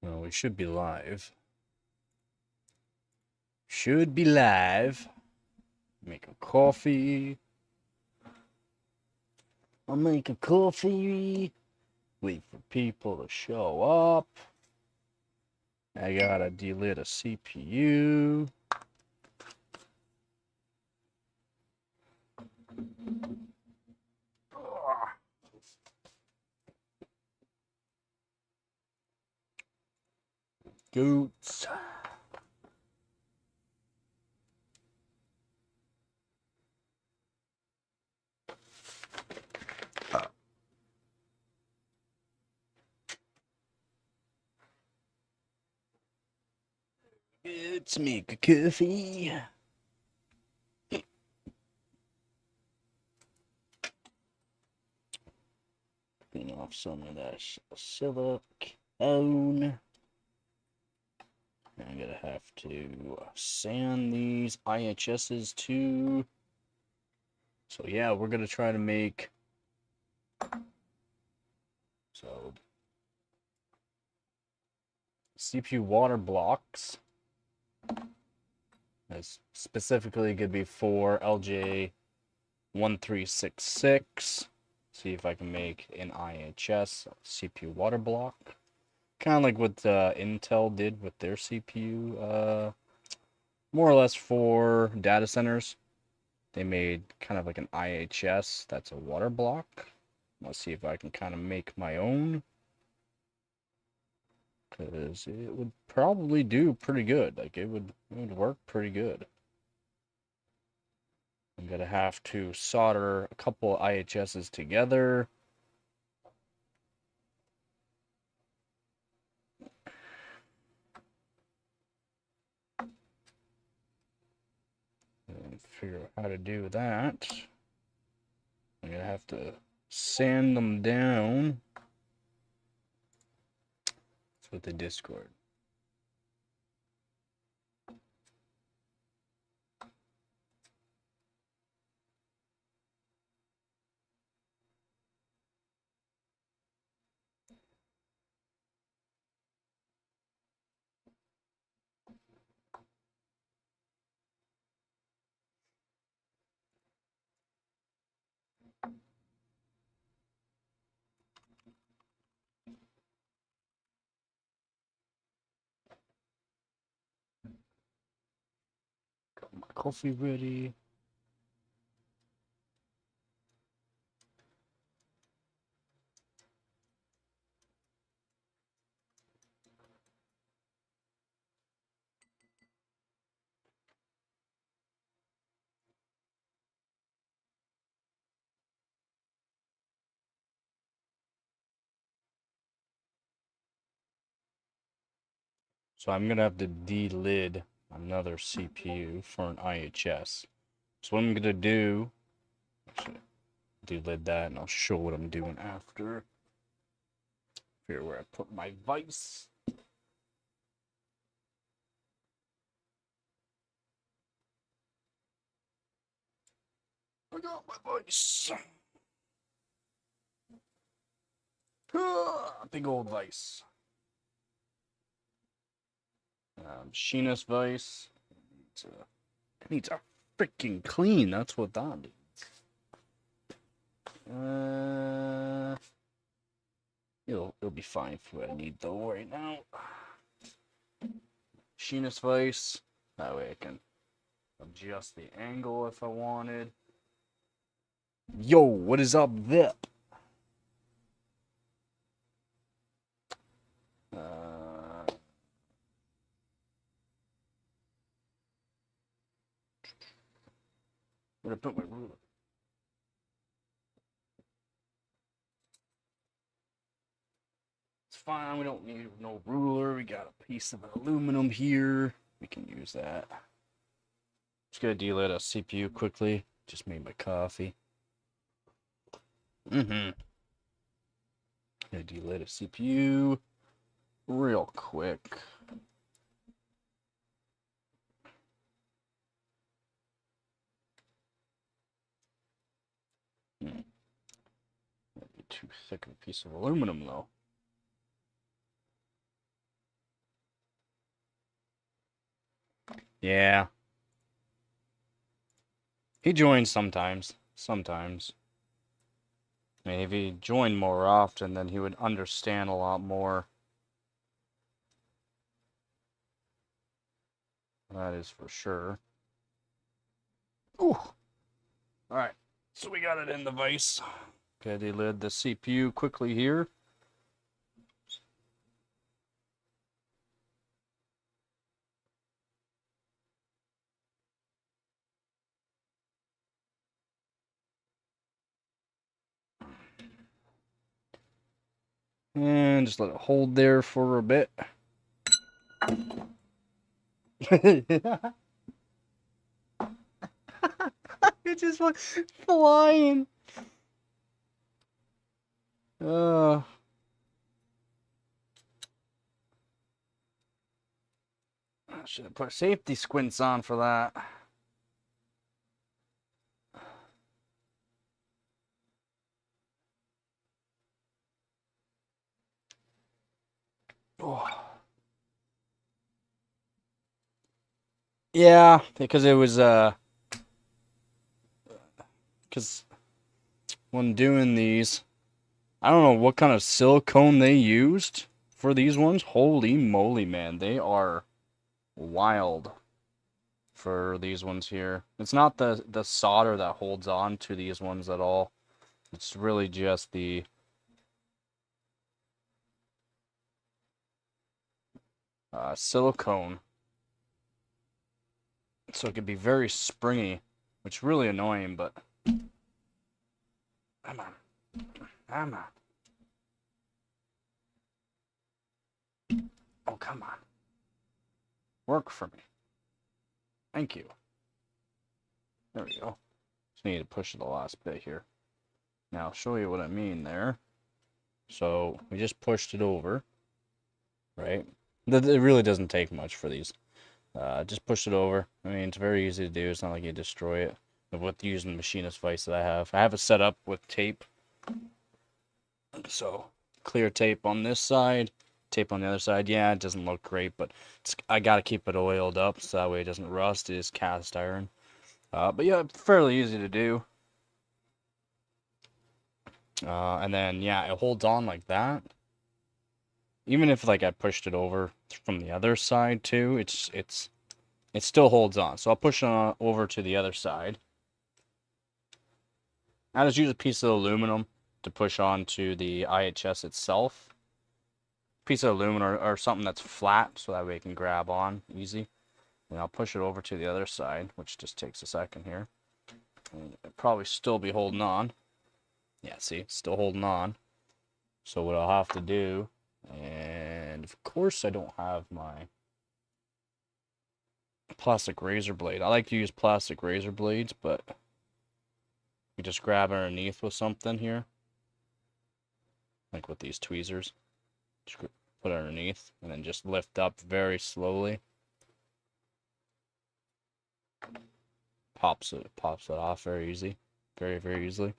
Well, we should be live. Should be live. Make a coffee. I'll make a coffee. Wait for people to show up. I gotta delete a CPU. Goats. Let's make a coffee. Clean off some of that silicone. I'm gonna have to sand these IHSs too. So yeah, we're gonna try to make CPU water blocks. As specifically could be for LJ1366. See if I can make an IHS CPU water block. Kind of like what Intel did with their CPU, more or less for data centers. They made kind of like an IHS that's a water block. Let's see if I can kind of make my own. Because it would probably do pretty good. Like, it would work pretty good. I'm going to have to solder a couple IHSs together. And figure out how to do that. I'm going to have to sand them down. That's with the Discord. Got my coffee ready. So I'm going to have to delid another CPU for an IHS. So what I'm going to do, actually, delid that and I'll show what I'm doing after. Here where I put my vice. I got my vice. Big old vice. Machinist vice. It needs a freaking clean. That's what that needs. It'll be fine for what I need though right now. Machinist vice. That way I can adjust the angle if I wanted. Yo, what is up, Vip? Where'd I put my ruler? It's fine, we don't need no ruler. We got a piece of aluminum here. We can use that. Just gonna delete a CPU quickly. Just made my coffee. Gonna delete a CPU real quick. That'd be too thick of a piece of aluminum though. Yeah. He joins sometimes. Sometimes. I mean, if he joined more often, then he would understand a lot more. That is for sure. Ooh. Alright. So we got it in the vise. Okay, they lid the CPU quickly here. And just let it hold there for a bit. It just went flying. I should have put safety squints on for that. Oh. Yeah, because it was because when doing these, I don't know what kind of silicone they used for these ones. Holy moly, man, they are wild for these ones here. It's not the solder that holds on to these ones at all. It's really just the silicone. So it could be very springy, which is really annoying, but come on. Come on. Oh, come on. Work for me. Thank you. There we go. Just need to push the last bit here. Now, I'll show you what I mean there. So, we just pushed it over, right? It really doesn't take much for these. Just push it over. I mean, it's very easy to do. It's not like you destroy it. With using the machinist vise that I have it set up with tape. So, clear tape on this side, tape on the other side. Yeah, it doesn't look great, but I gotta keep it oiled up so that way it doesn't rust. It is cast iron. But yeah, fairly easy to do. And then, yeah, it holds on like that. Even if, like, I pushed it over from the other side, too, it still holds on. So I'll push it on over to the other side. I just use a piece of aluminum to push onto the IHS itself. Piece of aluminum or something that's flat, so that way it can grab on easy. And I'll push it over to the other side, which just takes a second here. And it'll probably still be holding on. Yeah, see, it's still holding on. So what I'll have to do, and of course I don't have my plastic razor blade. I like to use plastic razor blades, but you just grab underneath with something here. Like with these tweezers. Just put it underneath, and then just lift up very slowly. Pops it off very easy. Very, very easily.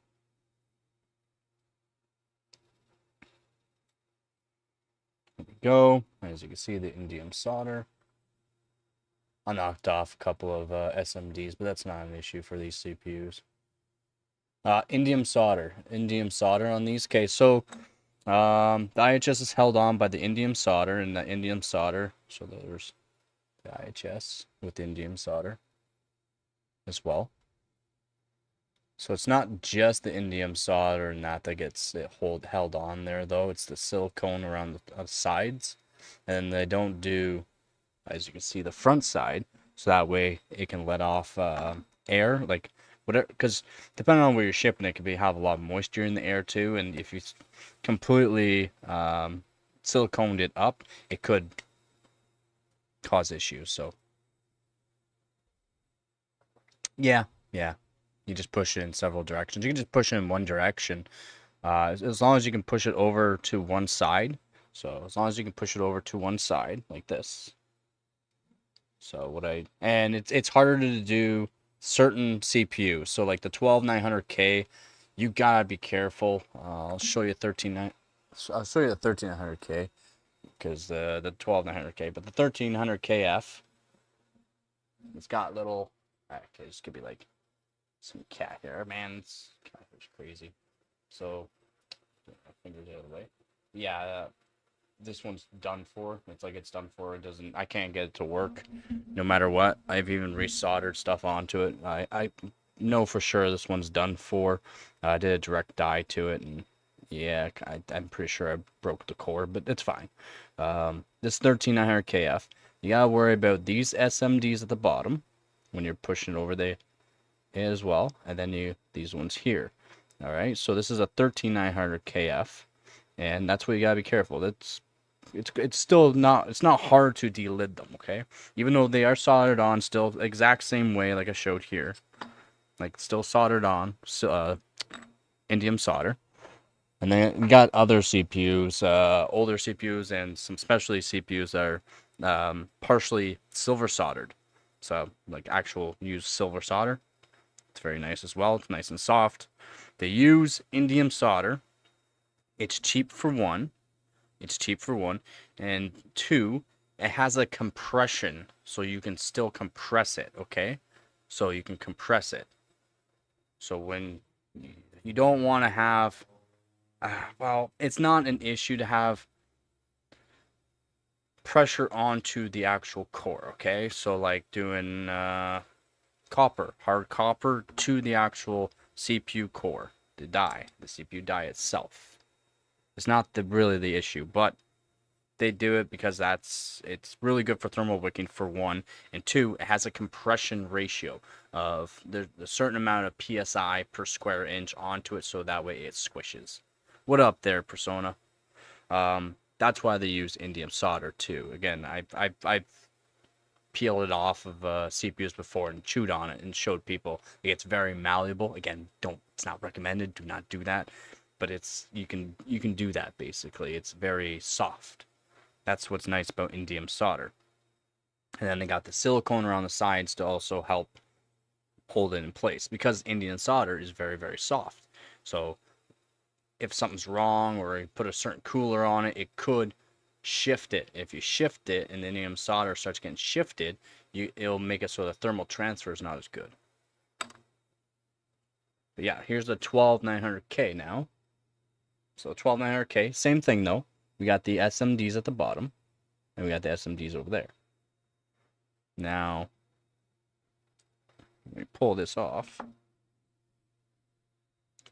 There we go. As you can see, the indium solder. I knocked off a couple of SMDs, but that's not an issue for these CPUs. Indium solder on these. Okay, so the IHS is held on by the indium solder, and the indium solder. So there's the IHS with indium solder as well. So it's not just the indium solder and that gets it held on there, though. It's the silicone around the sides, and they don't do, as you can see, the front side, so that way it can let off air, like whatever. Because depending on where you're shipping, it could have a lot of moisture in the air too, and if you completely siliconed it up, it could cause issues. So yeah. You just push it in several directions. You can just push it in one direction. As long as you can push it over to one side. So as long as you can push it over to one side, like this. So and it's harder to do certain CPUs. So like the 12900K, you gotta be careful. I'll show you I'll show you the 13900K because the 12900K, but the 1300KF. It's got little. Okay, this could be like some cat hair. Man, this cat hair's crazy. So, get my fingers out of the way. Yeah, this one's done for. It's like it's done for. It doesn't. I can't get it to work, no matter what. I've even resoldered stuff onto it. I know for sure this one's done for. I did a direct dye to it, and yeah, I'm pretty sure I broke the core, but it's fine. This 13900 KF. You gotta worry about these SMDs at the bottom when you're pushing it over there as well, and then these ones here. All right, so this is a 13900 KF, and that's what you gotta be careful. It's still not, it's not hard to delid them, okay? Even though they are soldered on still exact same way like I showed here. Like still soldered on, indium solder. And then you got other CPUs, older CPUs and some specialty CPUs that are partially silver soldered. So like actual used silver solder. It's very nice as well. It's nice and soft. They use indium solder. It's cheap for one. It's cheap for one. And two, it has a compression, so you can still compress it, okay? So you can compress it. So when you don't want to have, well, it's not an issue to have pressure onto the actual core, okay? So like doing copper, hard copper to the actual CPU core, the CPU die itself. It's not really the issue, but they do it because it's really good for thermal wicking for one, and two, it has a compression ratio of there's a certain amount of psi per square inch onto it, so that way it squishes. What up there, Persona? That's why they use indium solder too. Again, I've peeled it off of CPUs before and chewed on it and showed people it's very malleable. Again, it's not recommended. Do not do that. But you can do that basically. It's very soft. That's what's nice about indium solder. And then they got the silicone around the sides to also help hold it in place because indium solder is very, very soft. So if something's wrong or you put a certain cooler on it, it could shift it. If you shift it and the indium solder starts getting shifted, it'll make it so the thermal transfer is not as good. But yeah, here's the 12900K now. So 12900K, same thing though. We got the SMDs at the bottom, and we got the SMDs over there. Now, let me pull this off.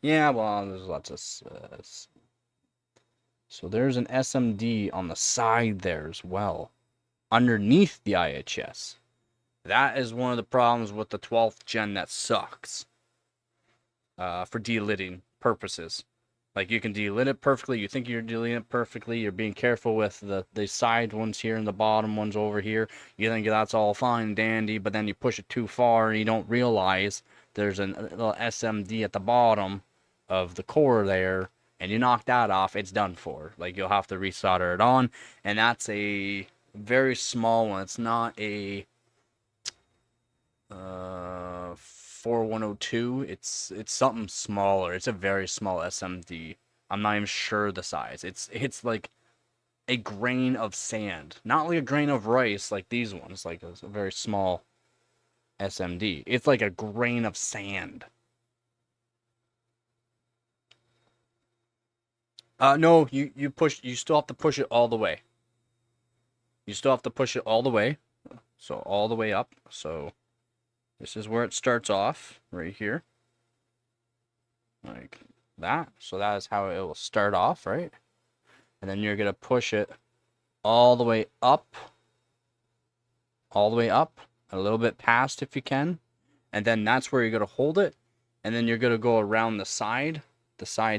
Yeah, well, there's lots of... so there's an SMD on the side there as well, underneath the IHS. That is one of the problems with the 12th gen that sucks for delidding purposes. Like, you can delid it perfectly. You think you're deleting it perfectly. You're being careful with the side ones here and the bottom ones over here. You think that's all fine and dandy, but then you push it too far and you don't realize there's a little SMD at the bottom of the core there, and you knock that off, it's done for. Like, you'll have to resolder it on, and that's a very small one. It's not a 4102. It's something smaller. It's a very small SMD. I'm not even sure the size. It's like a grain of sand, not like a grain of rice like these ones. Like a very small SMD. It's like a grain of sand. No, you still have to push it all the way. You still have to push it all the way. So all the way up. So this is where it starts off, right here. Like that. So that is how it will start off, right? And then you're going to push it all the way up. All the way up. A little bit past if you can. And then that's where you're going to hold it. And then you're going to go around the side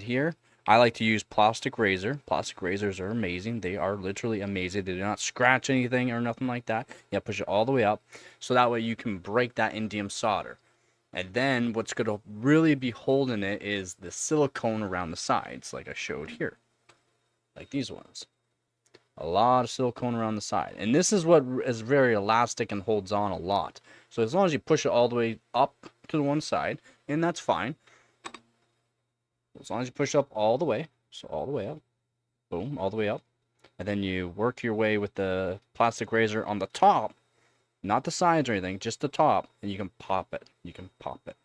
here. I like to use plastic razor. Plastic razors are amazing. They are literally amazing. They do not scratch anything or nothing like that. You push it all the way up. So that way you can break that indium solder. And then what's going to really be holding it is the silicone around the sides, like I showed here. Like these ones. A lot of silicone around the side. And this is what is very elastic and holds on a lot. So as long as you push it all the way up to the one side, and that's fine. As long as you push up all the way, so all the way up, boom, all the way up, and then you work your way with the plastic razor on the top, Not the sides or anything, just the top, and you can pop it. You can pop it.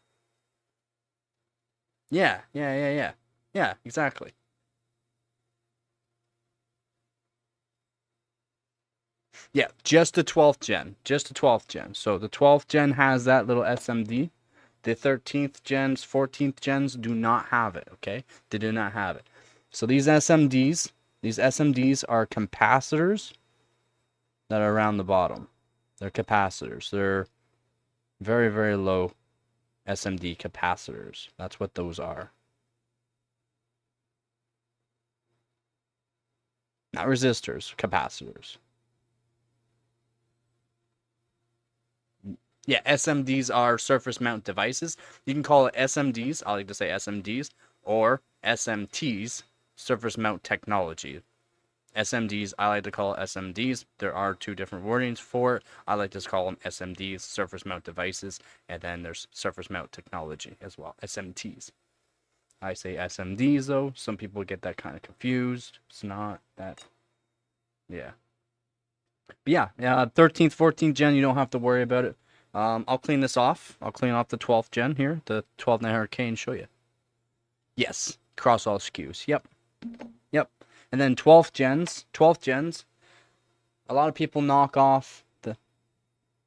Yeah, yeah, yeah, yeah. Yeah, exactly. Yeah, just the 12th gen. Just the 12th gen. So the 12th gen has that little SMD. The 13th gens, 14th gens do not have it, okay? They do not have it. So these SMDs are capacitors that are around the bottom. They're capacitors. They're very, very low SMD capacitors. That's what those are. Not resistors, capacitors. Yeah, SMDs are surface mount devices. You can call it SMDs, I like to say SMDs, or SMTs, surface mount technology. SMDs, I like to call SMDs. There are two different wordings for it. I like to call them SMDs, surface mount devices, and then there's surface mount technology as well, SMTs. I say SMDs though. Some people get that kind of confused. It's not that. Yeah. But yeah, 13th, 14th gen, you don't have to worry about it. I'll clean this off. I'll clean off the 12th gen here, the 12900K, and show you. Yes, cross all SKUs. Yep. Yep. And then 12th gens, a lot of people knock off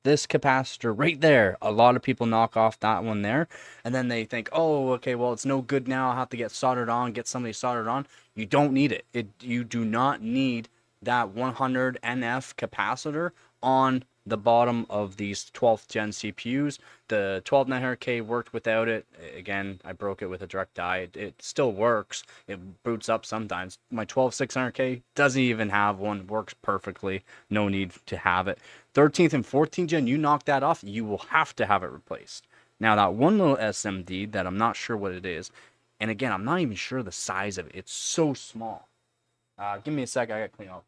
this capacitor right there. A lot of people knock off that one there, and then they think, oh, okay, well, it's no good now. I'll have to get soldered on, get somebody soldered on. You don't need it. You do not need that 100 NF capacitor on the bottom of these 12th gen CPUs. The 12900K worked without it. Again, I broke it with a direct die. It still works. It boots up sometimes. My 12600K doesn't even have one. Works perfectly. No need to have it. 13th and 14th gen, you knock that off, you will have to have it replaced. Now, that one little SMD that I'm not sure what it is, and again, I'm not even sure the size of it. It's so small. Give me a sec. I got to clean off.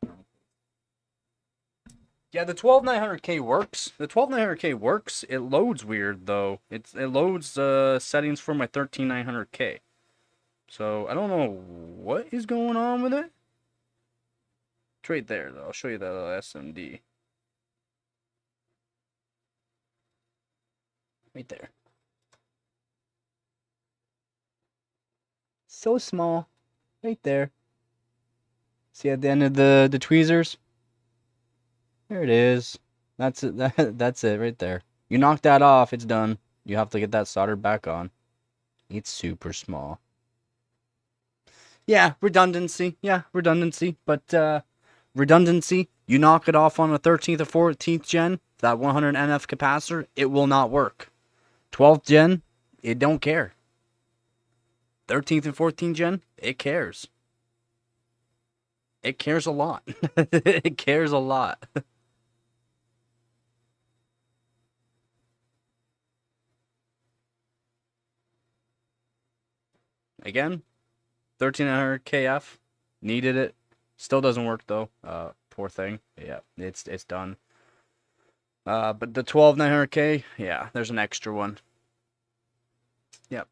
Yeah, the 12900K works. The 12900K works. It loads weird, though. It loads settings for my 13900K. So, I don't know what is going on with it. It's right there, though. I'll show you the SMD. Right there. So small. Right there. See at the end of the tweezers? There it is. That's it. That's it right there. You knock that off, it's done. You have to get that soldered back on. It's super small. Yeah, redundancy. Yeah, redundancy. But redundancy, you knock it off on a 13th or 14th gen, that 100 NF capacitor, it will not work. 12th gen, it don't care. 13th and 14th gen, it cares. It cares a lot. It cares a lot. Again, 1300 KF, needed it. Still doesn't work though. Poor thing. Yeah, it's done. But the 12900K, yeah, there's an extra one. Yep.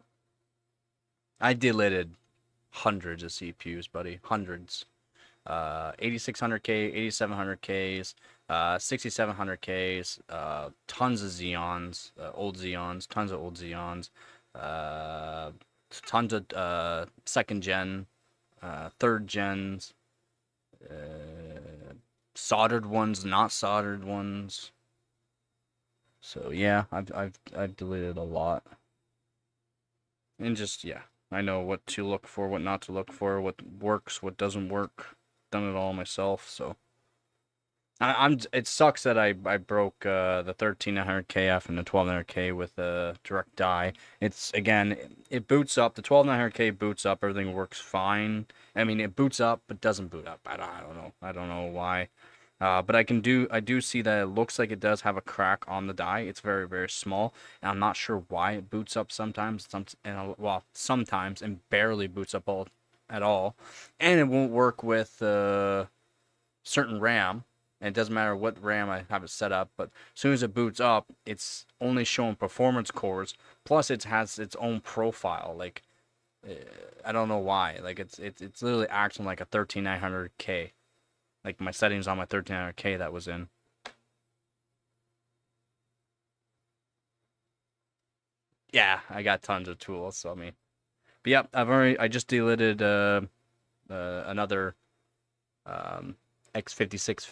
I deleted hundreds of CPUs, buddy. Hundreds. 8600K, 8700Ks, 6700Ks, tons of Xeons, old Xeons, tons of old Xeons, tons of second gen, third gens, soldered ones, not soldered ones. So yeah, I've deleted a lot. And just yeah, I know what to look for, what not to look for, what works, what doesn't work. Done it all myself, so it sucks that I broke the 1300KF and the 1200K with a direct die. It's again, it boots up. The 12900K boots up. Everything works fine. I mean, it boots up, but doesn't boot up. I don't know. I don't know why. But I do see that it looks like it does have a crack on the die. It's very, very small, and I'm not sure why it boots up sometimes. Sometimes and barely boots up at all, and it won't work with certain RAM. And it doesn't matter what RAM I have it set up, but as soon as it boots up, it's only showing performance cores. Plus, it has its own profile. Like, I don't know why. Like, it's literally acting like a 13900K. Like my settings on my 13900K that was in. Yeah, I got tons of tools. So I mean, but yep, I just deleted another X56.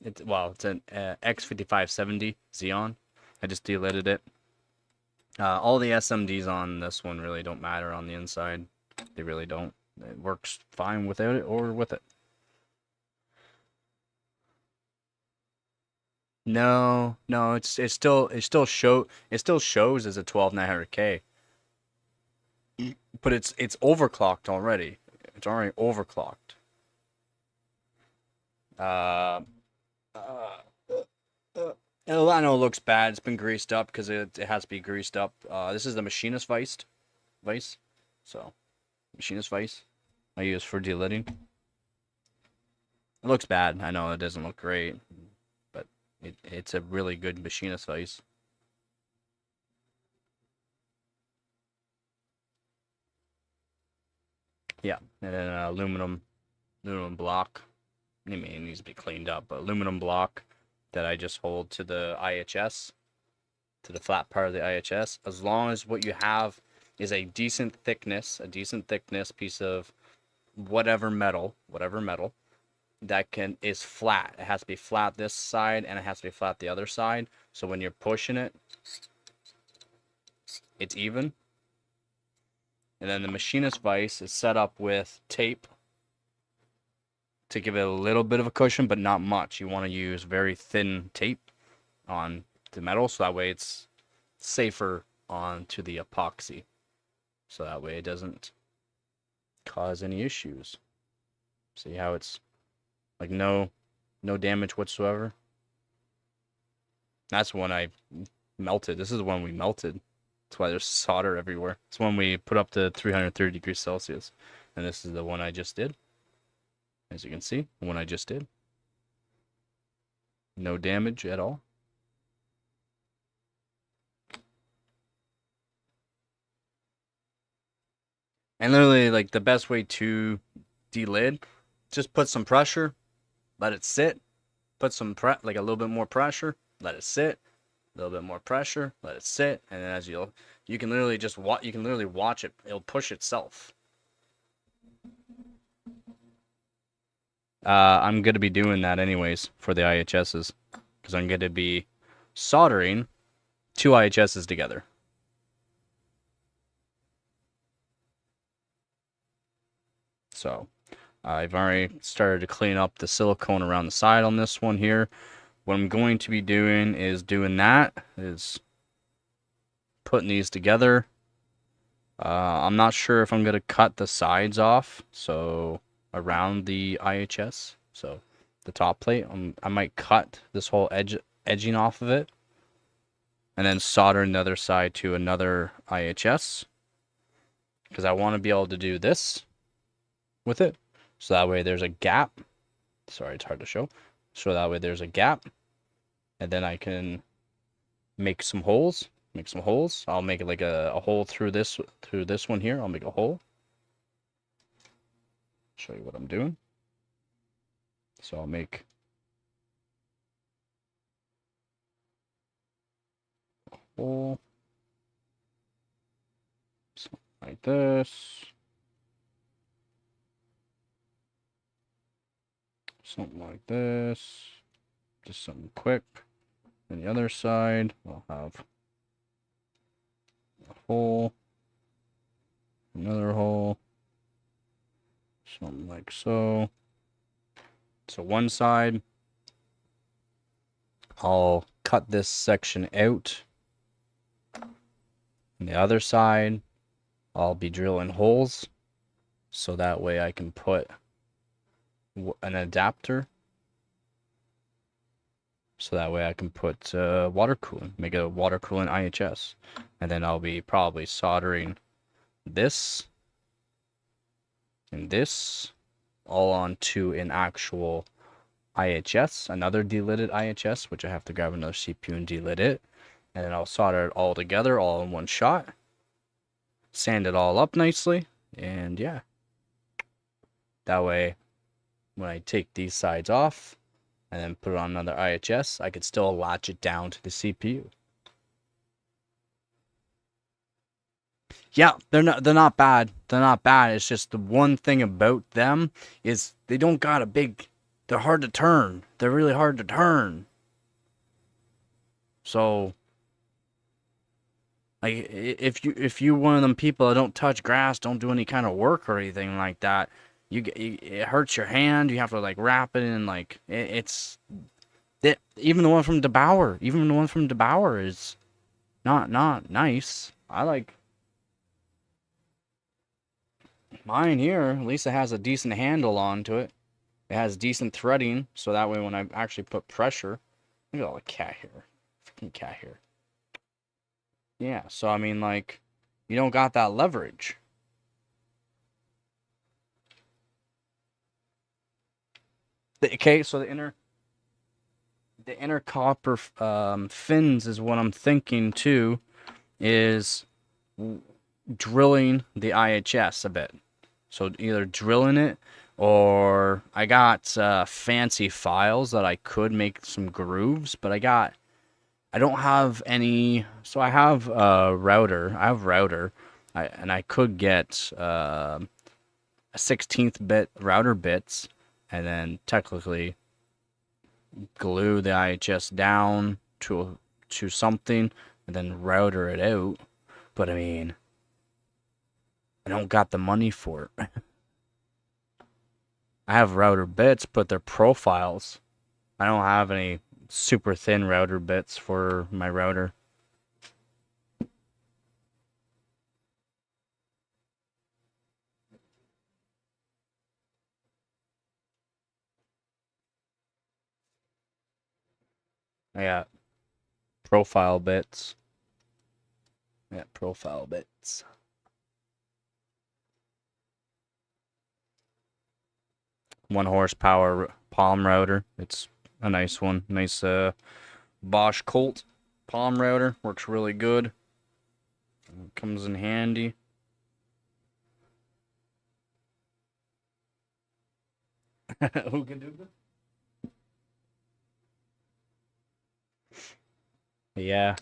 It's an X5570 Xeon. I just deleted it. All the SMDs on this one really don't matter on the inside. They really don't. It works fine without it or with it. No, it still shows as a 12900K, but it's overclocked already. It's already overclocked. Uh, uh, I know it looks bad. It's been greased up because it has to be greased up. This is the machinist vice. So machinist vice I use for delidding. It looks bad. I know it doesn't look great, but it's a really good machinist vice. Yeah, and then aluminum block. I mean, it needs to be cleaned up, but aluminum block that I just hold to the IHS, to the flat part of the IHS. As long as what you have is a decent thickness piece of whatever metal that is flat. It has to be flat this side and it has to be flat the other side. So when you're pushing it, it's even. And then the machinist vise is set up with tape to give it a little bit of a cushion, but not much. You want to use very thin tape on the metal, so that way it's safer onto the epoxy. So that way it doesn't cause any issues. See how it's like no damage whatsoever? That's one I melted. This is the one we melted. That's why there's solder everywhere. It's one we put up to 330 degrees Celsius. And this is the one I just did. As you can see, the one I just did. No damage at all. And literally, like, the best way to delid, just put some pressure, let it sit, put some like a little bit more pressure, let it sit, a little bit more pressure, let it sit, and then as you can literally just watch it. It'll push itself. I'm gonna be doing that anyways for the IHSs, because I'm gonna be soldering 2 IHSs together. So I've already started to clean up the silicone around the side on this one here. What I'm going to be doing is putting these together. I'm not sure if I'm going to cut the sides off, so around the IHS, so the top plate. I might cut this whole edging off of it, and then solder another side to another IHS, because I want to be able to do this with it, so that way there's a gap. Sorry, it's hard to show. So that way there's a gap, and then I can make some holes. I'll make it like a hole through this one here. I'll make a hole. Show you what I'm doing. So I'll make a hole. Something like this. Something like this. Just something quick. And the other side, we'll have a hole. Another hole. Something like so. So one side, I'll cut this section out. On the other side, I'll be drilling holes, so that way I can put an adapter, so that way I can put water coolant, make a water coolant IHS, and then I'll be probably soldering this and this all onto an actual IHS, another delidded IHS, which I have to grab another CPU and delid it, and then I'll solder it all together, all in one shot, sand it all up nicely, and yeah, that way when I take these sides off and then put it on another IHS, I could still latch it down to the CPU. Yeah, they're not bad. They're not bad. It's just the one thing about them is they don't got a big. They're hard to turn. They're really hard to turn. So like if you one of them people that don't touch grass, don't do any kind of work or anything like that, it hurts your hand. You have to like wrap it in like it's it, even the one from DeBauer is not nice. I like mine here. At least it has a decent handle onto it. It has decent threading, so that way when I actually put pressure, look at all the cat hair, freaking cat hair. Yeah, so I mean like, you don't got that leverage. Okay, so the inner copper fins is what I'm thinking too, is drilling the IHS a bit. So either drilling it, or I got fancy files that I could make some grooves, but I don't have any. So I have router. I have router, and I could get a 16th bit router bits, and then technically glue the IHS down to something, and then router it out. But I mean, I don't got the money for it. I have router bits, but they're profiles. I don't have any super thin router bits for my router. I got profile bits. Yeah, profile bits. 1 horsepower palm router. It's a nice one. Nice Bosch Colt palm router. Works really good. Comes in handy. Ooga Yeah.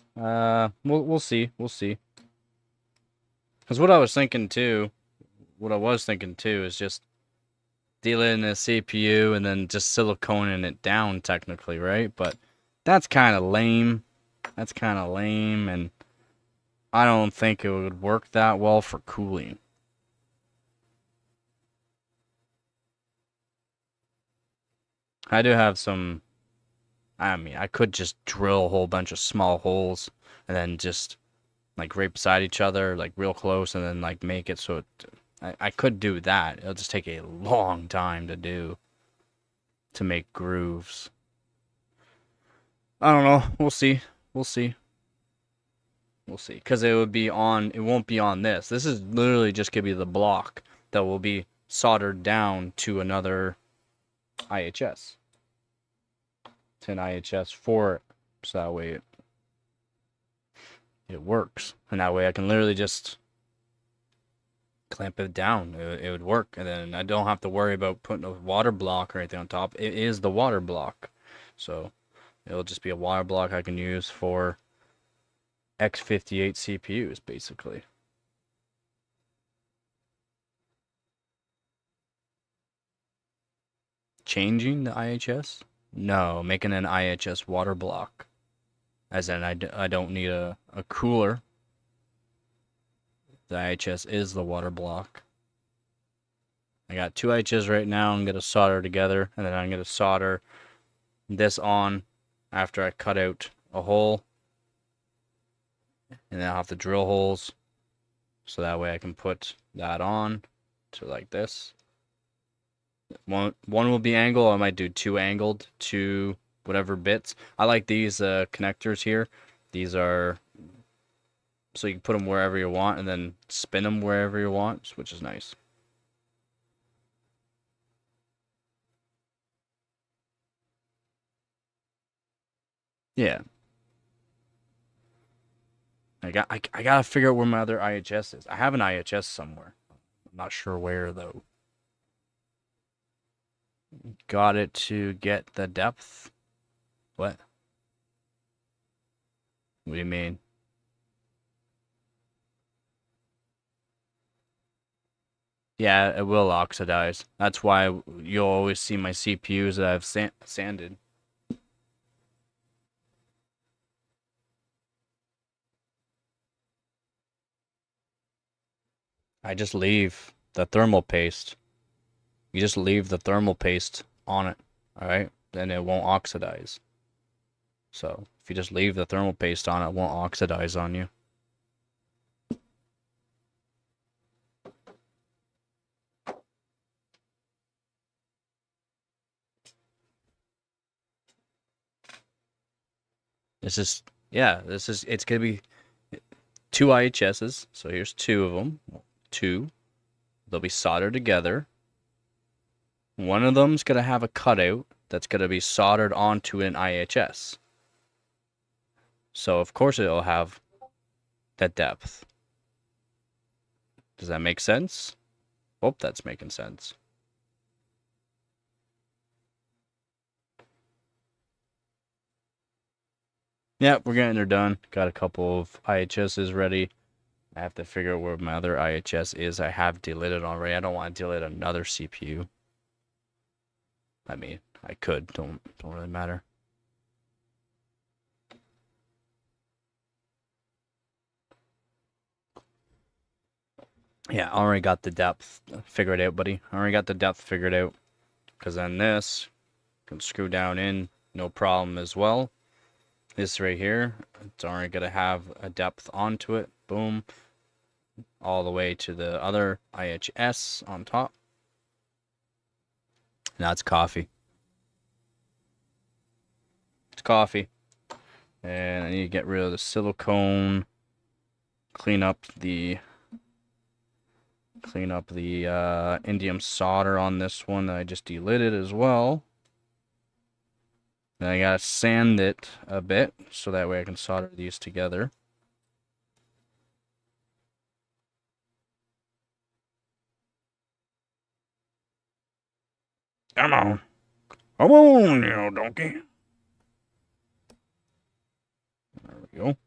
We'll see. We'll see. Because what I was thinking too is just dealing in a CPU and then just siliconing it down technically, right? But that's kind of lame. That's kind of lame, and I don't think it would work that well for cooling. I do have some. I mean, I could just drill a whole bunch of small holes and then just like right beside each other, like real close, and then like make it so it. I could do that. It'll just take a long time to do to make grooves. I don't know. We'll see. We'll see. We'll see. Because it would be on. It won't be on this. This is literally just gonna be the block that will be soldered down to another IHS. To an IHS for it. So that way it works. And that way I can literally just clamp it down. It would work. And then I don't have to worry about putting a water block or anything on top. It is the water block. So it'll just be a water block I can use for X58 CPUs, basically. Changing the IHS? No, making an IHS water block. As in, I don't need a cooler. The IHS is the water block. I got 2 IHS right now. I'm going to solder together, and then I'm going to solder this on after I cut out a hole. And then I'll have to drill holes, so that way I can put that on to like this. One will be angled. I might do 2 angled, 2 whatever bits. I like these connectors here. These are so you can put them wherever you want and then spin them wherever you want, which is nice. Yeah. I gotta figure out where my other IHS is. I have an IHS somewhere. I'm not sure where though. Got it to get the depth. What? What do you mean? Yeah, it will oxidize. That's why you'll always see my CPUs that I've sanded. I just leave the thermal paste. You just leave the thermal paste on it, all right? Then it won't oxidize. So if you just leave the thermal paste on it, it won't oxidize on you. It's gonna be two IHSs. So here's two of them. Two. They'll be soldered together. One of them's gonna have a cutout that's gonna be soldered onto an IHS. So of course it'll have that depth. Does that make sense? Hope that's making sense. Yeah, we're getting her done. Got a couple of IHSs ready. I have to figure out where my other IHS is. I have deleted already. I don't want to delete another CPU. I mean, I could. Don't really matter. Yeah, I already got the depth figured out, buddy. I already got the depth figured out. Because then this can screw down in, no problem as well. This right here, it's already going to have a depth onto it. Boom. All the way to the other IHS on top. Now it's coffee. It's coffee. And I need to get rid of the silicone. Clean up the indium solder on this one that I just delidded as well. Then I gotta sand it a bit so that way I can solder these together. Come on. Come on, you donkey. There we go.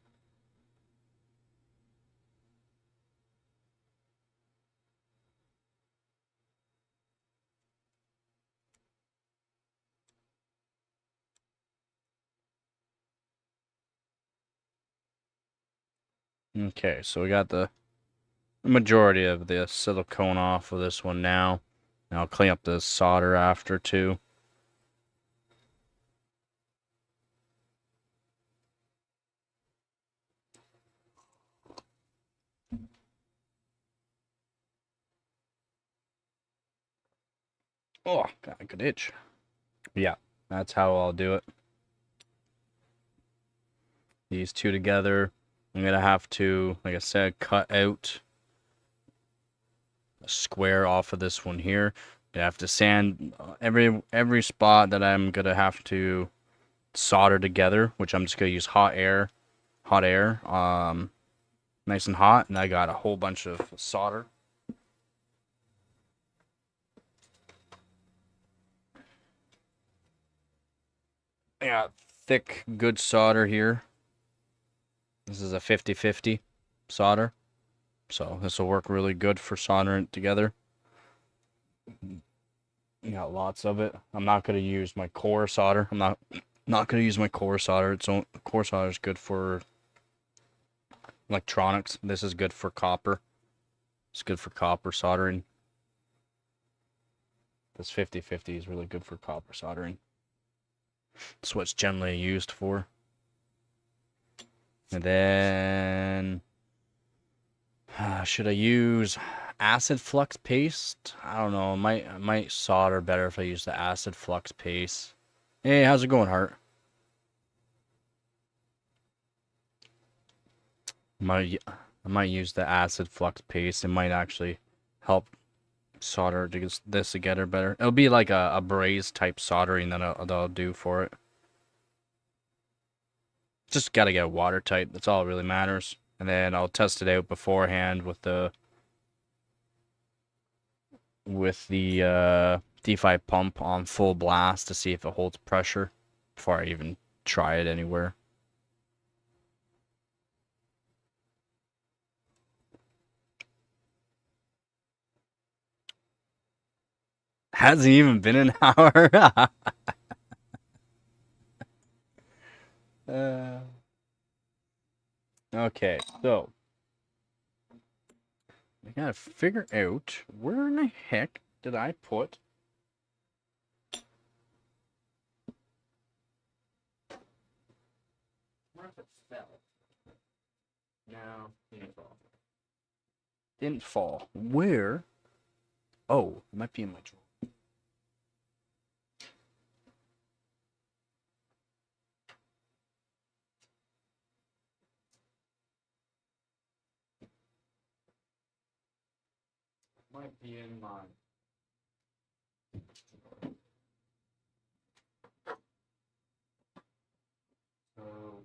Okay, so we got the majority of the silicone off of this one now. Now I'll clean up the solder after too. Oh, got a good itch. Yeah, that's how I'll do it. These two together. I'm gonna have to, like I said, cut out a square off of this one here. I have to sand every spot that I'm gonna have to solder together, which I'm just gonna use hot air, nice and hot, and I got a whole bunch of solder. I got thick, good solder here. This is a 50-50 solder, so this will work really good for soldering it together. You got lots of it. I'm not gonna use my core solder. I'm not gonna use my core solder. Core solder is good for electronics. This is good for copper. It's good for copper soldering. This 50-50 is really good for copper soldering. That's what it's generally used for. And then should I use acid flux paste? I don't know. I might solder better if I use the acid flux paste. Hey, how's it going, Hart? I might use the acid flux paste. It might actually help solder this together better. It'll be like a braze type soldering that I'll do for it. Just gotta get watertight. That's all that really matters. And then I'll test it out beforehand with the D5 pump on full blast to see if it holds pressure before I even try it anywhere. Hasn't even been an hour. Okay, so I gotta figure out where in the heck did I put. Where if it fell? No, didn't fall. Didn't fall. Where? Oh, it might be in my drawer. Might be in my. So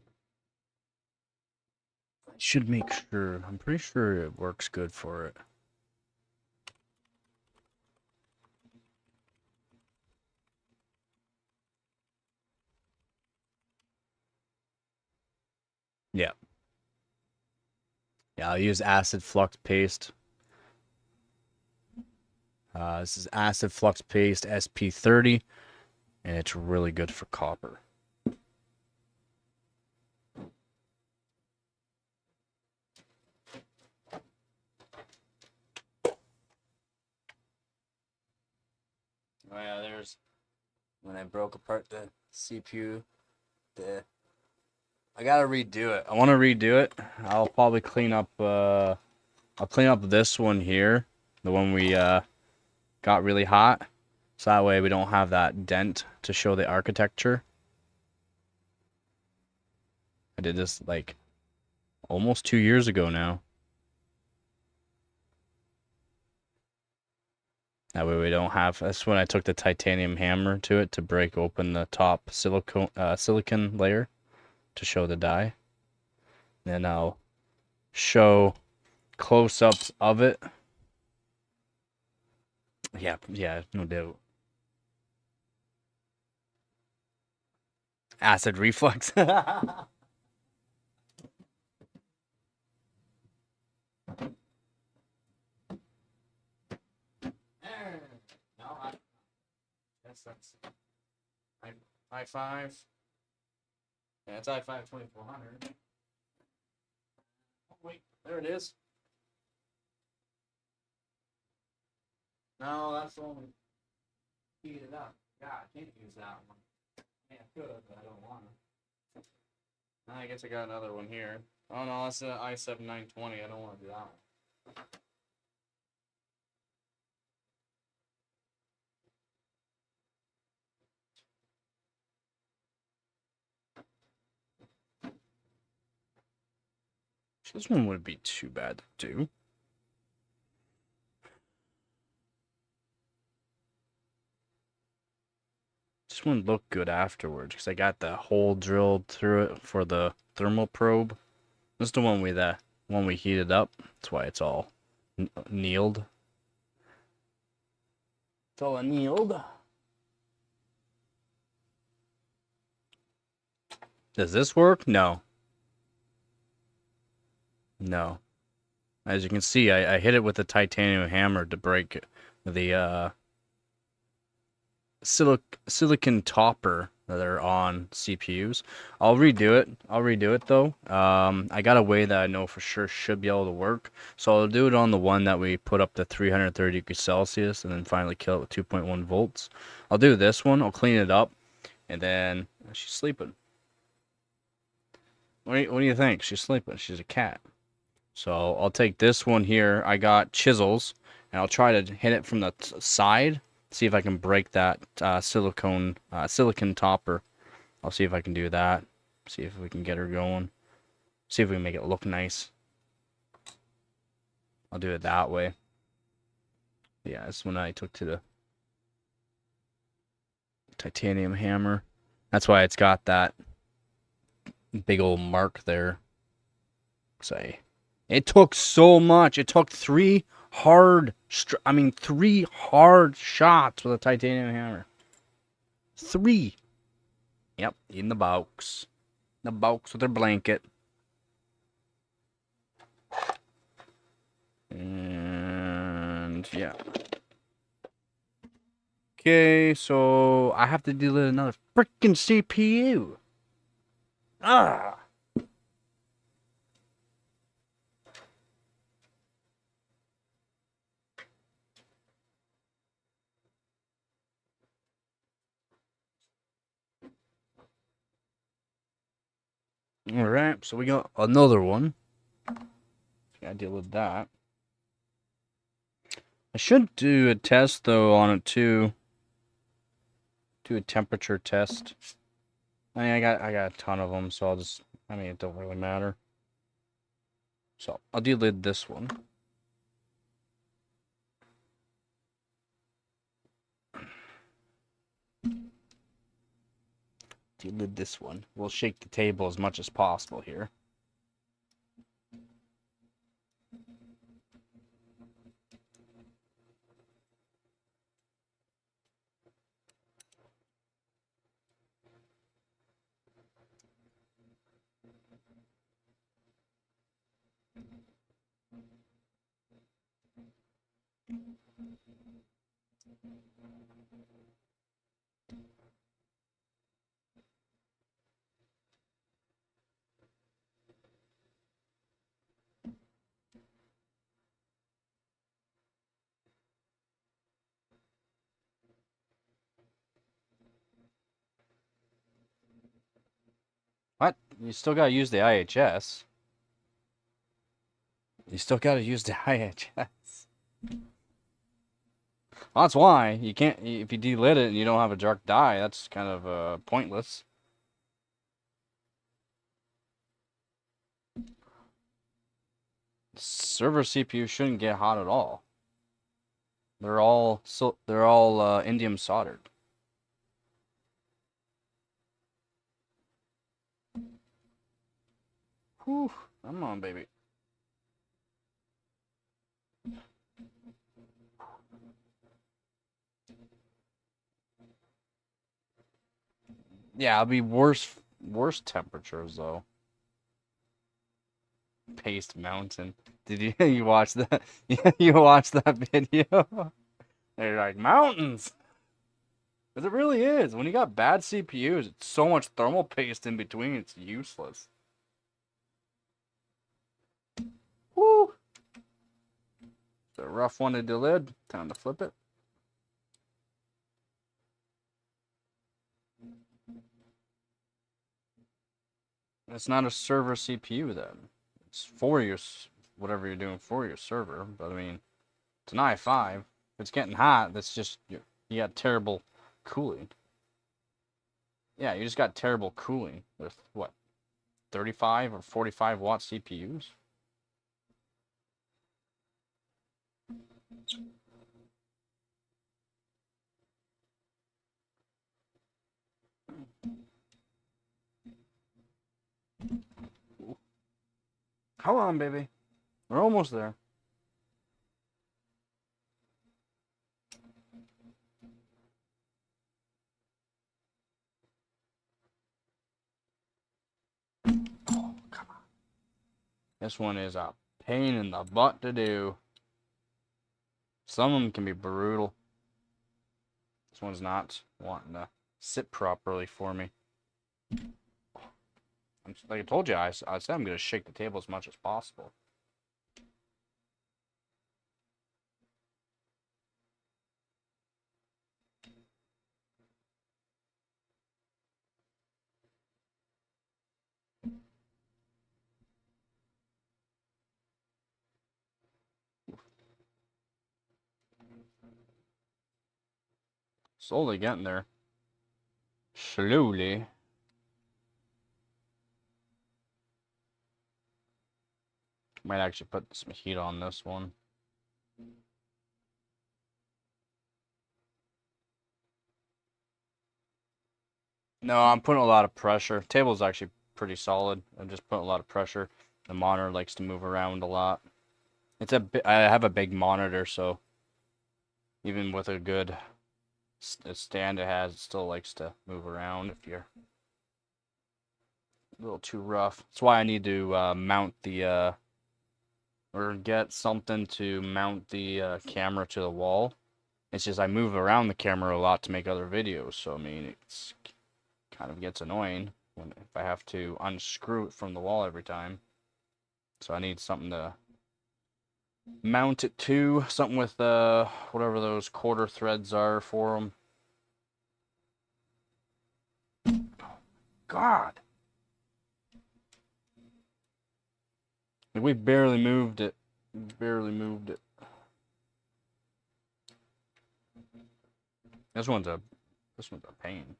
I should make sure. I'm pretty sure it works good for it. Yeah. Yeah, I'll use acid flux paste. This is acid flux paste SP30, and it's really good for copper. Oh yeah, there's when I broke apart the CPU. I gotta redo it. I want to redo it. I'll probably clean up. I'll clean up this one here, the one we got really hot, so that way we don't have that dent to show the architecture. I did this like almost 2 years ago now. That way we don't have. That's when I took the titanium hammer to it to break open the top silicon layer to show the die. Then I'll show close-ups of it. Yeah, no doubt. Acid reflux. No, I guess that's I5. Yeah, it's i5 2400. Oh, wait, there it is. No, that's the one we heated up. God, I can't use that one. Yeah, I could, but I don't want to. I guess I got another one here. Oh no, that's an i7 920. I don't want to do that one. This one wouldn't be too bad to do. This one looked good afterwards because I got the hole drilled through it for the thermal probe. This is the one we heated up. That's why it's all annealed. It's all annealed. Does this work? No. No. As you can see, I hit it with a titanium hammer to break the silicon topper that are on CPUs. I'll redo it though. I got a way that I know for sure should be able to work. So I'll do it on the one that we put up to 330 degrees Celsius and then finally kill it with 2.1 volts. I'll do this one. I'll clean it up, and then she's sleeping. What do you think? She's sleeping. She's a cat. So I'll take this one here. I got chisels, and I'll try to hit it from the side. See if I can break that silicon topper. I'll see if I can do that. See if we can get her going. See if we can make it look nice. I'll do it that way. Yeah, this one I took to the titanium hammer. That's why it's got that big old mark there. Say, it took so much. It took three hard shots with a titanium hammer. 3. Yep, in the box. The box with her blanket. And yeah. Okay, so I have to delete another freaking CPU. Ah. Alright, so we got another one. Gotta deal with that. I should do a test though on it too. Do a temperature test. I mean, I got a ton of them, so I'll just. I mean, it don't really matter. So I'll delete this one. Delete this one. We'll shake the table as much as possible here. What? You still gotta use the IHS. You still gotta use the IHS. Well, that's why you can't. If you delit it and you don't have a dark dye, that's kind of pointless. Server CPU shouldn't get hot at all. They're all indium soldered. Whew, come on, baby. Yeah, it'll be worse temperatures though. Paste Mountain. Did you watch that? You watched that video? They're like mountains. Because it really is. When you got bad CPUs, it's so much thermal paste in between, it's useless. Woo! It's a rough one to delete. Time to flip it. It's not a server CPU then. It's for your, whatever you're doing for your server. But I mean, it's an i5. If it's getting hot, that's just, you got terrible cooling. Yeah, you just got terrible cooling with, what, 35 or 45 watt CPUs? Come on, baby. We're almost there. Oh, come on. This one is a pain in the butt to do. Some of them can be brutal. This one's not wanting to sit properly for me. Like I told you, I said I'm going to shake the table as much as possible. Slowly getting there. Slowly. Might actually put some heat on this one. No, I'm putting a lot of pressure. Table's actually pretty solid. I'm just putting a lot of pressure. The monitor likes to move around a lot. I have a big monitor, so even with a good stand it has, it still likes to move around if you're a little too rough. That's why I need to mount the or get something to mount the camera to the wall It's just I move around the camera a lot to make other videos, so I mean, it's kind of gets annoying if I have to unscrew it from the wall every time. So I need something to mount it to, something with whatever those quarter threads are for them. God, we barely moved it. Barely moved it. This one's a pain.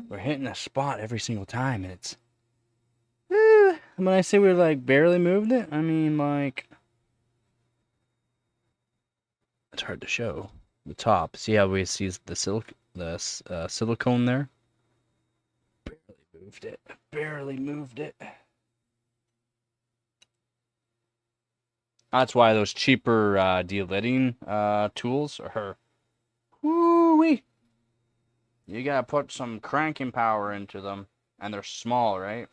We're hitting a spot every single time, and it's. When I say we like barely moved it, I mean like. It's hard to show the top. See how we see the silicone there? Barely moved it. Barely moved it. That's why those cheaper de-lidding tools are. Woo-wee! You gotta put some cranking power into them, and they're small, right?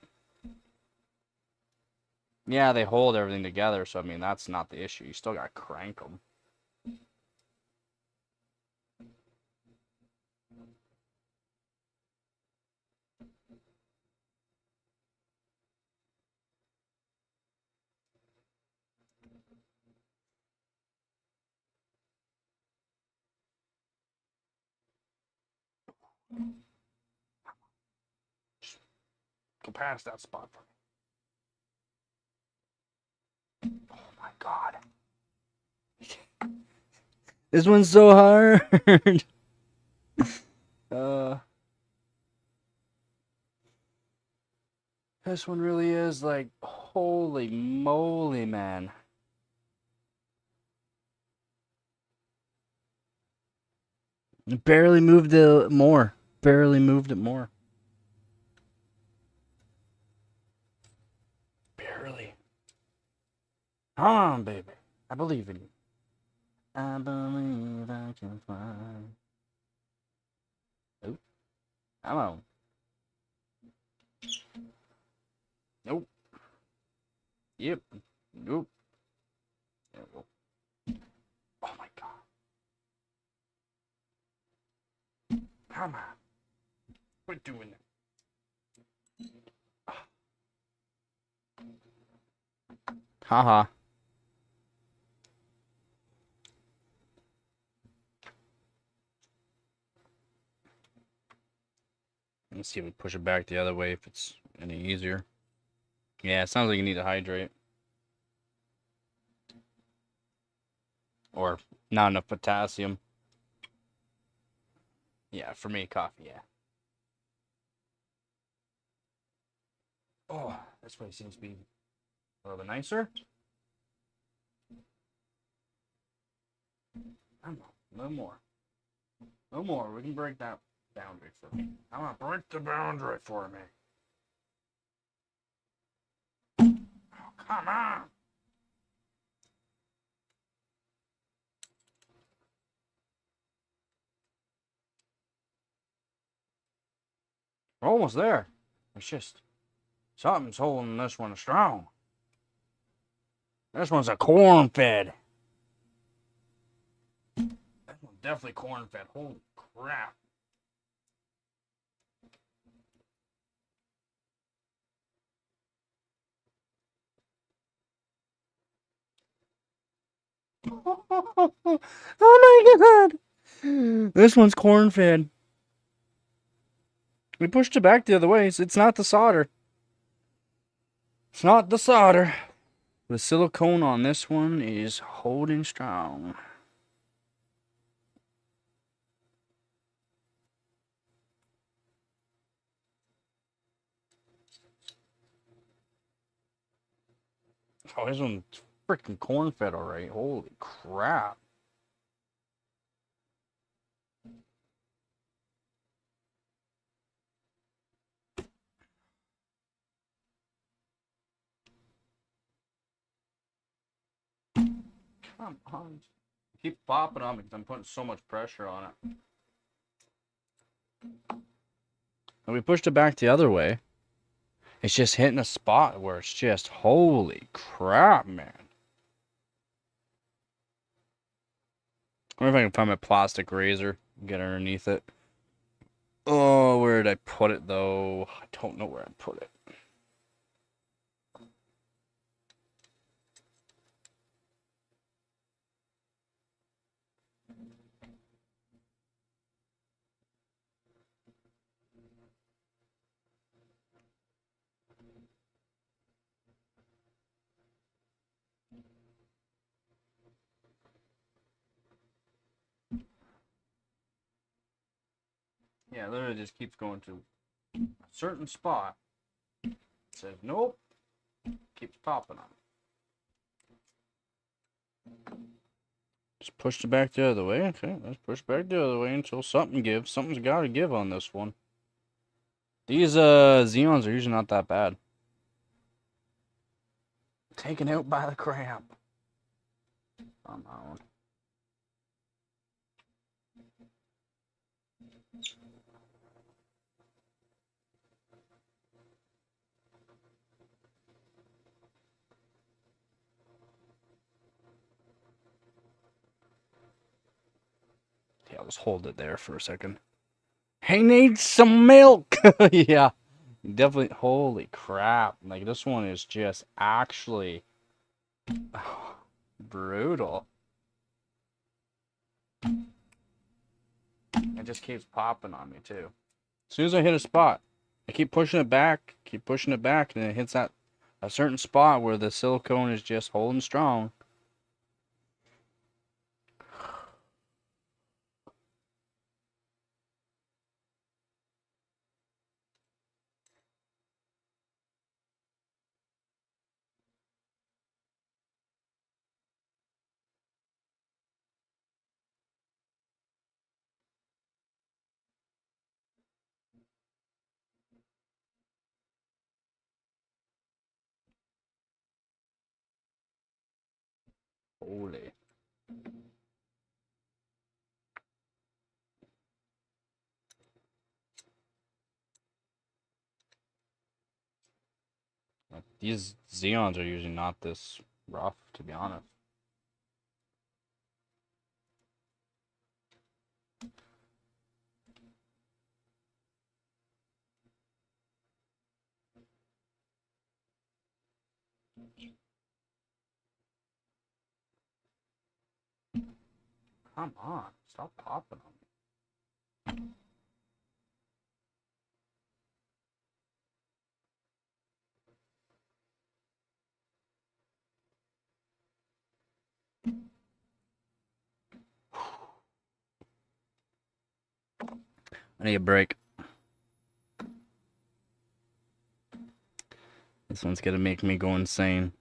Yeah, they hold everything together, so I mean that's not the issue. You still gotta crank them. Go past that spot for me. Oh my god. This one's so hard. This one really is like, holy moly, man. Barely moved it more. Barely moved it more. Barely. Come on, baby. I believe in you. I believe I can fly. Nope. Come on. Nope. Yep. Nope. Oh my god. Come on. Quit doing it. Haha. Let's see if we push it back the other way if it's any easier. Yeah, it sounds like you need to hydrate. Or not enough potassium. Yeah, for me, coffee, yeah. Oh, this way seems to be a little bit nicer. I don't know, a little more. A little more. We can break that boundary for me. I'm gonna break the boundary for me. Oh, come on. We're almost there. It's just something's holding this one strong. This one's a corn fed. That one's definitely corn fed. Holy crap. Oh my god. This one's corn fed. We pushed it back the other way. It's not the solder. It's not the solder. The silicone on this one is holding strong. Oh, this one's freaking corn fed alright. Holy crap. Come on. Keep popping on me because I'm putting so much pressure on it. And we pushed it back the other way. It's just hitting a spot where it's just, holy crap, man. I wonder if I can find my plastic razor and get underneath it. Oh, where did I put it, though? I don't know where I put it. Yeah, it literally just keeps going to a certain spot. It says, nope. Keeps popping on. Just pushed it back the other way. Okay, let's push back the other way until something gives. Something's got to give on this one. These Xeons are usually not that bad. Taken out by the cramp. On that one. Yeah, let's hold it there for a second. He needs some milk. Yeah, definitely. Holy crap! Like this one is just actually brutal. It just keeps popping on me too. As soon as I hit a spot, I keep pushing it back, and it hits that a certain spot where the silicone is just holding strong. Holy. These Xeons are usually not this rough, to be honest. Come on, stop popping on me. I need a break. This one's gonna make me go insane.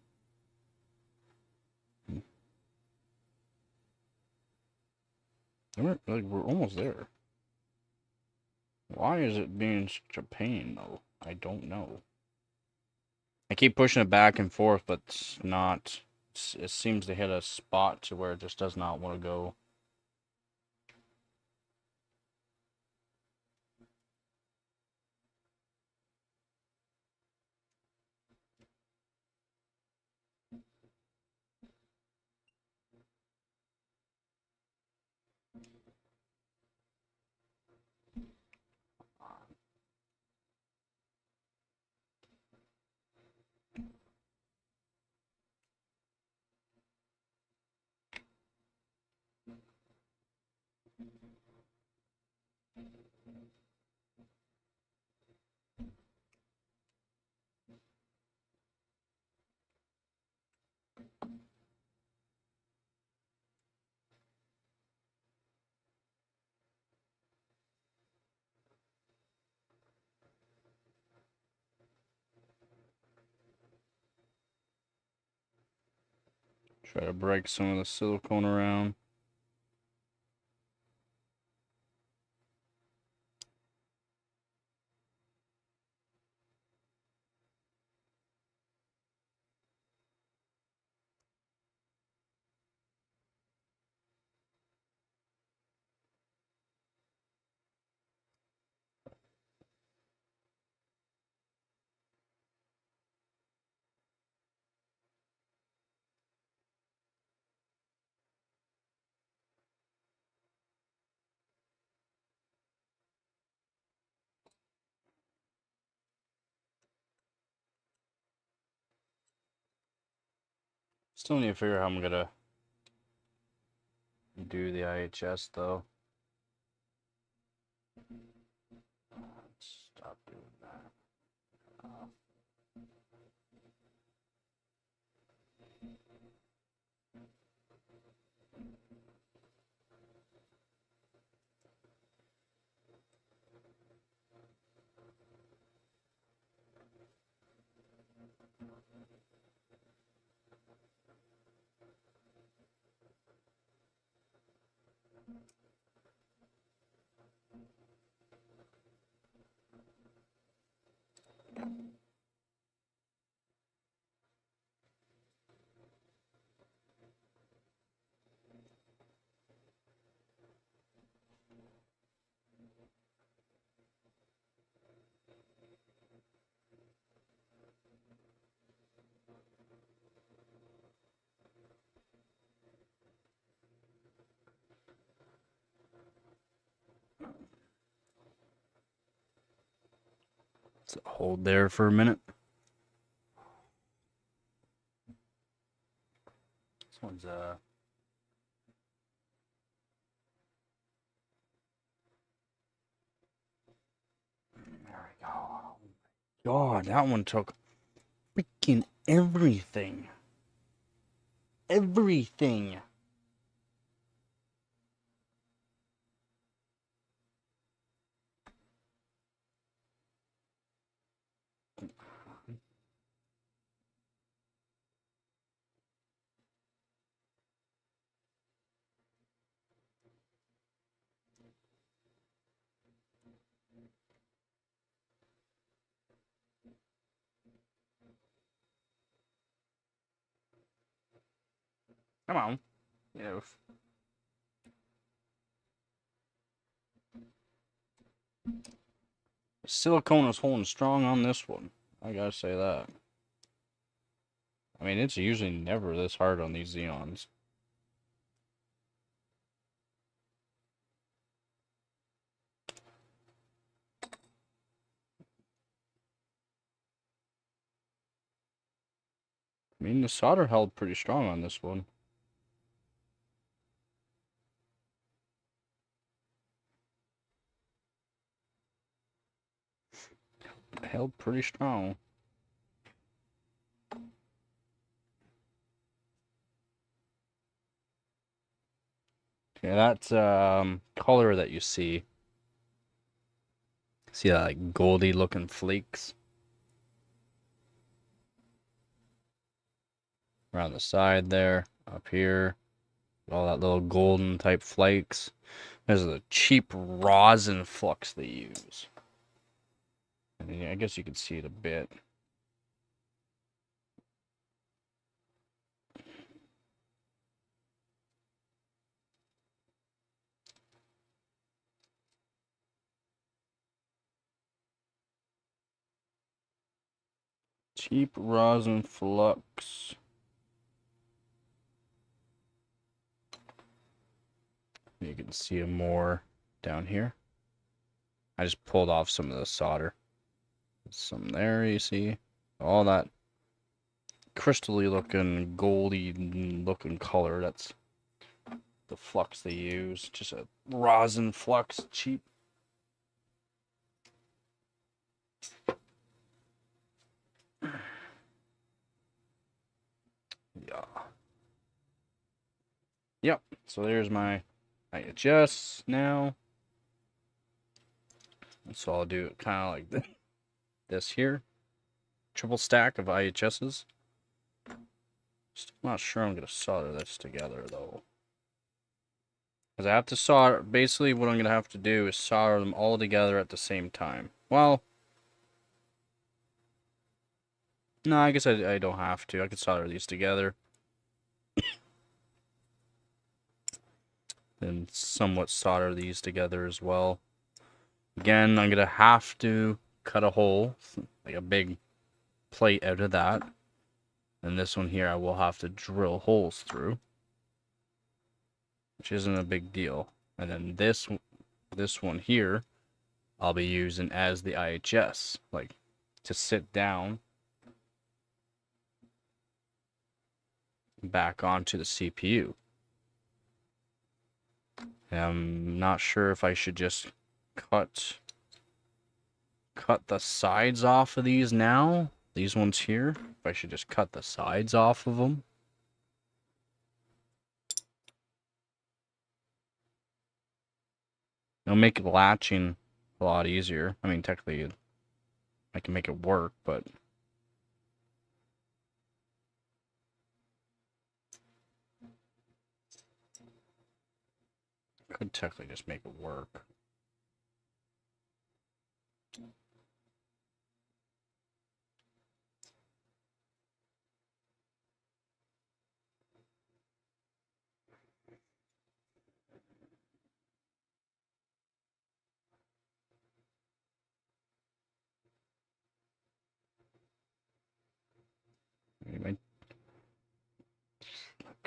We're almost there. Why is it being such a pain, though? I don't know. I keep pushing it back and forth, but it's not. It seems to hit a spot to where it just does not want to go. Try to break some of the silicone around. Still need to figure out how I'm gonna do the IHS though. Let's stop doing that. Let's hold there for a minute. This one's there we go. God, that one took freaking everything. Everything. Come on. Yeah. Silicone is holding strong on this one. I gotta say that. I mean, it's usually never this hard on these Xeons. I mean, the solder held pretty strong on this one. Held pretty strong. Okay, that's color that you see. See that like goldy looking flakes around the side there, up here, all that little golden type flakes. There's the cheap rosin flux they use. And I guess you can see it a bit. Cheap rosin flux. You can see it more down here. I just pulled off some of the solder. Some there, you see. All that crystally looking, goldy looking color. That's the flux they use. Just a rosin flux, cheap. Yeah. Yep. So there's my IHS now. So I'll do it kind of like this here. Triple stack of IHSs. Still not sure I'm going to solder this together though. Because I have to solder, basically what I'm going to have to do is solder them all together at the same time. Well, no, I guess I don't have to. I can solder these together. Then somewhat solder these together as well. Again, I'm going to have to cut a hole, like a big plate out of that. And this one here I will have to drill holes through, which isn't a big deal. And then this one here I'll be using as the IHS, like to sit down back onto the CPU. And I'm not sure if I should just cut the sides off of these now. These ones here. If I should just cut the sides off of them. It'll make latching a lot easier. I mean, technically, I can make it work, but I could technically just make it work.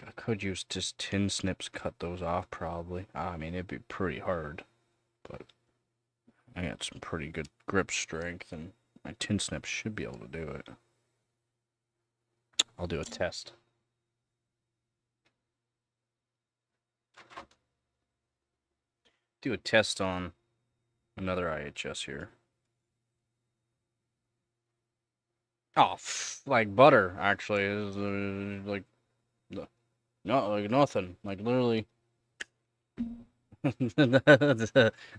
I could use just tin snips, cut those off probably. I mean, it'd be pretty hard, but I got some pretty good grip strength, and my tin snips should be able to do it. I'll do a test. Do a test on another IHS here. Oh, like butter, actually. Is like, no, like nothing. Like, literally.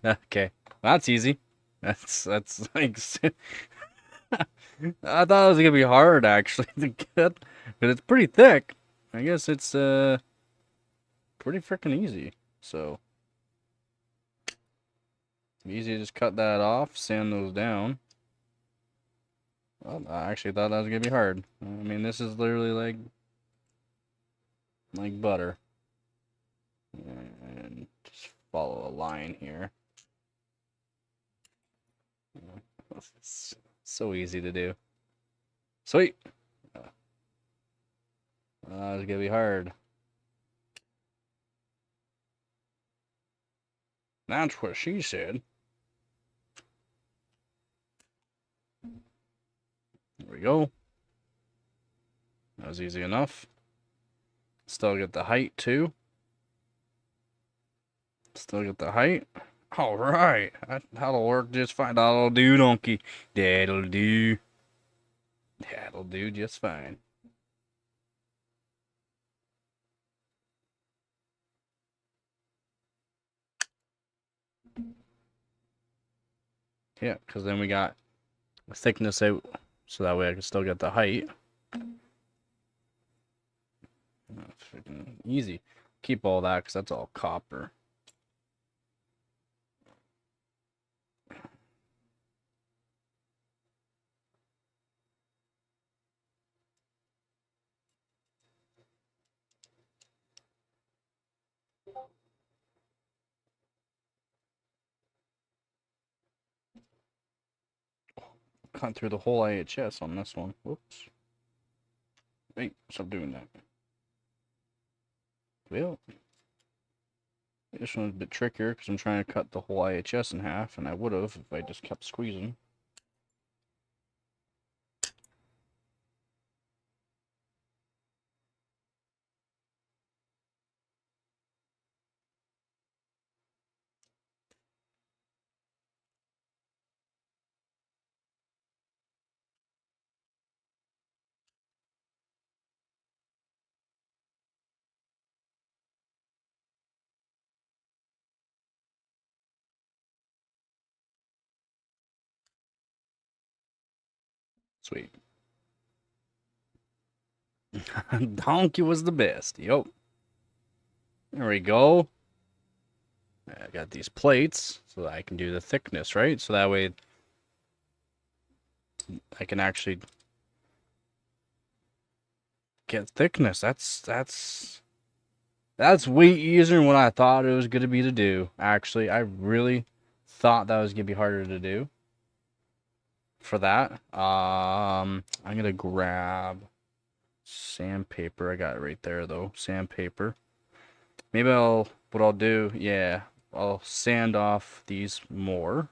Okay, that's easy. That's like... I thought it was gonna be hard, actually, to get, but it's pretty thick. I guess it's, pretty freaking easy, so... Easy to just cut that off, sand those down. Well, I actually thought that was gonna be hard. I mean, this is literally like butter. And just follow a line here. It's so easy to do. Sweet. It's gonna be hard. That's what she said. There we go. That was easy enough. Still get the height too. Still get the height. All right. That'll work just fine. That'll do, donkey. That'll do. That'll do just fine. Yeah, because then we got the thickness out, so that way I can still get the height. That's freaking easy. Keep all that because that's all copper. Cut through the whole IHS on this one. Whoops. Wait, stop doing that. Well, this one's a bit trickier because I'm trying to cut the whole IHS in half, and I would have if I just kept squeezing. Sweet. Donkey was the best. Yup. There we go. I got these plates so that I can do the thickness, right? So that way I can actually get thickness. That's way easier than what I thought it was going to be to do. Actually, I really thought that was going to be harder to do. For that, I'm going to grab sandpaper. I got it right there, though. Sandpaper. Maybe what I'll do, yeah, I'll sand off these more.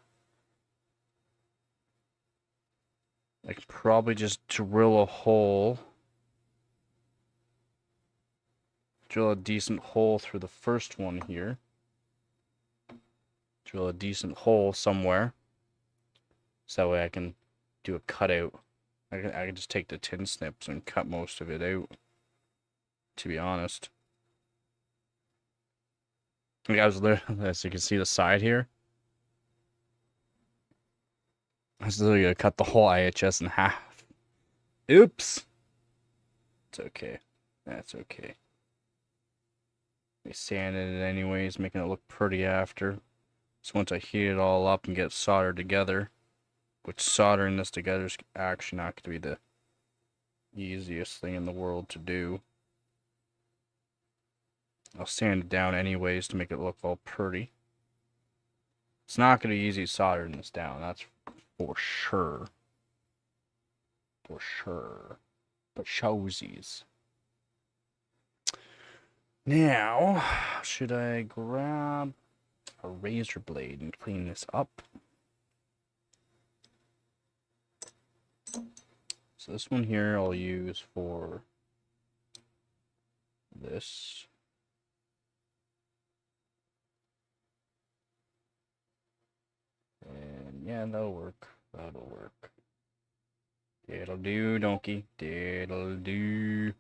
I could probably just drill a hole drill a decent hole through the first one here. Drill a decent hole somewhere. So that way I can do a cutout. I can just take the tin snips and cut most of it out, to be honest. Like I was literally, as you can see the side here, I was literally gonna cut the whole IHS in half. Oops. It's okay. That's okay. We sanded it anyways, making it look pretty after. So once I heat it all up and get it soldered together, which soldering this together is actually not going to be the easiest thing in the world to do. I'll sand it down anyways to make it look all pretty. It's not going to be easy soldering this down, that's for sure. For sure. But showsies. Now, should I grab a razor blade and clean this up? So this one here I'll use for this. And yeah, that'll work. That'll work. It'll do, donkey. It'll do.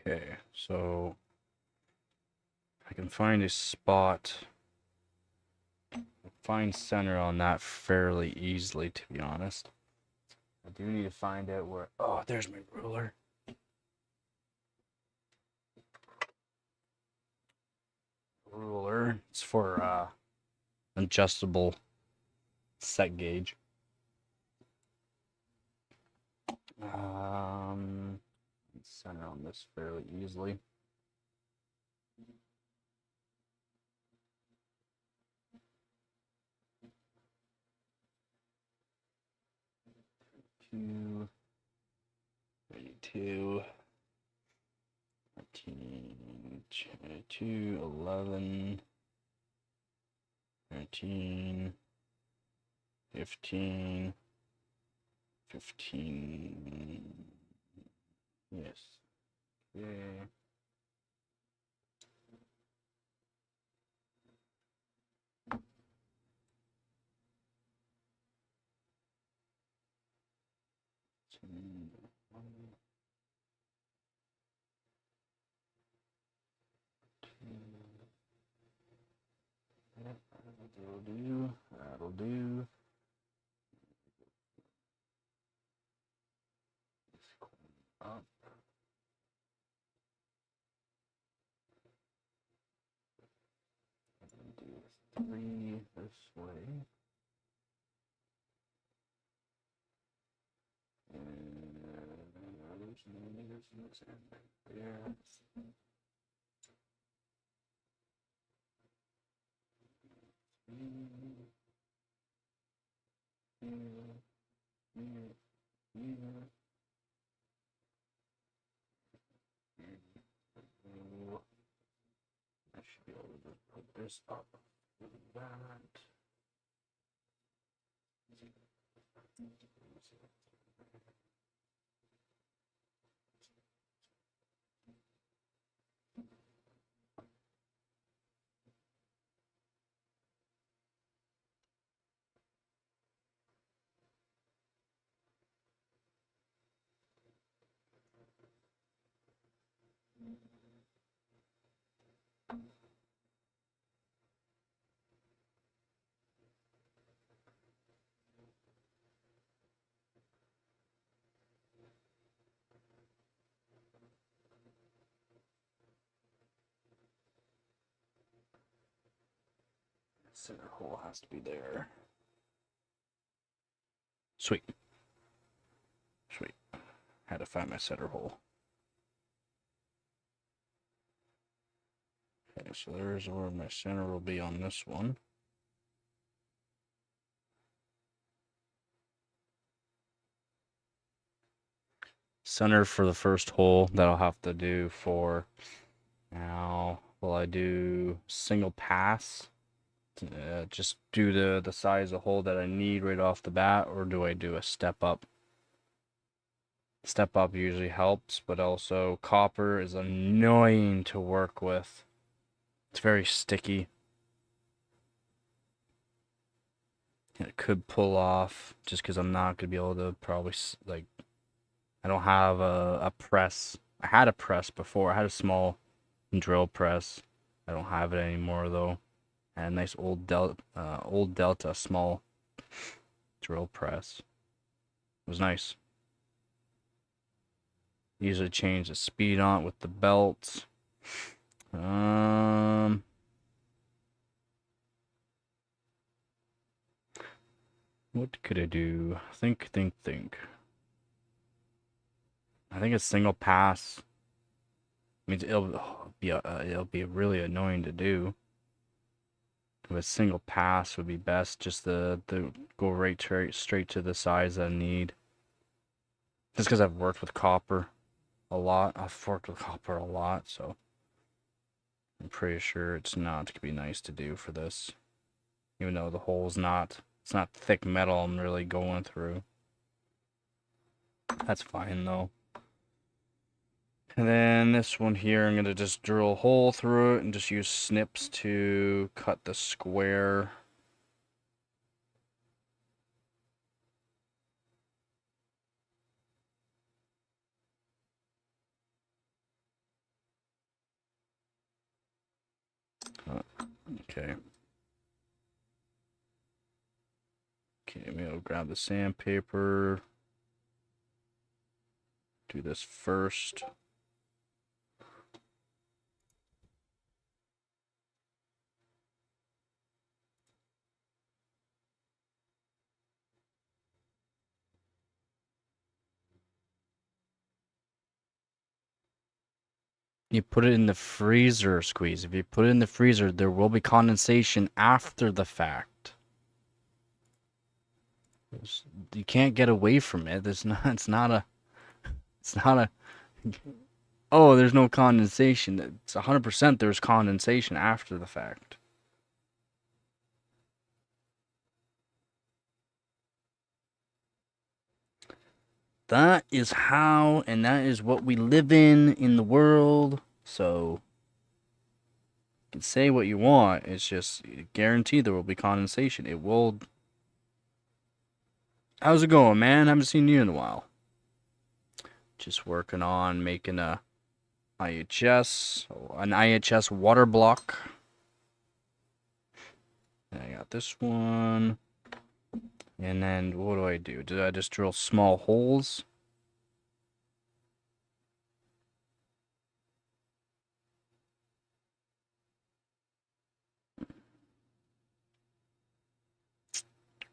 Okay, so I can find a spot, find center on that fairly easily, to be honest. I do need to find out where. Oh, there's my ruler. Ruler. It's for adjustable set gauge. Center on this fairly easily. Two, 32, 13, 22, 11, 13, 15, 15. Yes. Okay. That'll do. That'll do. Just clean up. Do 3 this way. And there. I should be able to just put this up like that. Center hole has to be there. Sweet. Sweet. Had to find my center hole. Okay, so there's where my center will be on this one. Center for the first hole that I'll have to do for now. Will I do single pass? Just due to the size of hole that I need right off the bat, or do I do a step up? Step up usually helps, but also copper is annoying to work with. It's very sticky. It could pull off just because I'm not going to be able to probably, like, I don't have a press. I had a press before. I had a small drill press. I don't have it anymore, though. I had a nice old Delta small drill press. It was nice. Usually change the speed on it with the belt. What could I do? Think. I think a single pass means it'll be really annoying to do. With a single pass would be best, just to go straight to the size I need. Just because I've worked with copper a lot. I've worked with copper a lot, so I'm pretty sure it's not gonna be nice to do for this. Even though the hole's not, it's not thick metal I'm really going through. That's fine though. And then this one here, I'm going to just drill a hole through it and just use snips to cut the square. Okay. Okay, maybe I'll grab the sandpaper. Do this first. You put it in the freezer, Squeeze. If you put it in the freezer, there will be condensation after the fact. You can't get away from it. It's not a oh, there's no condensation. It's 100% there's condensation after the fact. That is how, and that is what we live in the world. So, you can say what you want. It's just guaranteed there will be condensation. It will. How's it going, man? Haven't seen you in a while. Just working on making an IHS water block. And I got this one. And then what do? Do I just drill small holes?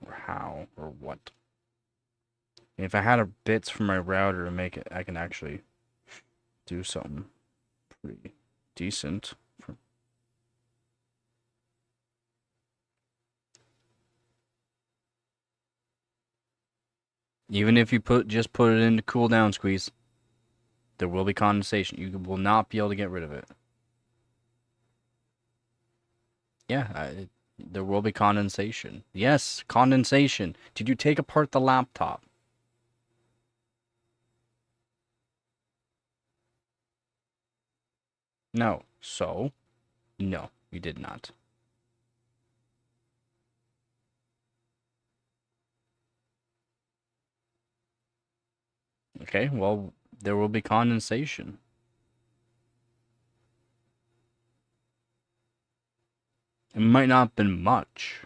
Or how? Or what? If I had a bits for my router to make it, I can actually do something pretty decent. Even if you just put it into cool down, Squeeze, there will be condensation. You will not be able to get rid of it. Yeah, there will be condensation. Yes, condensation. Did you take apart the laptop? No. So, no, you did not. Okay, well, there will be condensation. It might not have been much.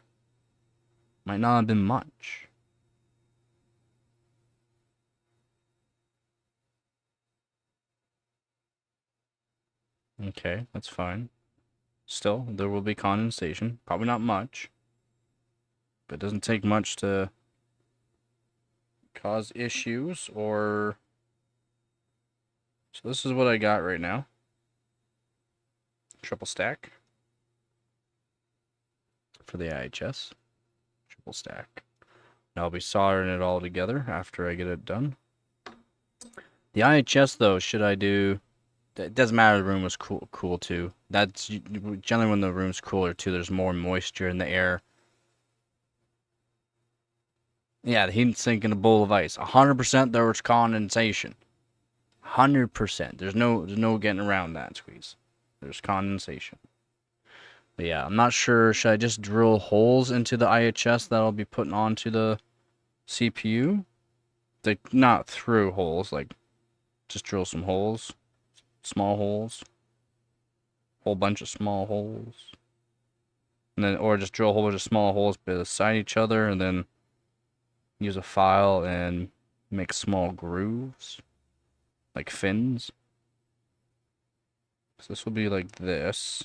Might not have been much. Okay, that's fine. Still, there will be condensation. Probably not much. But it doesn't take much to cause issues or... So this is what I got right now. Triple stack for the IHS. Triple stack. Now I'll be soldering it all together after I get it done. The IHS though, should I do... It doesn't matter, the room was cool too. That's generally when the room's cooler too, there's more moisture in the air. Yeah, the heat sink in a bowl of ice. 100% there was condensation. 100%. There's no getting around that, Squeeze. There's condensation. But yeah, I'm not sure. Should I just drill holes into the IHS that I'll be putting onto the CPU? Like, not through holes, like, just drill some holes. Small holes. Whole bunch of small holes. And then, or just drill a whole bunch of small holes beside each other, and then use a file and make small grooves. Like fins. So this will be like this.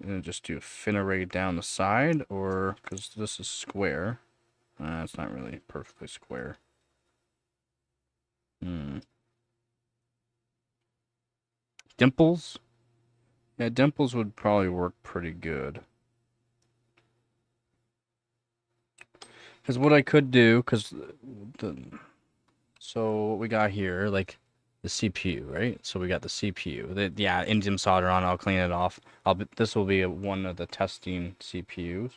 And just do a fin array down the side, or, because this is square. It's not really perfectly square. Dimples? Yeah, dimples would probably work pretty good. Because what I could do, so what we got here, like the CPU, right? So we got the CPU. Yeah, indium solder on. I'll clean it off. This will be one of the testing CPUs.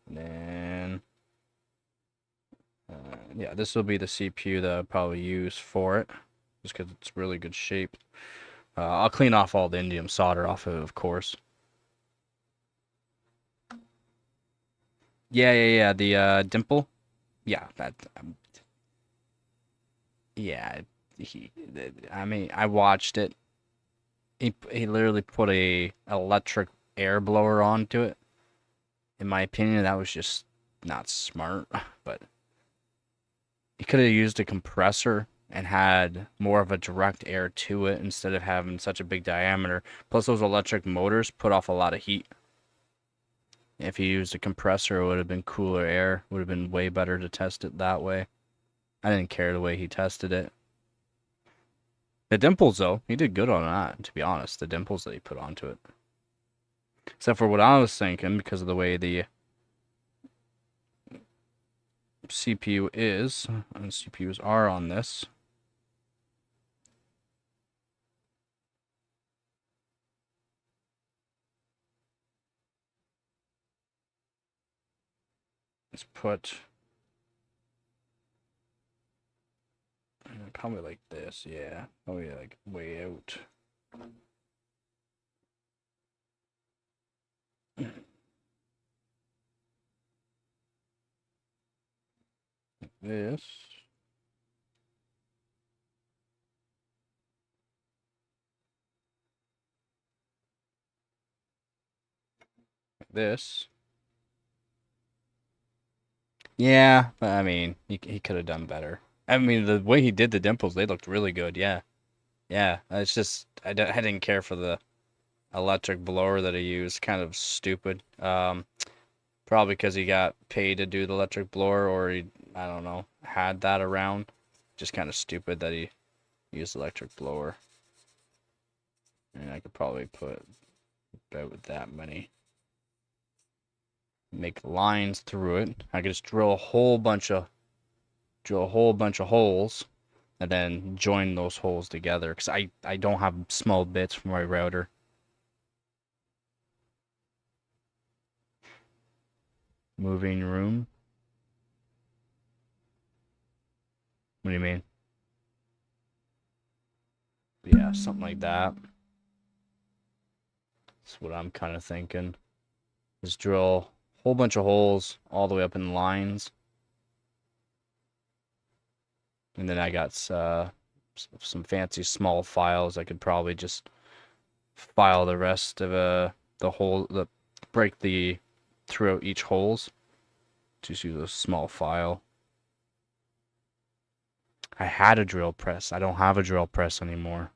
And then, yeah, this will be the CPU that I'll probably use for it, just because it's really good shape. I'll clean off all the indium solder off of course. Yeah. The dimple. Yeah, that. Yeah, I mean, I watched it. He literally put a electric air blower onto it. In my opinion, that was just not smart. But he could have used a compressor and had more of a direct air to it instead of having such a big diameter. Plus, those electric motors put off a lot of heat. If he used a compressor, it would have been cooler air. Would have been way better to test it that way. I didn't care the way he tested it. The dimples, though, he did good on that, to be honest. The dimples that he put onto it. Except for what I was thinking, because of the way the CPU is, and CPUs are on this. Let's put... Probably like this, yeah. Probably like way out. This. This. Yeah, but I mean, he could have done better. I mean, the way he did the dimples, they looked really good, yeah. Yeah, it's just, I didn't care for the electric blower that he used. Kind of stupid. Probably because he got paid to do the electric blower, or he, I don't know, had that around. Just kind of stupid that he used the electric blower. And I could probably put about that many. Make lines through it. I could just drill a whole bunch of holes, and then join those holes together, because I don't have small bits for my router. Moving room. What do you mean? Yeah, something like that. That's what I'm kind of thinking. Just drill a whole bunch of holes all the way up in lines. And then I got some fancy small files. I could probably just file the rest of break throughout each holes. Just use a small file. I had a drill press. I don't have a drill press anymore.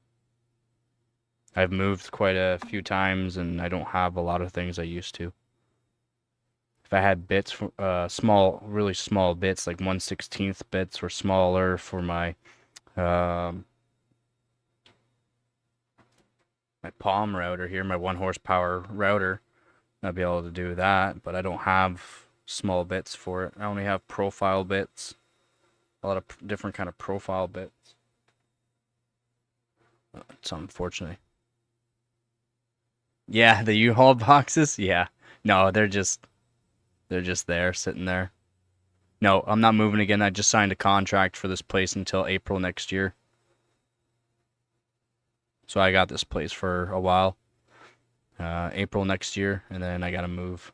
I've moved quite a few times, and I don't have a lot of things I used to. if I had bits, small, really small bits, like 1/16 bits or smaller for my my Palm router here, my 1 horsepower router, I'd be able to do that, but I don't have small bits for it. I only have profile bits, a lot of different kind of profile bits. It's unfortunate. Yeah, the U-Haul boxes. Yeah, no, they're just there, sitting there. No, I'm not moving again. I just signed a contract for this place until April next year. So I got this place for a while. April next year, and then I gotta move.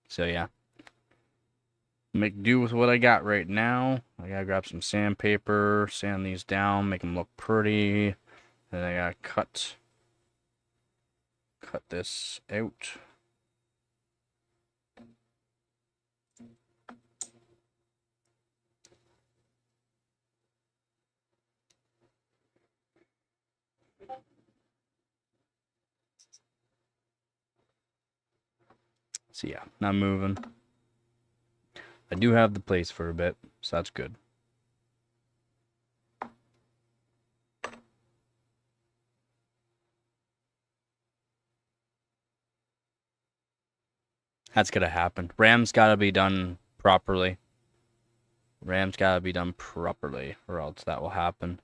So yeah, make do with what I got right now. I gotta grab some sandpaper, sand these down, make them look pretty. Then I gotta cut this out. So yeah, not moving. I do have the place for a bit, so that's good. That's gonna happen. Ram's gotta be done properly. Ram's gotta be done properly, or else that will happen.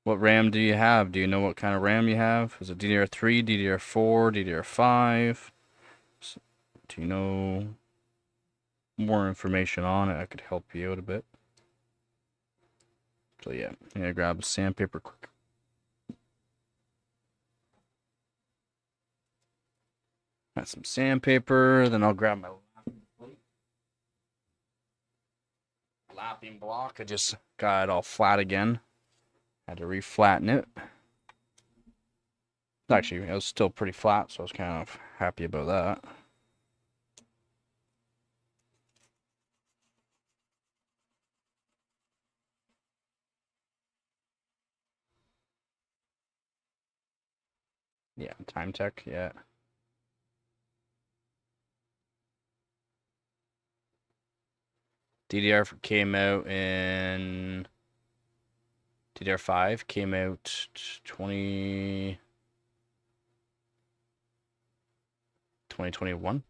What RAM do you have? Do you know what kind of RAM you have? Is it DDR3, DDR4, DDR5? Do you know more information on it? I could help you out a bit. So yeah, I'm gonna grab a sandpaper quick. Got some sandpaper, then I'll grab my lapping block. I just got it all flat again. Had to reflatten it. Actually, it was still pretty flat, so I was kind of happy about that. Yeah, Time Tech, yeah. DDR5 came out 2021.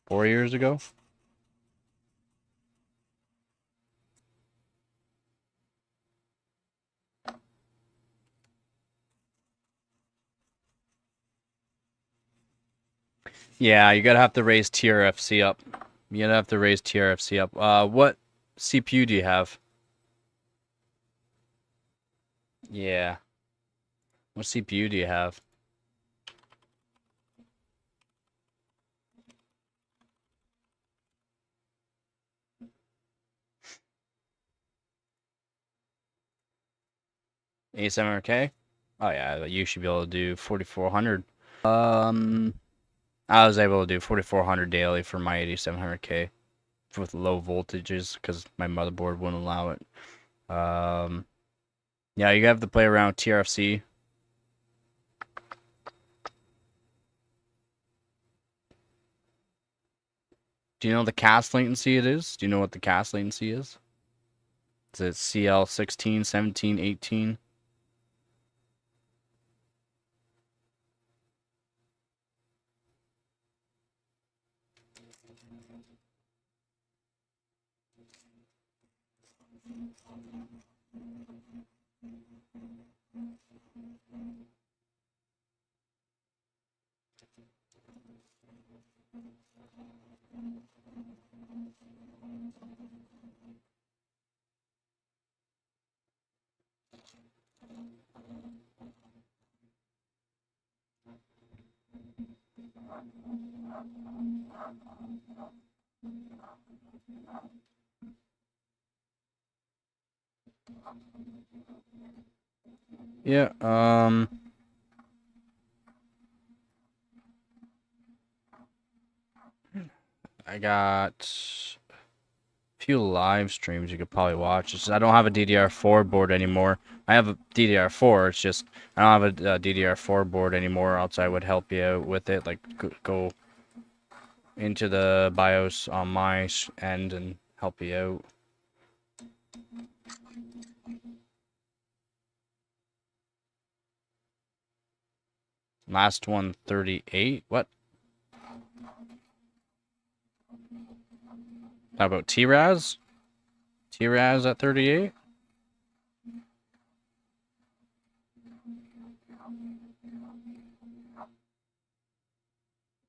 4 years ago. Yeah, you gotta have to raise TRFC up. You gotta have to raise TRFC up. What CPU do you have? Yeah. What CPU do you have? A700K? Oh yeah, you should be able to do 4400. I was able to do 4400 daily for my 8700K with low voltages because my motherboard wouldn't allow it. Yeah, you have to play around with TRFC. Do you know the cast latency it is? Do you know what the cast latency is? Is it CL 16, 17, 18? Yeah, I got a few live streams you could probably watch. It's just I don't have a DDR4 board anymore. I have a DDR4. It's just I don't have a DDR4 board anymore. Else I would help you out with it. Like go into the BIOS on my end and help you out. Last one, 38. What? How about T-Raz? T-Raz at 38?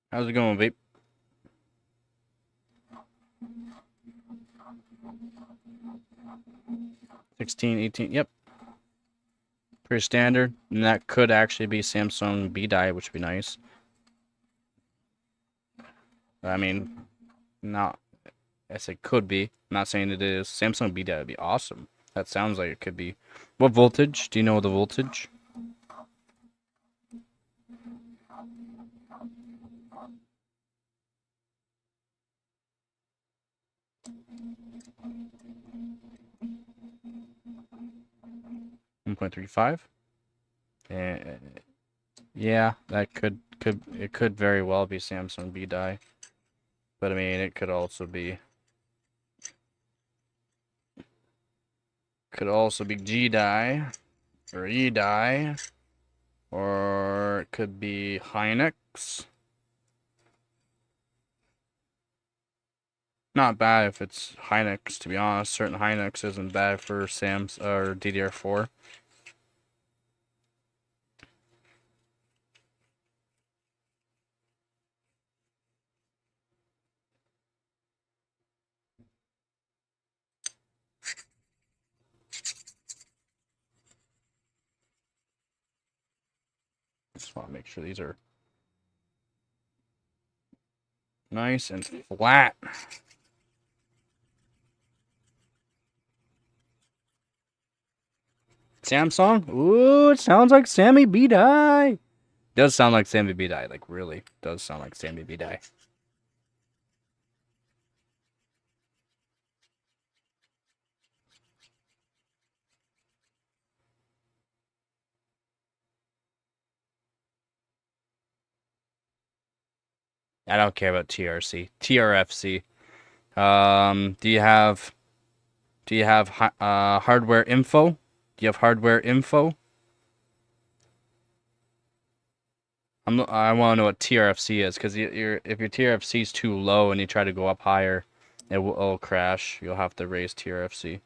How's it going, vape? 16, 18, yep. Pretty standard. And that could actually be Samsung B-Die, which would be nice. I mean, not, I say could be. I'm not saying it is. Samsung B-Die would be awesome. That sounds like it could be. What voltage? Do you know the voltage? .35. Yeah, that could very well be Samsung B-Die. But I mean, it could also be G-Die or E-Die, or it could be Hynix. Not bad if it's Hynix, to be honest. Certain Hynix isn't bad for Sam's or DDR4. Just want to make sure these are nice and flat. Samsung? Ooh, it sounds like Sammy B-Die. Does sound like Sammy B-Die, like really does sound like Sammy B-Die. I don't care about TRC. TRFC. Do you have hardware info? Do you have hardware info? I want to know what TRFC is, because if your TRFC is too low and you try to go up higher, it'll crash. You'll have to raise TRFC.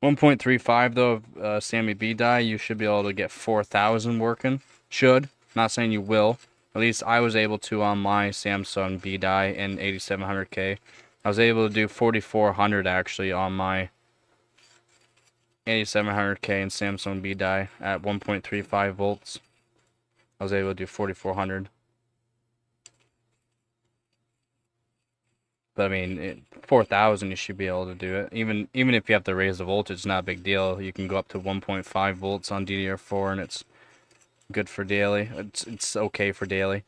1.35 though, Sammy B-Die, you should be able to get 4,000 working. Should. Not saying you will. At least I was able to on my Samsung B-Die in 8700K. I was able to do 4400 actually on my 8700K and Samsung B-Die at 1.35 volts. I was able to do 4400. But I mean, 4,000 you should be able to do it. Even if you have to raise the voltage, it's not a big deal. You can go up to 1.5 volts on DDR4 and it's good for daily. It's okay for daily.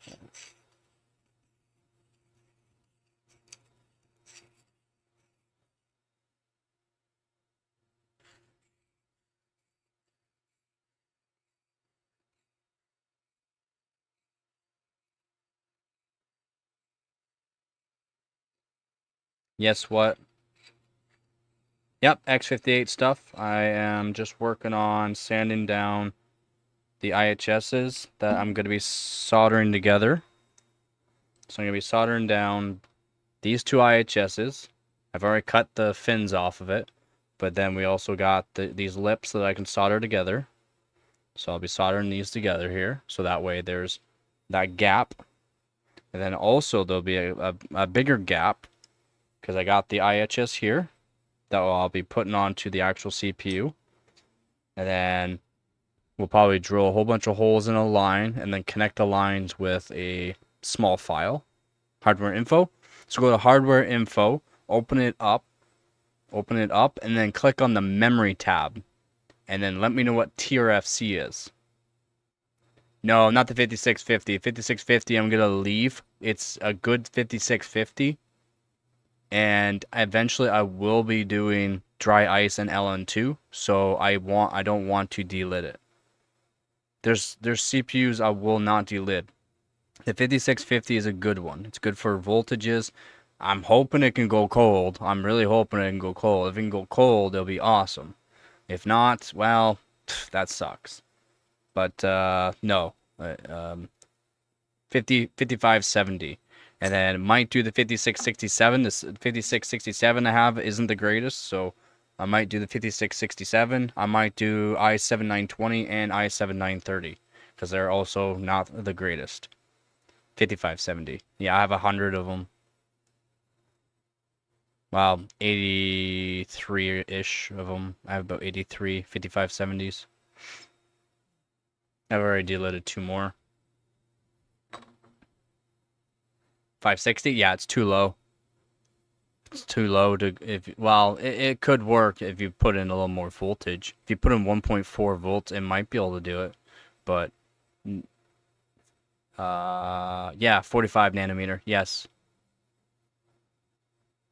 Yes, what? Yep, X58 stuff. I am just working on sanding down the IHSs that I'm going to be soldering together. So I'm going to be soldering down these two IHSs. I've already cut the fins off of it, but then we also got these lips that I can solder together. So I'll be soldering these together here, so that way there's that gap. And then also there'll be a bigger gap, because I got the IHS here that I'll be putting onto the actual CPU. And then we'll probably drill a whole bunch of holes in a line and then connect the lines with a small file, hardware info. So go to hardware info, open it up, and then click on the memory tab. And then let me know what TRFC is. No, not the 5650. 5650 I'm going to leave. It's a good 5650. and eventually I will be doing dry ice and LN2, so I don't want to delid it. There's CPUs I will not delid. The 5650 is a good one. It's good for voltages. I'm hoping it can go cold. I'm really hoping it can go cold. If it can go cold, it'll be awesome. If not, well, that sucks. But no, 5570, and then might do the 5667. This 5667 I have isn't the greatest, so I might do the 5667. I might do i7-920 and i7-930 because they're also not the greatest. 5570. Yeah, I have 100 of them. Well, 83-ish of them. I have about 83 5570s. I've already deleted 2 more. 560? Yeah, it's too low. It's too low to it could work if you put in a little more voltage. If you put in 1.4 volts, it might be able to do it. But yeah, 45 nanometer. Yes.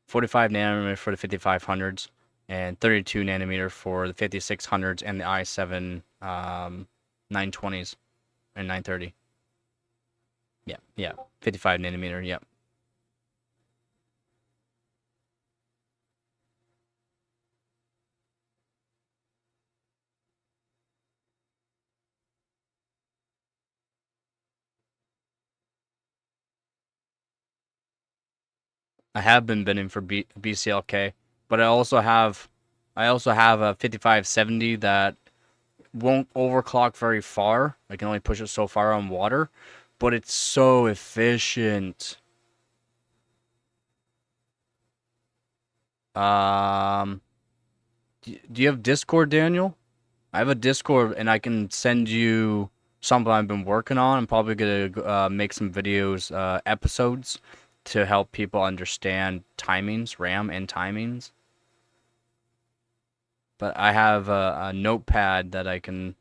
45 nanometer for the 5500s and 32 nanometer for the 5600s and the i7 920s and 930. Yeah. 55 nanometer, yep. I have been bidding for BCLK, but I also have a 5570 that won't overclock very far. I can only push it so far on water, but it's so efficient. Um, do you have Discord, Daniel? I have a Discord, and I can send you something I've been working on. I'm probably gonna make some videos, episodes, to help people understand timings, RAM and timings. But I have a notepad that I can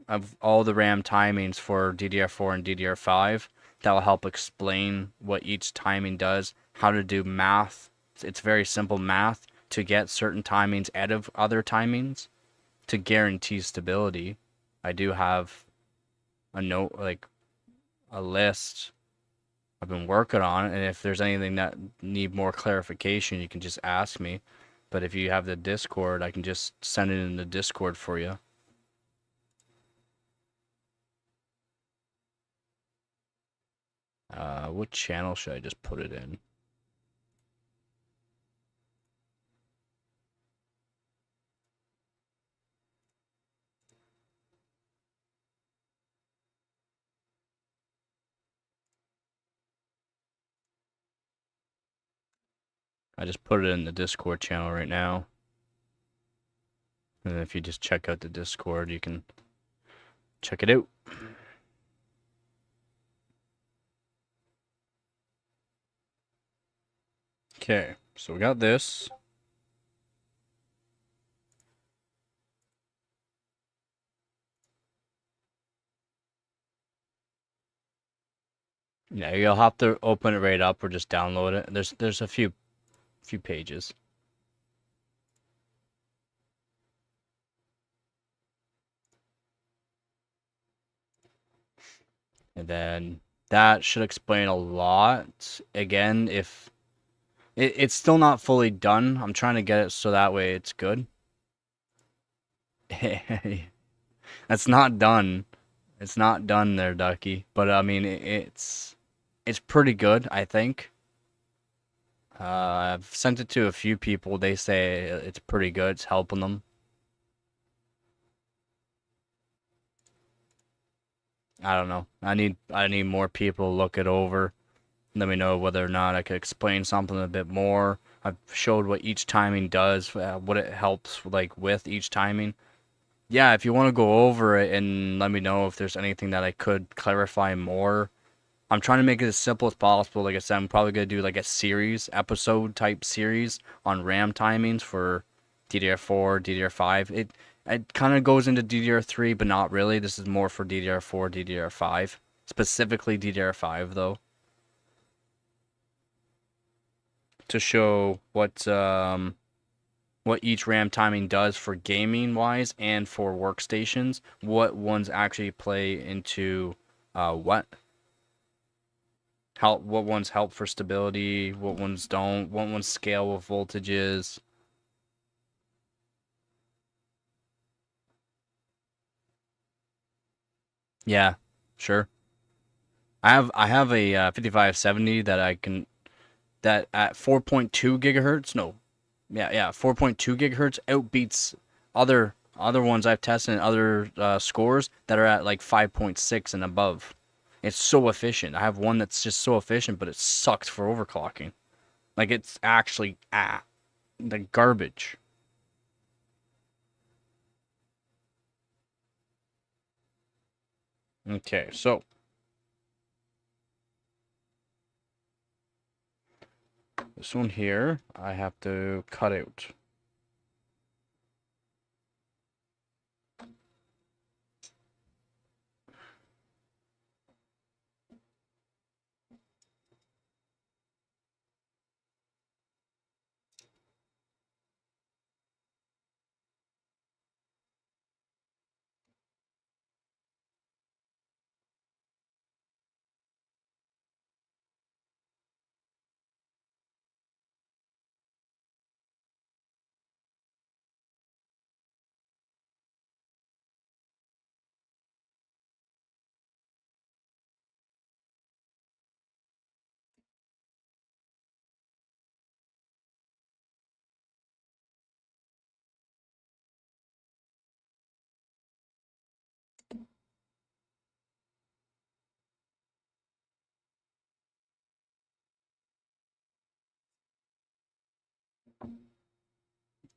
of all the RAM timings for DDR4 and DDR5 that will help explain what each timing does, how to do math. It's very simple math to get certain timings out of other timings to guarantee stability. I do have a note, like a list I've been working on, and if there's anything that need more clarification, you can just ask me. But if you have the Discord, I can just send it in the Discord for you. What channel should I just put it in? I just put it in the Discord channel right now. And if you just check out the Discord, you can check it out. Okay, so we got this. Yeah, you'll have to open it right up or just download it. There's a few pages. And then that should explain a lot. Again, if it's still not fully done, I'm trying to get it so that way it's good. That's not done. It's not done there, Ducky. But I mean, it's pretty good, I think. I've sent it to a few people. They say it's pretty good. It's helping them. I don't know. I need more people to look it over. Let me know whether or not I could explain something a bit more. I've showed what each timing does, what it helps like with each timing. Yeah, if you want to go over it and let me know if there's anything that I could clarify more. I'm trying to make it as simple as possible. Like I said, I'm probably going to do like a series, episode type series on RAM timings for DDR4, DDR5. It kind of goes into DDR3, but not really. This is more for DDR4, DDR5. Specifically DDR5, though. to show what each RAM timing does for gaming wise and for workstations, what ones actually play into what what ones help for stability, what ones don't, what ones scale with voltages. Yeah, sure. I have a 5570 that I can that at 4.2 gigahertz. No, yeah, 4.2 gigahertz outbeats other ones I've tested in other scores that are at like 5.6 and above. It's so efficient. I have one that's just so efficient, but it sucks for overclocking. Like it's actually the garbage. Okay, so this one here, I have to cut out.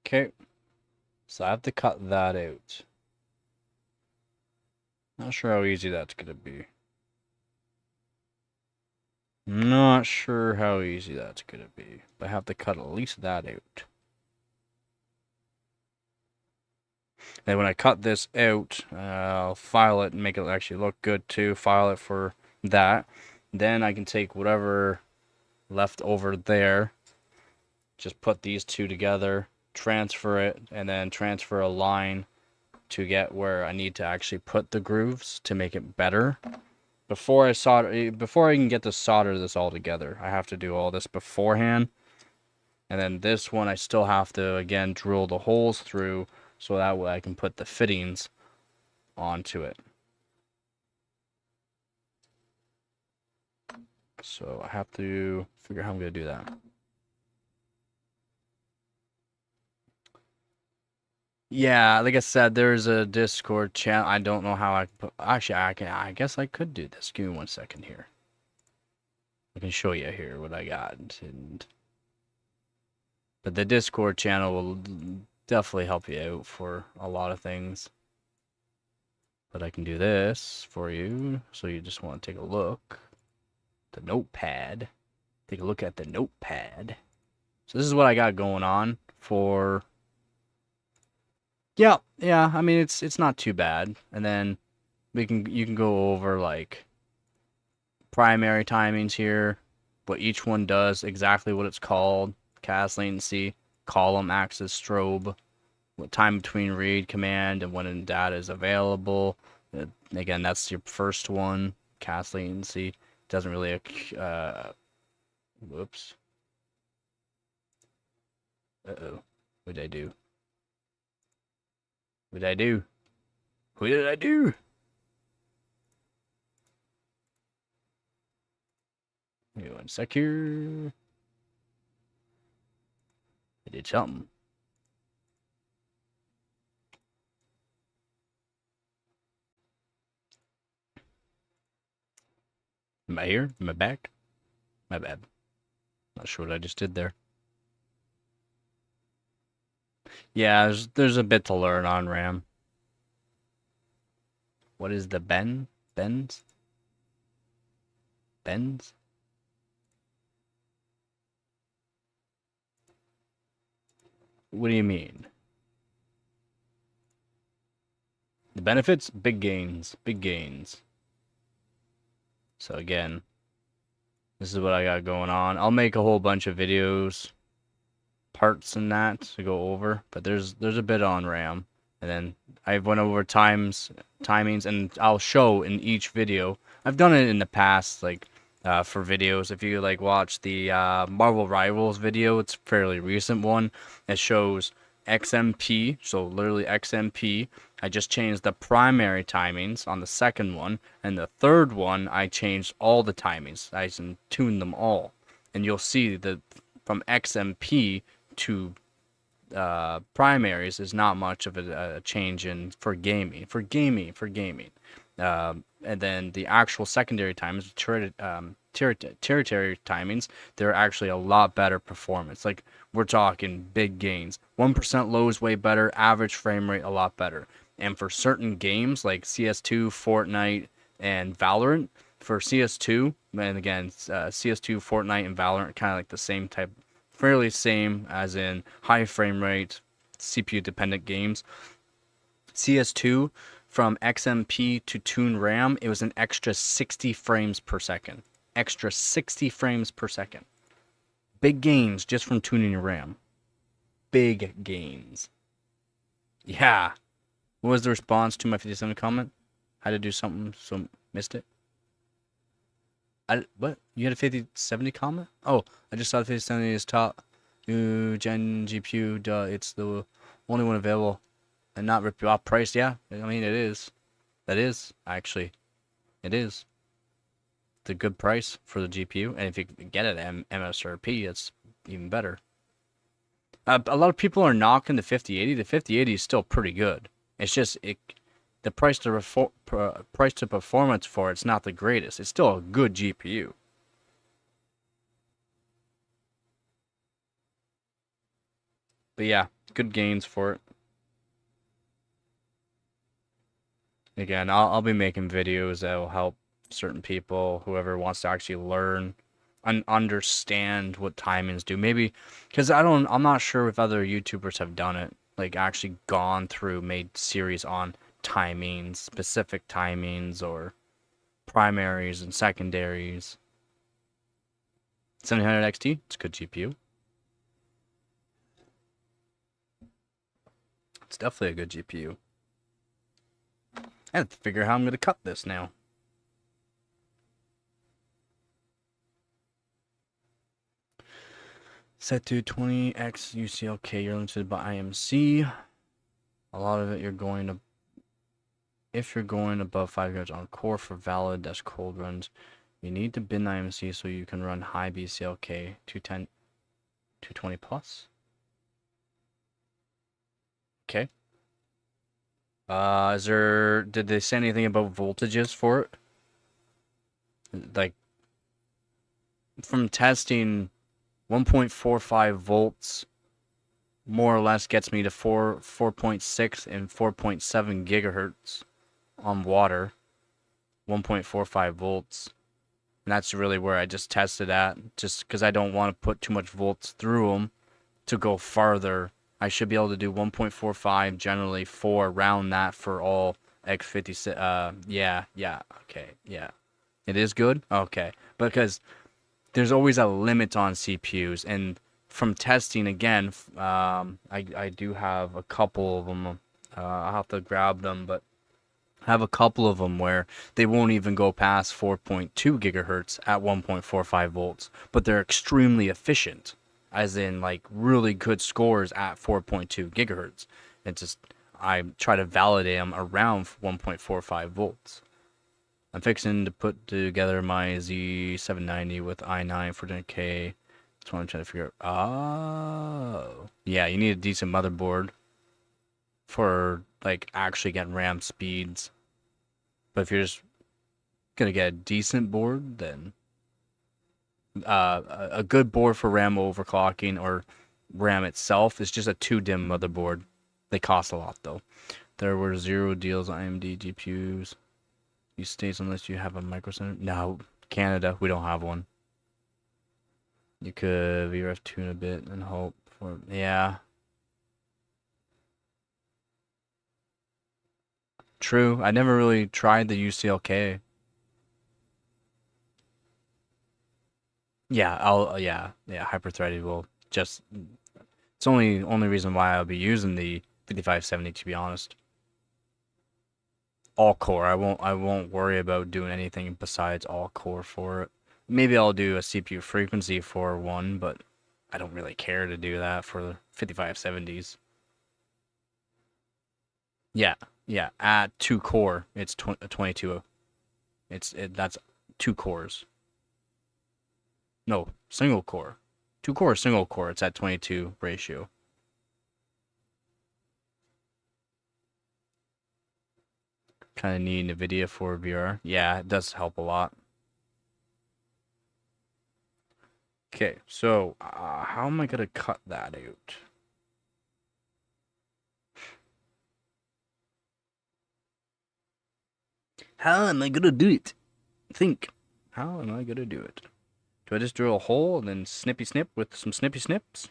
Okay, so I have to cut that out. Not sure how easy that's gonna be. Not sure how easy that's gonna be, but I have to cut at least that out. And when I cut this out, I'll file it and make it actually look good too. File it for that. Then I can take whatever left over there, just put these two together, transfer it, and then transfer a line to get where I need to actually put the grooves to make it better. Before I can get to solder this all together, I have to do all this beforehand. And then this one I still have to again drill the holes through so that way I can put the fittings onto it. So I have to figure out how I'm going to do that. Yeah, like I said, there's a Discord channel. I don't know how I can put. Actually, I guess I could do this. Give me 1 second here. I can show you here what I got. But the Discord channel will definitely help you out for a lot of things. But I can do this for you. So you just want to take a look. The notepad. Take a look at the notepad. So this is what I got going on for. Yeah, I mean it's not too bad. And then you can go over like primary timings here, what each one does, exactly what it's called, cast latency, column axis strobe, what time between read command and when data is available. Again, that's your first one, cast latency. Doesn't really whoops. Uh-oh. What did I do? What did I do? What did I do? Give me 1 sec here. I did something. Am I here? Am I back? My bad. Not sure what I just did there. Yeah, there's a bit to learn on RAM. What is the bends? Bends? What do you mean? The benefits? Big gains. Big gains. So again, This is what I got going on. I'll make a whole bunch of videos, parts and that to go over, but there's a bit on RAM, and then I went over timings, and I'll show in each video. I've done it in the past, like for videos. If you like watch the Marvel Rivals video, it's a fairly recent one. It shows XMP, so literally XMP. I just changed the primary timings on the second one, and the third one I changed all the timings. I tuned them all, and you'll see that from XMP to primaries is not much of a change in for gaming. And then the actual secondary timings, territory timings, they're actually a lot better performance. Like, we're talking big gains. 1% low is way better. Average frame rate a lot better. And for certain games like CS2, Fortnite, and Valorant, for CS2, and again, CS2, Fortnite, and Valorant kind of like the same type, fairly same as in high frame rate, CPU dependent games. CS2, from XMP to tune RAM, it was an extra 60 frames per second. Extra 60 frames per second. Big gains just from tuning your RAM. Big gains. Yeah. What was the response to my 57 comment? Had to do something, so missed it. What? You had a 5070 comment? Oh, I just saw the 5070 is top. New Gen GPU, duh, it's the only one available. And not rip you off price, yeah. I mean, it is. That is, actually. It is. It's a good price for the GPU. And if you get it at MSRP, it's even better. A lot of people are knocking the 5080. The 5080 is still pretty good. It's just, the price to performance for it's not the greatest. It's still a good GPU. But yeah, good gains for it. Again, I'll be making videos that will help certain people, whoever wants to actually learn and understand what timings do. Maybe because I'm not sure if other YouTubers have done it, like actually gone through, made series on timings, specific timings, or primaries and secondaries. 700 XT, it's a good GPU. It's definitely a good GPU. I have to figure out how I'm going to cut this now. Set to 20x UCLK, you're limited by IMC. A lot of it if you're going above 5 yards on core for valid cold runs, you need to bin IMC so you can run high BCLK 210, 220 plus. Okay. Did they say anything about voltages for it? Like, from testing, 1.45 volts more or less gets me to 4.6 and 4.7 gigahertz on water. 1.45 volts. And that's really where I just tested at, just because I don't want to put too much volts through them to go farther. I should be able to do 1.45 generally, 4 around that for all X56. Yeah, okay, yeah. It is good? Okay. Because there's always a limit on CPUs, and from testing, again, I do have a couple of them. I'll have to grab them, but I have a couple of them where they won't even go past 4.2 gigahertz at 1.45 volts, but they're extremely efficient, as in like really good scores at 4.2 gigahertz. It's just, I try to validate them around 1.45 volts. I'm fixing to put together my Z790 with i9 for 10K. That's what I'm trying to figure out. Oh, yeah, you need a decent motherboard for like actually getting RAM speeds. But if you're just gonna get a decent board, then a good board for RAM overclocking or RAM itself is just a 2-DIMM motherboard. They cost a lot though. There were 0 deals on AMD GPUs. These states unless you have a micro center. No, Canada, we don't have one. You could VRF tune a bit and hope for, yeah. True. I never really tried the UCLK. Yeah, yeah, hyper-threaded will just, it's only reason why I'll be using the 5570, to be honest. All core. I won't worry about doing anything besides all core for it. Maybe I'll do a CPU frequency for one, but I don't really care to do that for the 5570s. Yeah, yeah. At 2 core, it's 22. That's 2 cores. No, single core. 2 core, single core. It's at 22 ratio. Kind of need NVIDIA for VR. Yeah, it does help a lot. Okay, so how am I gonna cut that out? How am I gonna do it? Think. How am I gonna do it? Do I just drill a hole and then snippy snip with some snippy snips?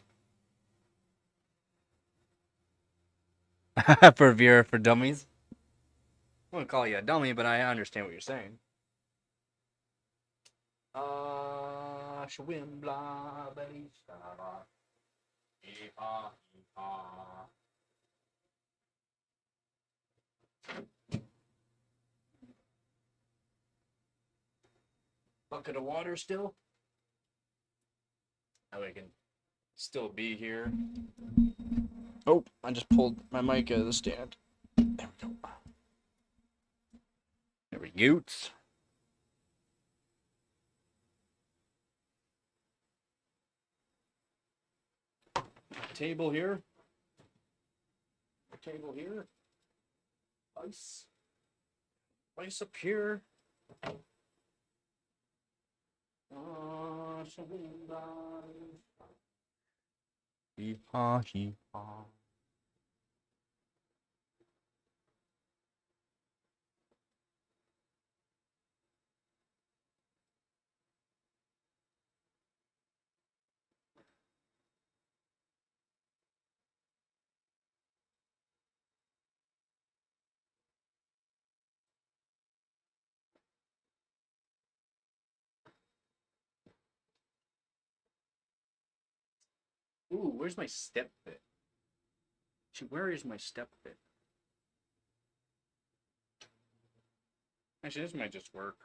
For VR for dummies? I wouldn't call you a dummy, but I understand what you're saying. Shwim blah belly star. Hee-haw, hee-haw. Bucket of water still? Now we can still be here. Oh, I just pulled my mic out of the stand. There we go. There we go. Table here. Table here. Ice. Ice up here. Hee-haw, hee-haw. Ooh, where's my step bit? Where is my step bit? Actually, this might just work.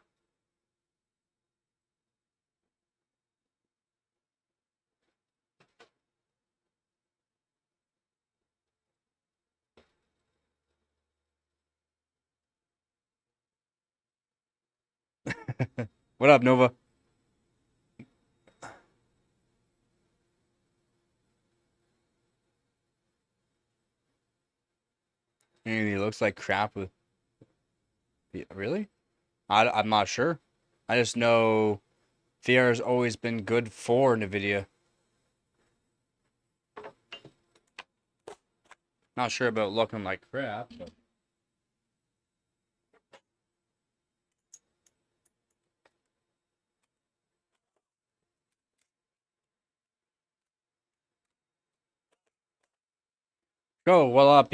What up, Nova? And he looks like crap with. Really? I'm not sure. I just know VR has always been good for NVIDIA. Not sure about looking like crap. But... Oh, well, a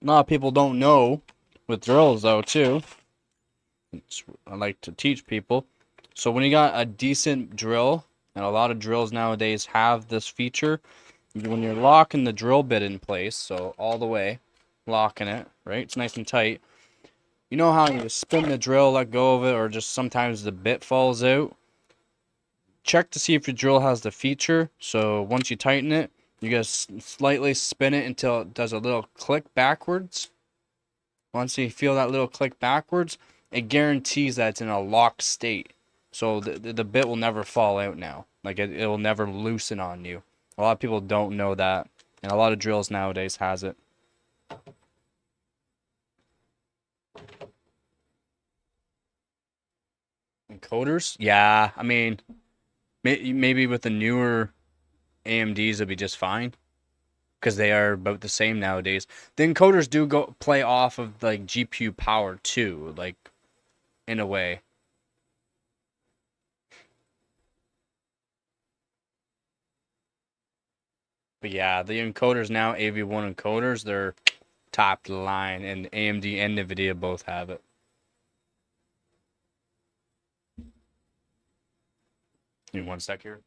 lot of people don't know with drills, though, too. I like to teach people. So when you got a decent drill, and a lot of drills nowadays have this feature, when you're locking the drill bit in place, so all the way, locking it, right? It's nice and tight. You know how you spin the drill, let go of it, or just sometimes the bit falls out? Check to see if your drill has the feature. So once you tighten it, you just slightly spin it until it does a little click backwards. Once you feel that little click backwards, it guarantees that it's in a locked state. So the bit will never fall out now. Like it will never loosen on you. A lot of people don't know that. And a lot of drills nowadays has it. Encoders? Yeah, I mean, maybe with the newer AMDs it'll be just fine. Because they are about the same nowadays. The encoders do go play off of like GPU power too, like in a way. But yeah, the encoders now, AV1 encoders, they're top of the line, and AMD and NVIDIA both have it. Give me 1 sec here.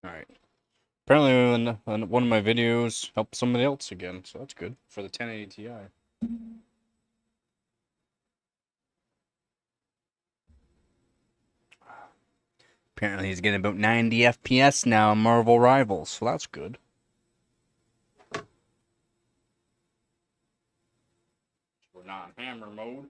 All right. Apparently, one of my videos helped somebody else again, so that's good for the 1080 Ti. Apparently, he's getting about 90 FPS now in Marvel Rivals, so that's good. We're not in hammer mode.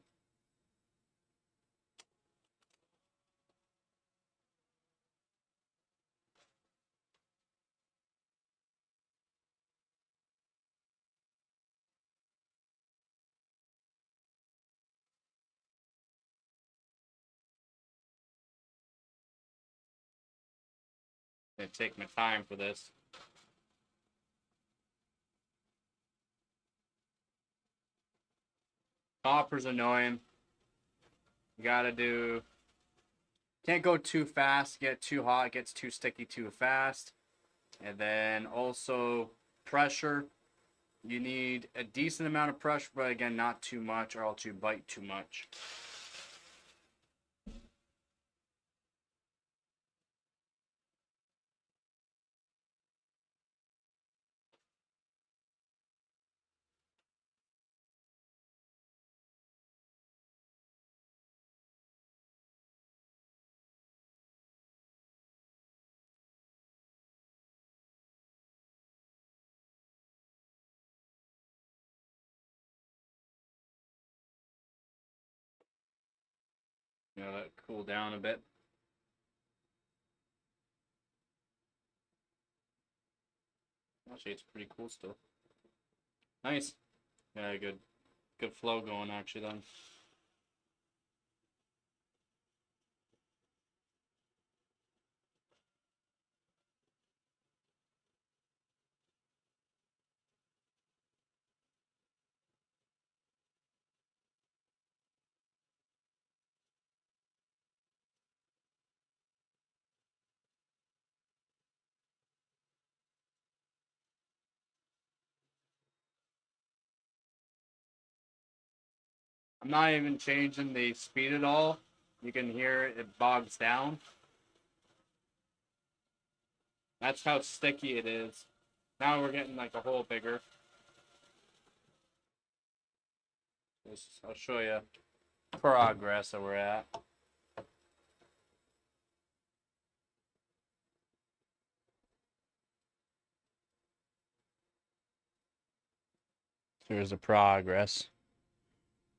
I'm gonna take my time for this. Copper's annoying. You gotta do. Can't go too fast, get too hot, it gets too sticky too fast. And then also pressure. You need a decent amount of pressure, but again, not too much or else you bite too much. Let it cool down a bit. Actually, it's pretty cool still. Nice. Yeah, good flow going actually then. I'm not even changing the speed at all. You can hear it bogs down. That's how sticky it is. Now we're getting like a hole bigger. I'll show you progress that we're at. Here's the progress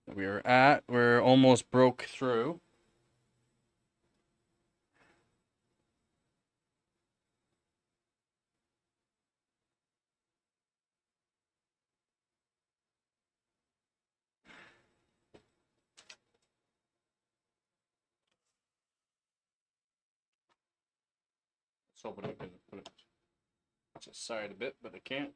that we were at. We're almost broke through. Let's hope I can put it to the side a bit, but I can't.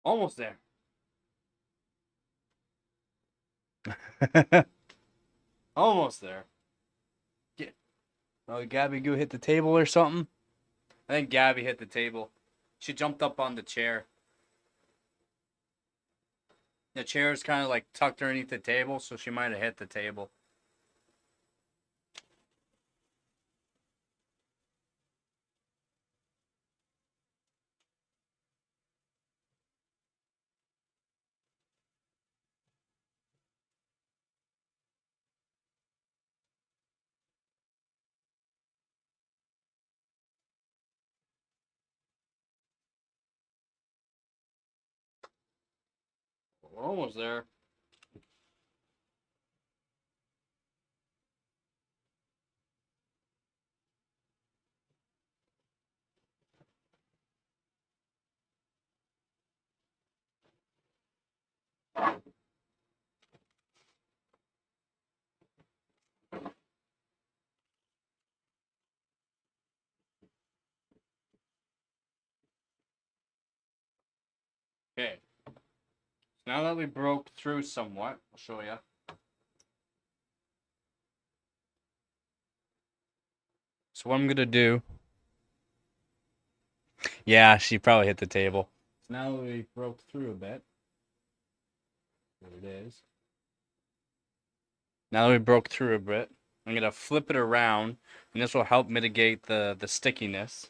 Almost there. Almost there. Get. Oh, Gabby, go hit the table or something? I think Gabby hit the table. She jumped up on the chair. The chair is kind of like tucked underneath the table, so she might have hit the table. We're almost there. Okay. So now that we broke through somewhat, I'll show you. So what I'm gonna do? Yeah, she probably hit the table. So now that we broke through a bit, it is. Now that we broke through a bit, I'm gonna flip it around, and this will help mitigate the stickiness.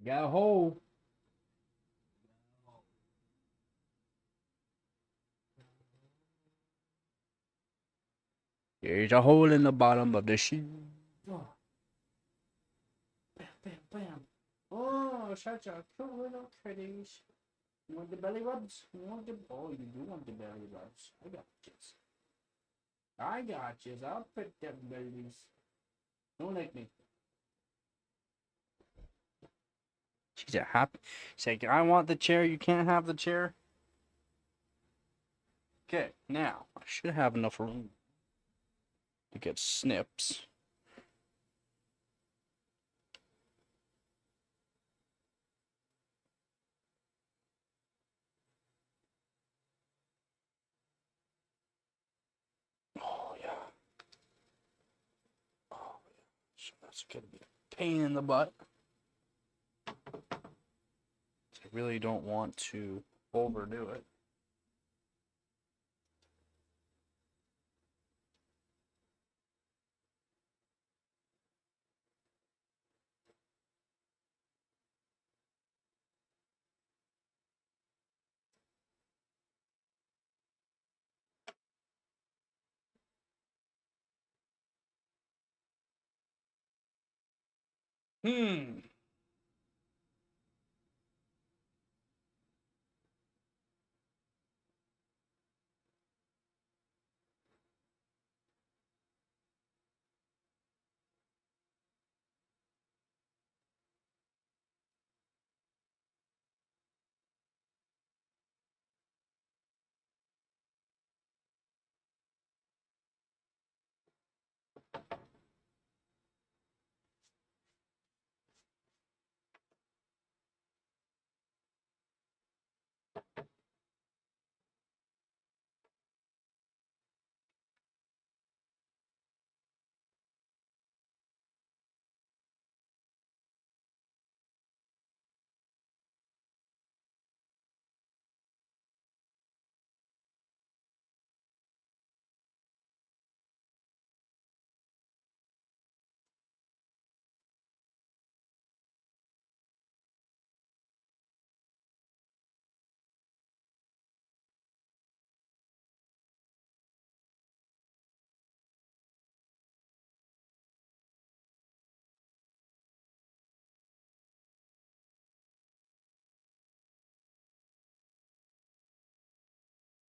Got a hole. There's a hole in the bottom of the shoe. Oh. Bam, bam, bam. Oh, such a cool little kitties. You want the belly rubs? You want the... Oh, you do want the belly rubs. I got this. I got you. I'll put them babies. Don't like me. She's a happy. She's like, I want the chair. You can't have the chair. Okay, now I should have enough room to get snips. Oh yeah. Oh yeah. So that's gonna be a pain in the butt. I really don't want to overdo it. Hmm.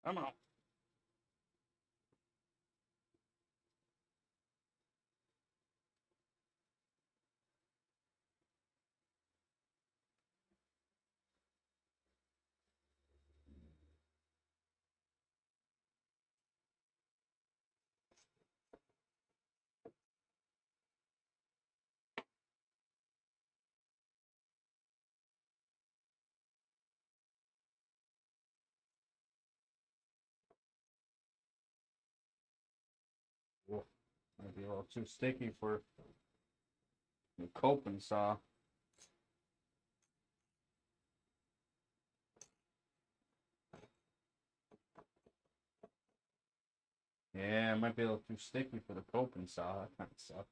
I'm out. Might be a little too sticky for the coping saw. Yeah, it might be a little too sticky for the coping saw. That kind of sucks.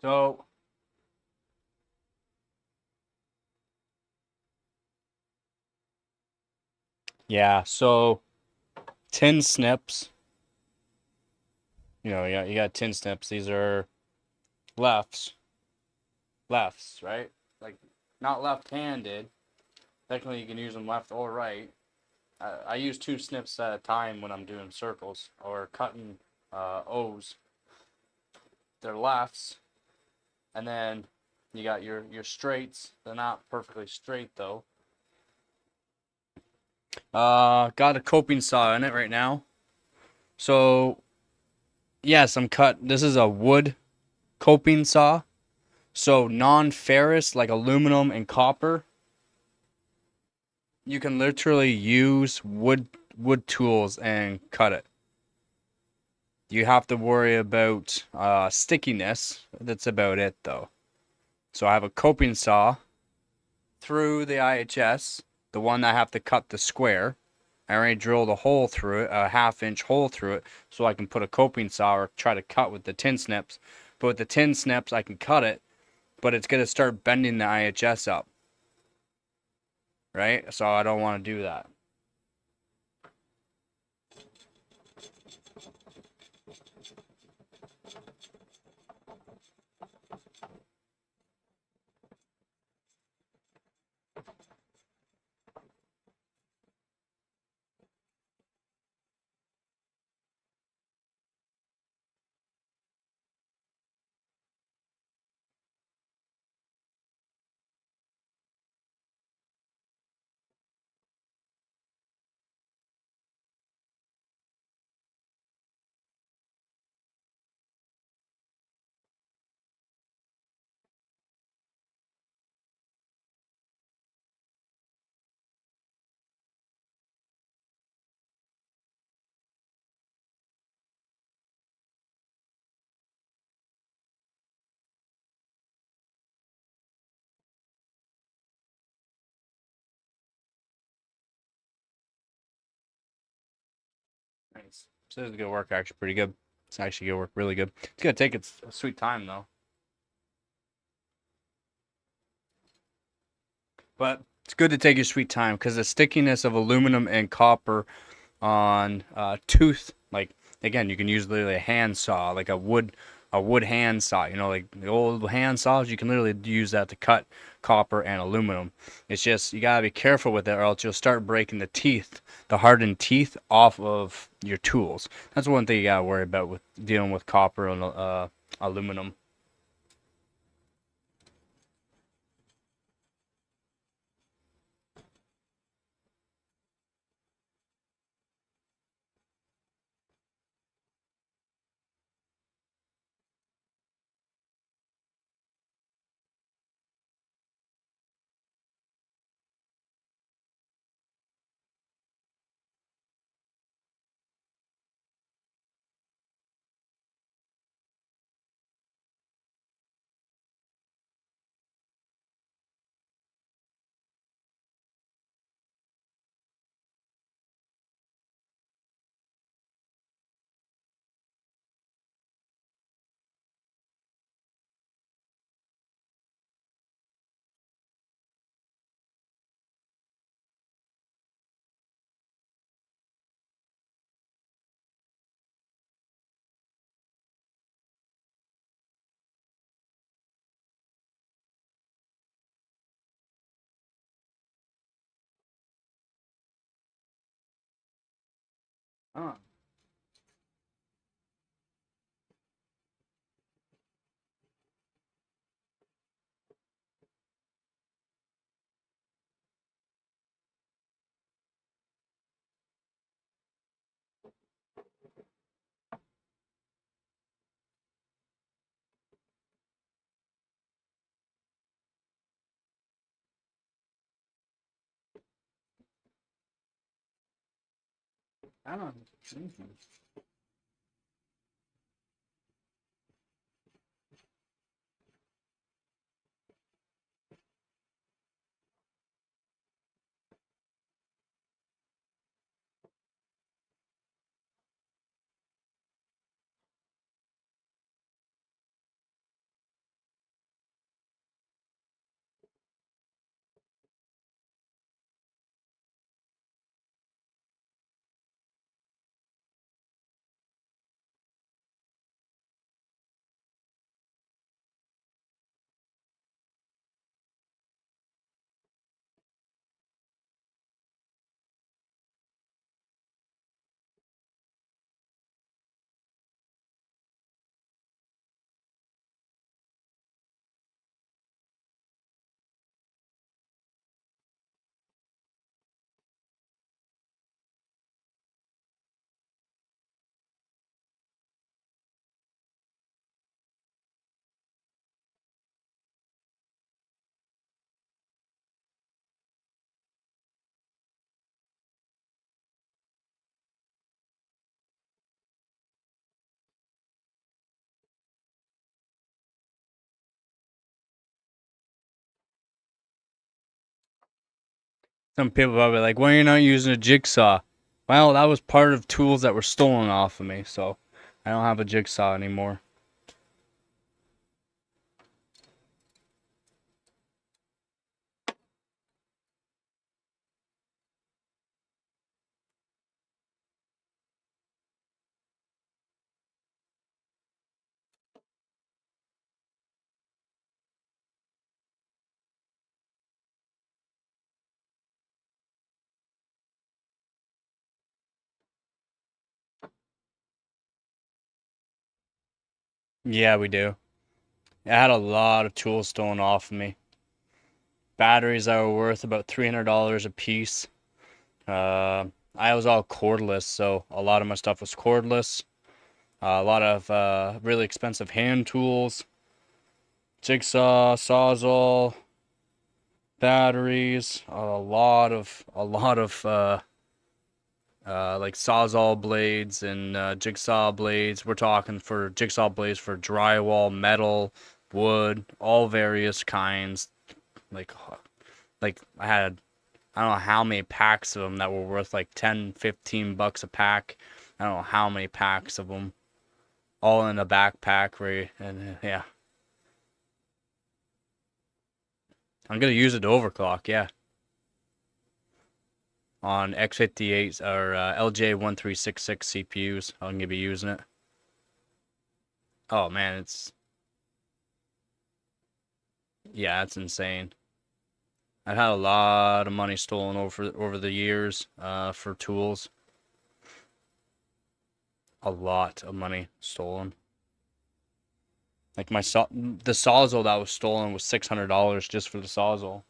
So, yeah, so tin snips, you got tin snips. These are lefts, right? Like, not left-handed. Technically, you can use them left or right. I use two snips at a time when I'm doing circles or cutting O's. They're lefts, and then you got your straights. They're not perfectly straight though. Got a coping saw in it right now. So yes, This is a wood coping saw. So non-ferrous, like aluminum and copper. You can literally use wood tools and cut it. You have to worry about stickiness. That's about it though. So I have a coping saw through the IHS, the one I have to cut the square. I already drilled a hole through it, a 1/2 inch hole through it, so I can put a coping saw or try to cut with the tin snips. But with the tin snips, I can cut it, but it's going to start bending the IHS up, right? So I don't want to do that. Nice. So this is gonna work actually pretty good. It's actually gonna work really good. It's gonna take its sweet time though. But it's good to take your sweet time because the stickiness of aluminum and copper on tooth, like again, you can use literally a hand saw, like a wood hand saw. Like the old hand saws, you can literally use that to cut copper and aluminum. It's just you gotta be careful with it, or else you'll start breaking the teeth, the hardened teeth off of your tools. That's one thing you gotta worry about with dealing with copper and aluminum. Huh. I don't know. Some people probably like, why are you not using a jigsaw? Well, that was part of tools that were stolen off of me, so I don't have a jigsaw anymore. Yeah, we do. I had a lot of tools stolen off of me. Batteries that were worth about $300 a piece. I was all cordless, so a lot of my stuff was cordless. A lot of really expensive hand tools, jigsaw, sawzall, batteries, a lot of like sawzall blades and jigsaw blades. We're talking for jigsaw blades for drywall, metal, wood, all various kinds. Like like I don't know how many packs of them that were worth like 10, 15 bucks a pack. I don't know how many packs of them, all in a backpack. And yeah, I'm gonna use it to overclock. Yeah, on X58 or LJ1366 CPUs. I'm gonna be using it. Oh man, it's insane. I've had a lot of money stolen over the years for tools. A lot of money stolen. Like the sawzall that was stolen was $600 just for the sawzall.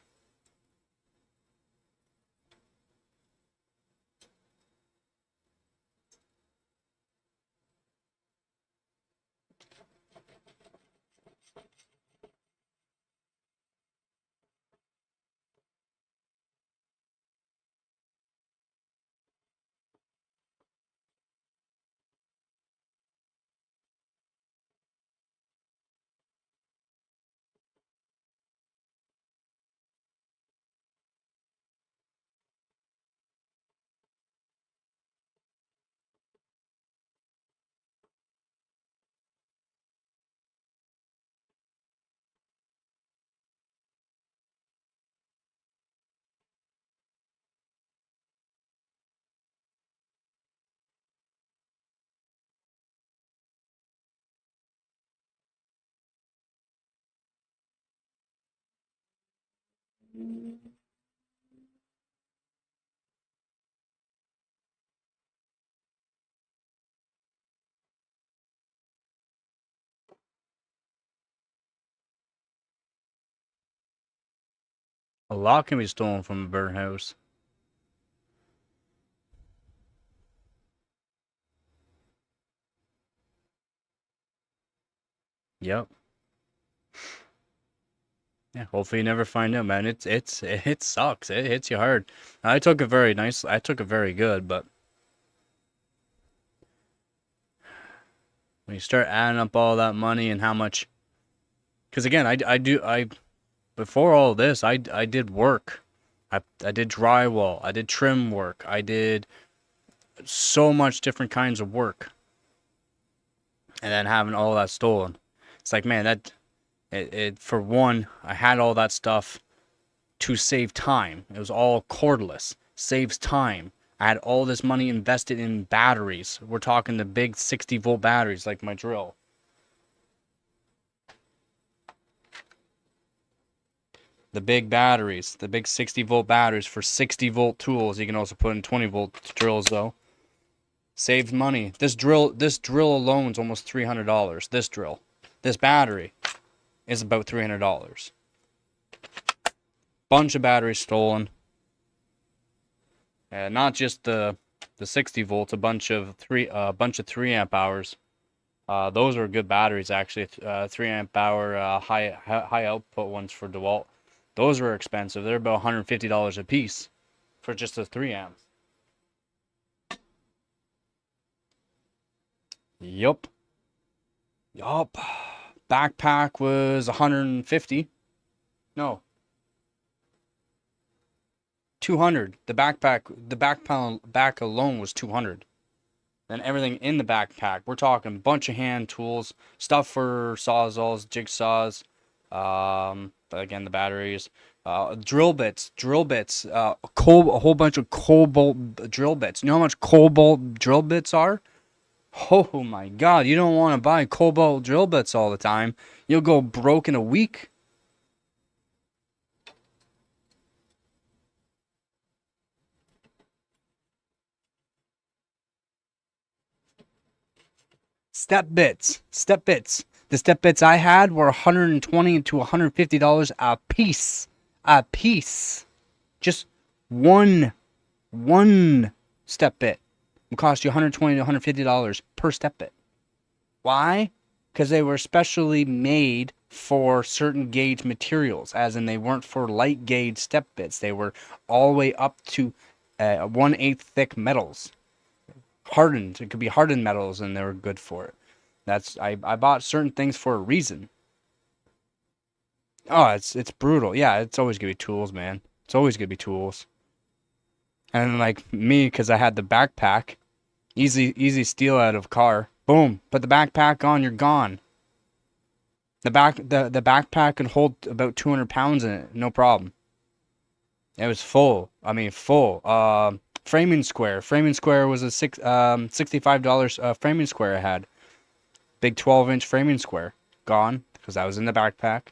A lot can be stolen from a burnt house. Yep. Yeah, hopefully you never find out, man. It sucks. It hits you hard. I took it very nice. I took it very good, but when you start adding up all that money and how much, because again, I before all this, I did work. I did drywall. I did trim work. I did so much different kinds of work, and then having all that stolen, it's like, man, that it for one, I had all that stuff to save time. It was all cordless. Saves time. I had all this money invested in batteries. We're talking the big 60-volt batteries like my drill. The big batteries, the big 60-volt batteries for 60-volt tools. You can also put in 20-volt drills though. Saves money. This drill alone is almost $300. This drill. This battery is about $300. Bunch of batteries stolen. Not just the 60 volts, a bunch of 3 amp hours. Those are good batteries actually. 3 amp hour high output ones for DeWalt. Those are expensive. They're about $150 a piece for just the 3 amps. Yup. Backpack was 150. No. 200. The back alone was 200. Then everything in the backpack, we're talking bunch of hand tools, stuff for sawzalls, jigsaws, again the batteries, drill bits, a whole bunch of cobalt drill bits. You know how much cobalt drill bits are? Oh my God, you don't want to buy cobalt drill bits all the time. You'll go broke in a week. Step bits. The step bits I had were $120 to $150 a piece. A piece. Just one step bit will cost you $120 to $150 per step bit. Why? Because they were specially made for certain gauge materials, as in they weren't for light gauge step bits. They were all the way up to 1/8 thick metals. Hardened. It could be hardened metals, and they were good for it. I bought certain things for a reason. Oh, it's brutal. Yeah, it's always gonna be tools, man. It's always gonna be tools. And like me, because I had the backpack, easy steal out of car. Boom, put the backpack on, you're gone. The backpack can hold about 200 pounds in it, no problem. It was full. I mean, full. Framing square. Framing square was a $65 framing square I had. Big 12-inch framing square. Gone, because I was in the backpack.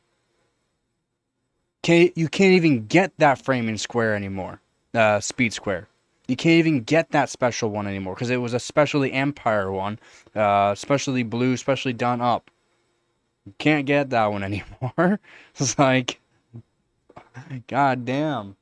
You can't even get that framing square anymore. Speed square. You can't even get that special one anymore, because it was a specially Empire one. Specially blue, specially done up. You can't get that one anymore. It's like, god damn.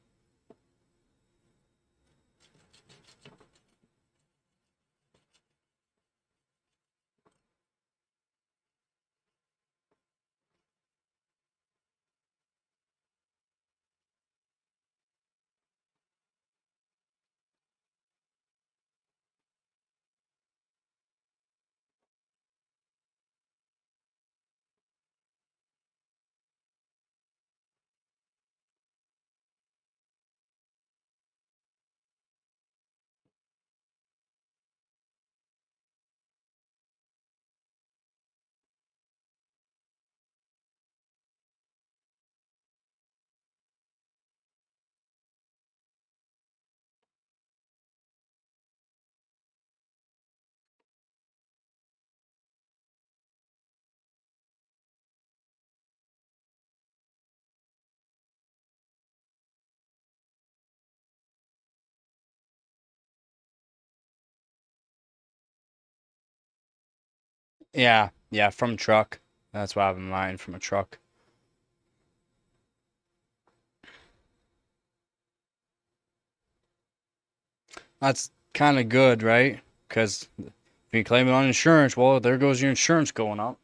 Yeah, from truck. That's what I have in mind, from a truck. That's kind of good, right? Because if you claim it on insurance, well, there goes your insurance going up.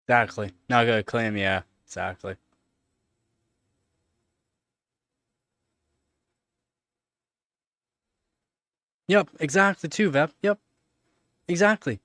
Exactly. Not gonna claim, yeah, exactly. Yep, exactly too, Vep. Yep, exactly.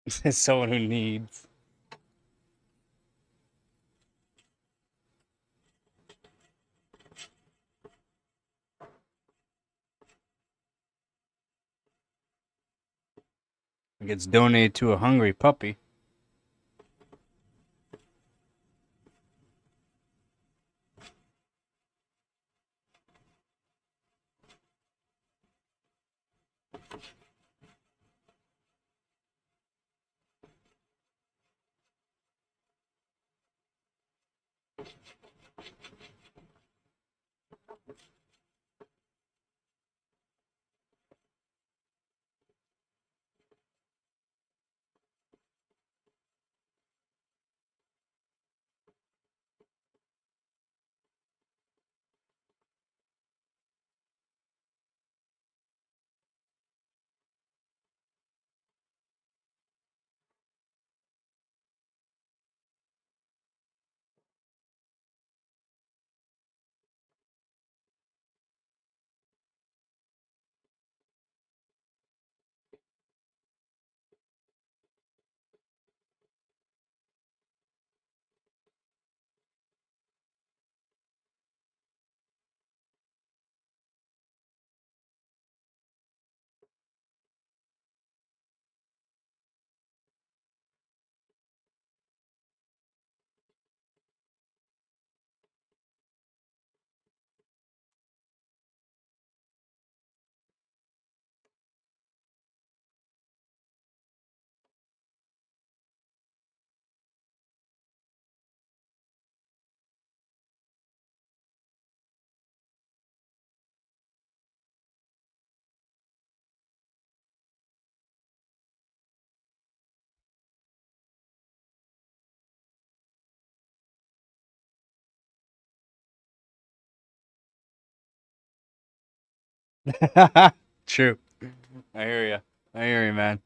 Someone who needs. It gets donated to a hungry puppy. True. I hear you. I hear you, man.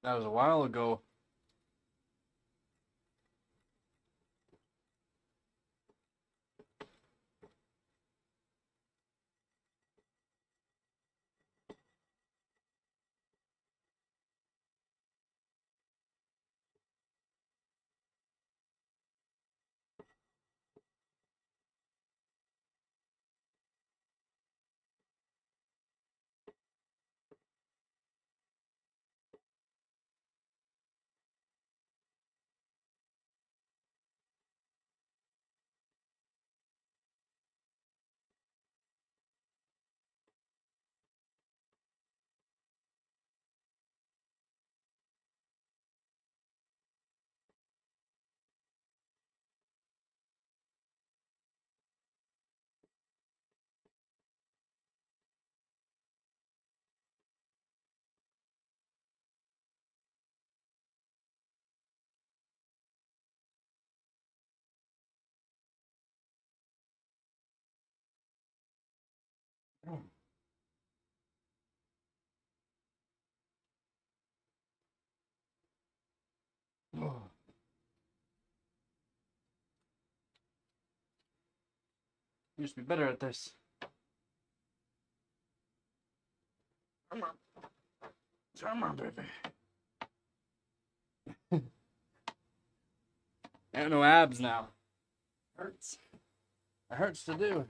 That was a while ago. Used to be better at this. Come on. Come on, baby. I got no abs now. Hurts. It hurts to do.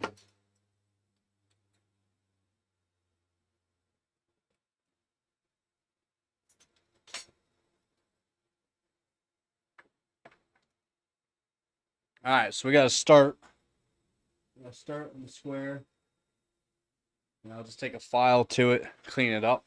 Alright, so we gotta start. We gotta start in the square. And I'll just take a file to it, clean it up.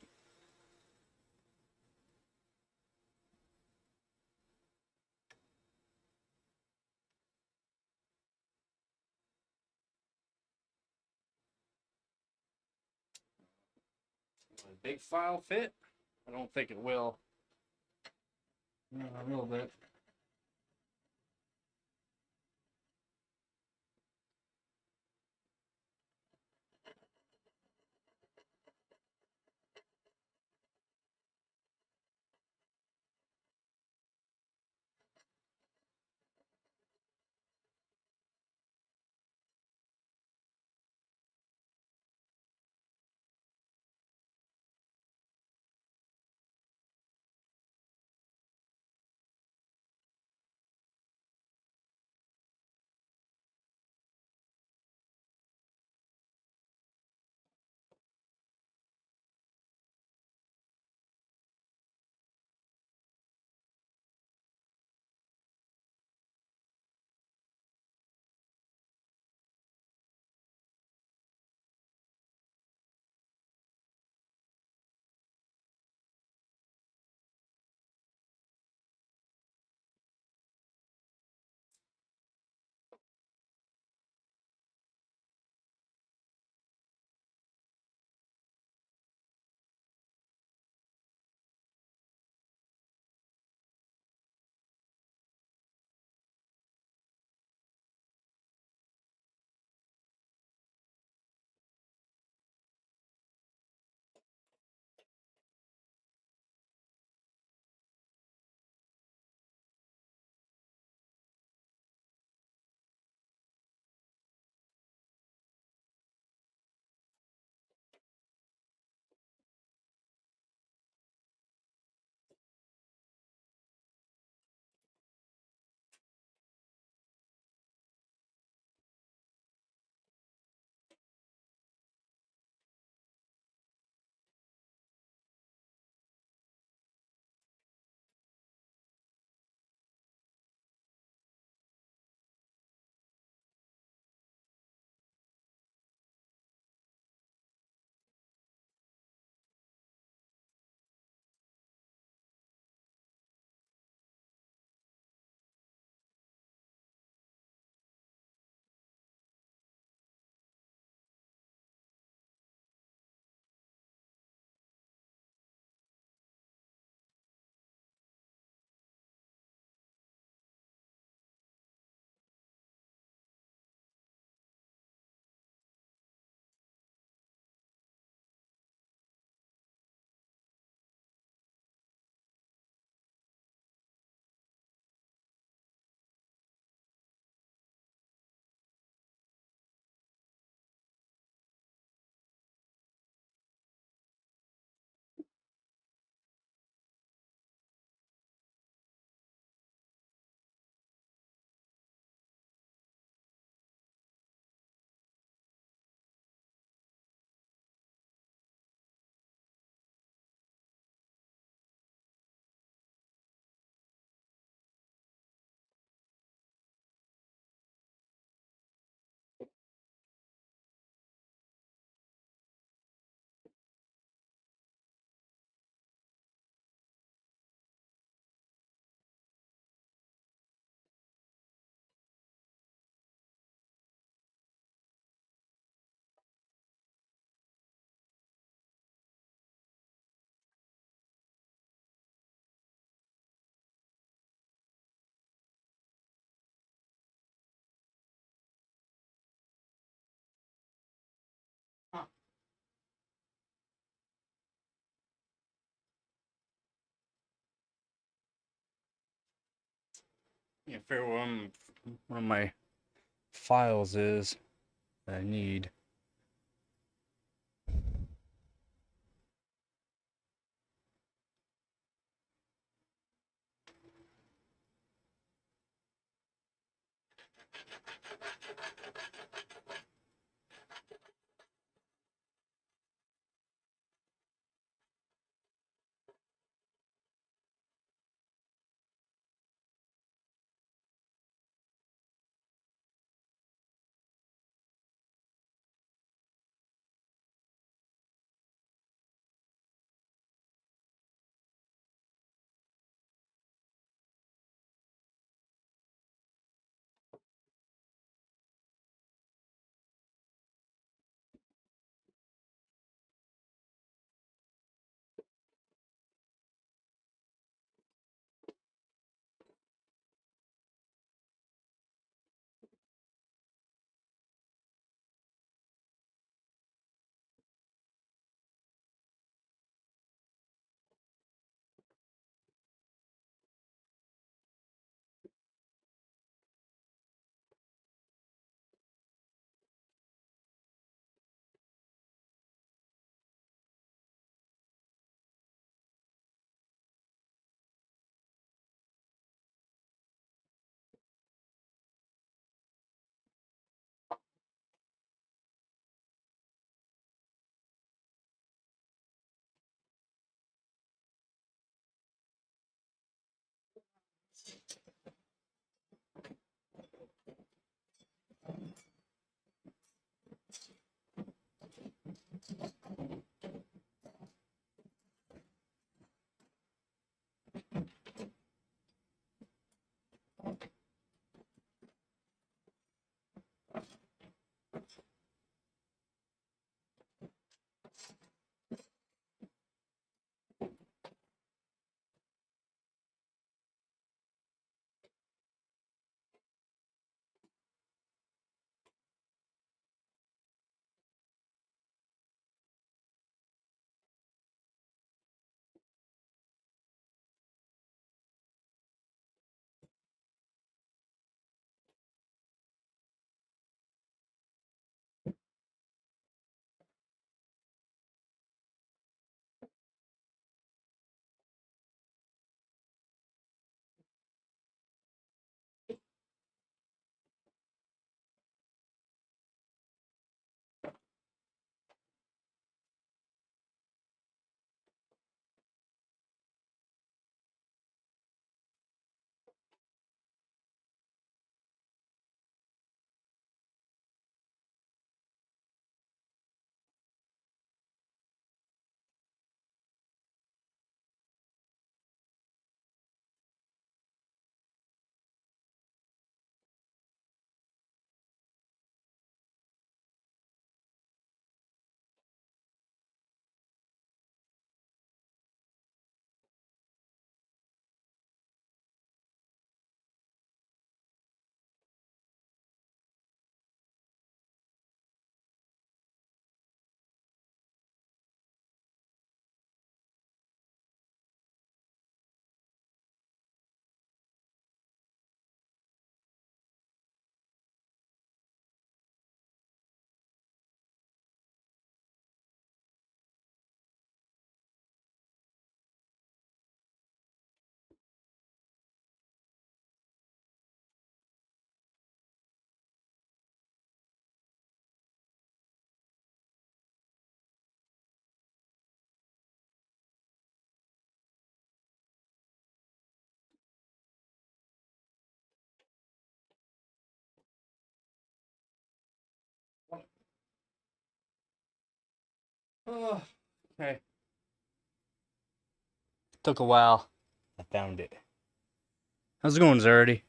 Will a big file fit? I don't think it will. A little bit. Yeah, figure one of my files is that I need. Oh, okay. Took a while. I found it. How's it going, Zardy?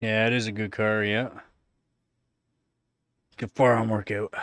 Yeah, it is a good car, yeah. Good firearm workout.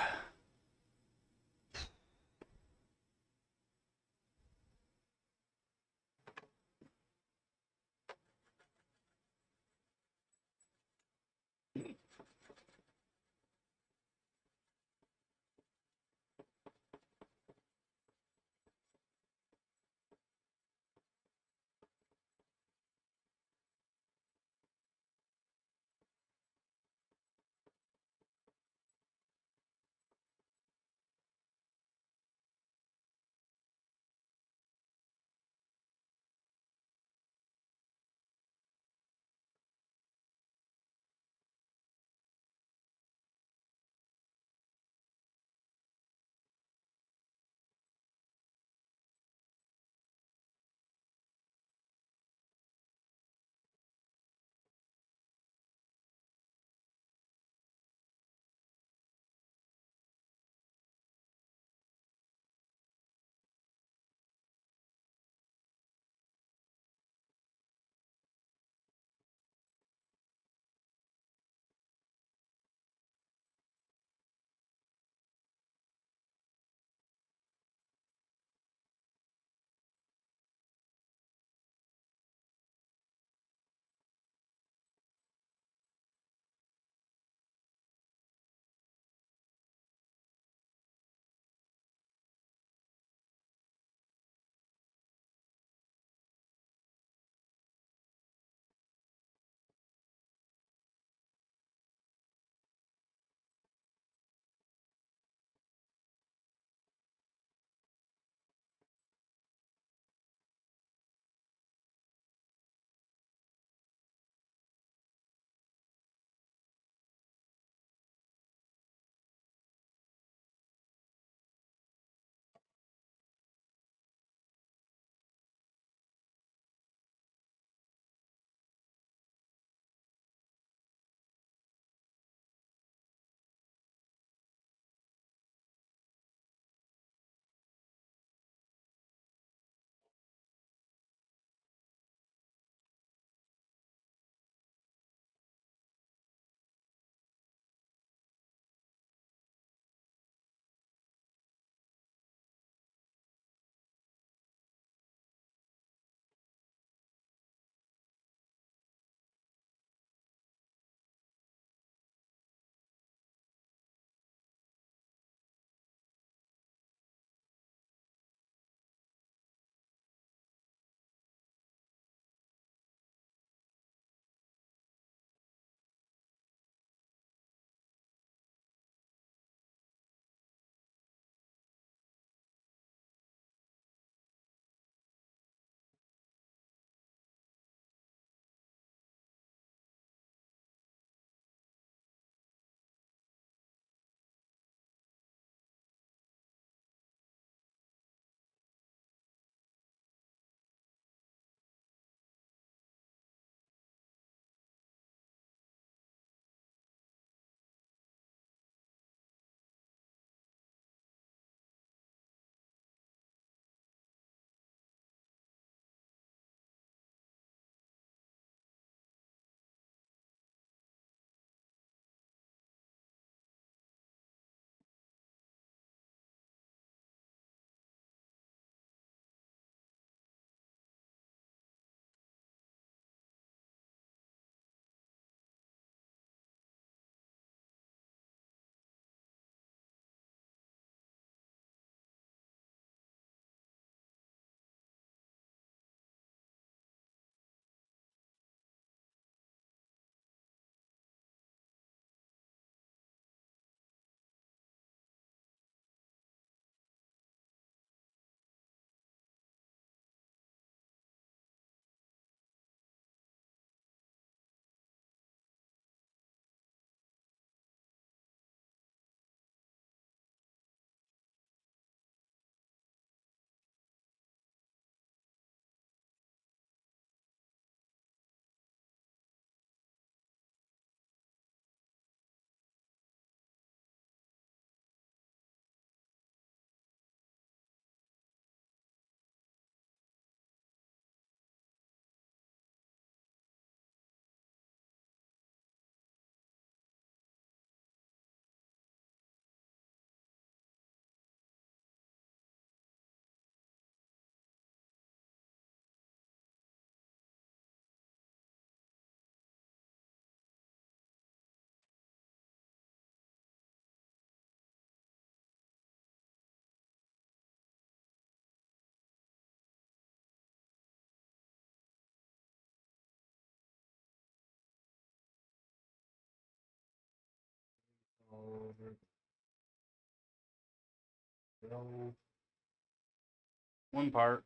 One part.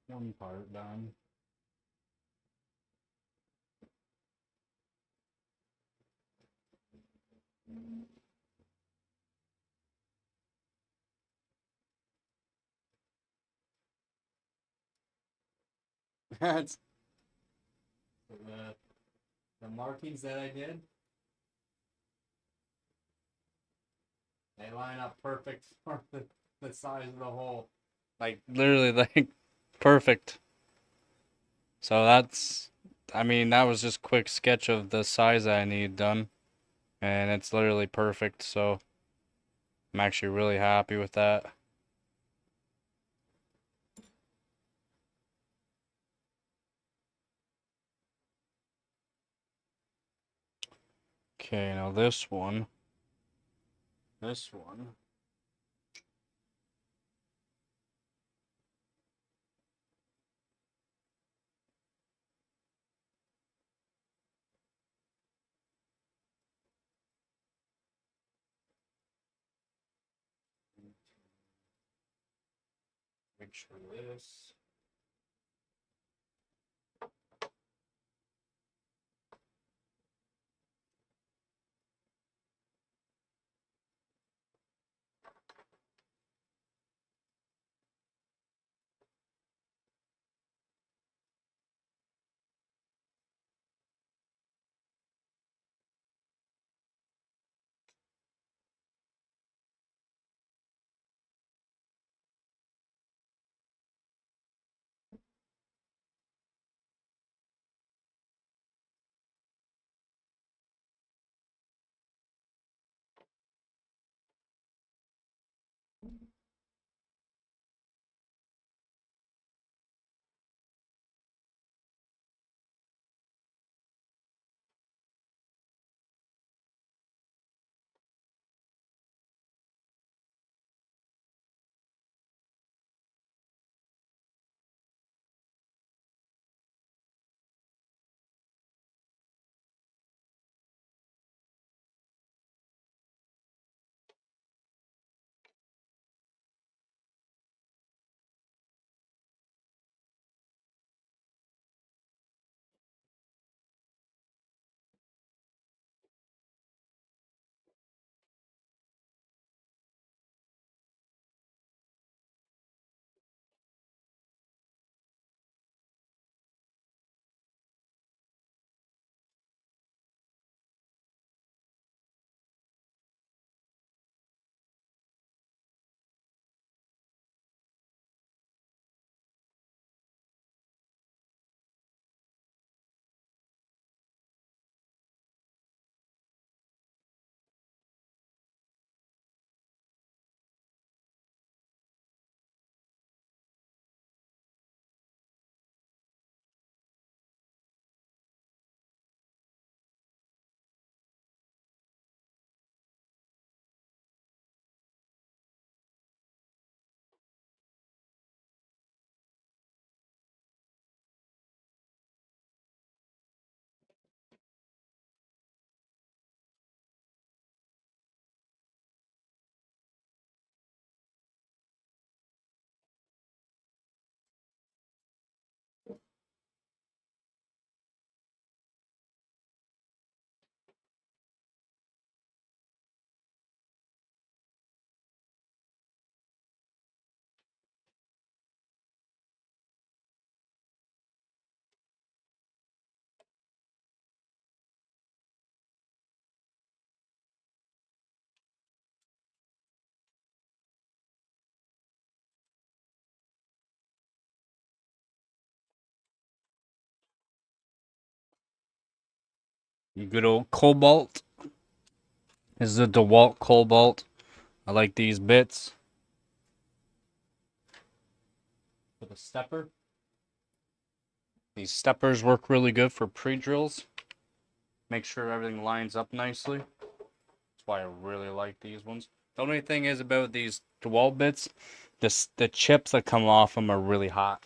One part done. That's the markings that I did. They line up perfect for the size of the hole. Like literally like perfect. So that's, I mean, that was just quick sketch of the size that I need done. And it's literally perfect, so I'm actually really happy with that. Okay, now this one. This one. Make sure this. Good old cobalt. This is a DeWalt cobalt. I like these bits. For the stepper. These steppers work really good for pre-drills. Make sure everything lines up nicely. That's why I really like these ones. The only thing is about these DeWalt bits, the chips that come off them are really hot.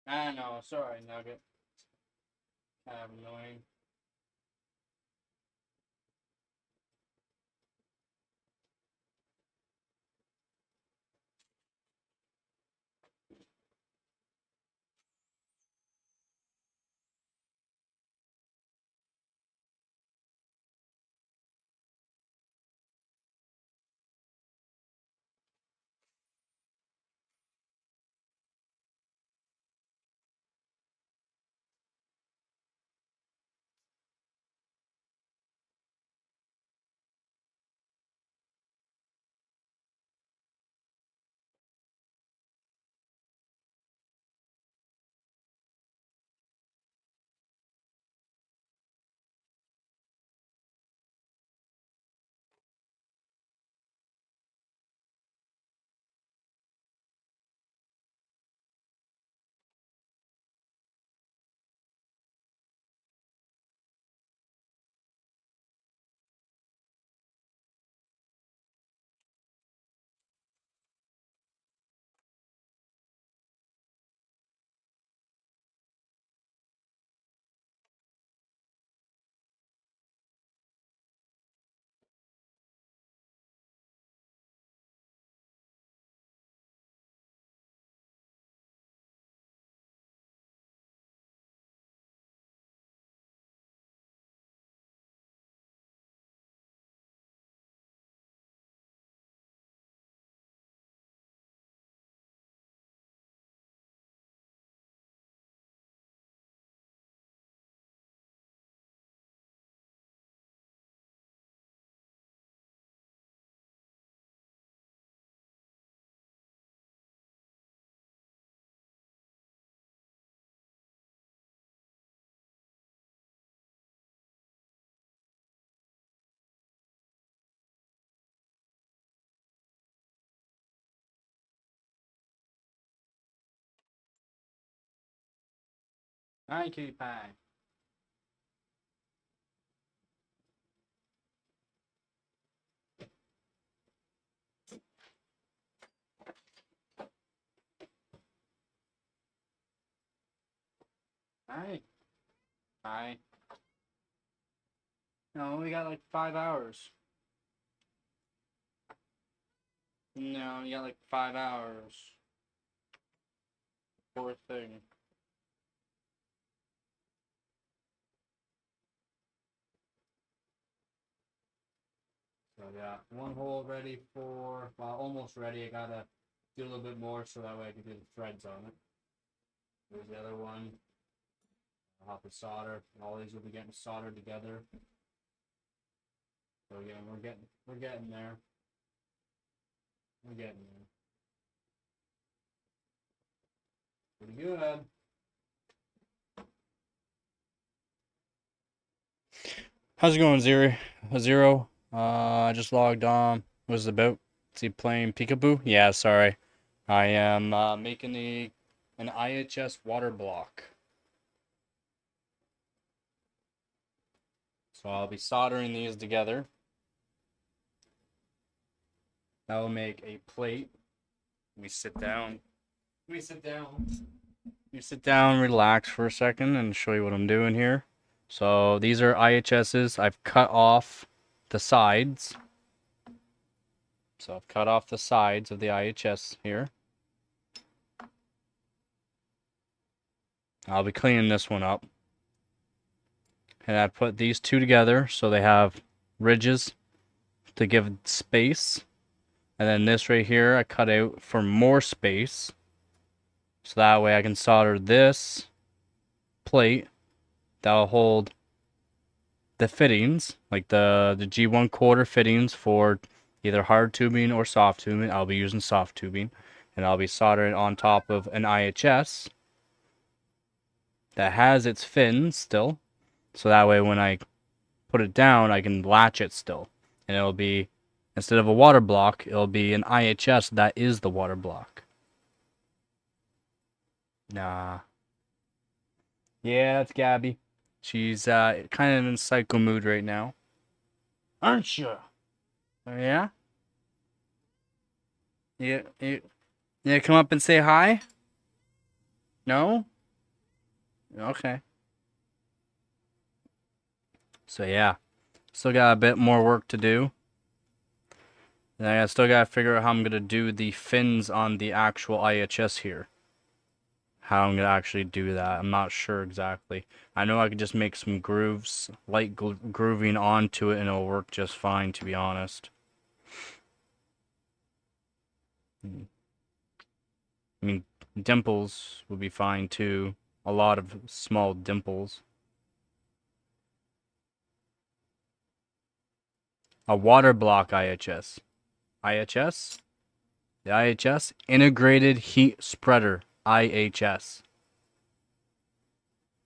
I know, sorry, Nugget. Kind of annoying. Hi, Cutie Pie. Hi. Hi. No, we got like 5 hours. No, you got like 5 hours. Poor thing. So yeah, one hole ready for, well, almost ready. I gotta do a little bit more so that way I can do the threads on it. There's the other one. I'll have to solder. All these will be getting soldered together. So yeah, we're getting there. We're getting there. Pretty good. How's it going, Zero? Zero? I just logged on. What's it about? Is he playing Peekaboo? Yeah, sorry. I am making an IHS water block. So I'll be soldering these together. That will make a plate. Let me sit down. Let me sit down. Let me sit down, relax for a second, and show you what I'm doing here. So these are IHSs. I've cut off the sides. So I've cut off the sides of the IHS here. I'll be cleaning this one up. And I put these two together so they have ridges to give space. And then this right here I cut out for more space. So that way I can solder this plate that will hold the fittings, like the G1 quarter fittings for either hard tubing or soft tubing. I'll be using soft tubing. And I'll be soldering on top of an IHS that has its fins still. So that way when I put it down, I can latch it still. And it'll be, instead of a water block, it'll be an IHS that is the water block. Nah. Yeah, that's Gabby. She's kind of in psycho mood right now. Aren't you? Oh, yeah? Yeah, come up and say hi? No? Okay. So yeah, still got a bit more work to do. And I still gotta figure out how I'm gonna do the fins on the actual IHS here. How I'm gonna actually do that, I'm not sure exactly. I know I could just make some grooves, light grooving onto it, and it'll work just fine, to be honest. I mean, dimples would be fine too. A lot of small dimples. A water block IHS. IHS? The IHS? Integrated Heat Spreader. IHS.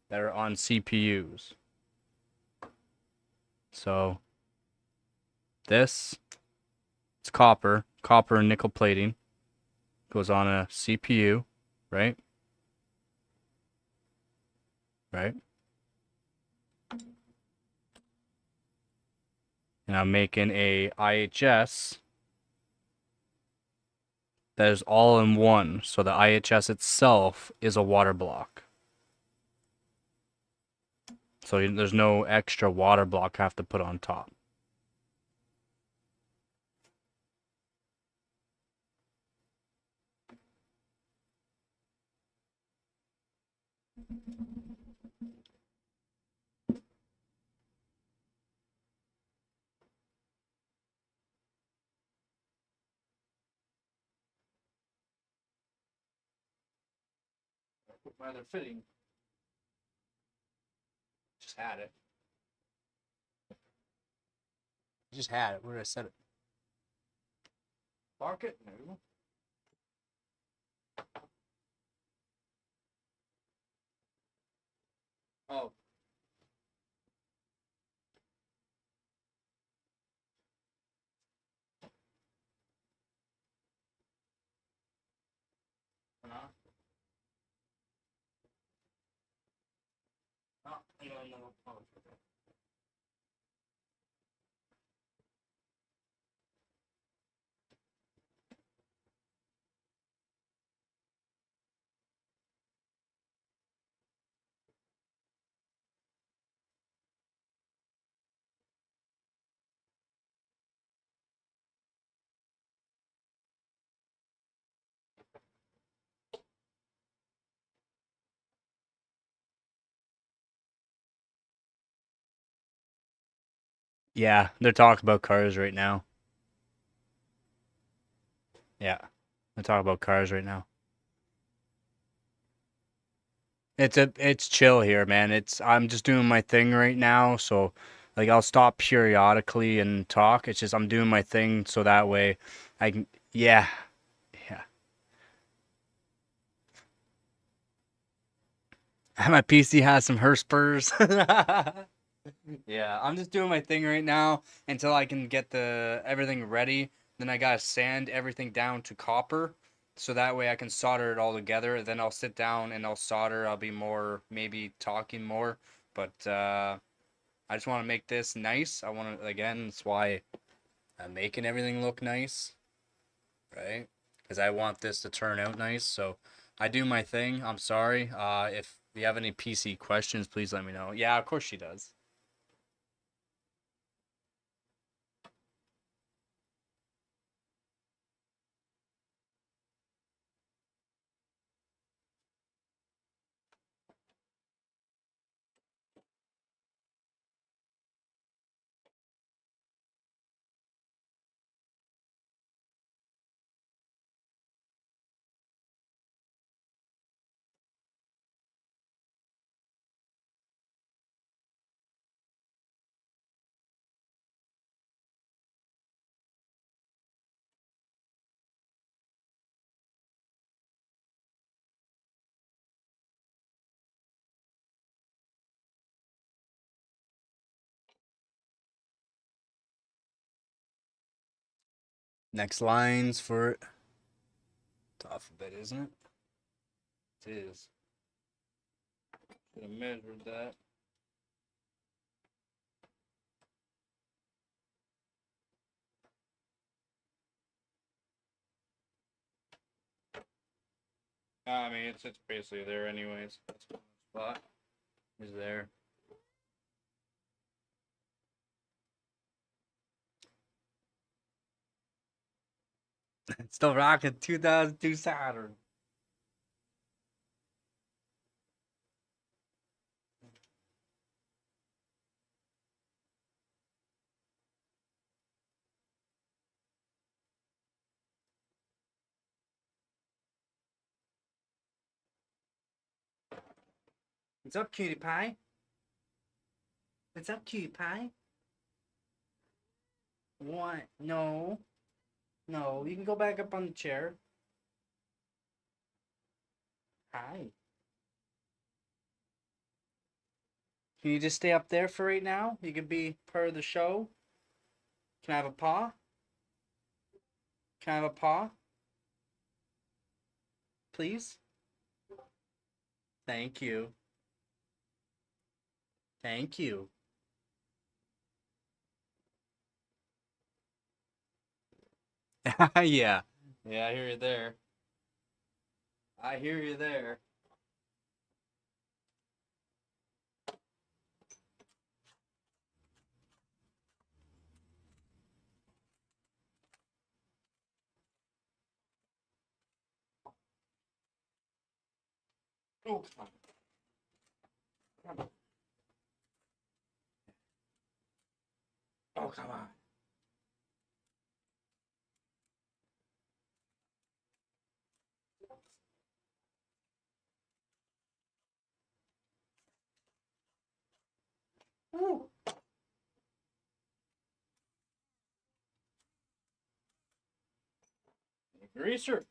That are on CPUs. So, this, it's copper and nickel plating. Goes on a CPU, right? Right? And I'm making a IHS that is all in one. So the IHS itself is a water block. So there's no extra water block I have to put on top. Why they're fitting. Just had it. Just had it. Where did I set it? Mark it? No. Oh. No. Oh, no. Oh, okay. Yeah, they're talking about cars right now. Yeah, they're talking about cars right now. It's chill here, man. I'm just doing my thing right now, so like I'll stop periodically and talk. It's just I'm doing my thing so that way I can yeah. Yeah. My PC has some her spurs. Yeah, I'm just doing my thing right now until I can get the everything ready. Then I gotta sand everything down to copper, so that way I can solder it all together. Then I'll sit down and I'll solder. I'll be more maybe talking more, but I just want to make this nice. I want to again. That's why I'm making everything look nice, right? Because I want this to turn out nice. So I do my thing. I'm sorry. If you have any PC questions, please let me know. Yeah, of course she does. Next lines for it. Tough a bit, isn't it? It is. Should have measured that. I mean, it's basically there anyways. That's one spot. is there. Still rocking 2002 Saturn. What's up, cutie pie? What's up, cutie pie? What? No. No, you can go back up on the chair. Hi. Can you just stay up there for right now? You can be part of the show. Can I have a paw? Can I have a paw? Please? Thank you. Thank you. Yeah. Yeah, I hear you there. I hear you there. Oh, come on. Come on. Oh, come on. Ooh. Greaser.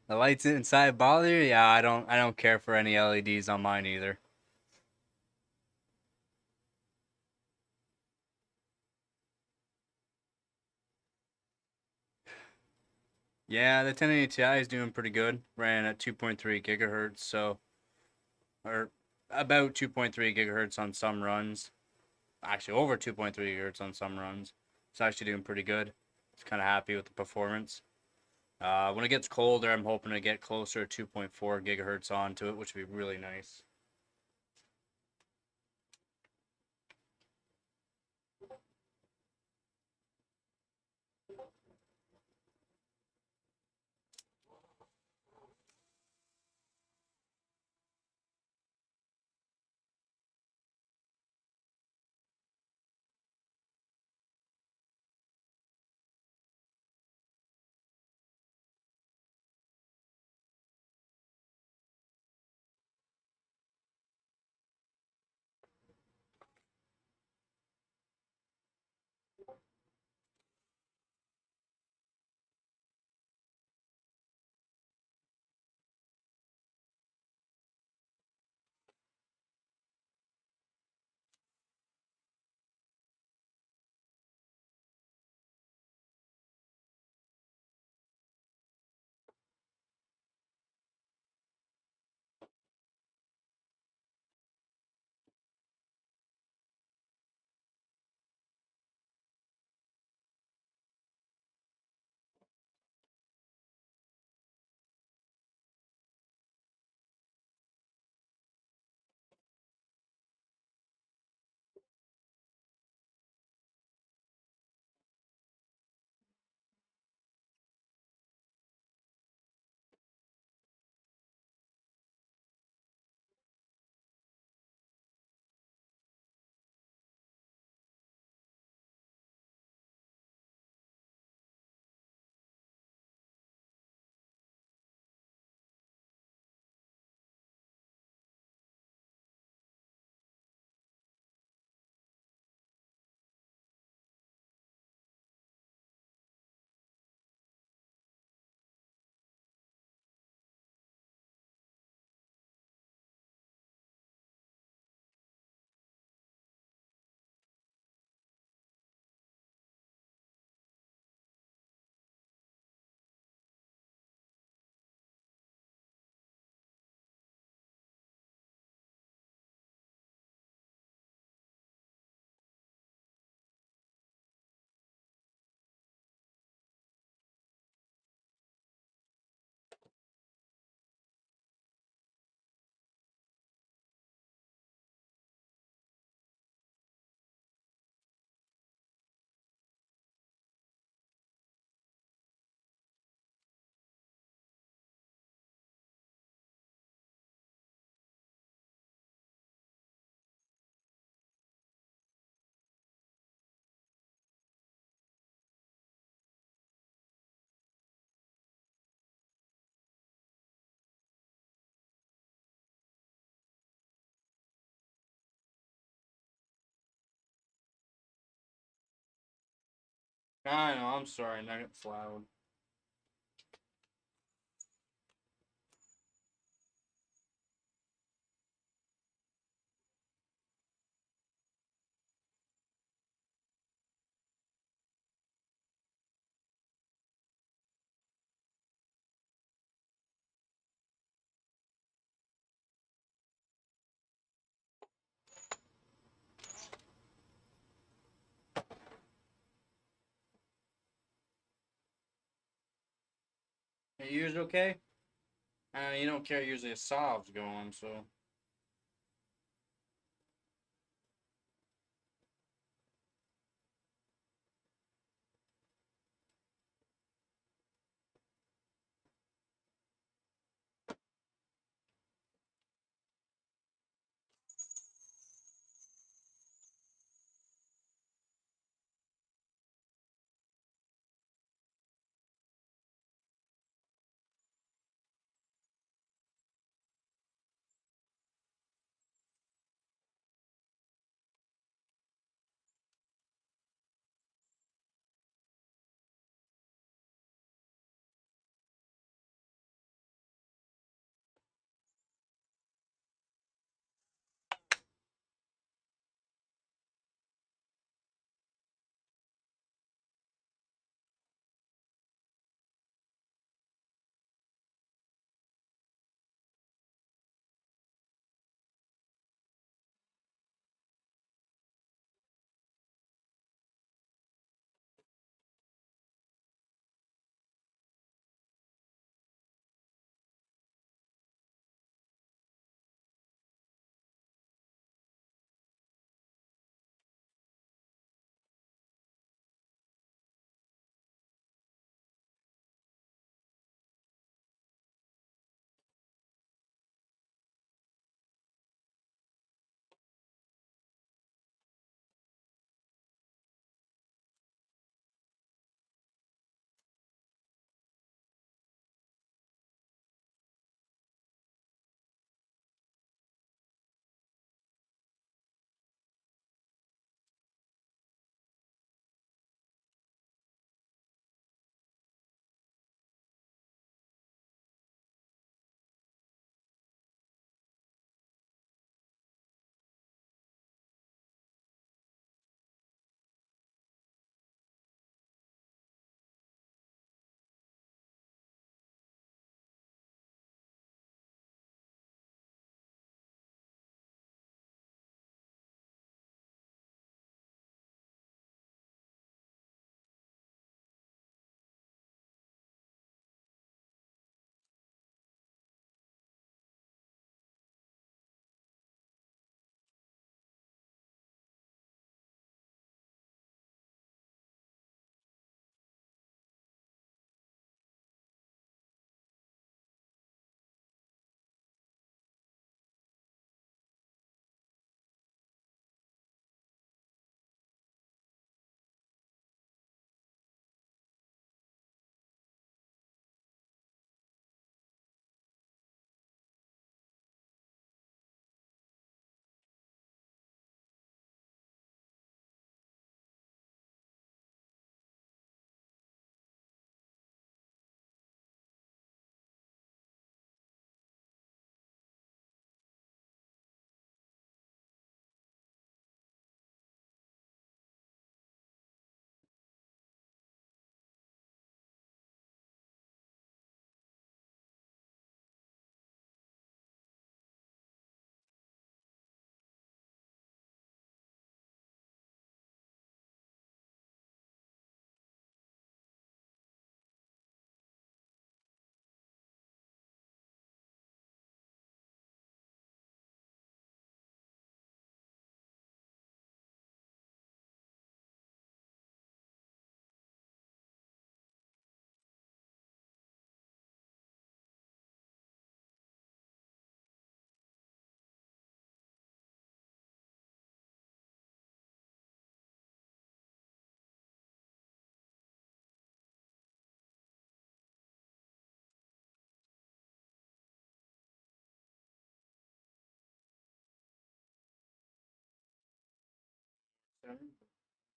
The lights inside bother you? Yeah, I don't care for any LEDs on mine either. Yeah, the 1080 Ti is doing pretty good. Ran at 2.3 gigahertz, so or about 2.3 gigahertz on some runs. Actually, over 2.3 gigahertz on some runs. It's actually doing pretty good. Just kind of happy with the performance. When it gets colder, I'm hoping to get closer to 2.4 gigahertz onto it, which would be really nice. I know, I'm sorry, Nugget's loud. Are yours okay? You don't care usually a sob's going, so.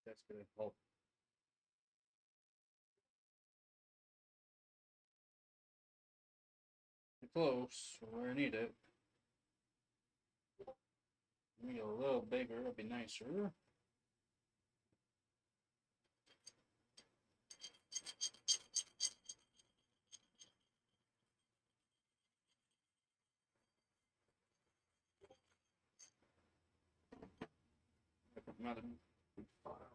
That's gonna help. close where I need it. Maybe a little bigger would be nicer. Not a big file.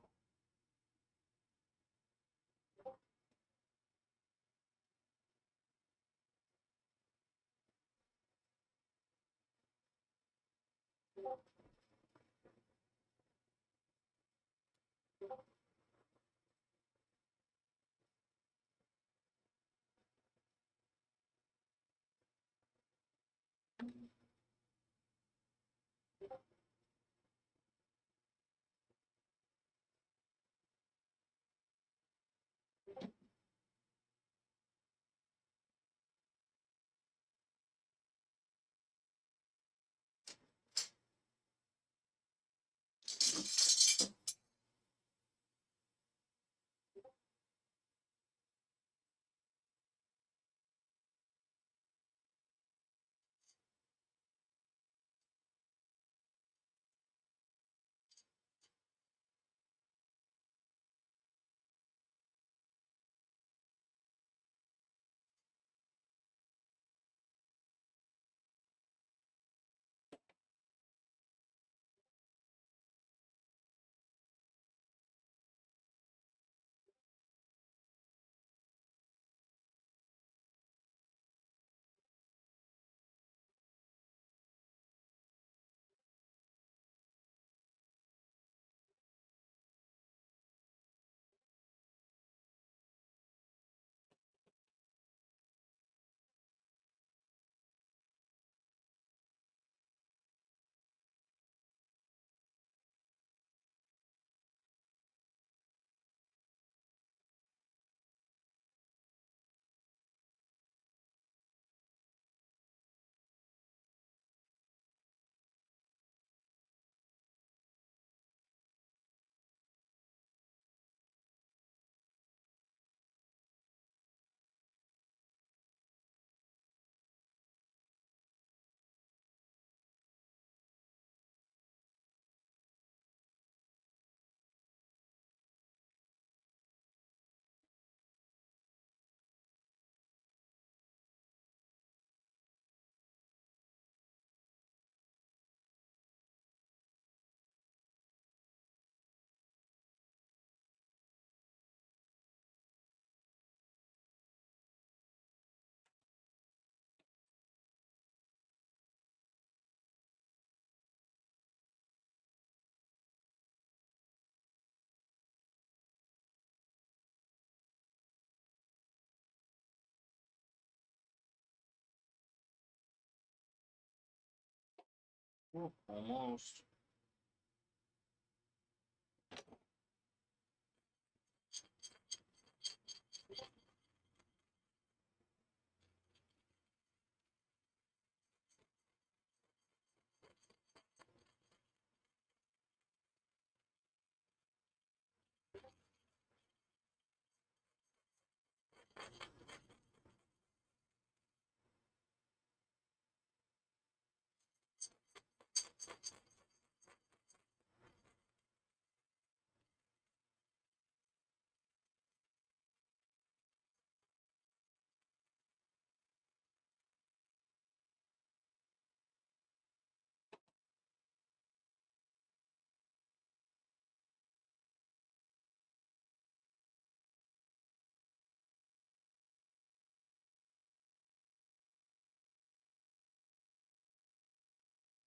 Oh, almost.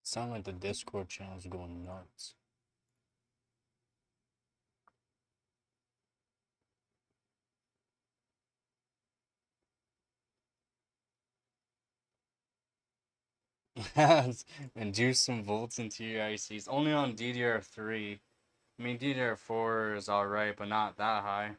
Sound like the Discord channel is going nuts. And juice some volts into your ICs. Only on DDR3. I mean, DDR4 is alright, but not that high.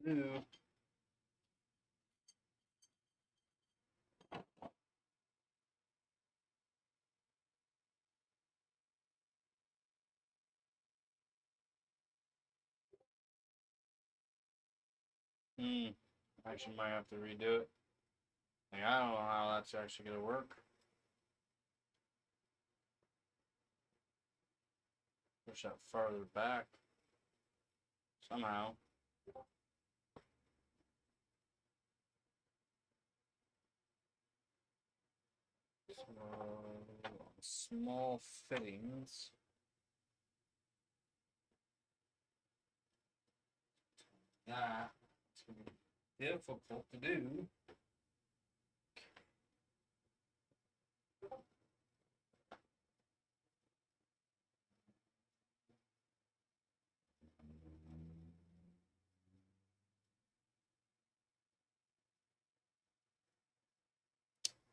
do. Actually might have to redo it. Like, I don't know how that's actually gonna work. Push that farther back. Somehow. So, small fittings. That's gonna be difficult to do.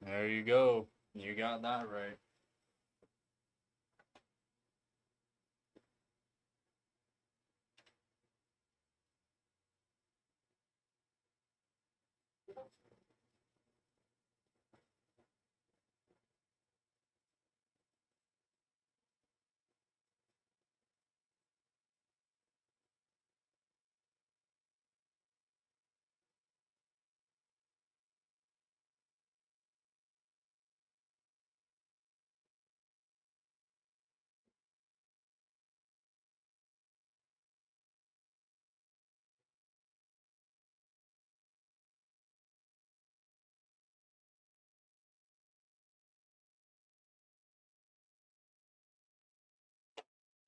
There you go. You got that right.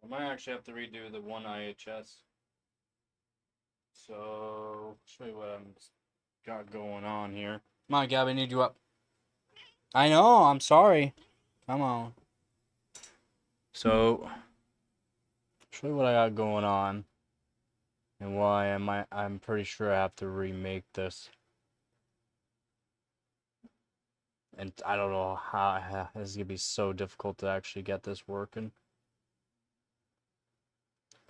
I might actually have to redo the one IHS. So, show you what I'm got going on here. Come on, Gabby, I need you up. I know, I'm sorry. Come on. So, show you what I got going on. And why I'm pretty sure I have to remake this. And I don't know how this is gonna be so difficult to actually get this working.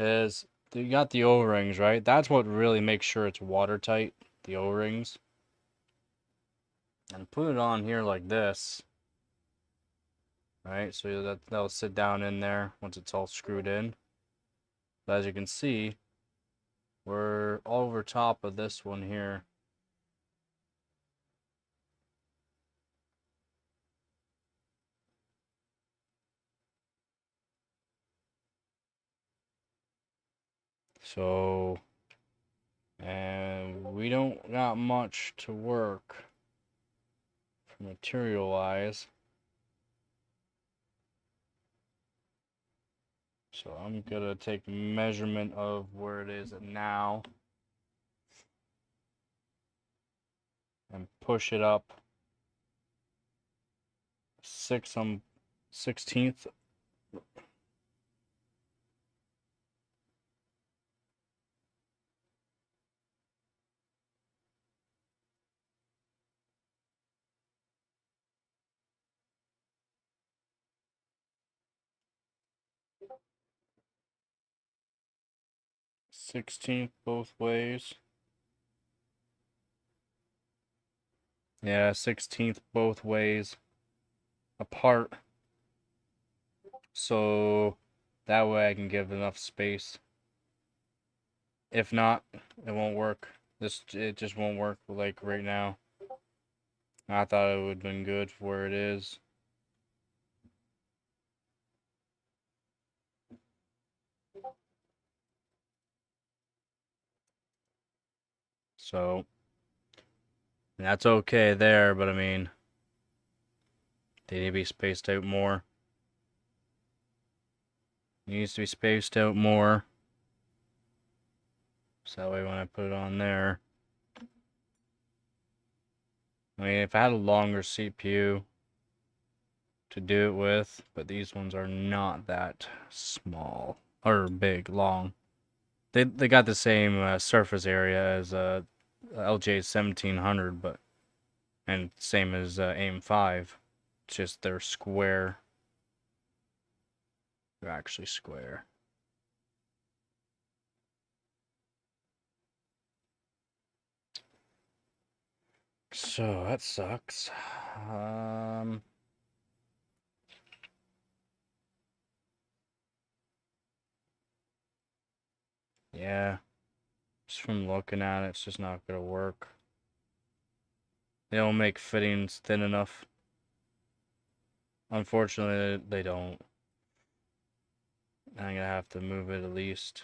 Is you got the O-rings, right? That's what really makes sure it's watertight, the O-rings. And put it on here like this. Right, so that'll sit down in there once it's all screwed in. But as you can see, we're all over top of this one here. So, and we don't got much to work for material-wise. So I'm gonna take measurement of where it is now and push it up 16th. Both ways. Yeah, 16th both ways apart. So that way I can give enough space. If not, it won't work. It just won't work like right now. I thought it would have been good for where it is. So that's okay there, but I mean, they need to be spaced out more. It needs to be spaced out more. So that way when I put it on there, I mean, if I had a longer CPU to do it with, but these ones are not that small or big, long. They got the same surface area as LJ 1700, but and same as AIM 5. It's just they're square. They're actually square. So that sucks. Yeah, just from looking at it, it's just not gonna work. They don't make fittings thin enough. Unfortunately, they don't. I'm gonna have to move it at least.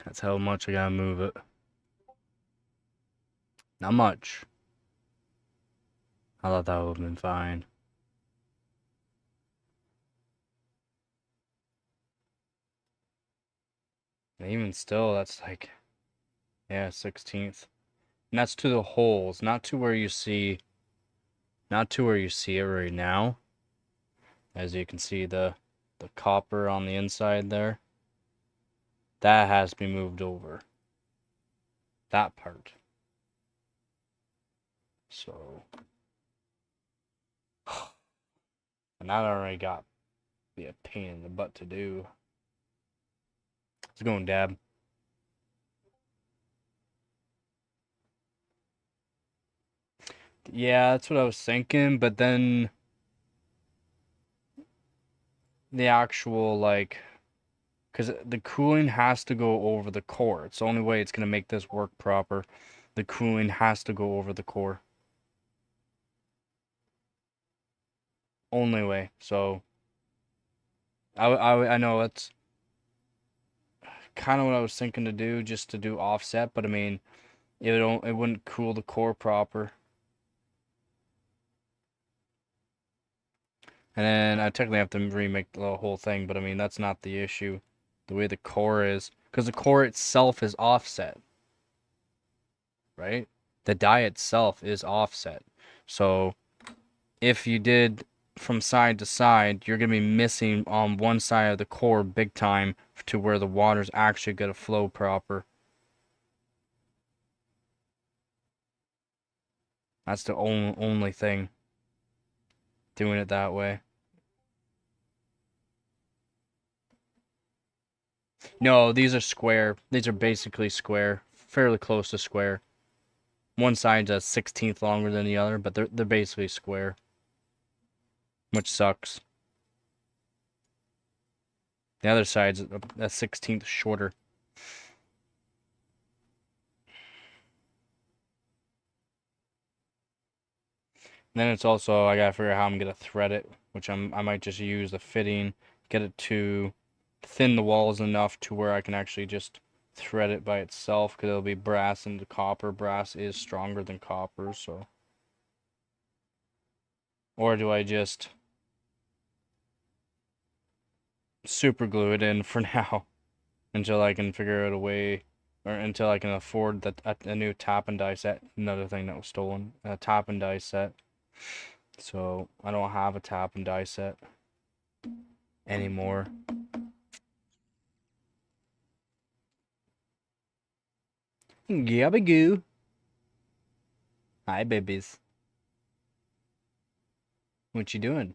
That's how much I gotta move it. Not much. I thought that would have been fine. And even still, that's like, yeah, 16th. And that's to the holes, not to where you see, not to where you see it right now. As you can see, the copper on the inside there, that has to be moved over. That part. So, and that already got be a pain in the butt to do. It's going dab. Yeah, that's what I was thinking, but then the actual, like, because the cooling has to go over the core. It's the only way it's going to make this work proper. The cooling has to go over the core. Only way. So, I know that's kind of what I was thinking to do, just to do offset, but I mean, it wouldn't cool the core proper. And then I technically have to remake the whole thing, but I mean, that's not the issue. The way the core is, because the core itself is offset, right? The die itself is offset. So if you did from side to side, you're going to be missing on one side of the core big time to where the water's actually going to flow proper. That's the only thing. Doing it that way. No, these are square. These are basically square. Fairly close to square. One side's a 16th longer than the other, but they're basically square. Which sucks. The other side's a 16th shorter. And then it's also, I gotta figure out how I'm gonna thread it, which I might just use the fitting, get it to thin the walls enough to where I can actually just thread it by itself, because it'll be brass and the copper. Brass is stronger than copper, so. Or do I just super glue it in for now until I can figure out a way, or until I can afford a new tap and die set. Another thing that was stolen, a tap and die set. So I don't have a tap and die set anymore. Gabagoo. Hi, babies. What you doing?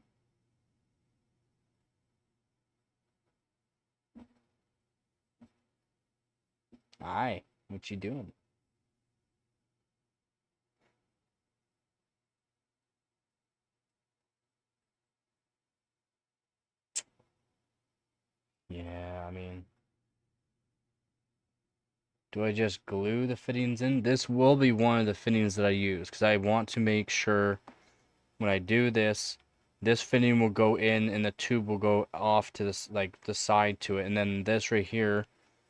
Hi. What you doing? Yeah, I mean, do I just glue the fittings in? This will be one of the fittings that I use because I want to make sure when I do this, this fitting will go in and the tube will go off to this, like the side to it, and then this right here,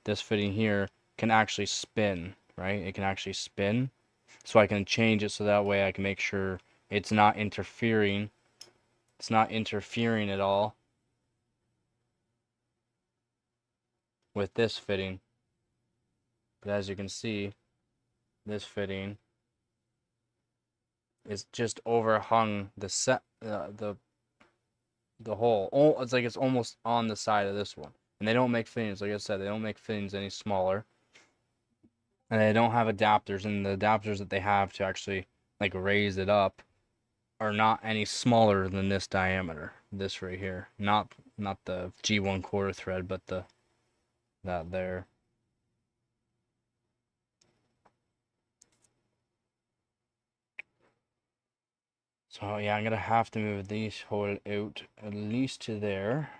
this fitting here can actually spin, right? It can actually spin, so I can change it so that way I can make sure it's not interfering. It's not interfering at all with this fitting. But as you can see, this fitting is just overhung the hole. Oh, it's like it's almost on the side of this one. And they don't make fittings, like I said, they don't make fittings any smaller. And they don't have adapters, and the adapters that they have to actually like raise it up are not any smaller than this diameter. This right here. Not the G1 quarter thread, but that there. So yeah, I'm gonna have to move these hole out at least to there.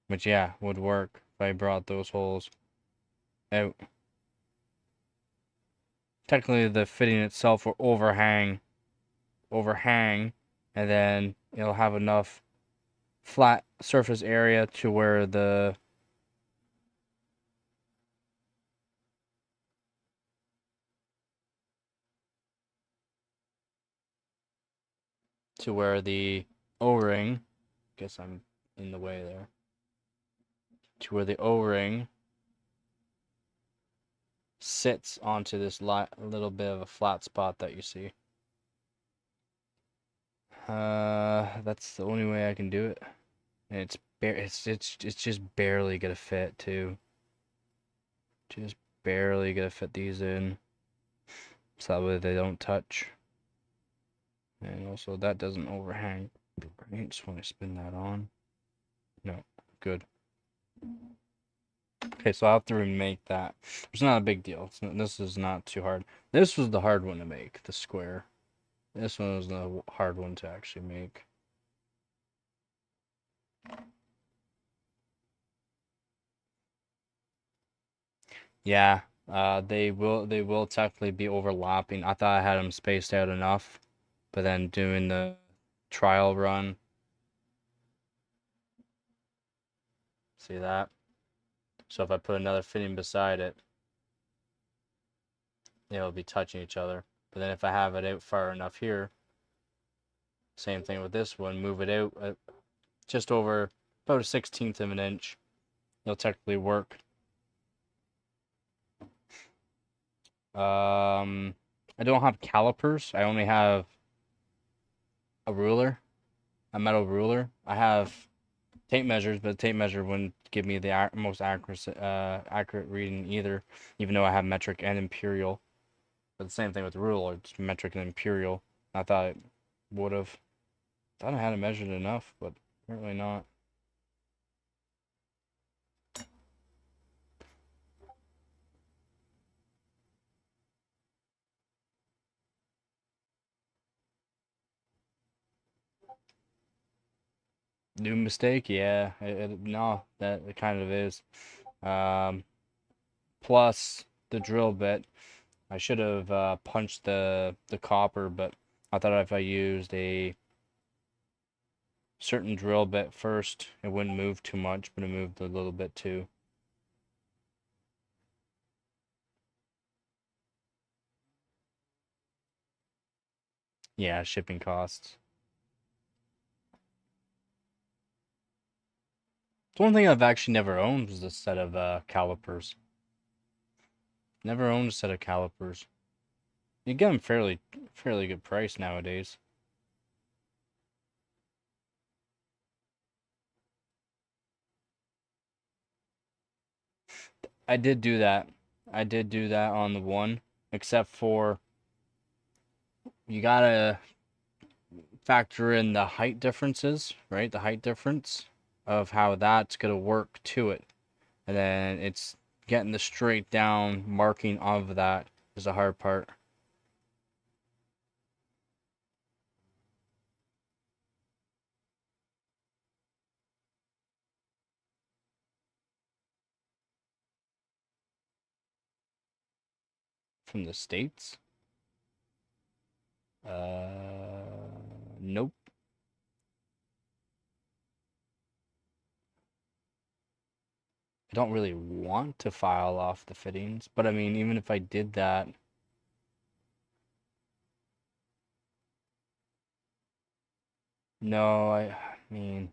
Which yeah, would work if I brought those holes out. Technically the fitting itself will overhang, and then it'll have enough flat surface area to where the O-ring, guess I'm in the way there, to where the O-ring sits onto this little bit of a flat spot that you see. That's the only way I can do it. And it's just barely gonna fit too. Just barely gonna fit these in, so that way they don't touch. And also that doesn't overhang. Right, just want to spin that on. No, good. Okay, so I'll have to remake that. It's not a big deal. This is not too hard. This was the hard one to make, the square. This one was the hard one to actually make. Yeah, they will technically be overlapping. I thought I had them spaced out enough, but then doing the trial run, see that? So if I put another fitting beside it, it'll be touching each other. But then if I have it out far enough here, same thing with this one, move it out just over about a 1/16 of an inch, it'll technically work. I don't have calipers. I only have a ruler, a metal ruler. I have tape measures, but the tape measure wouldn't give me the most accurate reading either, even though I have metric and imperial. But the same thing with the ruler, it's metric and imperial. I thought it would have. Thought I had it measured enough, but apparently not. New mistake, yeah. No, that it kind of is. Um, Plus the drill bit. I should have punched the copper, but I thought if I used a certain drill bit first, it wouldn't move too much, but it moved a little bit too. Yeah, shipping costs. The one thing I've actually never owned was a set of calipers. Never owned a set of calipers. You get them fairly good price nowadays. I did do that. I did do that on the one, except for you gotta factor in the height differences, right? The height difference of how that's gonna work to it. And then it's getting the straight down marking of that is the hard part. From the States? Nope. I don't really want to file off the fittings, but I mean, even if I did that, no, I mean,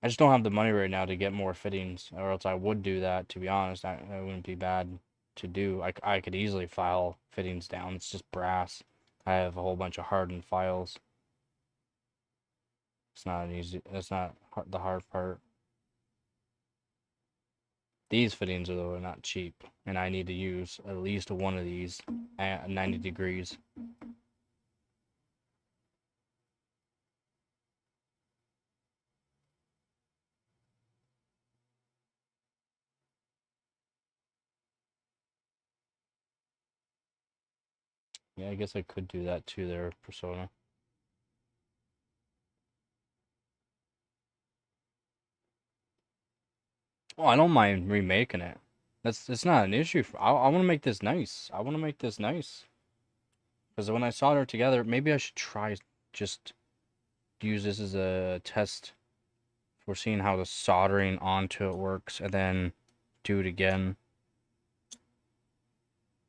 I just don't have the money right now to get more fittings, or else I would do that, to be honest. That wouldn't be bad to do. I could easily file fittings down. It's just brass. I have a whole bunch of hardened files. It's not an easy, that's not the hard part. These fittings are though not cheap, and I need to use at least one of these at 90 degrees. Yeah, I guess I could do that to their Persona. Oh, I don't mind remaking it. It's not an issue. I want to make this nice. I want to make this nice. Because when I solder it together, maybe I should try just use this as a test for seeing how the soldering onto it works, and then do it again.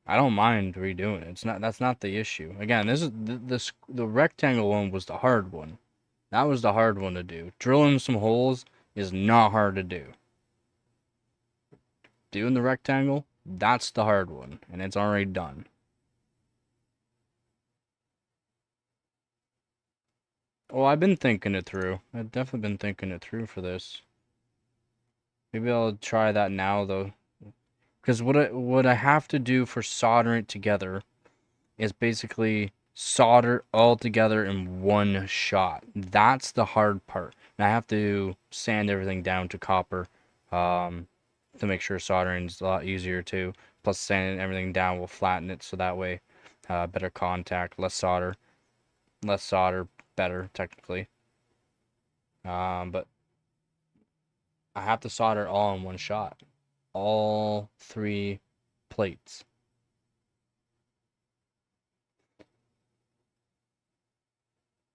I don't mind redoing it. That's not the issue. Again, this is the rectangle one was the hard one. That was the hard one to do. Drilling some holes is not hard to do. Doing the rectangle, that's the hard one, and it's already done. Well, I've been thinking it through. I've definitely been thinking it through for this. Maybe I'll try that now, though. Because what I have to do for soldering it together is basically solder all together in one shot. That's the hard part. And I have to sand everything down to copper to make sure soldering is a lot easier too. Plus sanding everything down will flatten it so that way better contact, less solder, better technically. But I have to solder all in one shot. All 3 plates.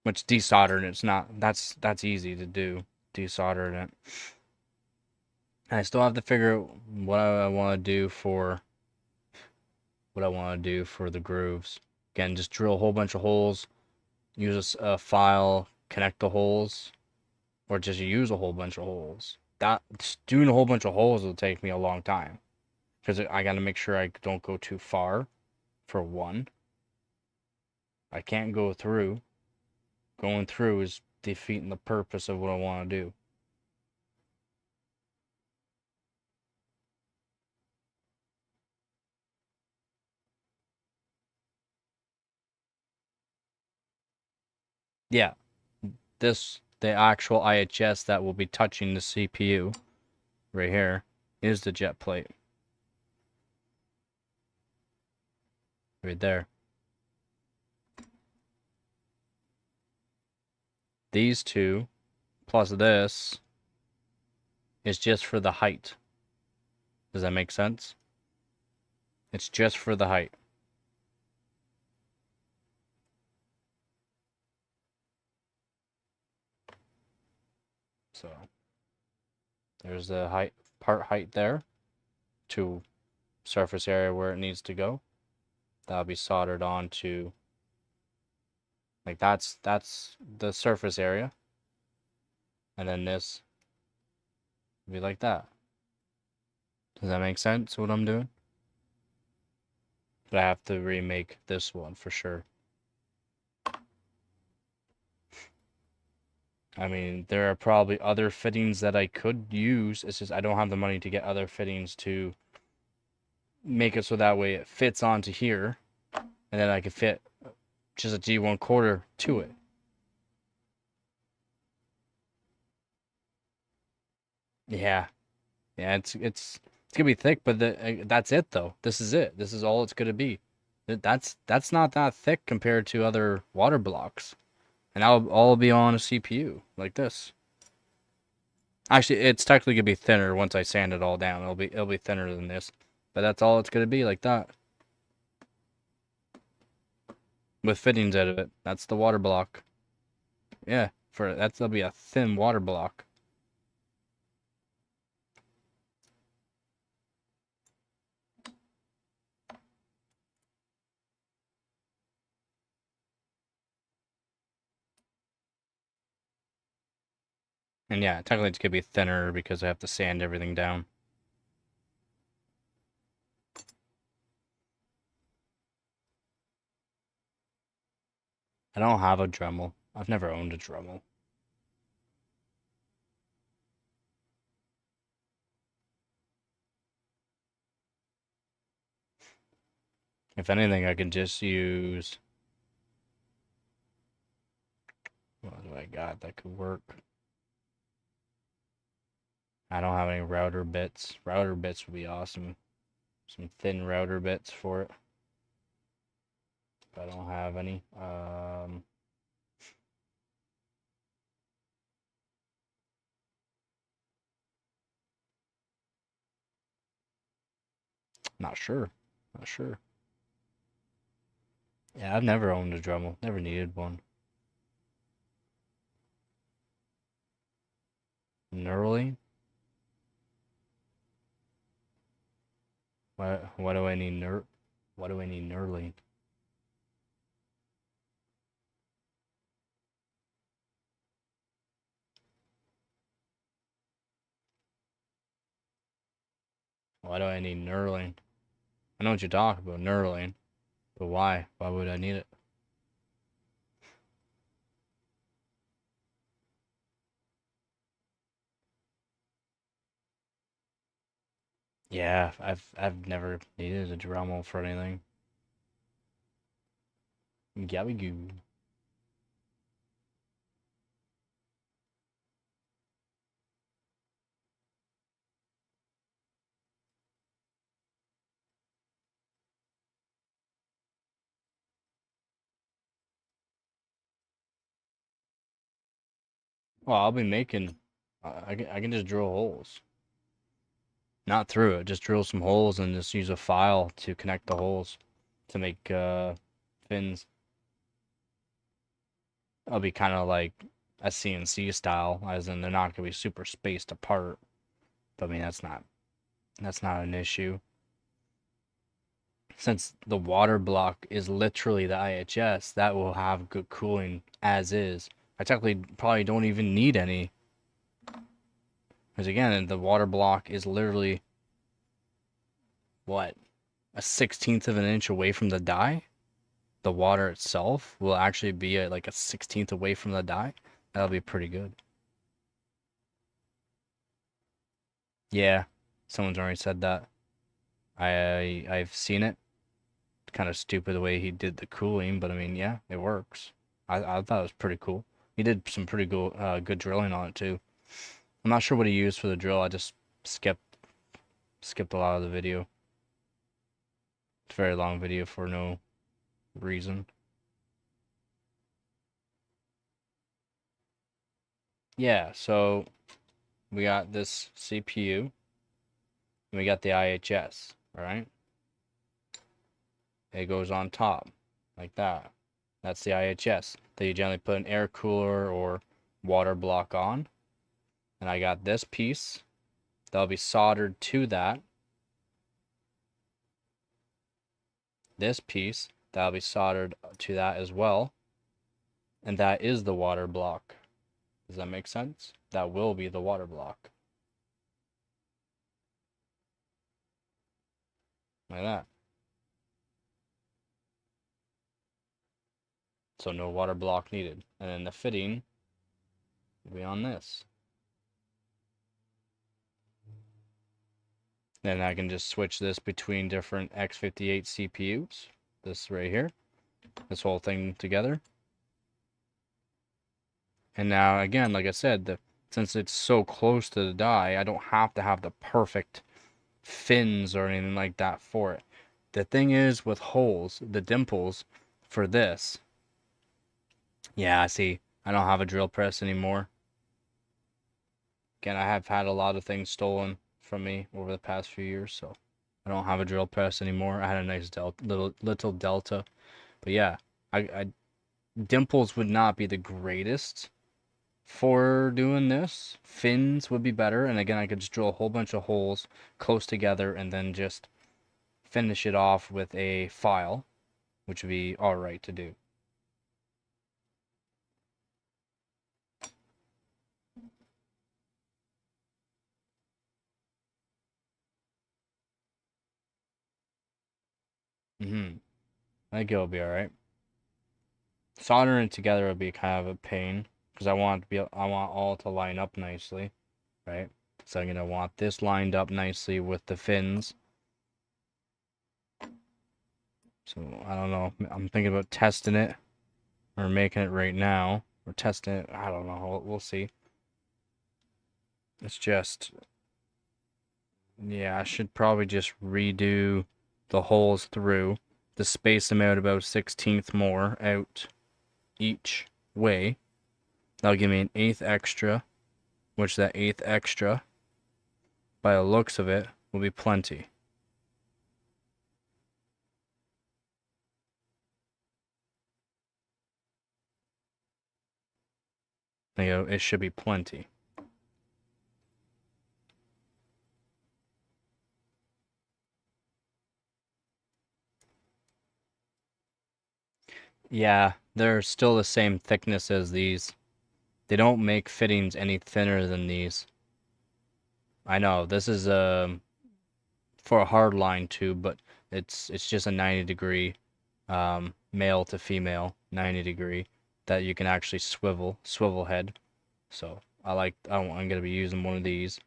Which desoldering it's not that's easy to do. Desoldering it. I still have to figure out what I want to do for the grooves. Again, just drill a whole bunch of holes, use a file, connect the holes, or just use a whole bunch of holes. Doing a whole bunch of holes will take me a long time because I got to make sure I don't go too far. For one, I can't go through. Going through is defeating the purpose of what I want to do. Yeah, the actual IHS that will be touching the CPU right here is the jet plate. Right there. These two plus this is just for the height. Does that make sense? It's just for the height. So there's the height there to surface area where it needs to go. That'll be soldered onto, like that's the surface area. And then this It'll be like that. Does that make sense, what I'm doing? But I have to remake this one for sure. I mean, there are probably other fittings that I could use. It's just I don't have the money to get other fittings to make it so that way it fits onto here. And then I could fit just a G1/4 to it. Yeah. Yeah, it's gonna be thick, but that's it though. This is it. This is all it's gonna be. That's not that thick compared to other water blocks. And that'll all be on a CPU like this. Actually, it's technically gonna be thinner once I sand it all down. It'll be thinner than this, but that's all it's gonna be like that. With fittings out of it. That's the water block. Yeah, that'll be a thin water block. And yeah, technically it's gonna be thinner because I have to sand everything down. I don't have a Dremel. I've never owned a Dremel. If anything, I can just use... What do I got that could work? I don't have any router bits. Router bits would be awesome. Some thin router bits for it. But I don't have any. Not sure. Not sure. Yeah, I've never owned a Dremel. Never needed one. Knurling? Why do I need Why do I need knurling? Why do I need knurling? I know what you're talking about, knurling. But why? Why would I need it? Yeah, I've never needed a Dremel for anything. Gabagoo. Well, I'll be making... I can just drill holes. Not through it, just drill some holes and just use a file to connect the holes to make fins. It'll be kind of like a CNC style, as in they're not going to be super spaced apart. But I mean, that's not an issue. Since the water block is literally the IHS, that will have good cooling as is. I technically probably don't even need any. Because again, the water block is literally, what, a 1/16 of an inch away from the die? The water itself will actually be like a 1/16 away from the die. That'll be pretty good. Yeah, someone's already said that. I've seen it. Kind of stupid the way he did the cooling, but I mean, yeah, it works. I thought it was pretty cool. He did some pretty good drilling on it too. I'm not sure what he used for the drill. I just skipped a lot of the video. It's a very long video for no reason. Yeah, so we got this CPU and we got the IHS, all right? It goes on top like that. That's the IHS that you generally put an air cooler or water block on. And I got this piece that'll be soldered to that. This piece that'll be soldered to that as well. And that is the water block. Does that make sense? That will be the water block. like that. So no water block needed. And then the fitting will be on this. Then I can just switch this between different x58 CPUs. This right here. This whole thing together. And now, again, like I said, since it's so close to the die, I don't have to have the perfect fins or anything like that for it. The thing is with holes, the dimples for this. Yeah, see, I don't have a drill press anymore. Again, I have had a lot of things stolen from me over the past few years, so I don't have a drill press anymore. I had a nice little Delta, but yeah, I dimples would not be the greatest for doing this. Fins would be better, and again, I could just drill a whole bunch of holes close together and then just finish it off with a file, which would be alright to do. I think it'll be alright. Soldering it together would be kind of a pain because I want all to line up nicely, right? So I'm gonna want this lined up nicely with the fins. So I don't know. I'm thinking about testing it or making it right now. Or testing it. I don't know. We'll see. It's just, yeah, I should probably just redo the holes through to space them out about 1/16 more out each way. That'll give me an 1/8 extra, which that 1/8 extra, by the looks of it, will be plenty. You know, it should be plenty. Yeah, they're still the same thickness as these. They don't make fittings any thinner than these. I know, this is for a hard line tube, but it's just a 90-degree male to female 90-degree that you can actually swivel head. So I'm gonna be using one of these.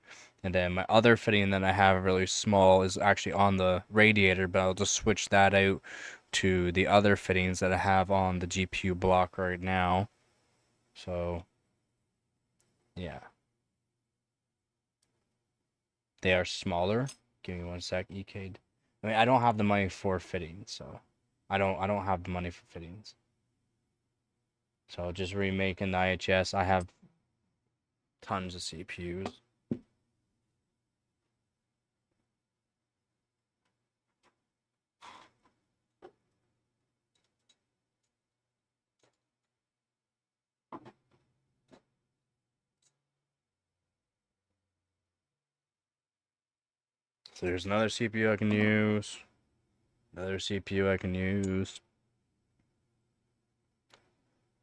And then my other fitting that I have really small is actually on the radiator, but I'll just switch that out to the other fittings that I have on the GPU block right now. So yeah, they are smaller. Give me one sec, EK'd. I mean, I don't have the money for fittings, so I don't have the money for fittings. So just remaking the IHS. I have tons of CPUs. So there's another CPU I can use. Another CPU I can use.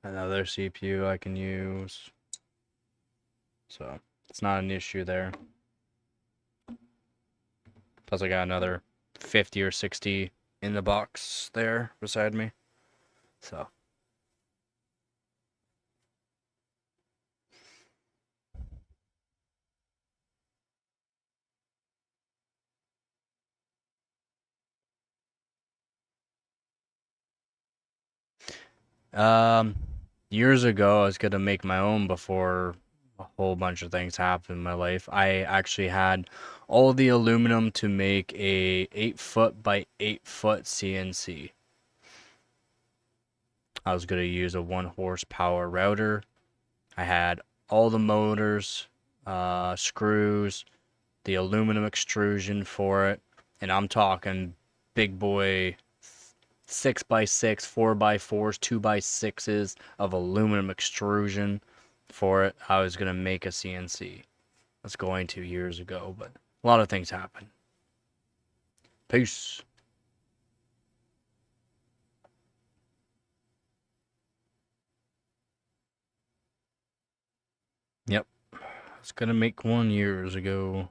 Another CPU I can use. So it's not an issue there. Plus I got another 50 or 60 in the box there beside me. So years ago I was gonna make my own before a whole bunch of things happened in my life. I actually had all the aluminum to make a 8-foot by 8-foot CNC. I was gonna use a 1 horsepower router. I had all the motors, screws, the aluminum extrusion for it, and I'm talking big boy 6x6, 4x4s, 2x6s of aluminum extrusion for it. I was gonna make a CNC. I was going to years ago, but a lot of things happen. Peace. Yep. I was gonna make one years ago.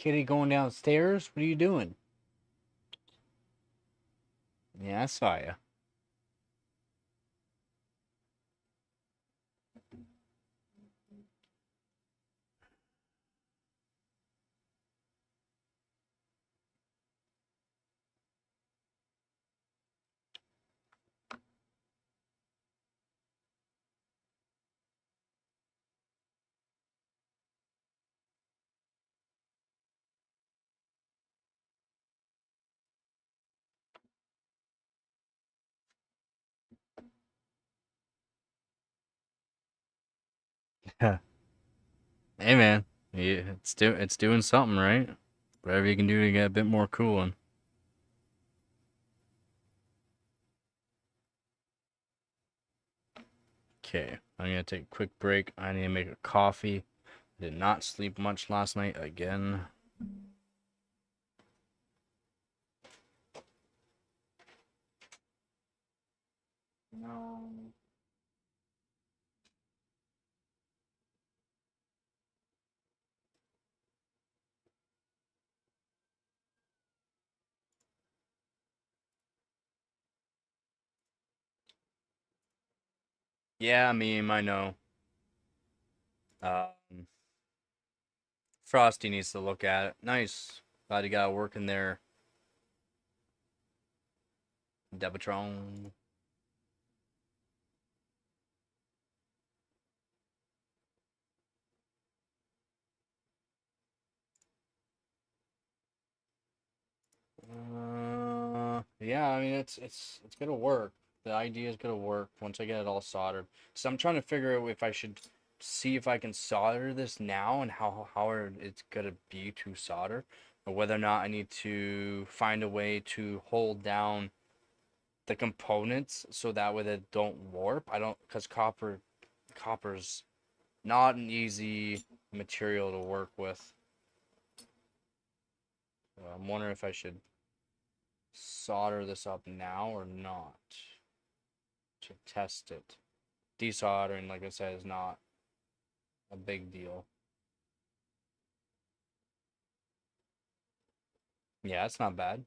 Kitty going downstairs? What are you doing? Yeah, I saw you. Hey man, yeah, it's doing something, right? Whatever you can do to get a bit more cooling. Okay, I'm gonna take a quick break. I need to make a coffee. Did not sleep much last night again. No. Yeah, I know. Um, Frosty needs to look at it. Nice. Glad you got working there, Debatron. Yeah, I mean it's gonna work. The idea is gonna work once I get it all soldered. So I'm trying to figure out if I should see if I can solder this now and how hard it's gonna be to solder, or whether or not I need to find a way to hold down the components so that way they don't warp. I don't, because copper's not an easy material to work with. So I'm wondering if I should solder this up now or not to test it. Desoldering, like I said, is not a big deal. Yeah, it's not bad.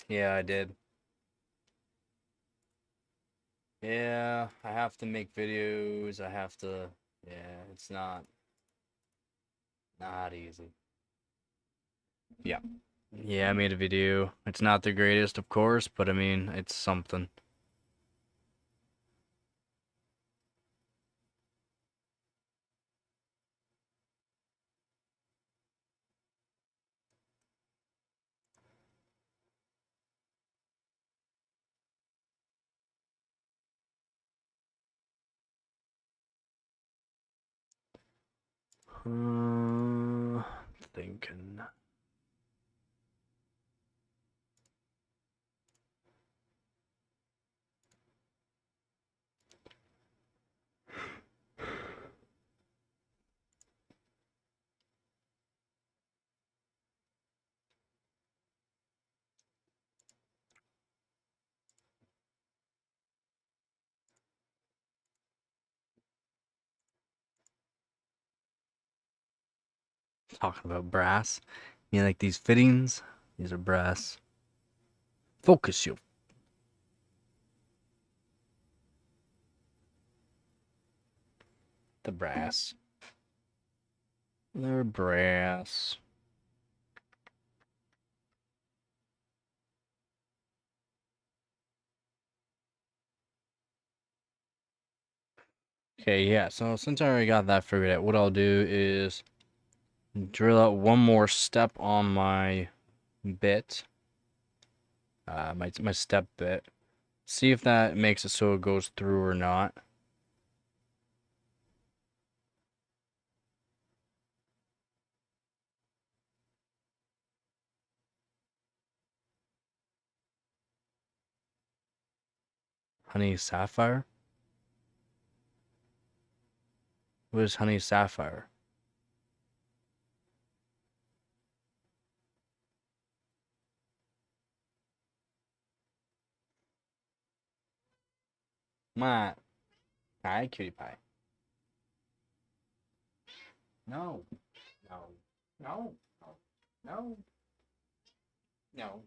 Yeah, I did. Yeah, I have to make videos. I have to. Yeah, it's not easy. Yeah. Yeah, I made a video. It's not the greatest, of course, but I mean, it's something. Thinking. Talking about brass. You like these fittings? These are brass. Focus you. The brass. They're brass. Okay, yeah, so since I already got that figured out, what I'll do is drill out one more step on my bit. My step bit. See if that makes it so it goes through or not. Honey sapphire? What is honey sapphire? Matt. Hi, cutie pie. No. No. No. No. No.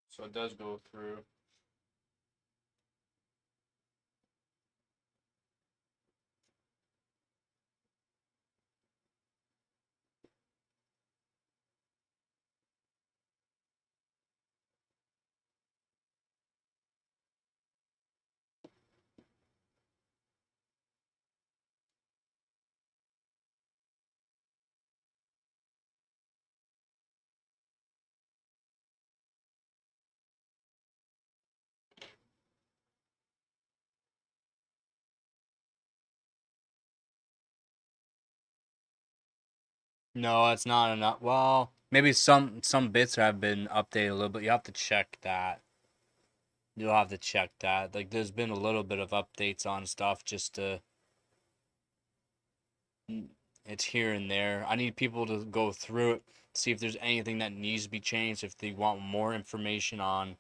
So it does go through. No, it's not enough. Well, maybe some bits have been updated a little bit. You have to check that. You'll have to check that. Like, there's been a little bit of updates on stuff just to. It's here and there. I need people to go through it, see if there's anything that needs to be changed. If they want more information on,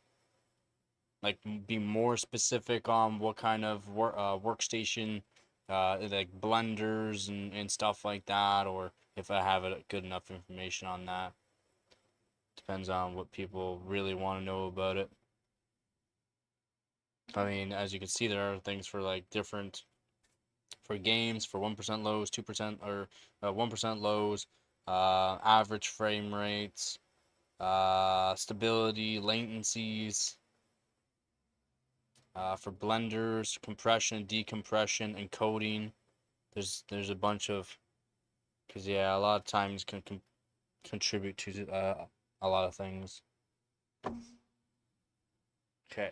like, be more specific on what kind of workstation, like blenders and stuff like that, or if I have good enough information on that. Depends on what people really want to know about it. I mean, as you can see, there are things for like different for games for 1% lows, 2% or 1% lows, average frame rates, stability, latencies, for blenders, compression, decompression, encoding. There's a bunch of because yeah, a lot of times can contribute to a lot of things. Okay,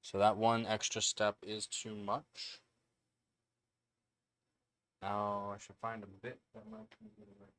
so that one extra step is too much. Now I should find a bit that might be right.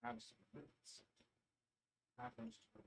Happens to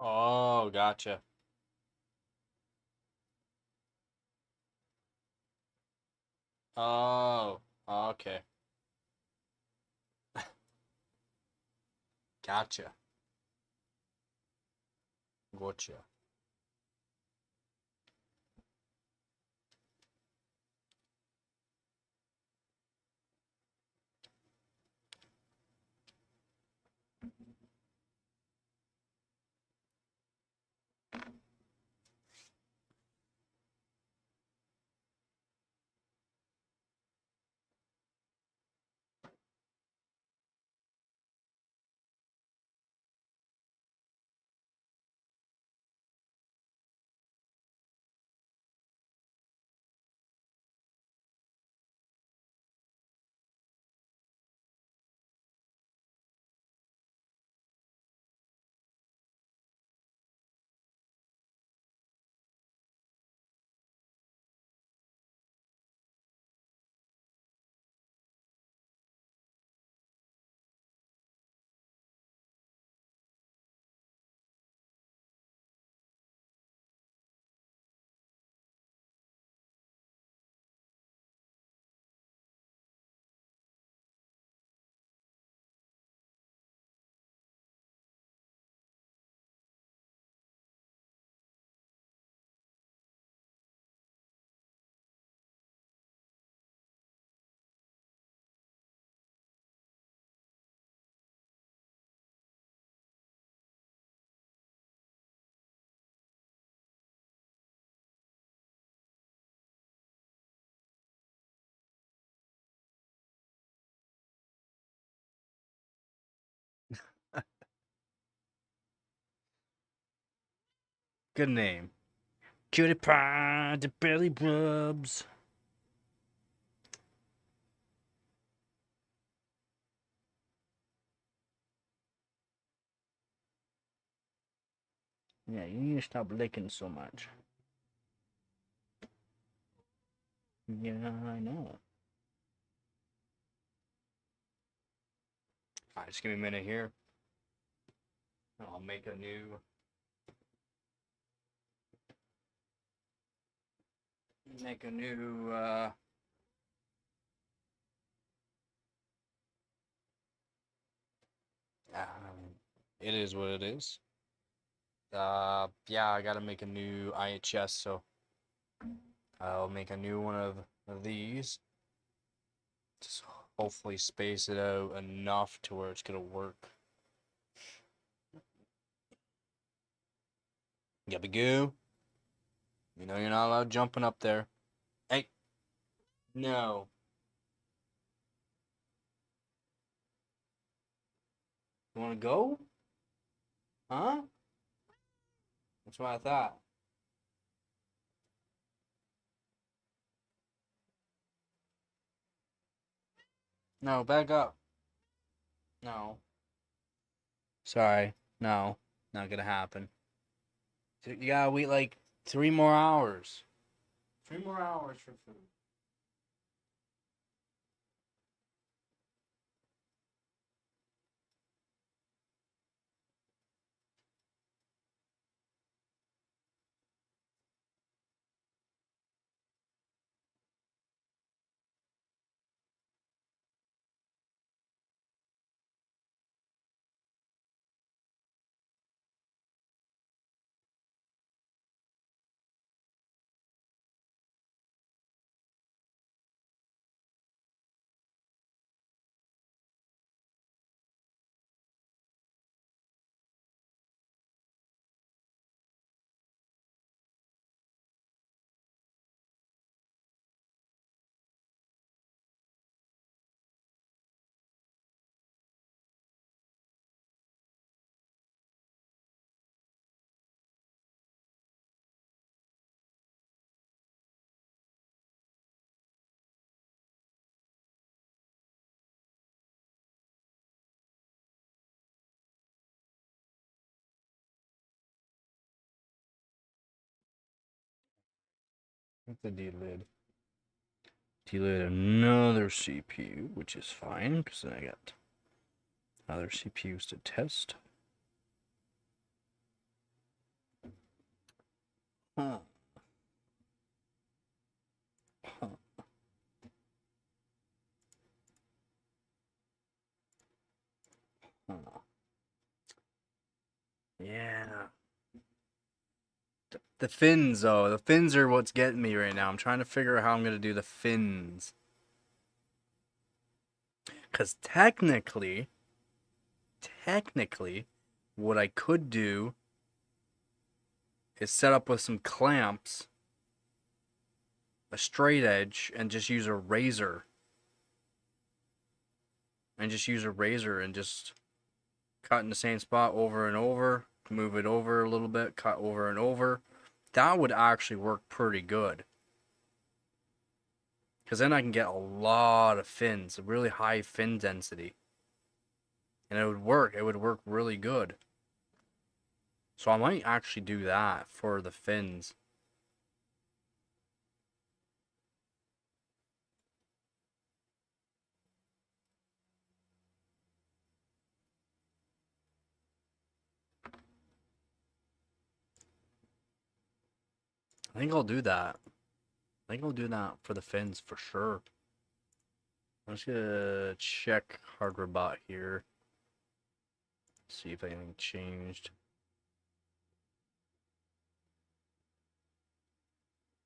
Oh, gotcha. Oh, okay. Gotcha. Gotcha. Good name. Cutie pie, the belly rubs. Yeah, you need to stop licking so much. Yeah, I know. Alright, just give me a minute here. I'll make a new it is what it is. Yeah, I gotta make a new IHS, so I'll make a new one of these. Just hopefully space it out enough to where it's gonna work. Gabagoo. You know you're not allowed jumping up there. Hey, no. You wanna go? Huh? That's what I thought. No, back up. No. Sorry. No. Not gonna happen. You gotta wait like 3 more hours. 3 more hours for food. What's the delid? Delid another CPU, which is fine, because then I got other CPUs to test. Huh. Huh. Huh. Yeah. The fins, though. The fins are what's getting me right now. I'm trying to figure out how I'm going to do the fins. Because technically, what I could do is set up with some clamps, a straight edge, and just use a razor. And just cut in the same spot over and over, move it over a little bit, cut over and over. That would actually work pretty good. Because then I can get a lot of fins, a really high fin density. And it would work. It would work really good. So I might actually do that for the fins. I think I'll do that. I think I'll do that for the fins for sure. I'm just gonna check hardware bot here. See if anything changed.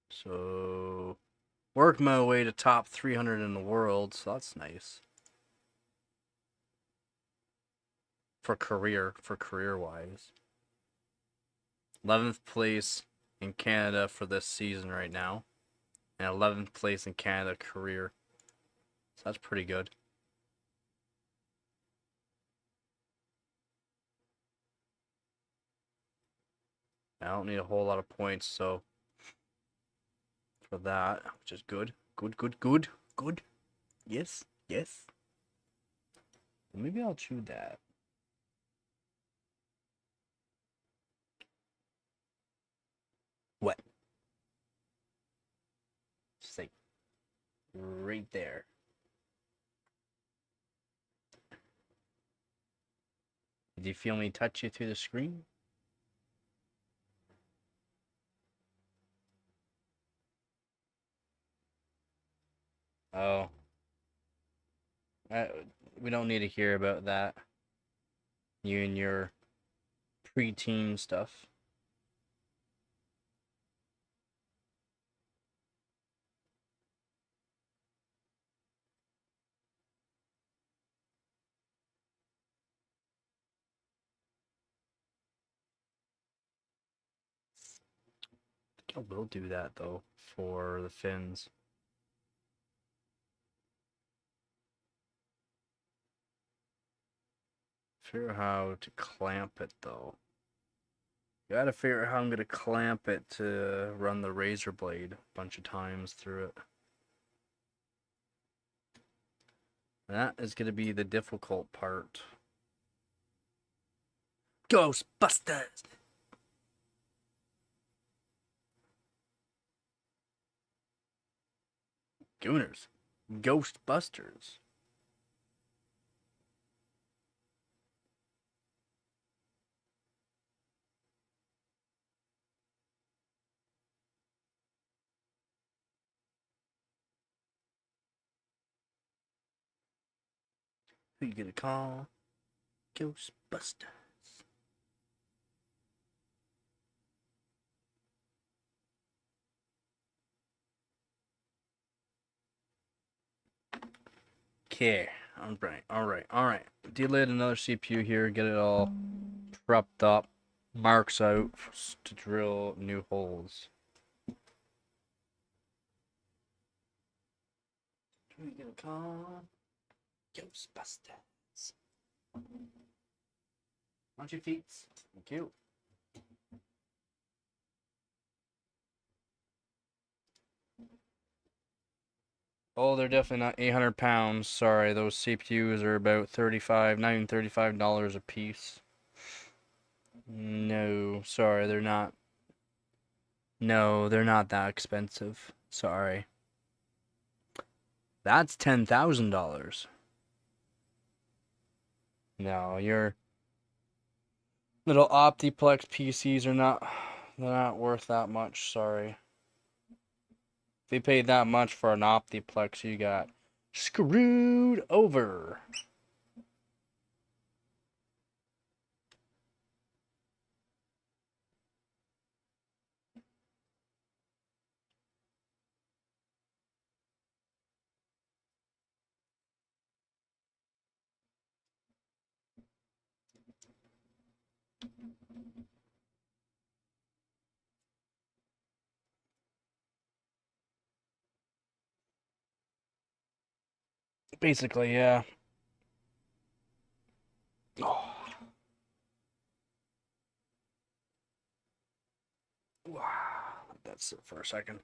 So, work my way to top 300 in the world, so that's nice. For career-wise. 11th place in Canada for this season right now. And 11th place in Canada career. So that's pretty good. I don't need a whole lot of points, so for that, which is good. Good. Yes. Maybe I'll chew that. What? Just like right there. Did you feel me touch you through the screen? Oh. We don't need to hear about that. You and your preteen stuff. I will do that though for the fins. Figure out how to clamp it though. Gotta figure out how I'm gonna clamp it to run the razor blade a bunch of times through it. That is gonna be the difficult part. Ghostbusters! Gooners. Ghostbusters. Who you gonna call? Ghostbusters. Okay. Alright. Delete another CPU here, get it all prepped up. Marks out to drill new holes. Who are you gonna call? Ghostbusters. On your feet. Thank you. Oh, they're definitely not 800 pounds. Sorry, those CPUs are about not even $35 a piece. No, sorry, they're not. No, they're not that expensive. Sorry. That's $10,000. No, your little Optiplex PCs are not they're not worth that much, sorry. If you paid that much for an Optiplex, you got screwed over. Basically, yeah. Oh. Wow. That's it for a second.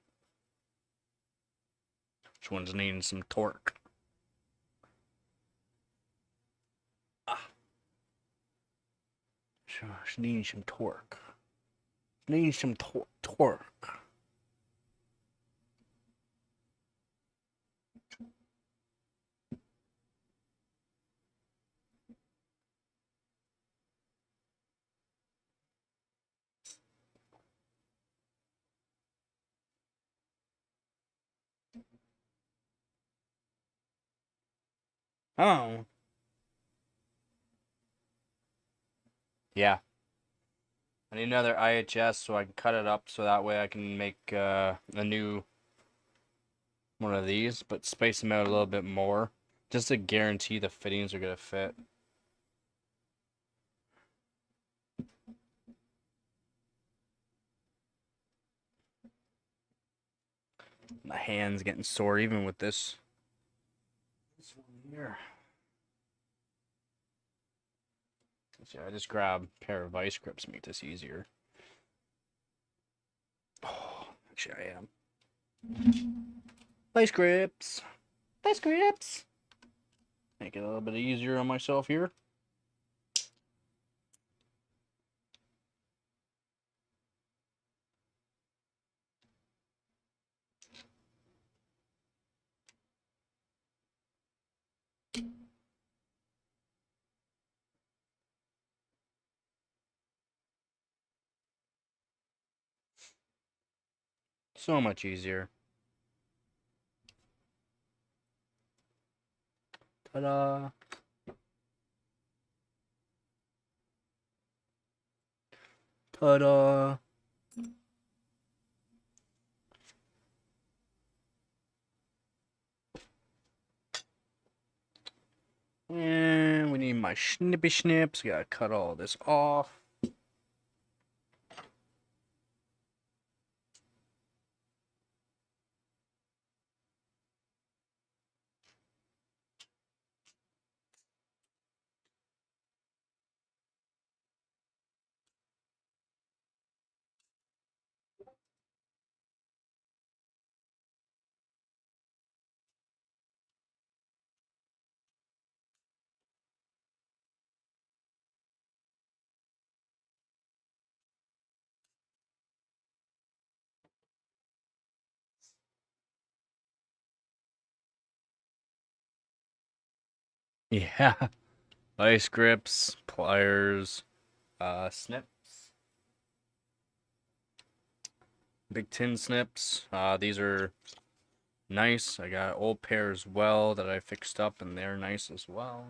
Which one's needing some torque? Ah. She's needing some torque. Needing some torque. Oh. Yeah. I need another IHS so I can cut it up so that way I can make a new one of these, but space them out a little bit more, just to guarantee the fittings are gonna fit. My hand's getting sore even with this one here. So I just grab a pair of vice grips to make this easier. Oh, actually I am. Vice grips. Vice grips. Make it a little bit easier on myself here. So much easier. Ta-da. Ta-da. And we need my snippy snips. Gotta cut all this off. Yeah. Vice grips, pliers, snips. Big tin snips. These are nice. I got old pair as well that I fixed up, and they're nice as well.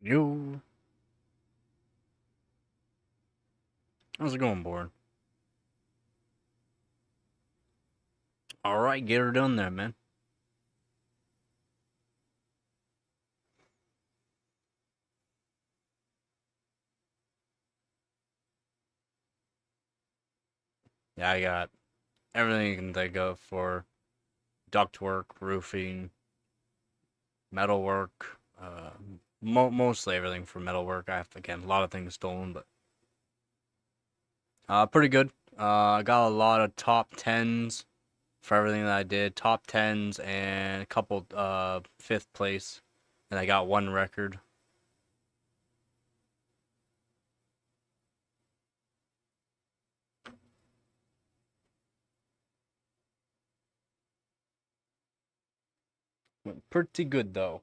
Yo. How's it going, board? Alright, get her done there, man. Yeah, I got everything you can think of for ductwork, roofing, metalwork, mostly everything for metalwork. I have, again, a lot of things stolen, but pretty good. I got a lot of top 10s for everything that I did. Top 10s and a couple fifth place. And I got one record. Went pretty good though.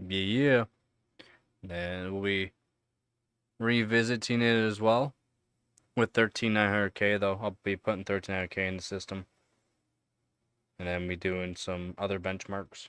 Yeah. Then we'll be revisiting it as well with 13900K though. I'll be putting 13900K in the system. And then be doing some other benchmarks.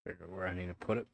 Figure out where I need to put it.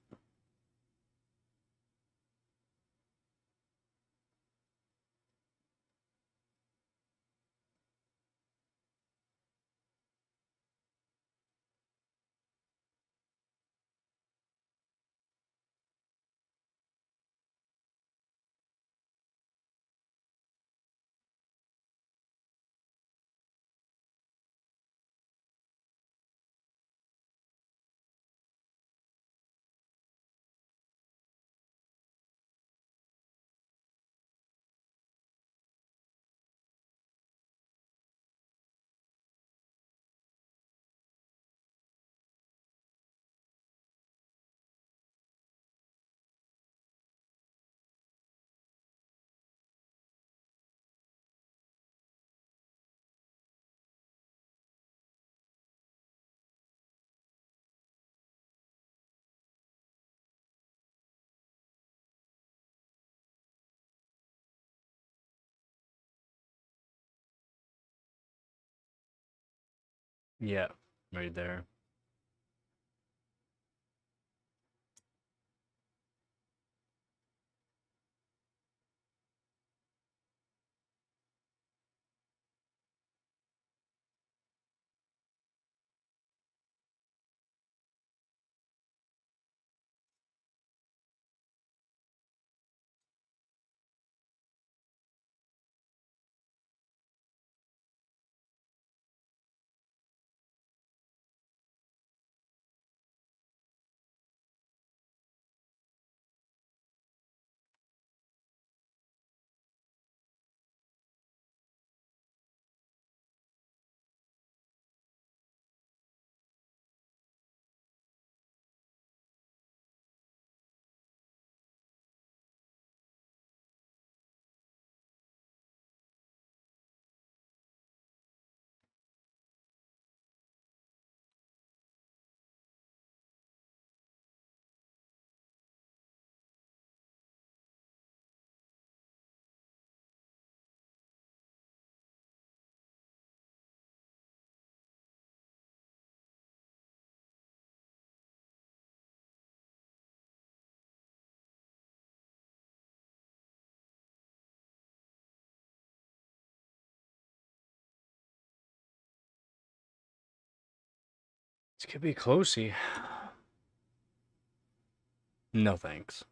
Yeah, right there. This could be closey. No thanks.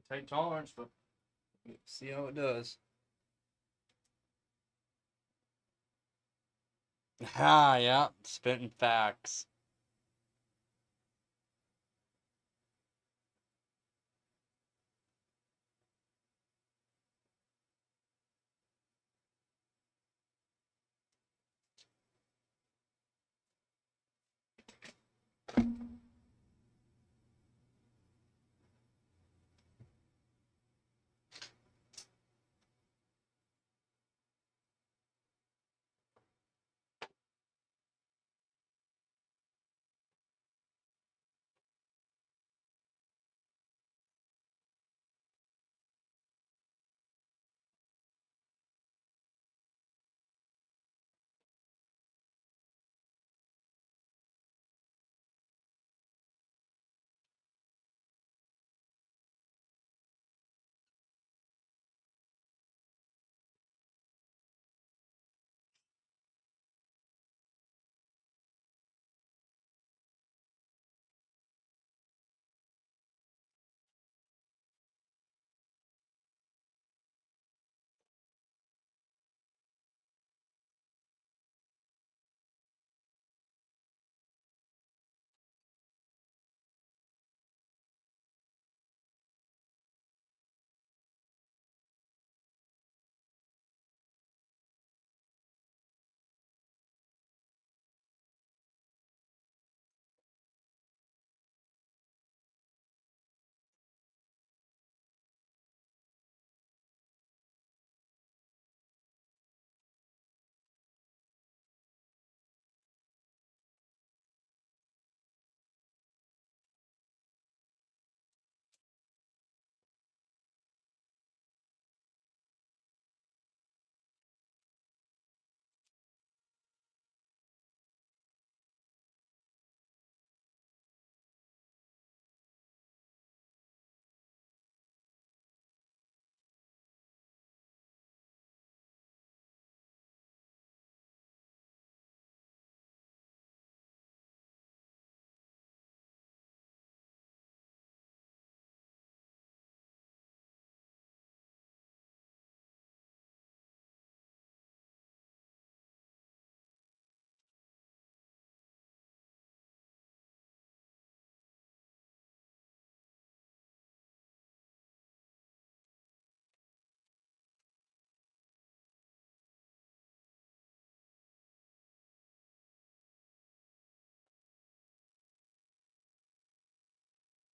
Tight tolerance, but see how it does. Ah, yeah, spitting facts.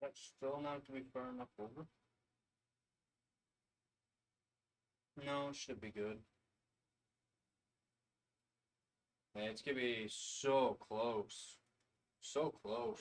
That's still not to be far enough over. No, it should be good. Man, it's gonna be so close. So close.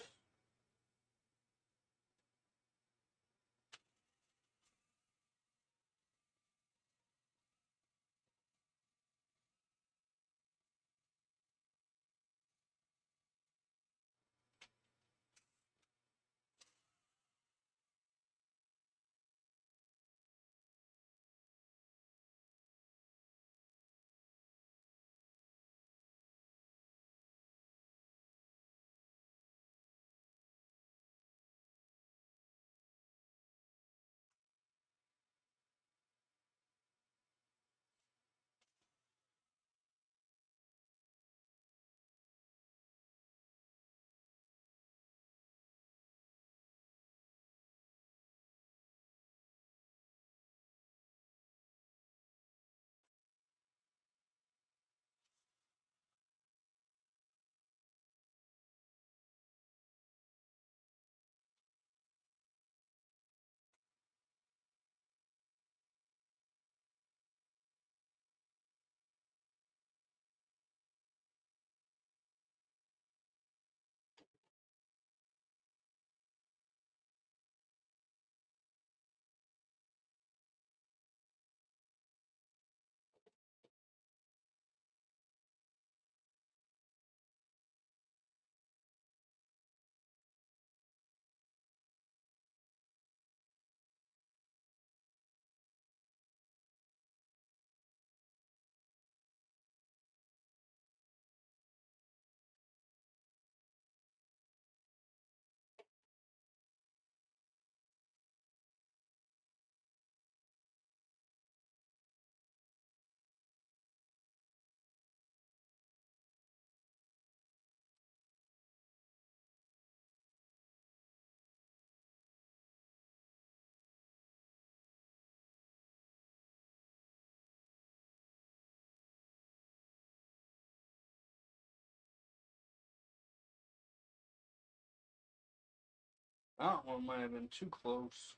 That one might have been too close.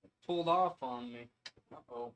It pulled off on me. Uh-oh.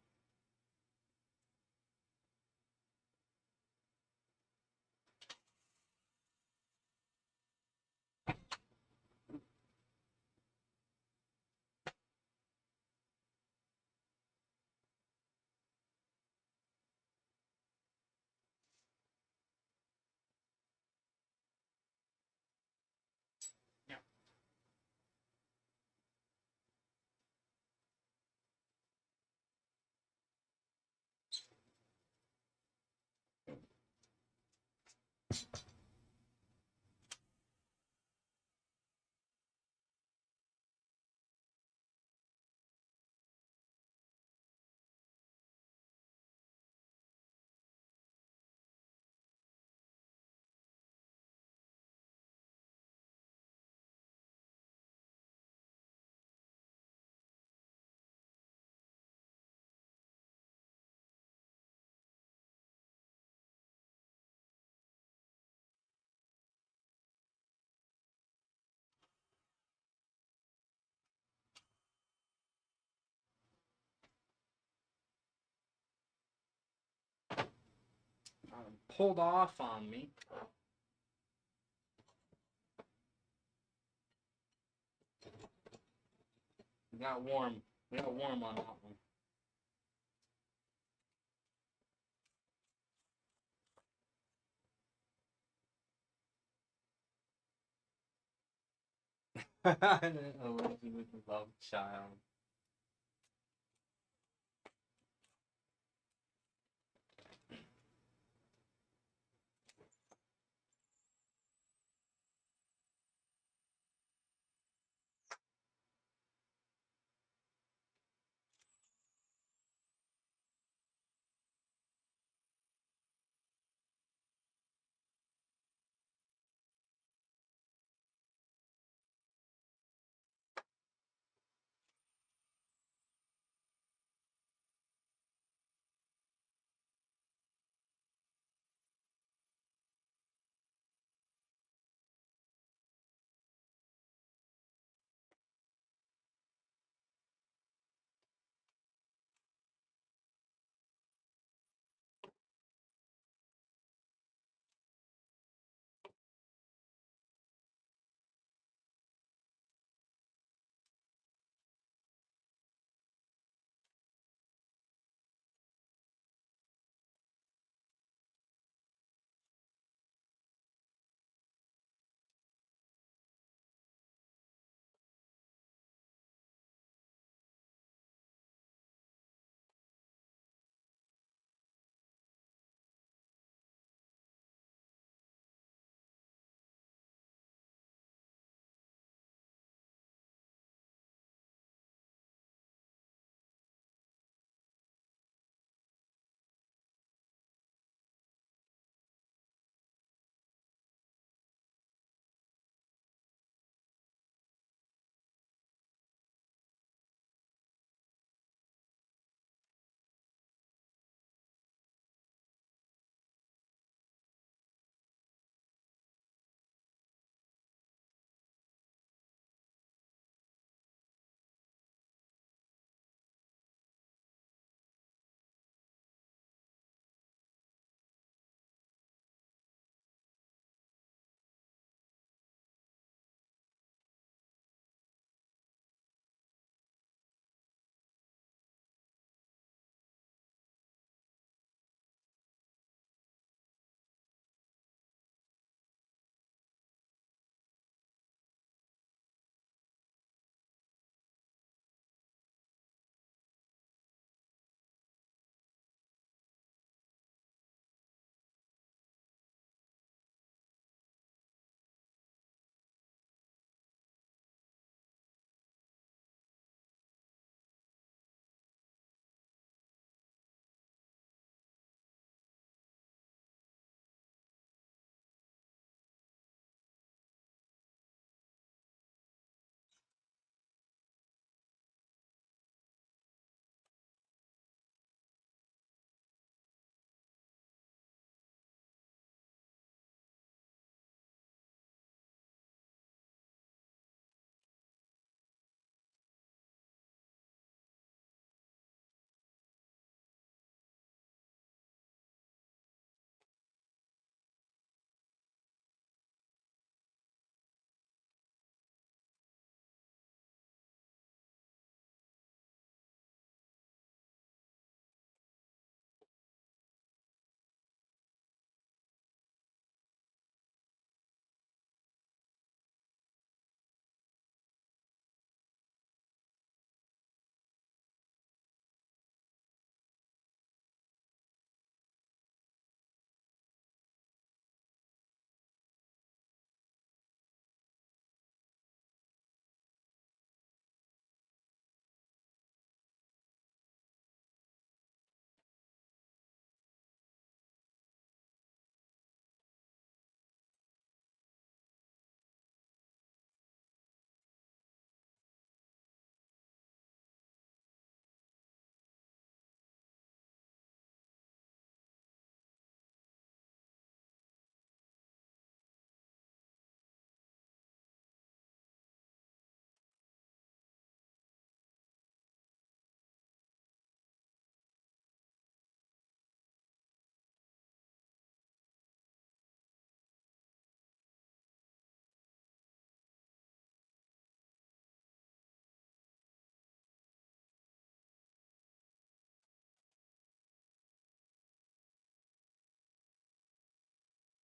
Pulled off on me. We got warm. We got warm on that one. Allegedly love child.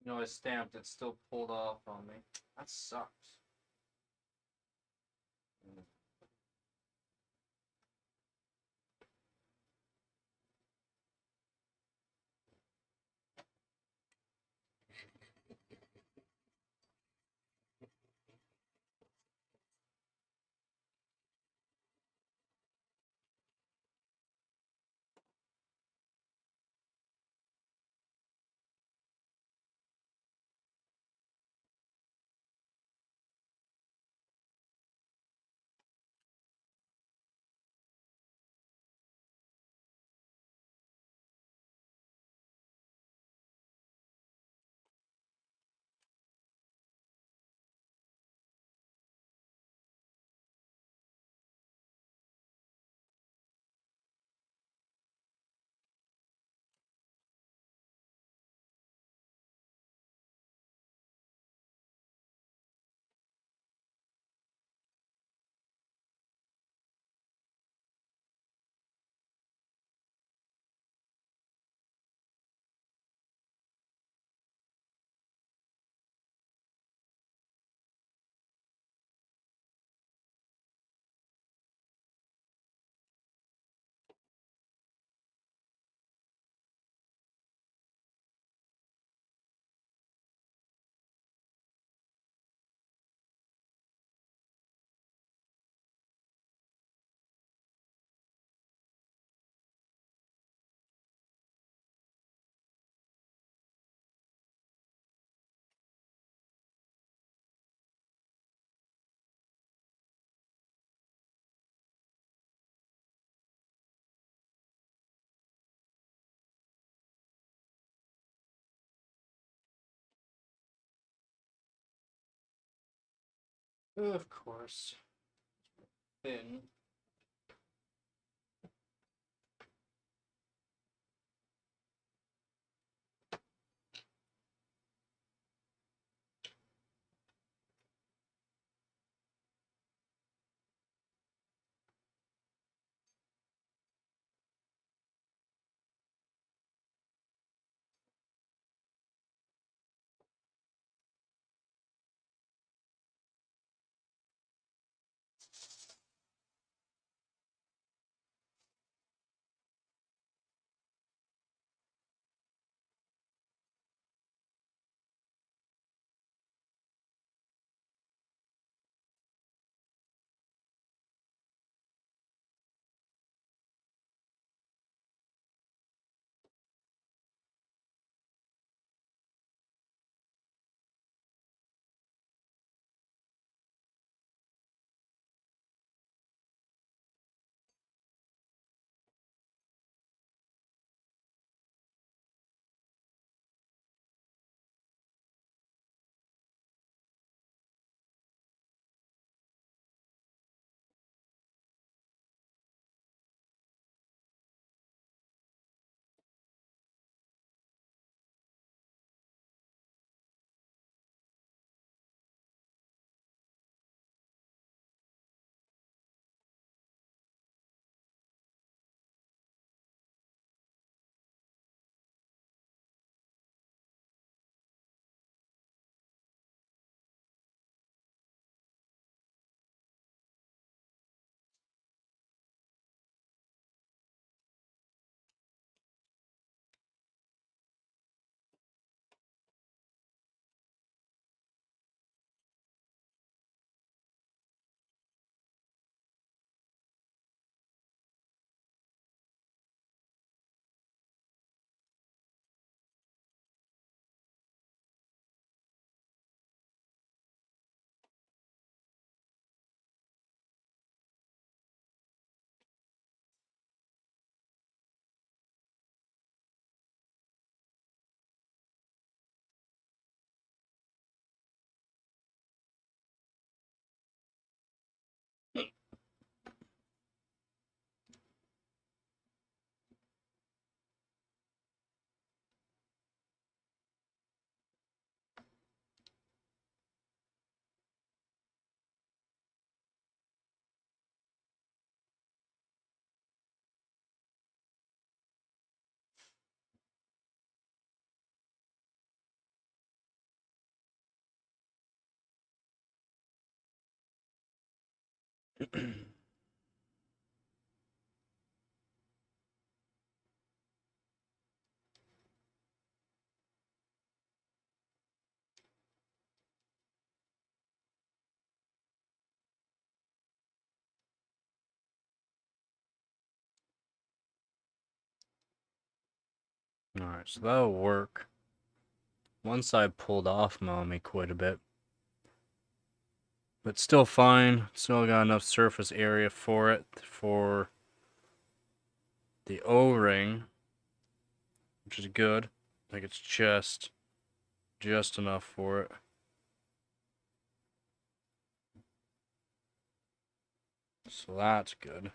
You know, I stamped, it still pulled off on me. That sucks. Of course. Thin. Alright, so that'll work. One side pulled off mommy quite a bit. But still fine. Still got enough surface area for it for the O-ring, which is good. I think it's just enough for it. So that's good.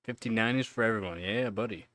$50.90s for everyone. Yeah, buddy.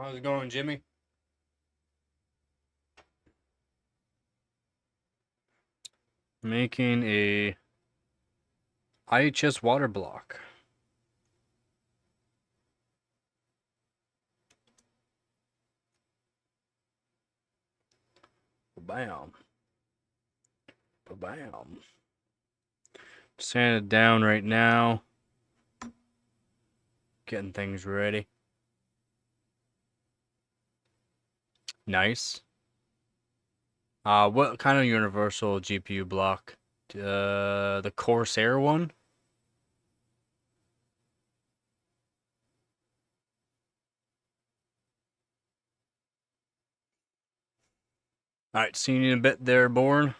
How's it going, Jimmy? Making a IHS water block. Bam. Bam. Sand it down right now. Getting things ready. Nice. What kind of universal GPU block? The Corsair one? Alright, see you in a bit there, Born.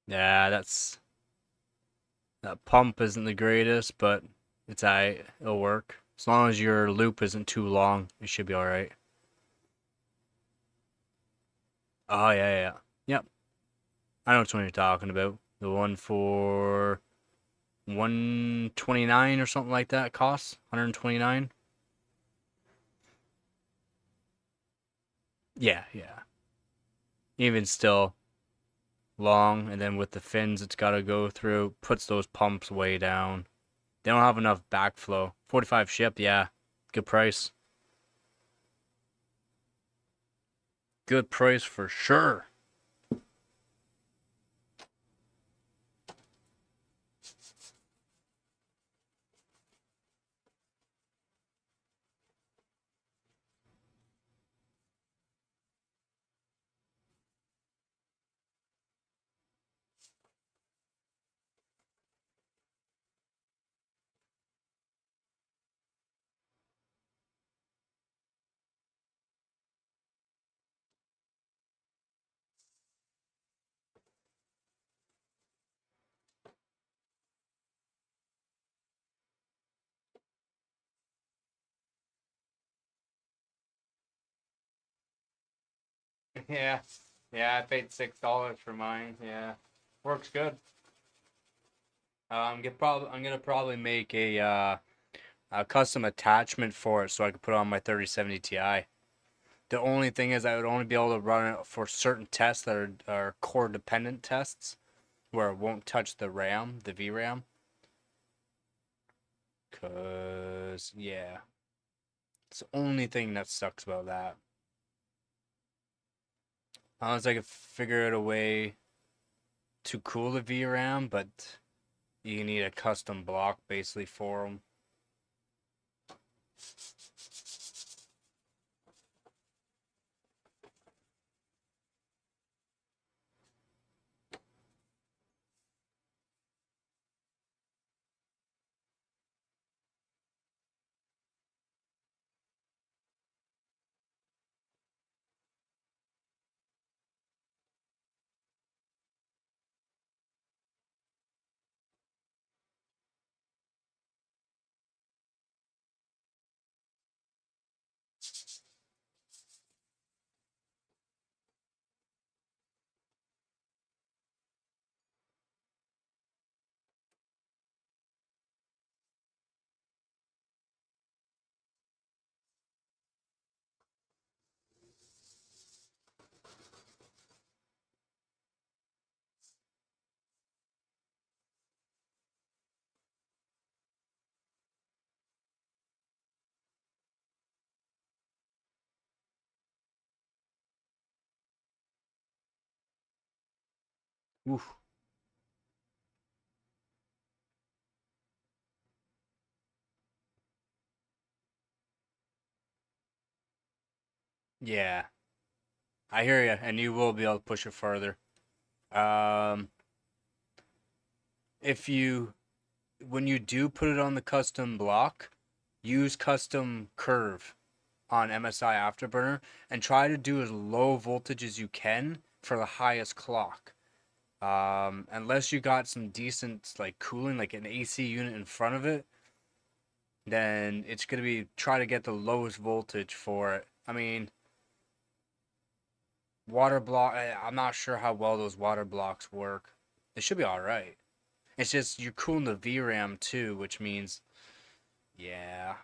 Yeah, that pump isn't the greatest, but it's alright. It'll work. As long as your loop isn't too long, it should be alright. Oh, yeah. Yep. I know which one you're talking about. The one for 129 or something like that costs 129. Yeah. Even still long, and then with the fins it's got to go through, puts those pumps way down. They don't have enough backflow. 45 ship, yeah. Good price. Good price for sure. Yeah. Yeah, I paid $6 for mine. Yeah. Works good. I'm gonna probably make a custom attachment for it so I can put it on my 3070 Ti. The only thing is I would only be able to run it for certain tests that are core dependent tests where it won't touch the RAM, the VRAM. Cause yeah. It's the only thing that sucks about that. Unless I could figure out a way to cool the VRAM, but you need a custom block basically for them. Oof. Yeah, I hear you, and you will be able to push it further. Um, if you when you do put it on the custom block, use custom curve on MSI Afterburner and try to do as low voltage as you can for the highest clock. Unless you got some decent like cooling, like an AC unit in front of it, then it's gonna be try to get the lowest voltage for it. I mean, Water block. I'm not sure how well those water blocks work. They should be all right. It's just you're cooling the VRAM too, which means yeah.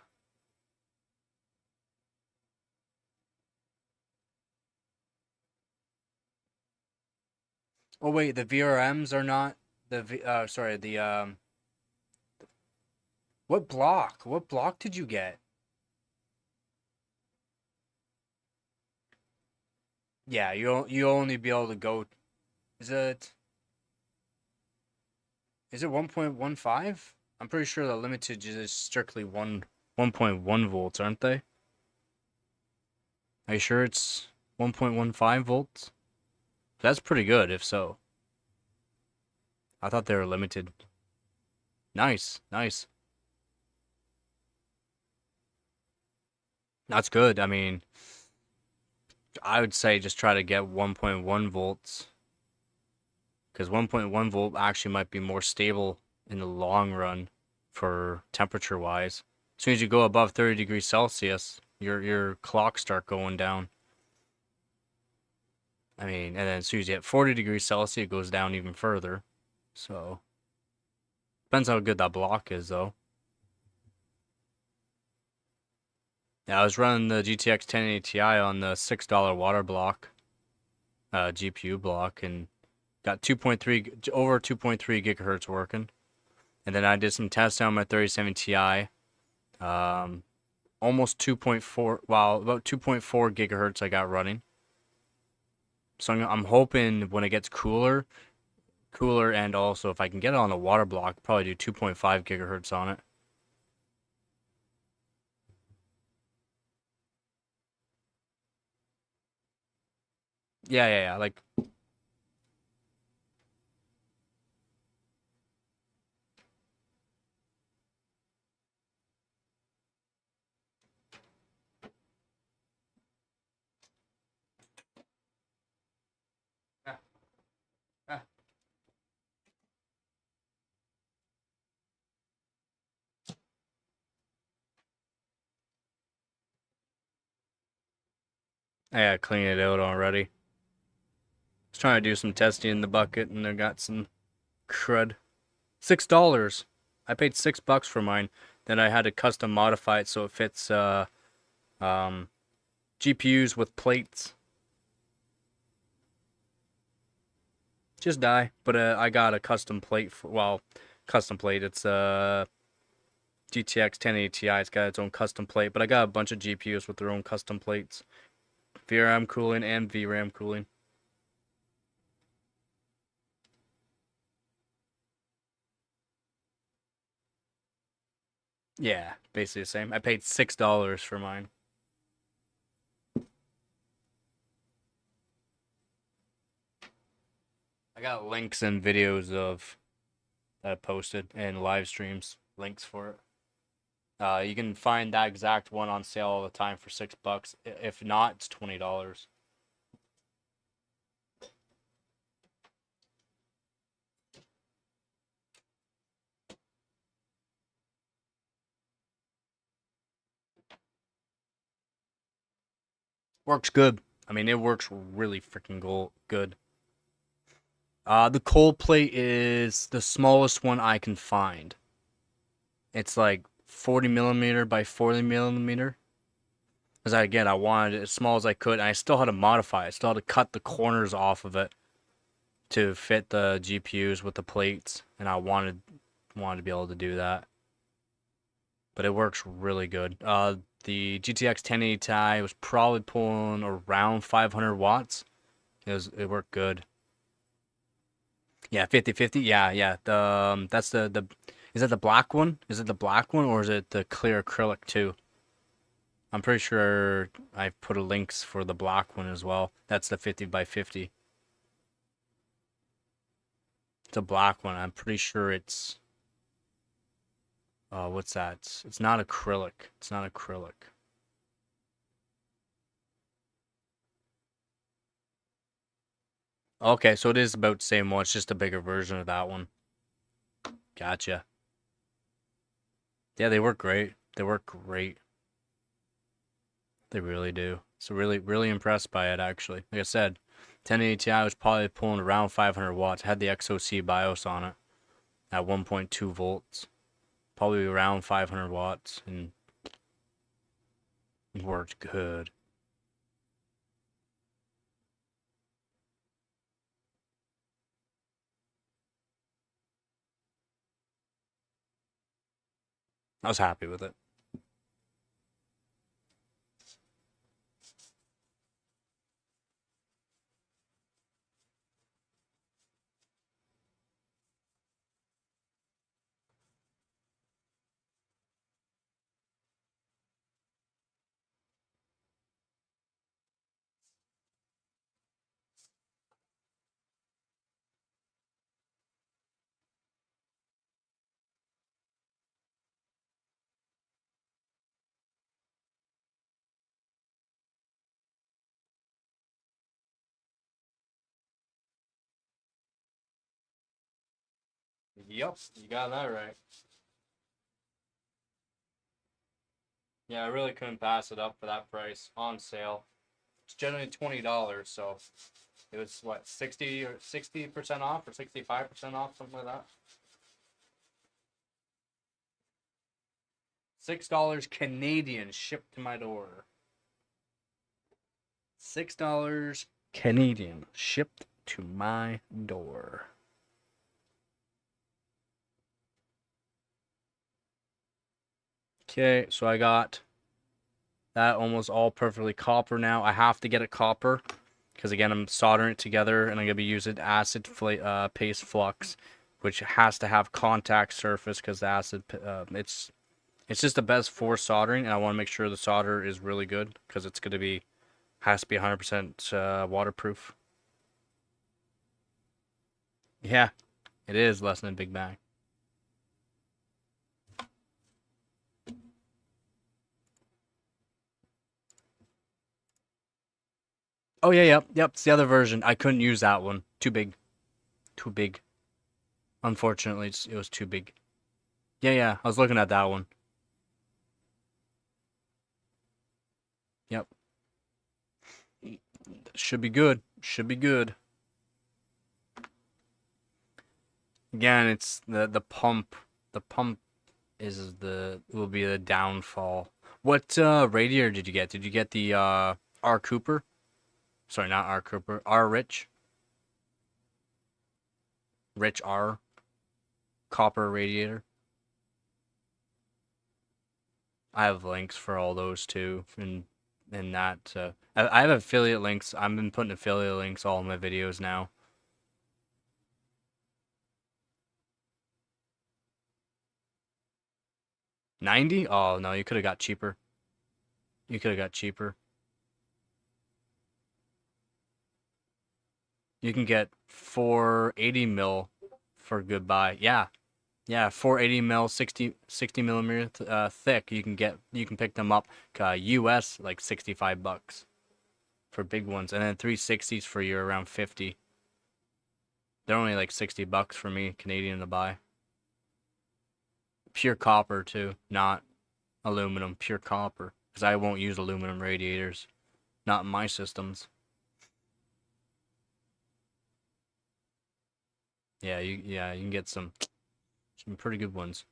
Oh wait, the VRMs are not sorry, the what block? What block did you get? Yeah, you only be able to go. Is it is it 1.15? I'm pretty sure the limited is strictly 1.1 volts, aren't they? Are you sure it's 1.15 volts? That's pretty good if so. I thought they were limited. Nice, nice. That's good. I mean, I would say just try to get 1.1 volts because 1.1 volt actually might be more stable in the long run for temperature wise. As soon as you go above 30 degrees Celsius, your clocks start going down. I mean, and then as soon as you hit 40 degrees Celsius, it goes down even further. So, depends how good that block is, though. Yeah, I was running the GTX 1080 Ti on the $6 water block, GPU block, and got 2.3 over 2.3 gigahertz working. And then I did some tests on my 3070 Ti. Almost 2.4, well, about 2.4 gigahertz I got running. So I'm hoping when it gets cooler, and also if I can get it on the water block, probably do 2.5 gigahertz on it. Yeah. Like, ah, ah. I gotta clean it out already. I was trying to do some testing in the bucket, and I got some crud. $6. I paid $6 for mine. Then I had to custom modify it so it fits um, GPUs with plates. Just die. But I got a custom plate for, well, custom plate. It's GTX 1080 Ti. It's got its own custom plate. But I got a bunch of GPUs with their own custom plates. VRAM cooling and VRAM cooling. Yeah, basically the same. I paid $6 for mine. I got links and videos of that I posted and live streams links for it. You can find that exact one on sale all the time for $6. If not, it's $20. Works good. I mean, it works really freaking good. The cold plate is the smallest one I can find. It's like 40 millimeter by 40 millimeter. Because again, I wanted it as small as I could, and I still had to modify it. I still had to cut the corners off of it to fit the GPUs with the plates, and I wanted to be able to do that. But it works really good. The GTX 1080 Ti was probably pulling around 500 watts. It worked good. Yeah, 50/50. Yeah. That's the is that the black one? Is it the black one or is it the clear acrylic too? I'm pretty sure I put a links for the black one as well. That's the 50 by 50. It's a black one. I'm pretty sure it's what's that? It's not acrylic. It's not acrylic. Okay, so it is about the same one. It's just a bigger version of that one. Gotcha. Yeah, they work great. They work great. They really do. So really, really impressed by it actually. Like I said, 1080 Ti was probably pulling around 500 watts. Had the XOC BIOS on it at 1.2 volts. Probably around 500 watts and worked good. I was happy with it. Yep, you got that right. Yeah, I really couldn't pass it up for that price on sale. It's generally $20, so it was what 60% off or 65% off, something like that. $6 Canadian shipped to my door. $6 Canadian shipped to my door. Okay, so I got that almost all perfectly copper now. I have to get it copper because again I'm soldering it together and I'm gonna be using acid paste flux, which has to have contact surface because the acid it's just the best for soldering, and I want to make sure the solder is really good because it's gonna be has to be 100% waterproof. Yeah, it is less than a Big Bang. Oh yeah, yep. It's the other version. I couldn't use that one. Too big. Too big. Unfortunately, it was too big. Yeah. I was looking at that one. Yep. Should be good. Should be good. Again, it's the pump. The pump will be the downfall. What radiator did you get? Did you get the R Cooper? Sorry, not R Cooper. R Rich. Rich R. Copper radiator. I have links for all those too, and that. I have affiliate links. I've been putting affiliate links all in my videos now. 90? Oh no, you could have got cheaper. You could have got cheaper. You can get 480 mil for goodbye. Yeah, 480 mil, 60 millimeter thick. You can pick them up. US like $65 for big ones, and then 360s for you around 50. They're only like $60 for me Canadian to buy. Pure copper too, not aluminum. Pure copper, because I won't use aluminum radiators, not in my systems. Yeah, you can get some pretty good ones.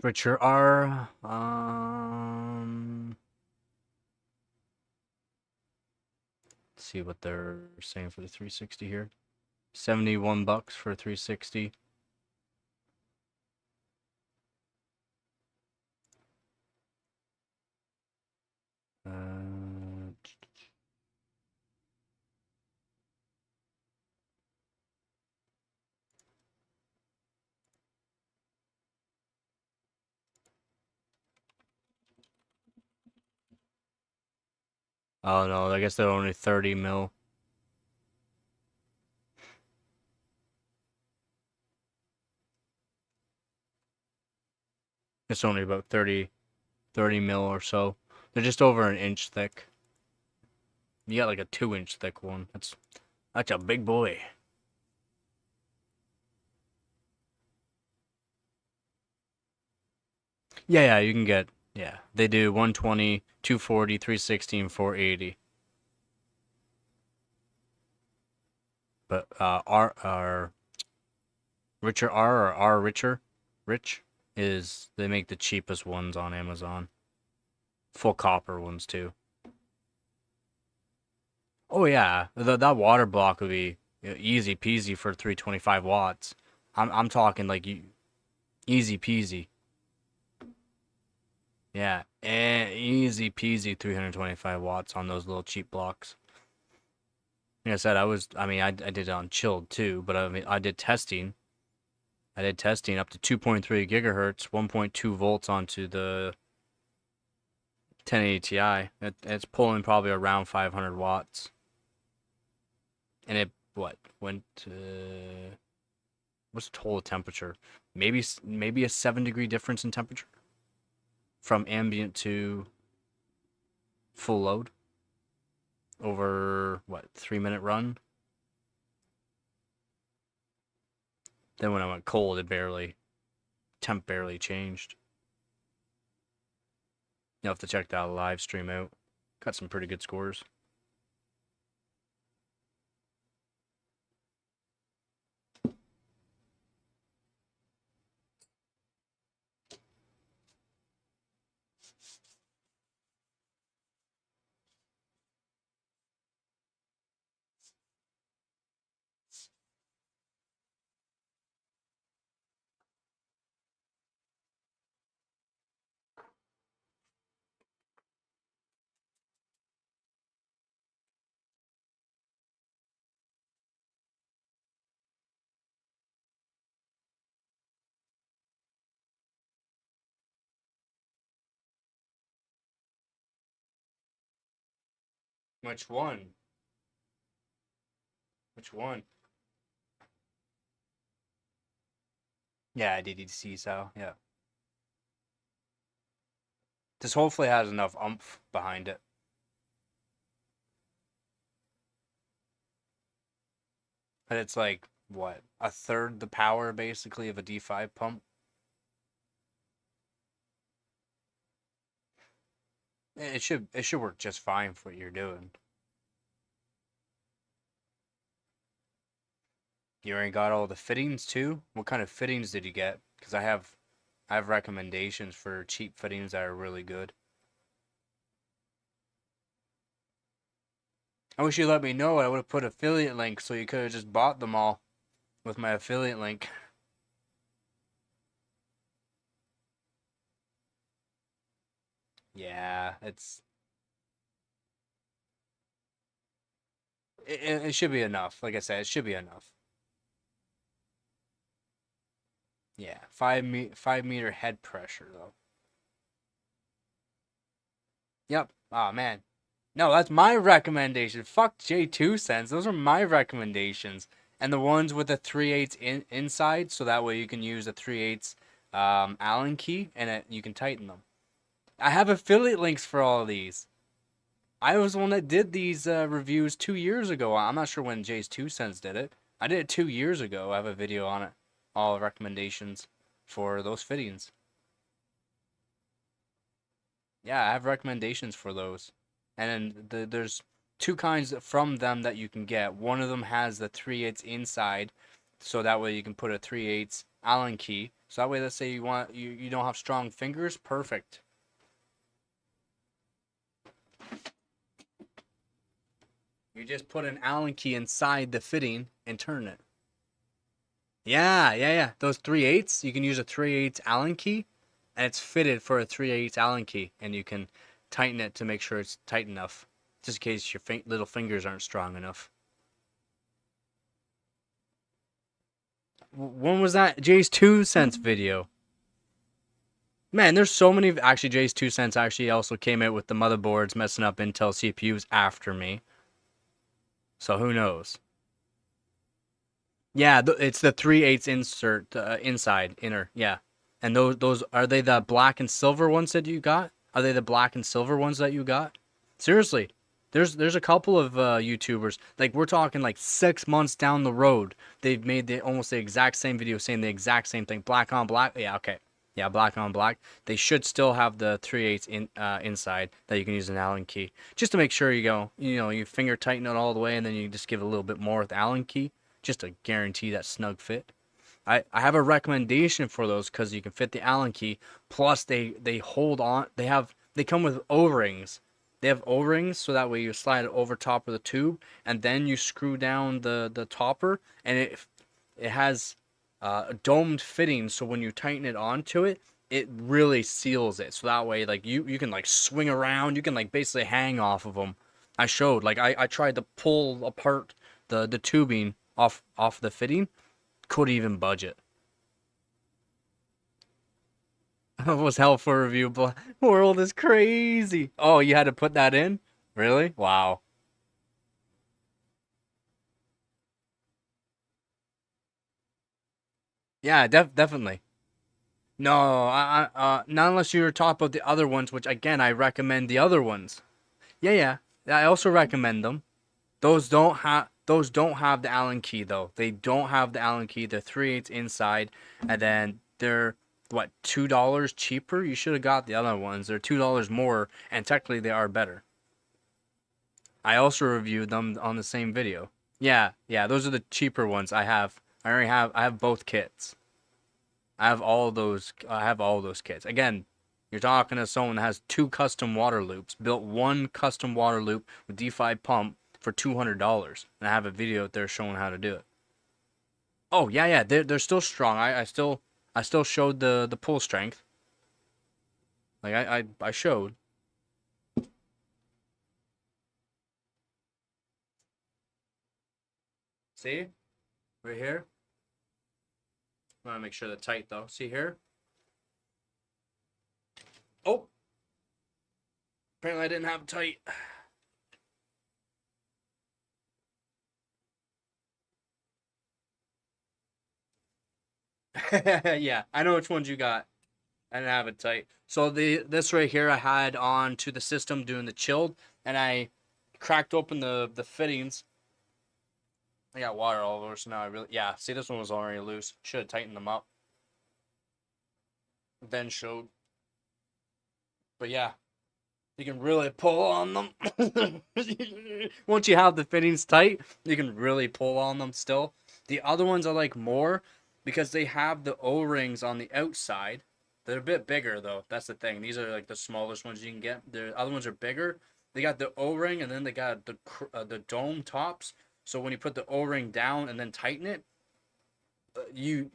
Richer R. Let's see what they're saying for the 360 here. $71 for a 360. Oh no, I guess they're only 30 mil. It's only about 30 mil or so. They're just over an inch thick. You got like a 2-inch thick one. That's a big boy. Yeah, you can get, yeah. They do 120, 240, 360, and 480. But R Richer R or R Richer Rich is they make the cheapest ones on Amazon. Full copper ones too. Oh yeah, that water block would be easy peasy for 325 watts. I'm talking like easy peasy. Yeah, easy peasy 325 watts on those little cheap blocks. Like I said, I did it on chilled too, but I mean, I did testing. I did testing up to 2.3 gigahertz, 1.2 volts onto the 1080 Ti. It's pulling probably around 500 watts. And it, went to, what's the total temperature? Maybe a 7-degree difference in temperature from ambient to full load over, 3-minute run. Then when I went cold, temp barely changed. You'll have to check that live stream out. Got some pretty good scores. Which one? Which one? Yeah, DDC, so yeah. This hopefully has enough oomph behind it. But it's like, what? A third the power, basically, of a D5 pump? It should work just fine for what you're doing. You already got all the fittings too? What kind of fittings did you get? Because I have recommendations for cheap fittings that are really good. I wish you let me know. I would have put affiliate links so you could have just bought them all with my affiliate link. Yeah, it should be enough. Like I said, it should be enough. Yeah, 5 meter head pressure though. Yep. Oh man. No, that's my recommendation. Fuck J2 cents. Those are my recommendations. And the ones with the 3/8 inside, so that way you can use a 3/8 Allen key and you can tighten them. I have affiliate links for all of these. I was the one that did these reviews 2 years ago. I'm not sure when J's 2 cents did it. I did it 2 years ago. I have a video on it. All recommendations for those fittings. Yeah, I have recommendations for those. And then there's two kinds from them that you can get. One of them has the 3/8 inside, so that way you can put a 3/8 Allen key. So that way, let's say you don't have strong fingers, perfect. You just put an Allen key inside the fitting and turn it. Yeah. Those 3/8s, you can use a 3/8 Allen key, and it's fitted for a 3/8 Allen key, and you can tighten it to make sure it's tight enough, just in case your little fingers aren't strong enough. When was that J's 2 cents video? Man, there's so many. Actually, Jay's 2 cents actually also came out with the motherboards messing up Intel CPUs after me. So who knows? Yeah, it's the 3/8 insert inside inner. Yeah, and those are they the black and silver ones that you got? Are they the black and silver ones that you got? Seriously, there's a couple of YouTubers like we're talking like 6 months down the road. They've made almost the exact same video saying the exact same thing, black on black. Yeah, okay. Yeah, black on black. They should still have the 3/8 inside that you can use an Allen key, just to make sure you finger tighten it all the way, and then you just give it a little bit more with the Allen key, just to guarantee that snug fit. I have a recommendation for those because you can fit the Allen key. Plus, they hold on. They come with O-rings. They have O-rings, so that way you slide it over top of the tube, and then you screw down the topper, and it has a domed fitting. So when you tighten it onto it, it really seals it. So that way, like you can like swing around. You can like basically hang off of them. I showed like I tried to pull apart the tubing off the fitting, couldn't even budget. It was hell for review. World is crazy. Oh, you had to put that in? Really? Wow. Yeah, definitely. No, not unless you're top of the other ones, which again I recommend the other ones. Yeah, yeah. I also recommend them. Those don't have the Allen key though. They don't have the Allen key. They're 3/8 inside, and then they're what, $2 cheaper? You should have got the other ones. They're $2 more, and technically they are better. I also reviewed them on the same video. Yeah, yeah, those are the cheaper ones I have. I have both kits. I have all those kits. Again, you're talking to someone that has two custom water loops, built one custom water loop with D5 pump for $200. And I have a video out there showing how to do it. Oh, yeah, yeah, they're still strong. I still showed the pull strength. Like I showed. See? Right here. I want to make sure they're tight though. See here? Oh, apparently I didn't have it tight. Yeah, I know which ones you got. I didn't have it tight. So this right here I had on to the system doing the chilled, and I cracked open the fittings. I got water all over, so now I really, yeah. See, this one was already loose. Should have tightened them up. Then showed, but yeah, you can really pull on them. Once you have the fittings tight, you can really pull on them still. The other ones I like more because they have the O-rings on the outside. They're a bit bigger though. That's the thing. These are like the smallest ones you can get. The other ones are bigger. They got the O-ring and then they got the dome tops. So when you put the O-ring down and then tighten it, you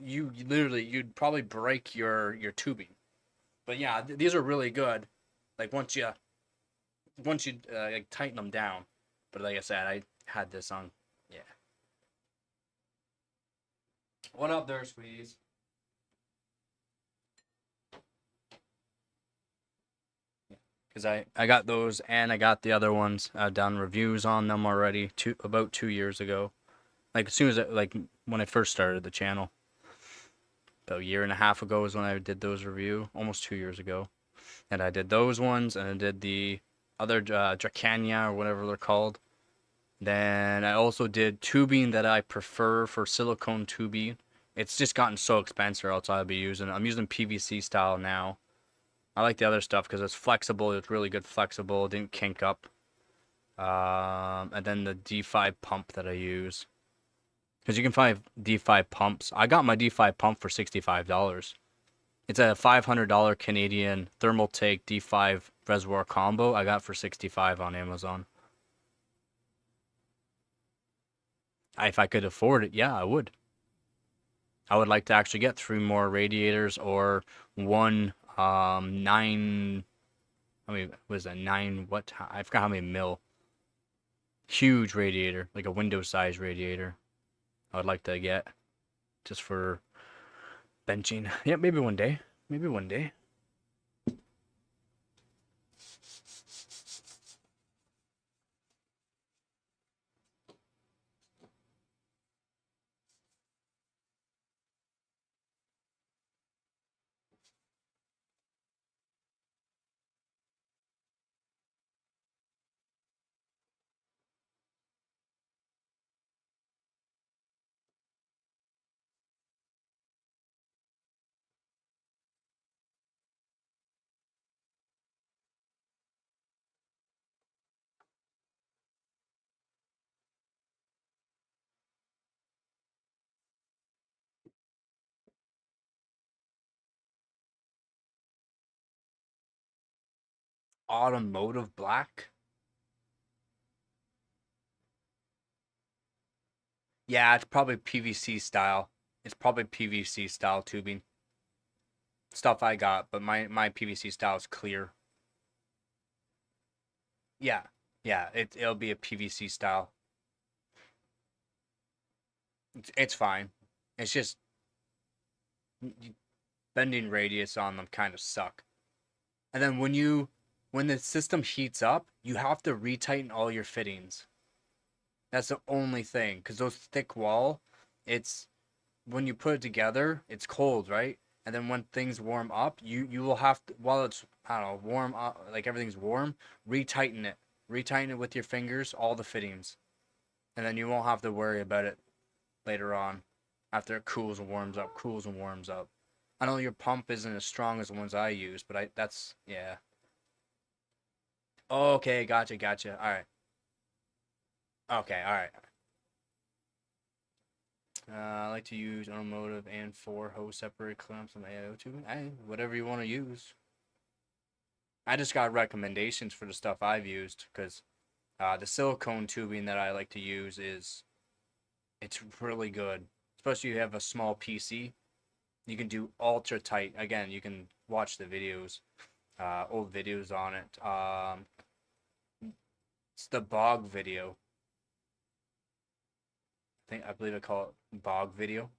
literally you'd probably break your tubing. But yeah, these are really good. Like once you like tighten them down. But like I said, I had this on. Yeah. What up there, squeeze? Because I got those and I got the other ones. I've done reviews on them already about 2 years ago. Like as soon as like when I first started the channel, about a year and a half ago is when I did those review. Almost 2 years ago, and I did those ones and I did the other Dracania or whatever they're called. Then I also did tubing that I prefer for silicone tubing. It's just gotten so expensive, else I'll be using. I'm using PVC style now. I like the other stuff because it's flexible. It's really good flexible. It didn't kink up. And then the D5 pump that I use. Because you can find D5 pumps. I got my D5 pump for $65. It's a $500 Canadian thermal take D5 reservoir combo. I got for 65 on Amazon. If I could afford it, yeah, I would. I would like to actually get 3 more radiators or one nine. I mean, was that nine? What? I forgot how many mil. Huge radiator, like a window size radiator. I would like to get just for benching. Yeah, maybe one day. Maybe one day. Automotive black? Yeah, it's probably PVC style. It's probably PVC style tubing. Stuff I got, but my PVC style is clear. Yeah. Yeah, it'll be a PVC style. It's fine. It's just bending radius on them kind of suck. And then when the system heats up, you have to retighten all your fittings. That's the only thing, because those thick wall, it's when you put it together, it's cold, right? And then when things warm up, you will have to, while it's, I don't know, warm up, like everything's warm, retighten it. Retighten it with your fingers, all the fittings. And then you won't have to worry about it later on after it cools and warms up, cools and warms up. I know your pump isn't as strong as the ones I use, but that's, yeah. Okay, gotcha. All right. Okay, all right. I like to use automotive and 4 hose separated clamps on the AIO tubing. Whatever you want to use. I just got recommendations for the stuff I've used because the silicone tubing that I like to use it's really good. Especially if you have a small PC. You can do ultra tight. Again, you can watch the videos, old videos on it. It's the bog video. I believe I call it bog video.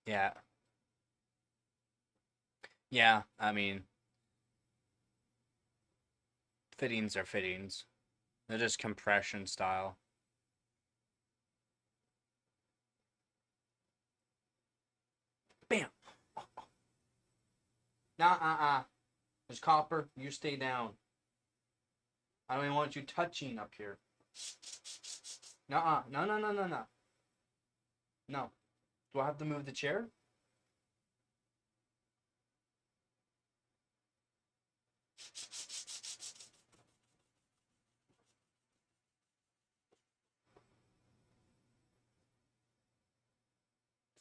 Yeah. Yeah, I mean, fittings are fittings. They're just compression style. Bam. Nah. There's copper. You stay down. I don't even want you touching up here. Nuh-uh. No. No. Do I have to move the chair?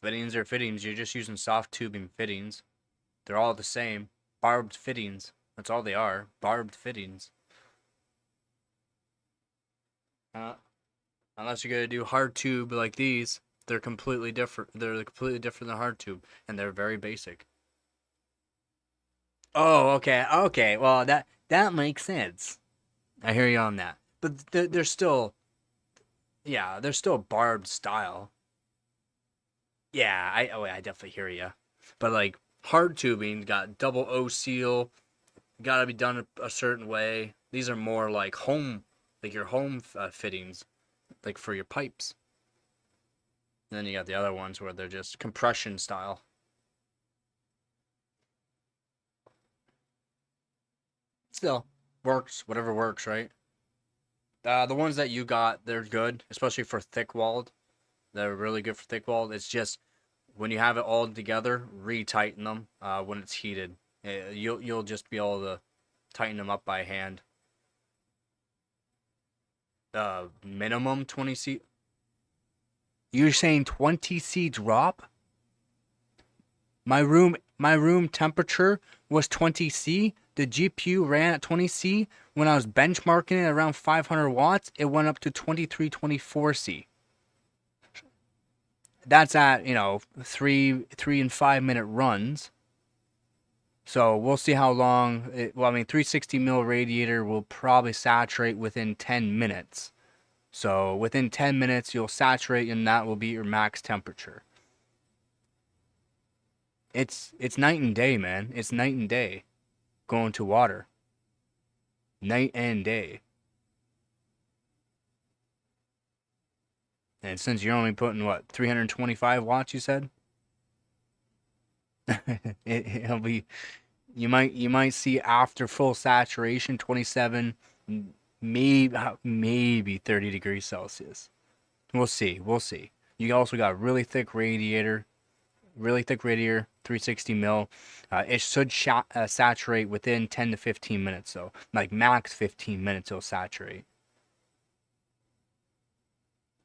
Fittings are fittings. You're just using soft tubing fittings. They're all the same. Barbed fittings. That's all they are. Barbed fittings. Uh, Unless you're gonna do hard tube like these, they're completely different. They're completely different than hard tube, and they're very basic. Oh, okay. Well, that makes sense. I hear you on that. But they're still, yeah, they're still barbed style. Yeah, I definitely hear you. But like hard tubing got double O seal, gotta be done a certain way. These are more like home, like your home fittings, like for your pipes. And then you got the other ones where they're just compression style. Still works, whatever works, right? The ones that you got, they're good, especially for thick walled. They're really good for thick walled. It's just when you have it all together, retighten them when it's heated. You'll just be able to tighten them up by hand. Minimum 20C. You're saying 20C drop? My room temperature was 20C. The GPU ran at 20C. When I was benchmarking it around 500 watts, it went up to 23, 24C. That's at, 3 and 5 minute runs. So we'll see how long. 360 mil radiator will probably saturate within 10 minutes. So within 10 minutes, you'll saturate, and that will be your max temperature. It's night and day, man. It's night and day going to water. Night and day. And since you're only putting what 325 watts, you said, it'll be you might see after full saturation 27, maybe 30 degrees Celsius. We'll see. We'll see. You also got really thick radiator, 360 mil. It should saturate within 10 to 15 minutes, so like max 15 minutes it'll saturate.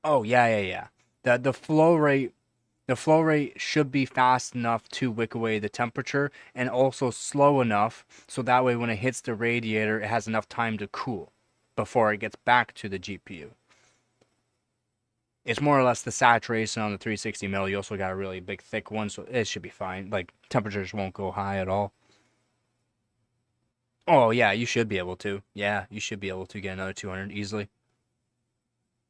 Oh yeah. The flow rate should be fast enough to wick away the temperature and also slow enough so that way when it hits the radiator, it has enough time to cool before it gets back to the GPU. It's more or less the saturation on the 360 mil. You also got a really big thick one, so it should be fine. Like temperatures won't go high at all. Oh yeah, you should be able to. Yeah, you should be able to get another 200 easily.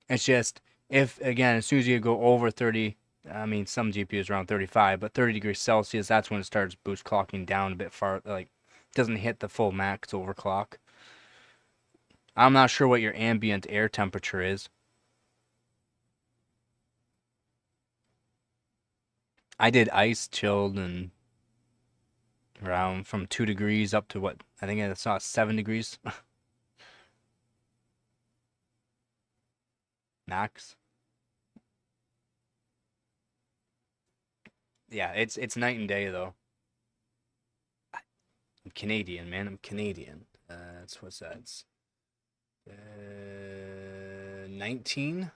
It's just if again, as soon as you go over 30, I mean some GPUs around 35, but 30 degrees Celsius, that's when it starts boost clocking down a bit far. Like doesn't hit the full max overclock. I'm not sure what your ambient air temperature is. I did ice chilled and around from 2 degrees up to what I think I saw 7 degrees max. Yeah, it's night and day though. I'm Canadian, man. I'm Canadian. That's what's that? It's, 19,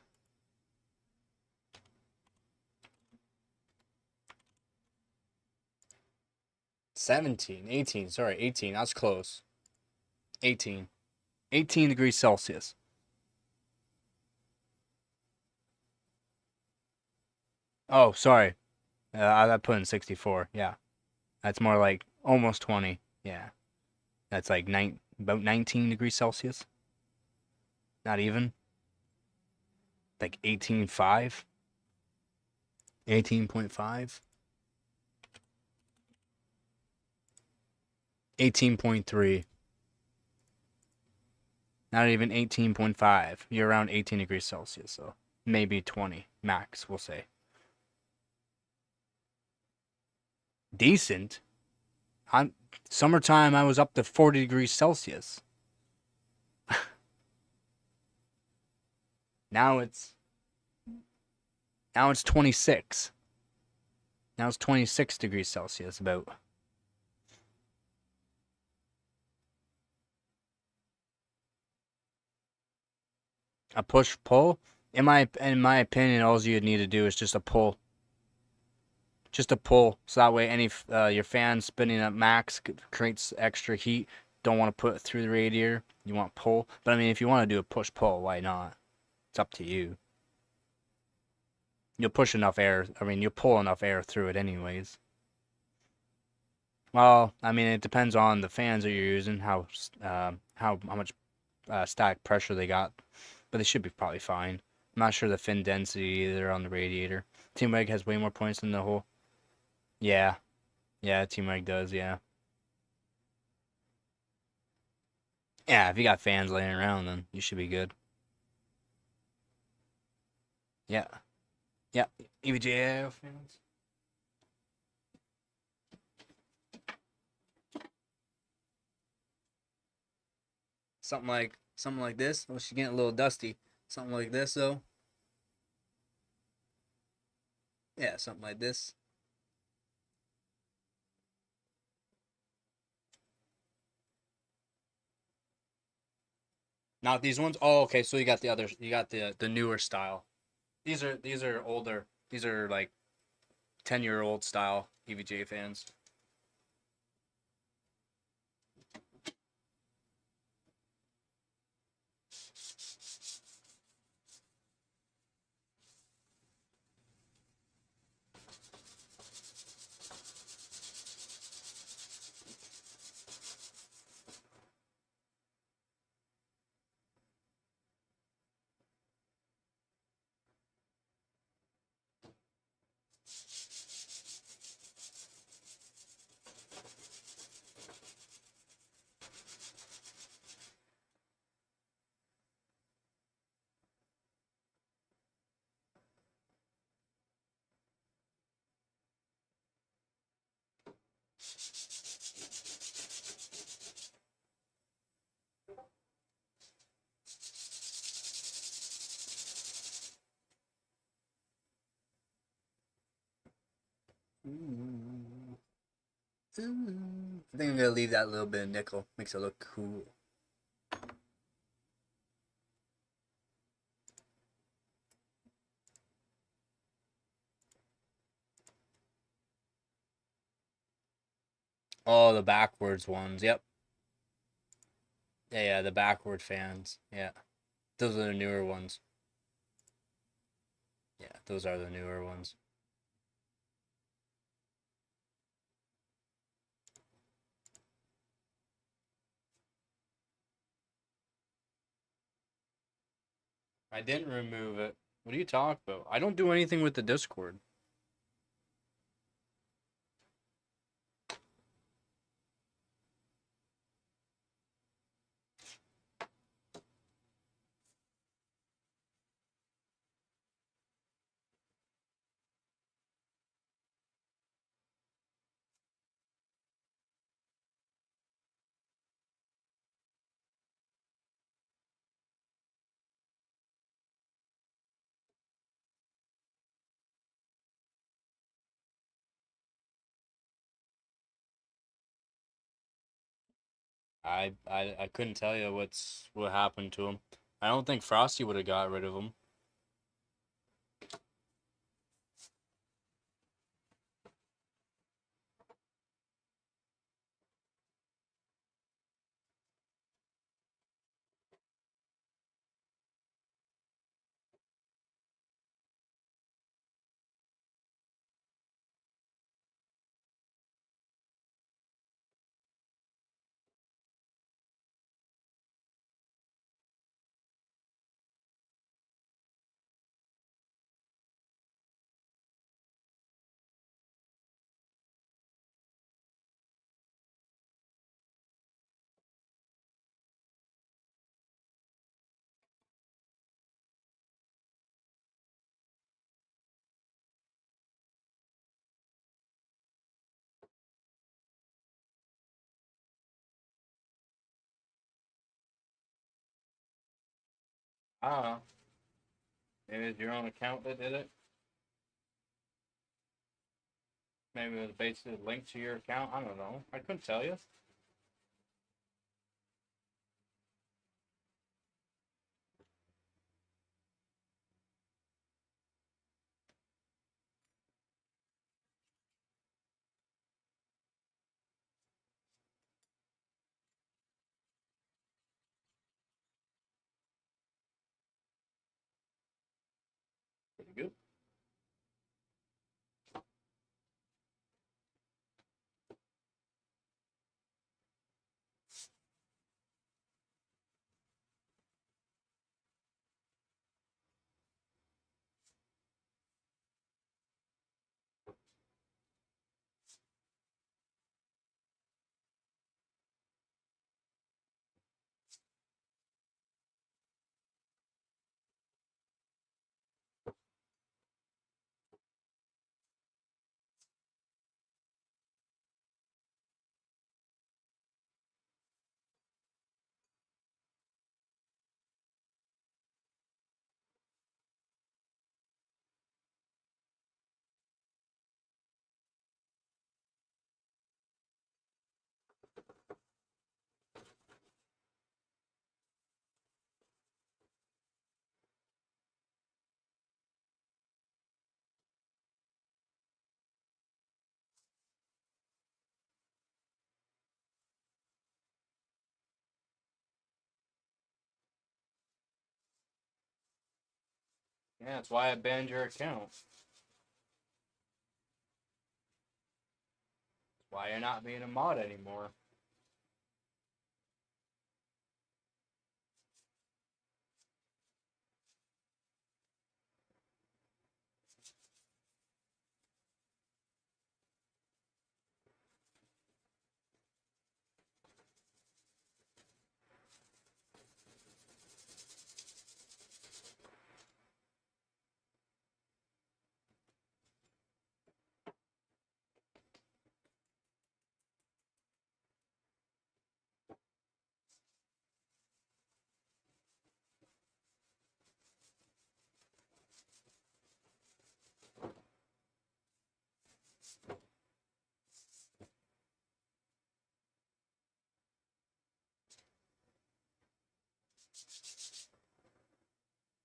17, 18. Sorry, 18. That's close. 18. 18 degrees Celsius. Oh, sorry. I put in 64. Yeah. That's more like almost 20. Yeah. That's like about 19 degrees Celsius. Not even. Like 18.5. 18.5. 18.3. Not even 18.5. You're around 18 degrees Celsius, so maybe 20 max, we'll say. Decent. I'm summertime I was up to 40 degrees Celsius. Now it's 26. Now it's 26 degrees Celsius about. A push pull? In my opinion, all you need to do is just a pull. Just a pull, so that way any your fan spinning at max creates extra heat. Don't want to put it through the radiator. You want pull, but I mean, if you want to do a push pull, why not? It's up to you. You'll push enough air. I mean, you'll pull enough air through it anyways. Well, I mean, it depends on the fans that you're using, how much static pressure they got, but they should be probably fine. I'm not sure the fin density either on the radiator. Team Reg has way more points than the whole. Yeah, yeah, Team Reg does. Yeah, yeah. If you got fans laying around, then you should be good. Yeah, yeah. EVGA fans. Something like this. Oh, she's getting a little dusty. Something like this though. Yeah, something like this. Not these ones. Oh, okay. So you got the others. You got the newer style. These are older. These are like 10-year-old style EVGA fans. Ooh. Ooh. I think I'm gonna leave that little bit of nickel. Makes it look cool. Oh, the backwards ones. Yep. Yeah, the backward fans. Yeah. Those are the newer ones. Yeah, those are the newer ones. I didn't remove it. What are you talking about? I don't do anything with the Discord. I couldn't tell you what happened to him. I don't think Frosty would have got rid of him. I don't know. Maybe it's your own account that did it. Maybe it was basically linked to your account. I don't know. I couldn't tell you. Pretty good. Yeah, that's why I banned your account. That's why you're not being a mod anymore.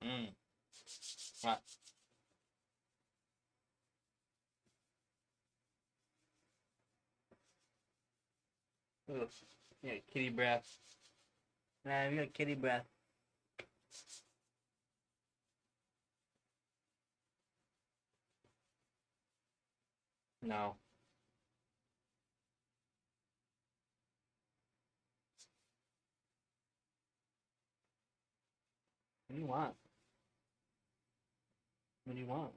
Mm. What? Ugh. Yeah, kitty breath. Nah, we got kitty breath. No. What do you want? What do you want?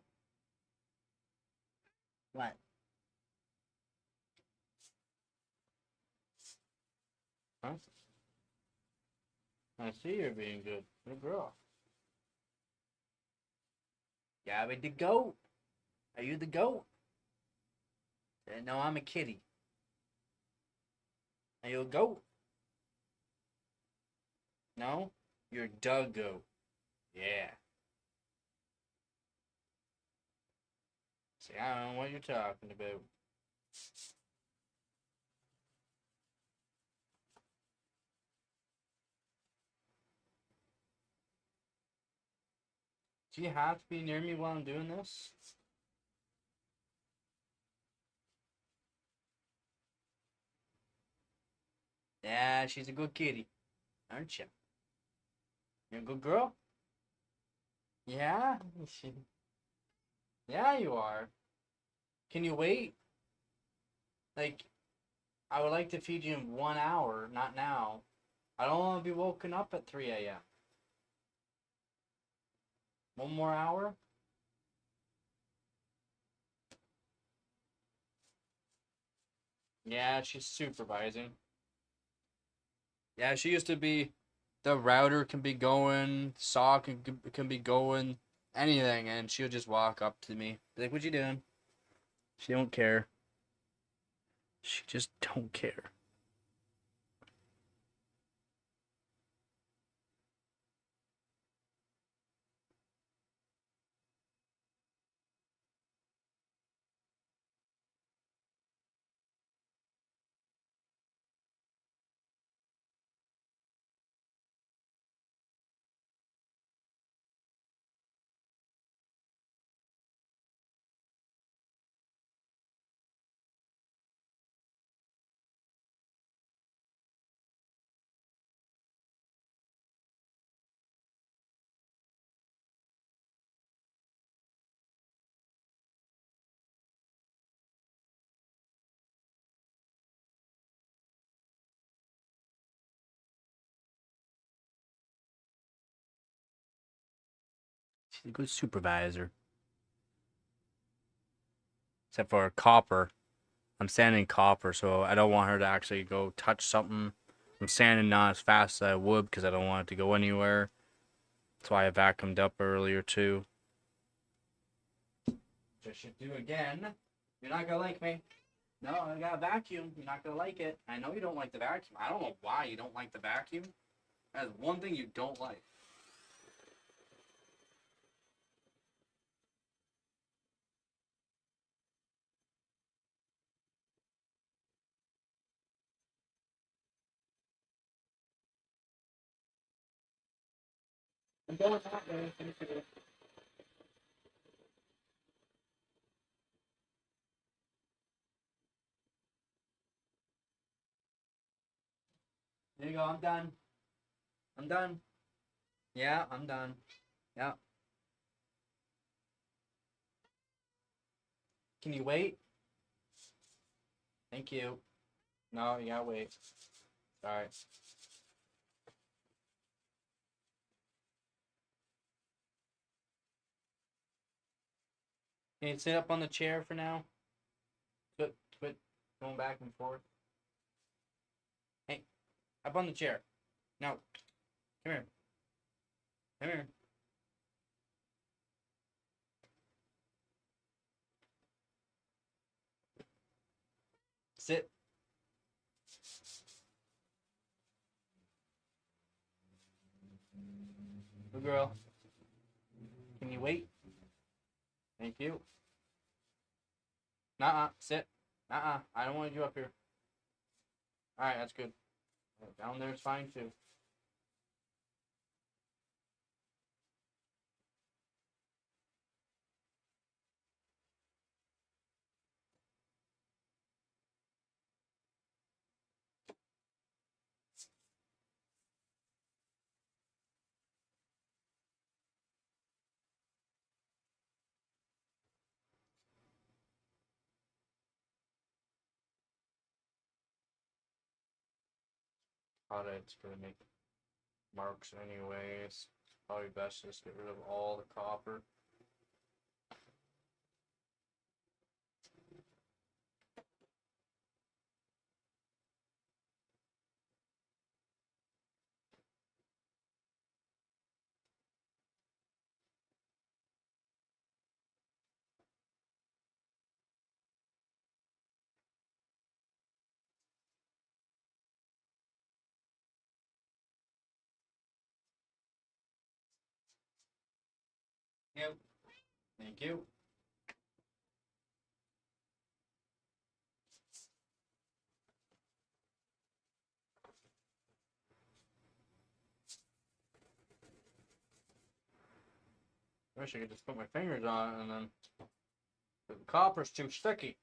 What? Huh? I see you're being good. Good girl. Gabby the goat. Are you the goat? No, I'm a kitty. Are you a goat? No? You're the goat. Yeah. See, I don't know what you're talking about. Do you have to be near me while I'm doing this? Yeah, she's a good kitty, aren't you? You're a good girl? Yeah? Yeah, you are. Can you wait? Like, I would like to feed you in 1 hour, not now. I don't want to be woken up at 3 a.m. 1 more hour? Yeah, she's supervising. Yeah, she used to be. The router can be going, saw can be going, anything, and she'll just walk up to me, be like, "What you doing?" She don't care. She just don't care. She's a good supervisor. Except for copper. I'm sanding copper, so I don't want her to actually go touch something. I'm sanding not as fast as I would because I don't want it to go anywhere. That's why I vacuumed up earlier too. Which I should do again. You're not gonna like me. No, I got a vacuum. You're not gonna like it. I know you don't like the vacuum. I don't know why you don't like the vacuum. That's one thing you don't like. I'm going that way. There you go. I'm done. I'm done. Yeah, I'm done. Yeah. Can you wait? Thank you. No, you gotta wait. Sorry. Can you sit up on the chair for now? Quit going back and forth. Hey, up on the chair. No. Come here. Come here. Sit. Good girl. Can you wait? Thank you. Nuh-uh. Sit. Nuh-uh. I don't want you up here. Alright, that's good. Down there is fine too. It's gonna make marks anyways. Probably best just get rid of all the copper. Yep. Thank you. I wish I could just put my fingers on it and then the copper's too sticky.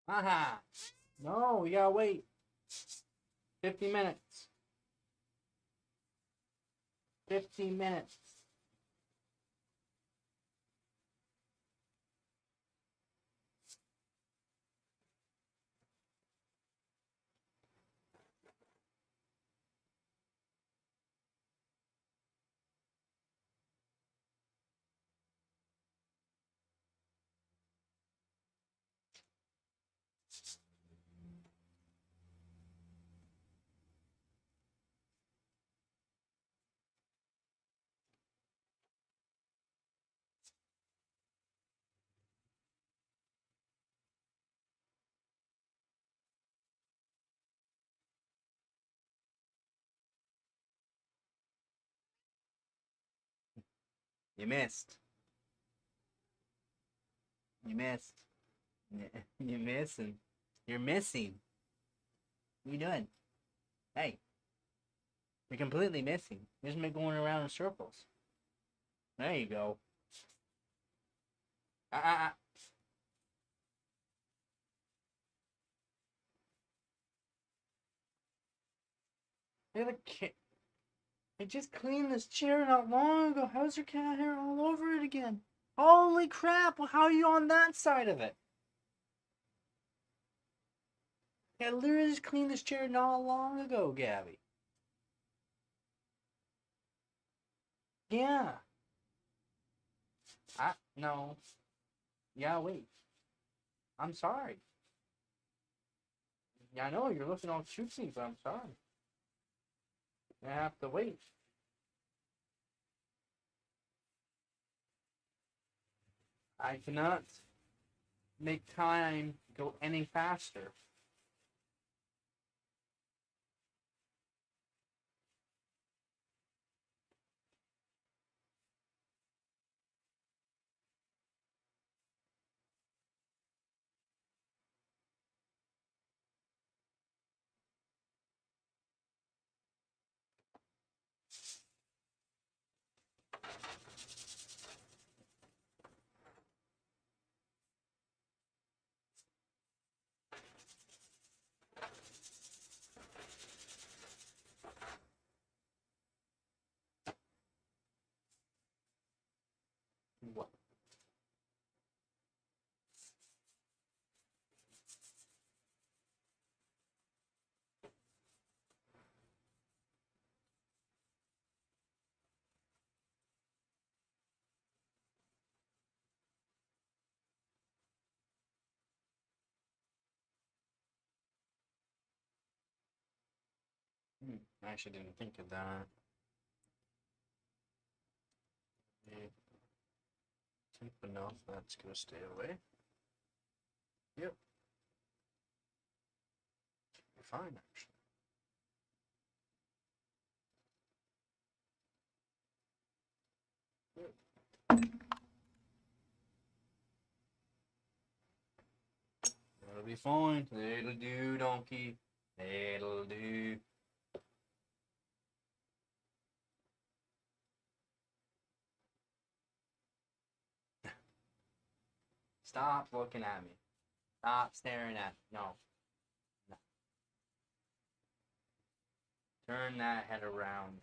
Aha! No, we gotta wait 50 minutes. 15 minutes. You missed. You missed. You're missing. You're missing. What you doing? Hey, you're completely missing. You're just going around in circles. There you go. Ah. Hey, the kid. I just cleaned this chair not long ago. How's your cat hair all over it again? Holy crap! Well, how are you on that side of it? I literally just cleaned this chair not long ago, Gabby. Yeah. No. Yeah, wait. I'm sorry. Yeah, I know you're looking all cutesy, but I'm sorry. I have to wait. I cannot make time go any faster. What? I actually didn't think of that. Deep enough, that's gonna stay away. Yep. You're fine, actually. It'll be fine. It'll do, donkey. It'll do. Stop looking at me. Stop staring at me. No. No. Turn that head around.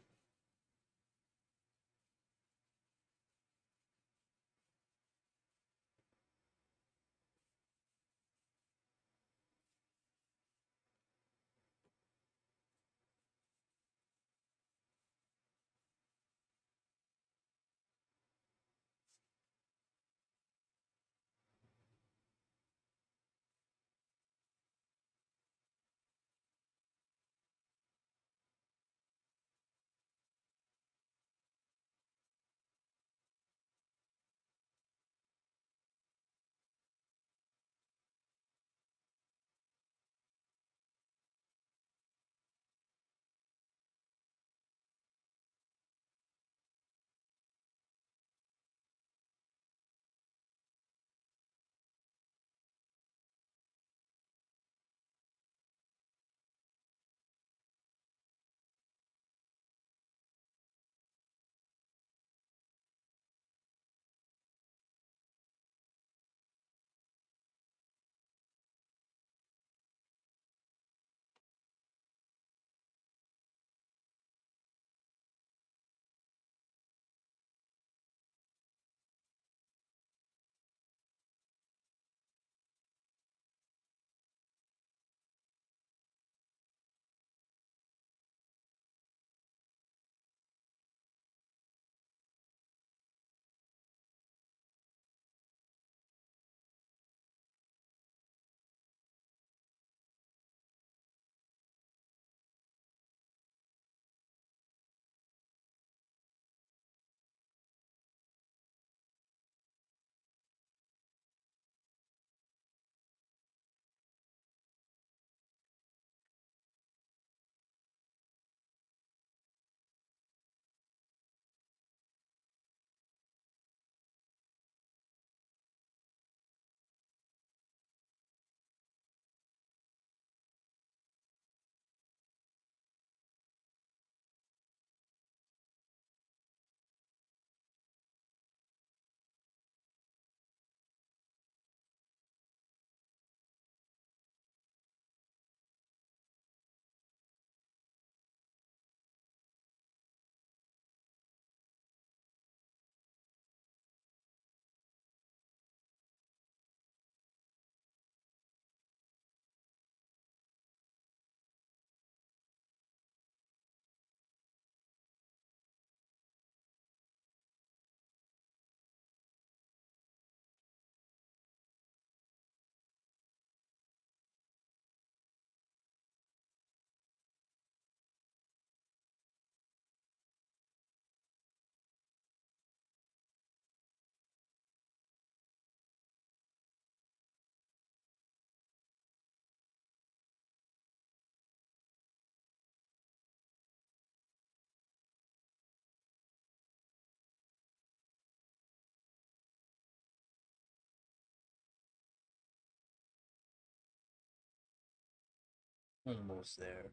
Almost there.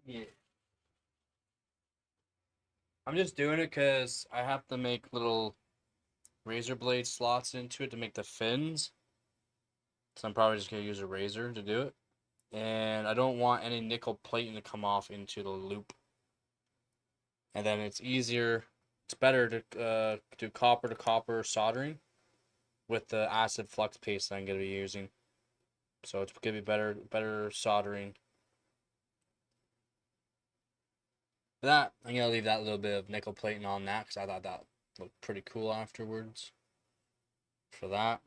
Yeah. I'm just doing it because I have to make little razor blade slots into it to make the fins. So I'm probably just going to use a razor to do it. And I don't want any nickel plating to come off into the loop. And then it's easier, it's better to do copper to copper soldering with the acid flux paste that I'm going to be using. So it's going to be better soldering. For that, I'm going to leave that little bit of nickel plating on that because I thought that looked pretty cool afterwards. For that,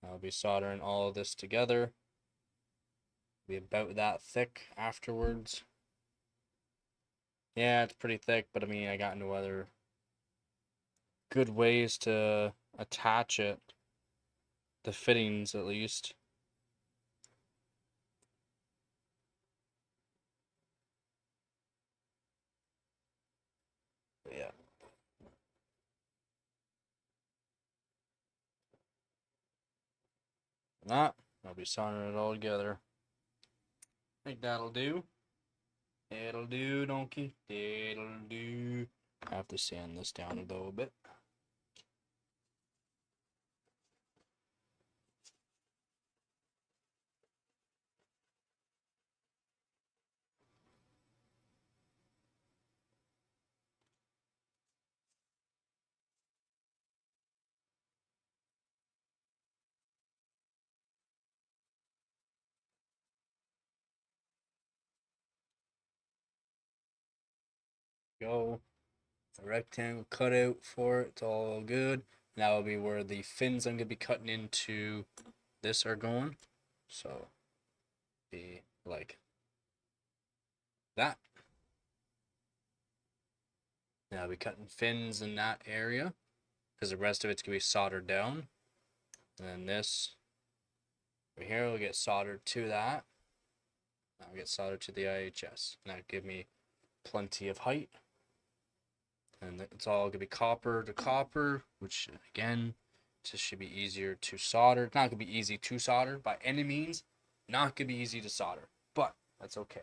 I'll be soldering all of this together. Be about that thick afterwards. Yeah, it's pretty thick, but I mean, I got no other good ways to attach it. The fittings, at least. Yeah. That, I'll be soldering it all together. I think that'll do. It'll do, donkey. It'll do. I have to sand this down a little bit. Go. A rectangle cutout for it. It's all good. And that will be where the fins I'm going to be cutting into this are going. So, be like that. Now I'll be cutting fins in that area because the rest of it's going to be soldered down. And then this over here will get soldered to that. I'll get soldered to the IHS. And that'll give me plenty of height. And it's all going to be copper to copper, which again, just should be easier to solder. It's not going to be easy to solder by any means. Not going to be easy to solder, but that's okay.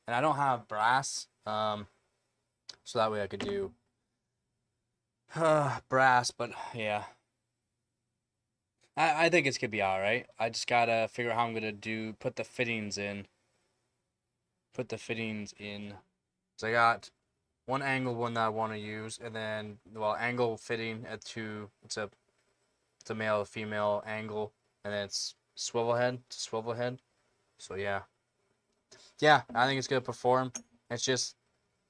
And I don't have brass, so that way I could do brass, but yeah. I think it's going to be alright. I just got to figure out how I'm going to put the fittings in. So I got one angle one that I want to use, and then, well, angle fitting at two. It's a male, female angle, and then it's swivel head. So yeah, I think it's gonna perform. It's just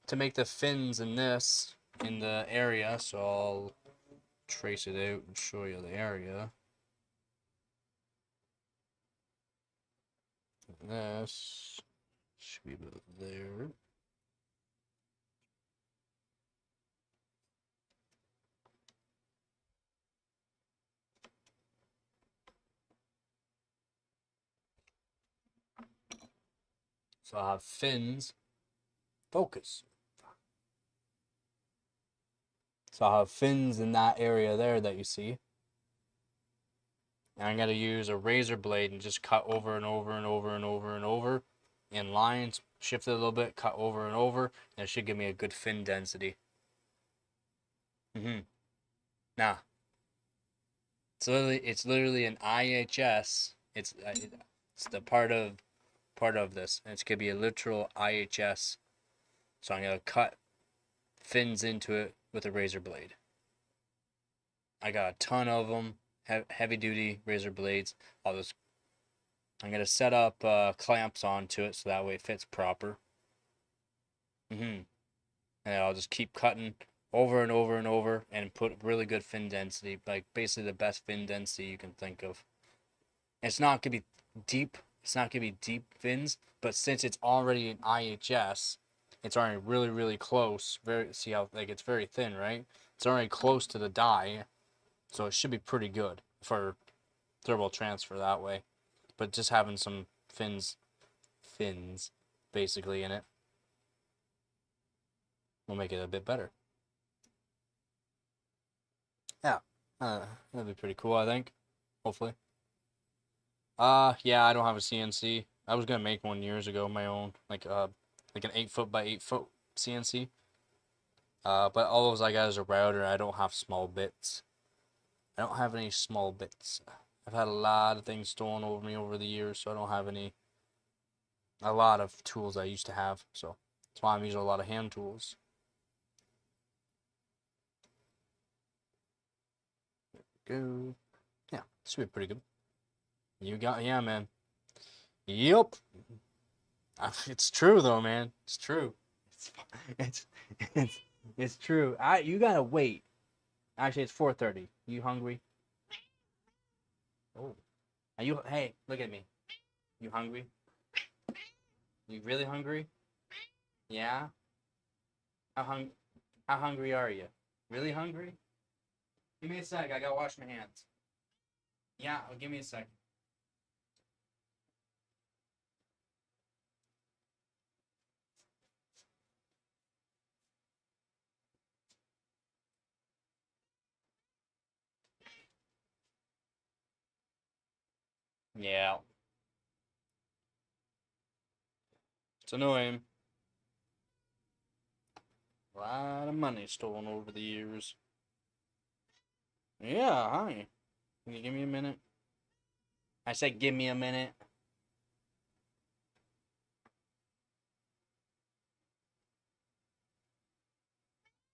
to make the fins in this in the area. So I'll trace it out and show you the area. This should be about there. So I have fins. Focus. So I have fins in that area there that you see. And I'm going to use a razor blade and just cut over and over and over and over and over in lines, shift it a little bit, cut over and over, and it should give me a good fin density. Nah. It's literally an IHS. It's the part of this. And it's going to be a literal IHS. So I'm going to cut fins into it with a razor blade. I got a ton of them, heavy duty razor blades. I'm going to set up clamps onto it so that way it fits proper. And I'll just keep cutting over and over and over and put really good fin density, like basically the best fin density you can think of. It's not gonna be deep. It's not gonna be deep fins, but since it's already an IHS, it's already really really close. Very see how like it's very thin, right? It's already close to the die, so it should be pretty good for thermal transfer that way. But just having some fins, basically in it, will make it a bit better. Yeah, that'd be pretty cool, I think. Hopefully. Yeah, I don't have a CNC. I was gonna make one years ago, my own, like an 8 foot by 8 foot CNC. But all those I got is a router. I don't have small bits. I don't have any small bits. I've had a lot of things stolen over me over the years, so I don't have a lot of tools I used to have. So that's why I'm using a lot of hand tools. Go. Yeah, this should be pretty good. Yeah, man. Yep. It's true though, man. It's true. It's it's it's, it's true. You gotta wait. Actually, it's 4:30. You hungry? Oh. Are you? Hey, look at me. You hungry? You really hungry? Yeah. How hung? How hungry are you? Really hungry? Give me a sec. I gotta wash my hands. Yeah. Give me a sec. Yeah. It's annoying. A lot of money stolen over the years. Yeah. Hi. Can you give me a minute? I said, give me a minute.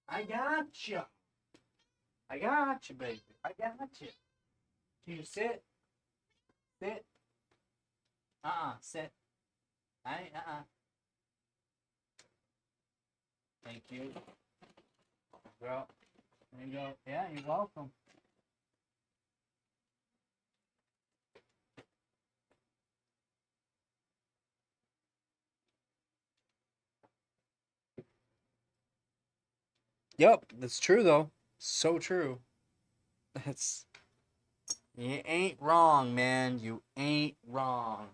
I got you. I got you, baby. I got you. Can you sit? Sit. Sit. Thank you. Girl. There you go. Yeah, you're welcome. Yep, that's true though. So true. That's you ain't wrong, man. You ain't wrong.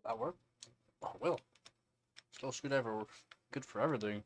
That work? Oh, it will. Still screwdriver good for everything.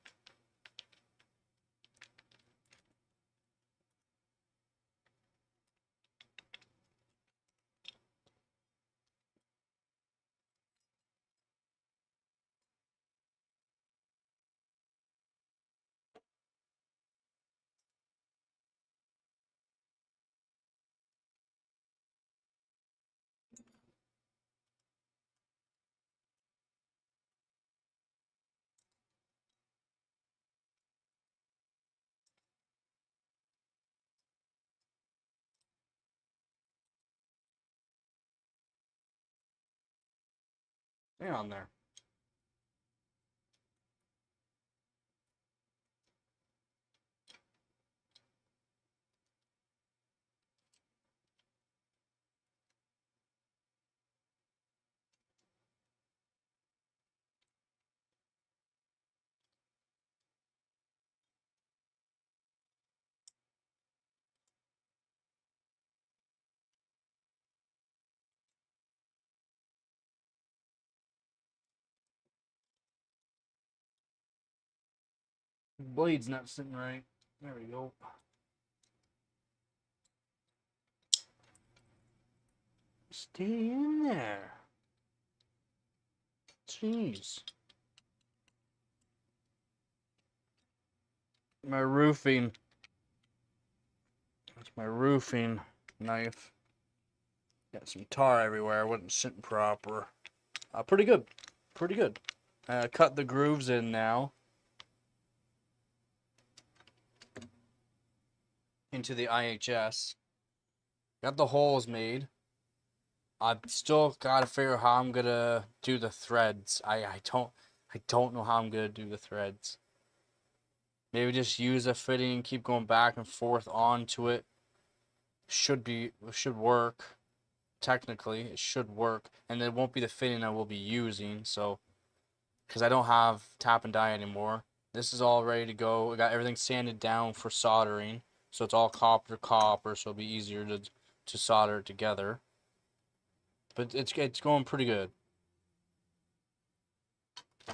Hang on there. Blade's not sitting right. There we go. Stay in there. Jeez. My roofing. That's my roofing knife. Got some tar everywhere. I wasn't sitting proper. Pretty good. Pretty good. Cut the grooves in now. Into the IHS. Got the holes made. I've still gotta figure out how I'm gonna do the threads. I don't know how I'm gonna do the threads. Maybe just use a fitting and keep going back and forth onto it. Should work. Technically, it should work, and it won't be the fitting I will be using. So, because I don't have tap and die anymore, this is all ready to go. I got everything sanded down for soldering, so it's all copper to copper, so it'll be easier to solder it together. But it's going pretty good. I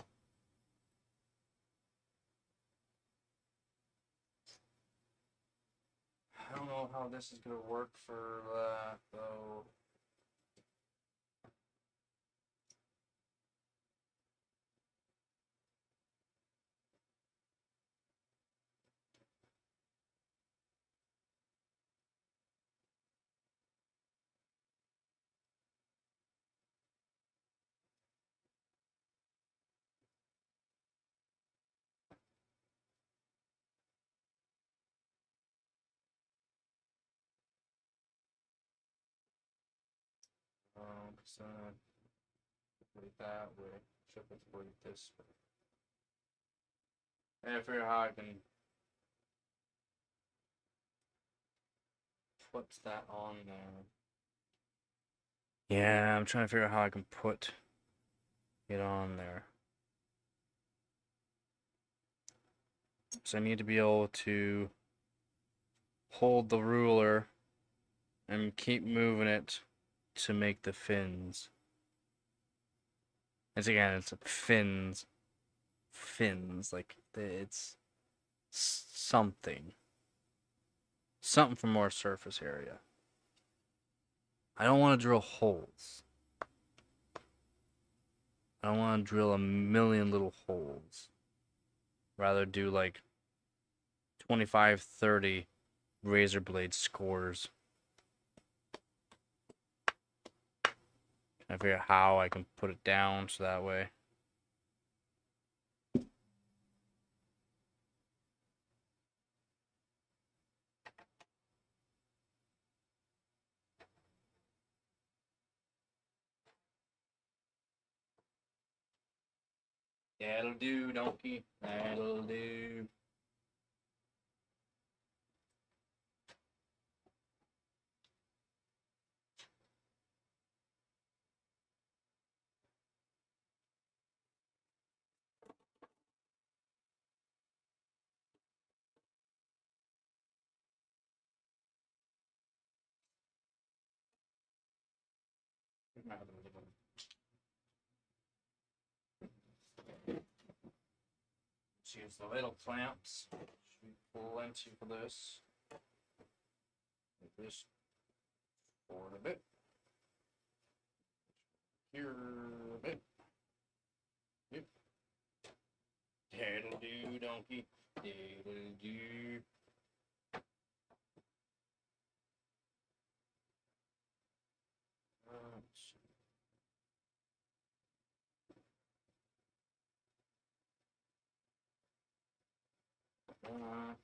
don't know how this is gonna work for that though. So put it that way. Should put it this way. And I figure out how I can put that on there. Yeah, I'm trying to figure out how I can put it on there. So I need to be able to hold the ruler and keep moving it to make the fins. It's fins. Fins, like it's something. Something for more surface area. I don't want to drill holes. I don't want to drill a million little holes. Rather do like 25, 30 razor blade scores. I figure out how I can put it down so that way. That'll do, donkey. That'll do. Let's use the little clamps. Should be plenty for this. Make this forward a bit. Here a bit. Yep. That'll do, donkey. That'll do. That.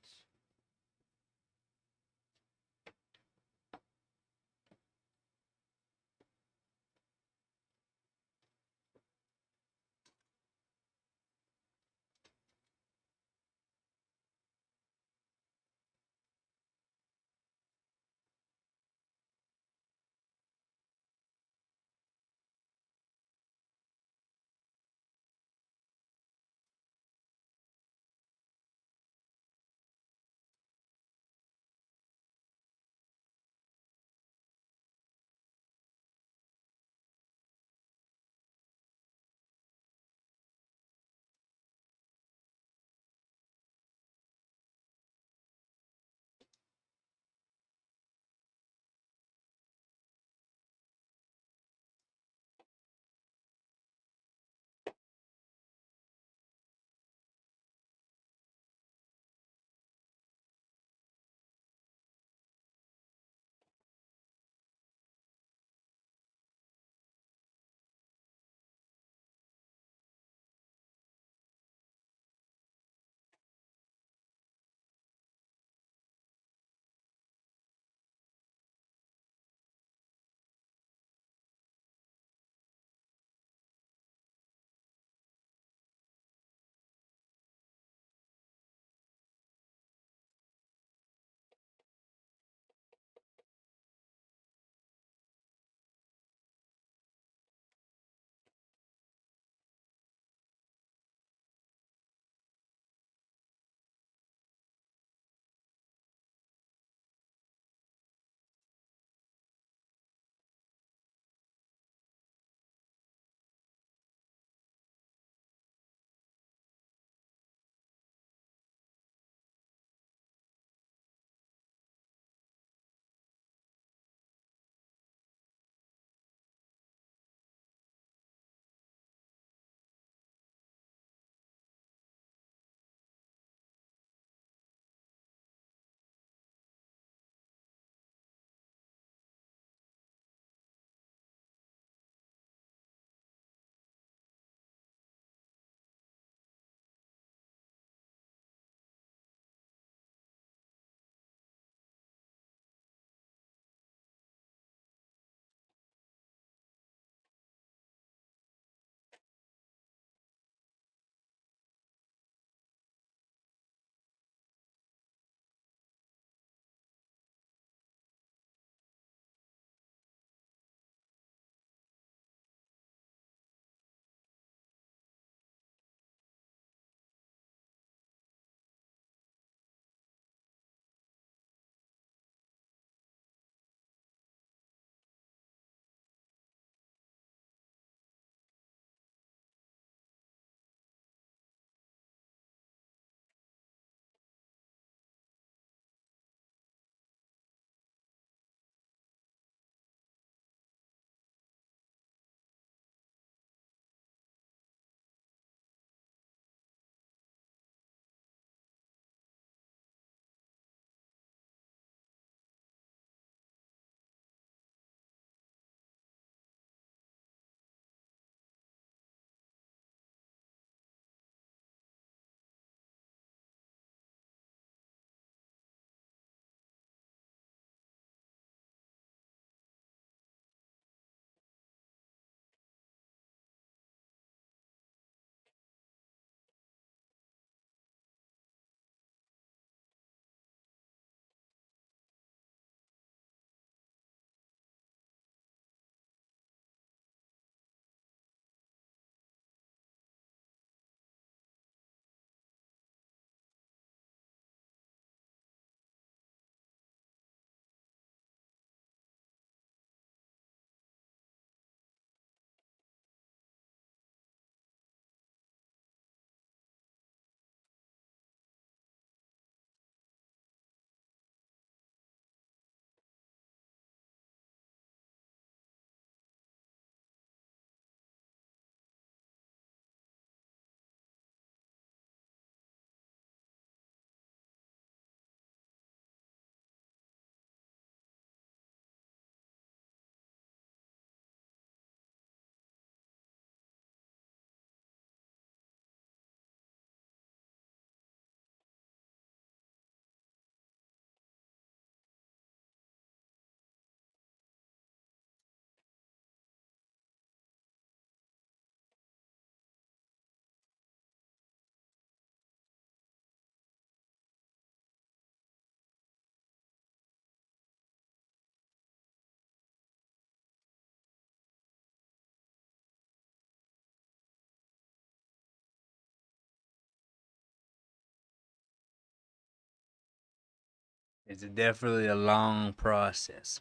It's definitely a long process.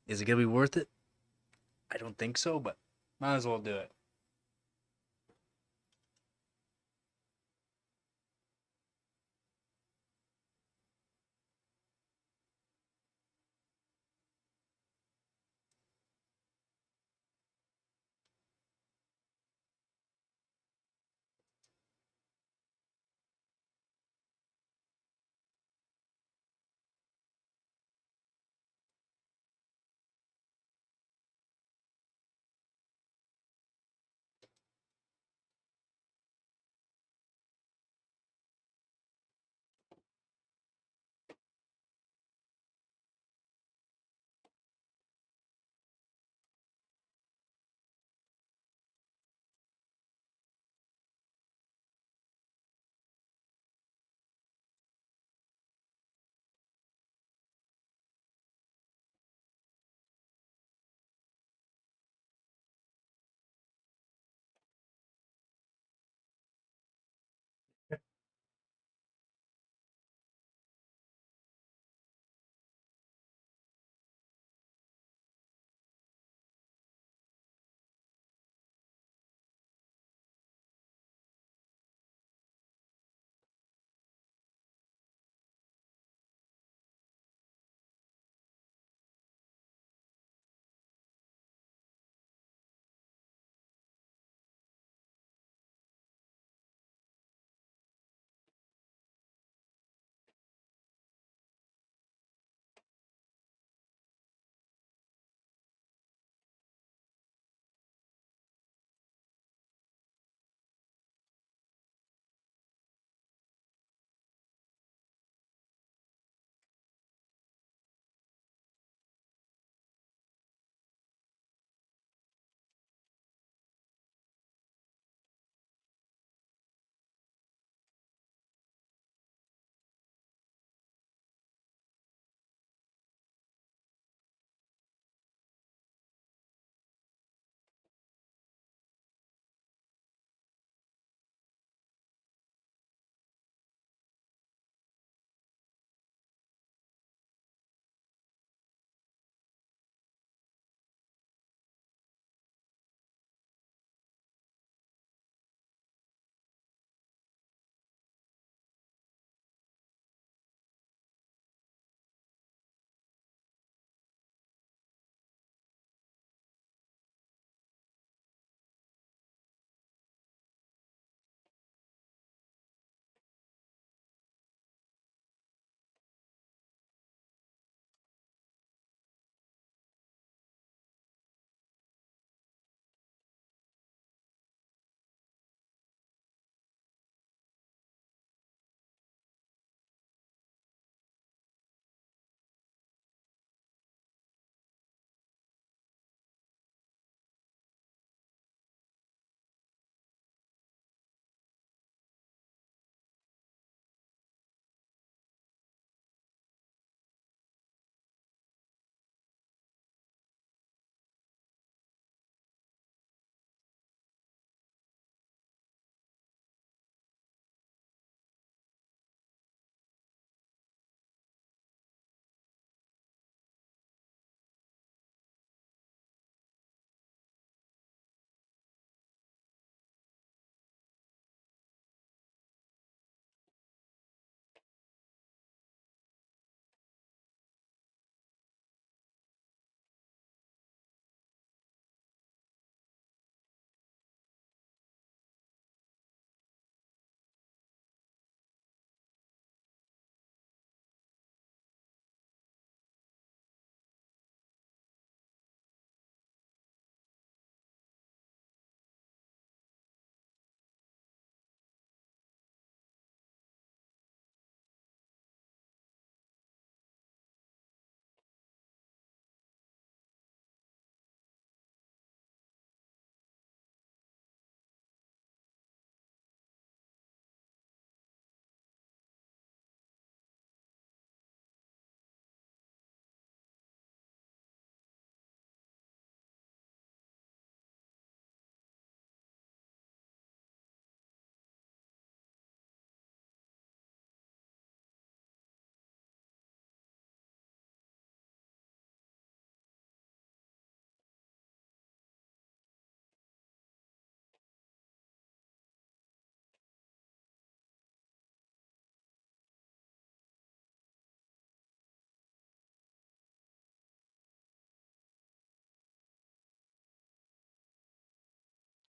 Is it gonna be worth it? I don't think so, but might as well do it.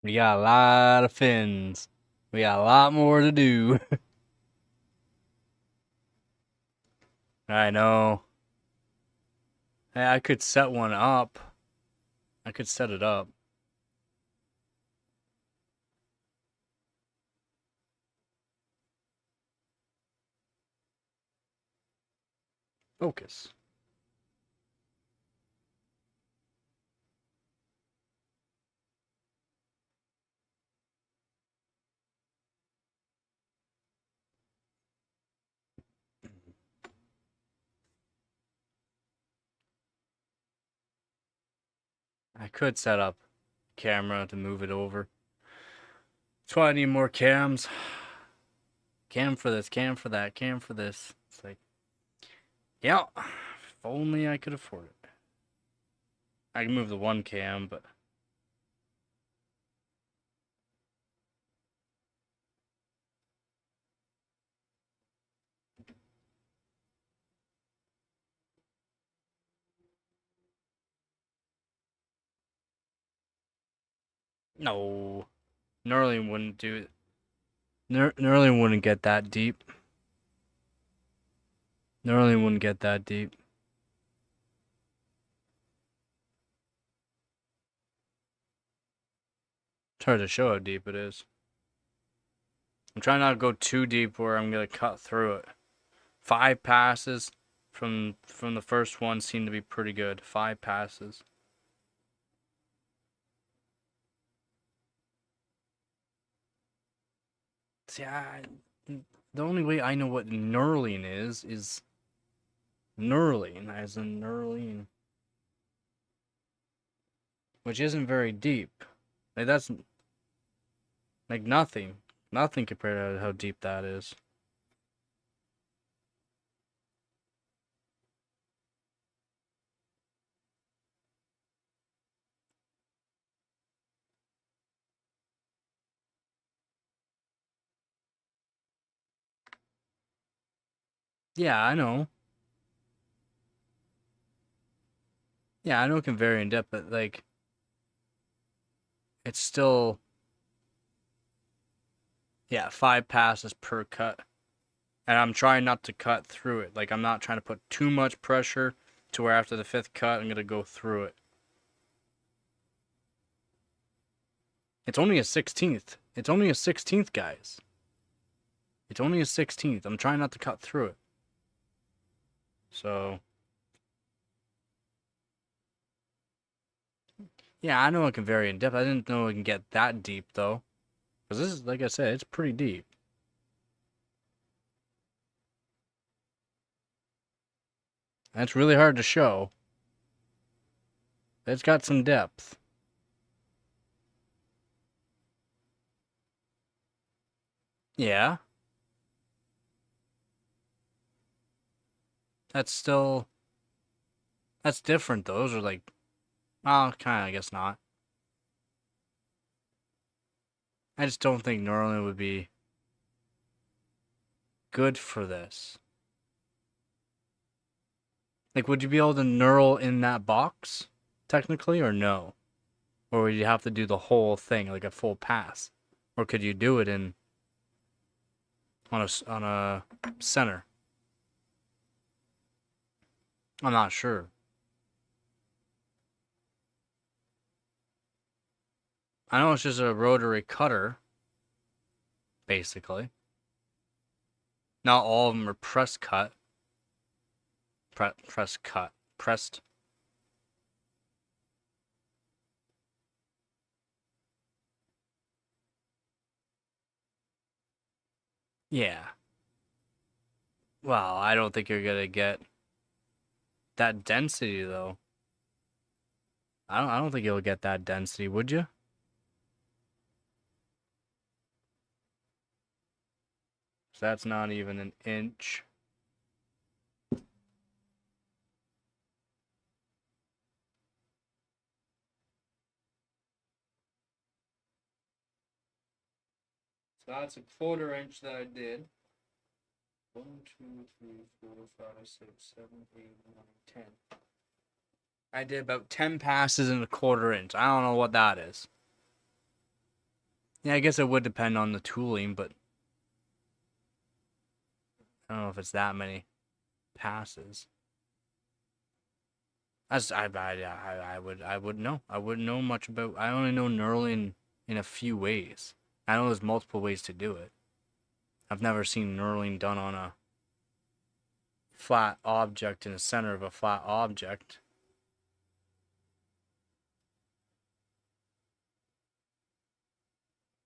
We got a lot of fins. We got a lot more to do. I know. Hey, I could set one up. I could set it up. Focus. I could set up camera to move it over. That's why I need more cams. Cam for this, cam for that, cam for this. It's like, yeah, if only I could afford it. I can move the one cam, but no. Knurling wouldn't do it. Knurling wouldn't get that deep. Knurling wouldn't get that deep. It's hard to show how deep it is. I'm trying not to go too deep where I'm gonna cut through it. 5 passes from the first one seemed to be pretty good. 5 passes. See, the only way I know what knurling is knurling, as in knurling, which isn't very deep. Like that's like nothing compared to how deep that is. Yeah, I know. Yeah, I know it can vary in depth, but like it's still, yeah, 5 passes per cut. And I'm trying not to cut through it. Like I'm not trying to put too much pressure to where after the 5th cut I'm gonna go through it. It's only a 16th. It's only a 16th, guys. It's only a 16th. I'm trying not to cut through it. So, yeah, I know it can vary in depth. I didn't know it can get that deep, though. Because this is, like I said, it's pretty deep. That's really hard to show. It's got some depth. Yeah. That's still... That's different, though. Those are like... Well, kind of, I guess not. I just don't think knurling would be good for this. Like, would you be able to knurl in that box, technically, or no? Or would you have to do the whole thing, like a full pass? Or could you do it in on a center? I'm not sure. I know it's just a rotary cutter, basically. Not all of them are press cut. Press cut. Pressed. Yeah. Well, I don't think you're gonna get that density though. I don't think you'll get that density, would you? So that's not even an inch. So that's a 1/4 inch that I did. 1, 2, 3, 4, 5, 6, 7, 8, 9, 10. I did about 10 passes in a 1/4 inch. I don't know what that is. Yeah, I guess it would depend on the tooling, but I don't know if it's that many passes. I would know. I wouldn't know much about. I only know knurling in a few ways. I know there's multiple ways to do it. I've never seen knurling done on a flat object in the center of a flat object.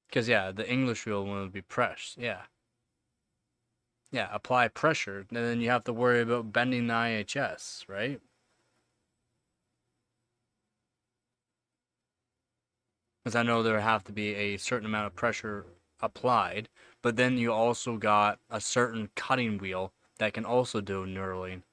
Because yeah, the English wheel one would be press. Yeah. Yeah, apply pressure, and then you have to worry about bending the IHS, right? Because I know there have to be a certain amount of pressure applied, but then you also got a certain cutting wheel that can also do knurling.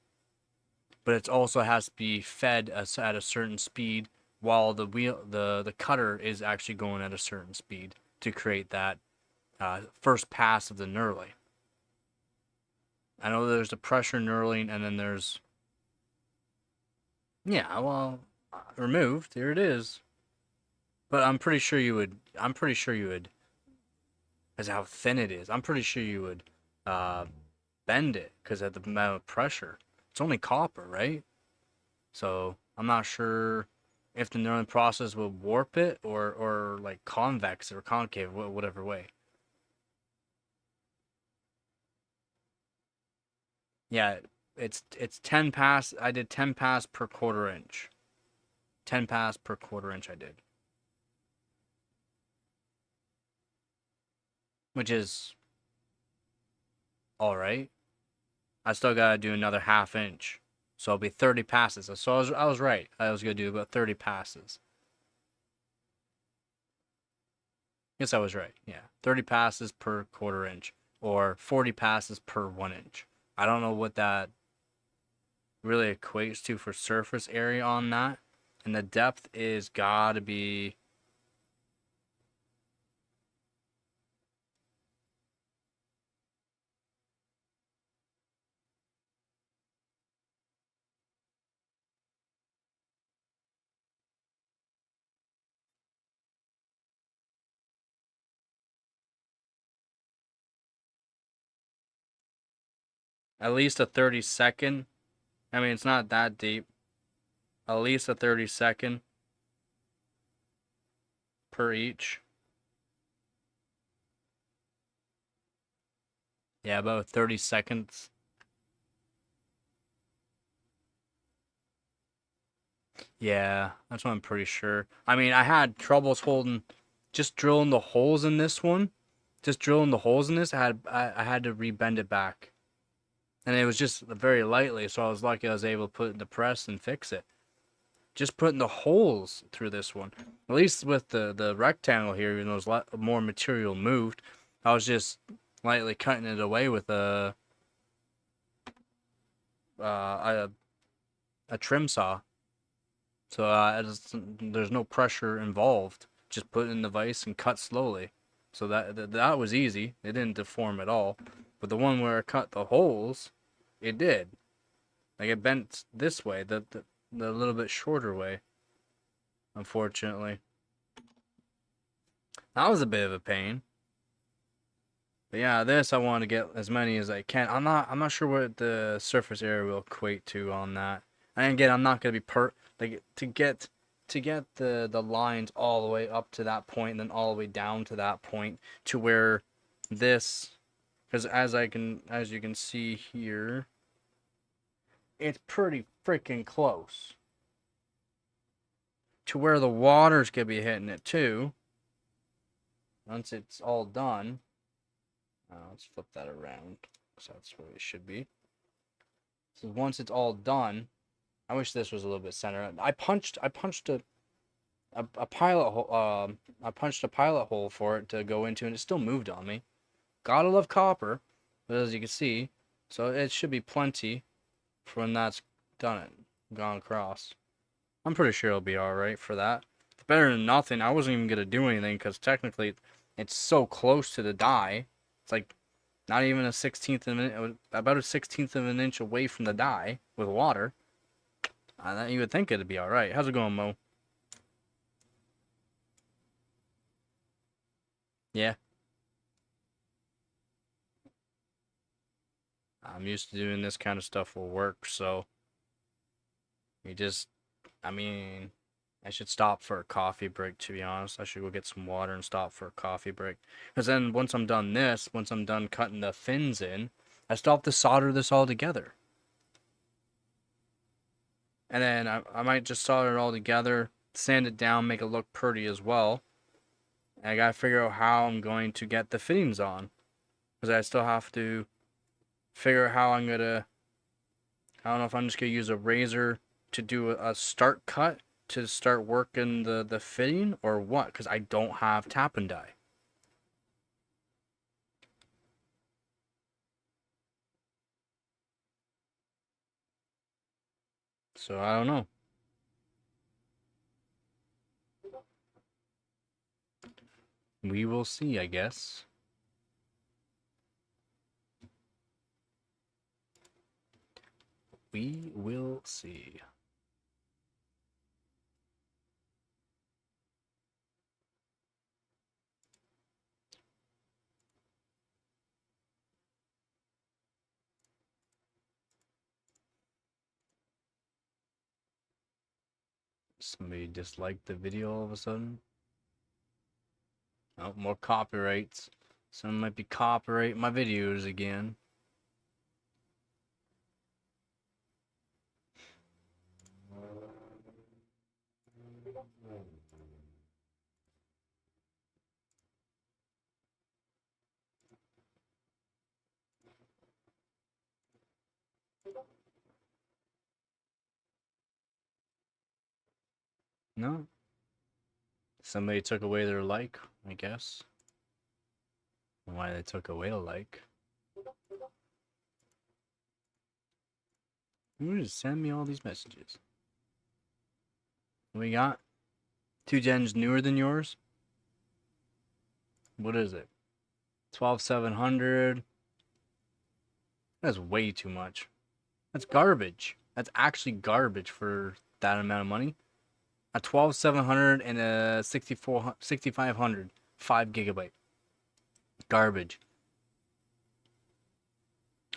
But it also has to be fed at a certain speed while the cutter is actually going at a certain speed to create that first pass of the knurling. I know there's the pressure knurling, and then there's removed. Here it is. But I'm pretty sure you would. I'm pretty sure you would. As how thin it is, I'm pretty sure you would uh, bend it because of the amount of pressure. It's only copper, right? So I'm not sure if the knurling process will warp it or like convex or concave, whatever way. Yeah, it's 10 pass. I did 10 pass per quarter inch. 10 pass per quarter inch I did. Which is all right. I still gotta do another half inch, so it'll be 30 passes. So I was right. I was gonna do about 30 passes. Yes, I was right. Yeah, 30 passes per quarter inch, or 40 passes per 1 inch. I don't know what that really equates to for surface area on that, and the depth is gotta be. At least a 30-second. I mean, it's not that deep. At least a 30-second per each. Yeah, about 30 seconds. Yeah, that's what I'm pretty sure. I mean, I had troubles holding, just drilling the holes in this one. Just drilling the holes in this, I had to rebend it back. And it was just very lightly, so I was lucky I was able to put it in the press and fix it. Just putting the holes through this one. At least with the rectangle here, even though there's more material moved, I was just lightly cutting it away with a, a trim saw. So there's no pressure involved. Just put it in the vise and cut slowly. So that was easy. It didn't deform at all. But the one where I cut the holes, it did. Like it bent this way, the little bit shorter way. Unfortunately, that was a bit of a pain. But yeah, this I want to get as many as I can. I'm not sure what the surface area will equate to on that. And again, I'm not gonna be like to get the lines all the way up to that point and then all the way down to that point to where this, because as you can see here, it's pretty freaking close to where the water's gonna be hitting it too. Once it's all done. Let's flip that around, because that's where it should be. So once it's all done, I wish this was a little bit centered. I punched a pilot hole. I punched a pilot hole for it to go into, and it still moved on me. Gotta love copper, but as you can see, so it should be plenty for when that's done it, gone across. I'm pretty sure it'll be all right for that. It's better than nothing. I wasn't even gonna do anything because technically, it's so close to the die. It's like not even a 16th of an inch, about a 16th of an inch away from the die with water. You would think it'd be all right. How's it going, Mo? Yeah. I'm used to doing this kind of stuff for work, so you just, I mean, I should stop for a coffee break, to be honest. I should go get some water and stop for a coffee break. Because then once I'm done cutting the fins in, I still have to solder this all together. And then I might just solder it all together, sand it down, make it look pretty as well. And I gotta figure out how I'm going to get the fittings on. Because I still have to figure out how I'm gonna, I don't know if I'm just gonna use a razor to do a start cut to start working the fitting or what, because I don't have tap and die. So I don't know. We will see, I guess. We will see. Somebody disliked the video all of a sudden. Oh, more copyrights. Someone might be copyrighting my videos again. No. Somebody took away their like, I guess. Why they took away the like. Who just send me all these messages? What we got? 2 gens newer than yours? What is it? 12,700. That's way too much. That's garbage. That's actually garbage for that amount of money. A 12,700 and a 6,500. 5 GB. Garbage.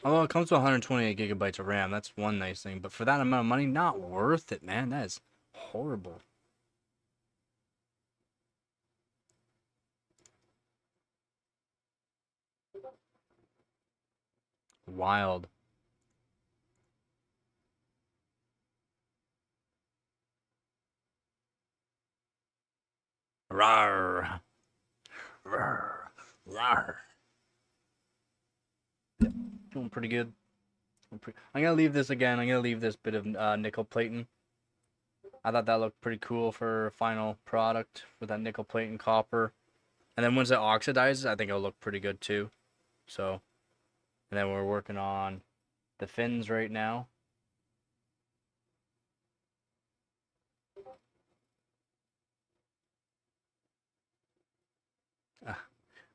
Although it comes with 128 gigabytes of RAM, that's one nice thing. But for that amount of money, not worth it, man. That is horrible. Wild. Rawr. Rawr. Rawr. Doing pretty good. I'm gonna leave this again. I'm gonna leave this bit of nickel plating. I thought that looked pretty cool for a final product with that nickel plate and copper. And then once it oxidizes, I think it'll look pretty good too. So, and then we're working on the fins right now.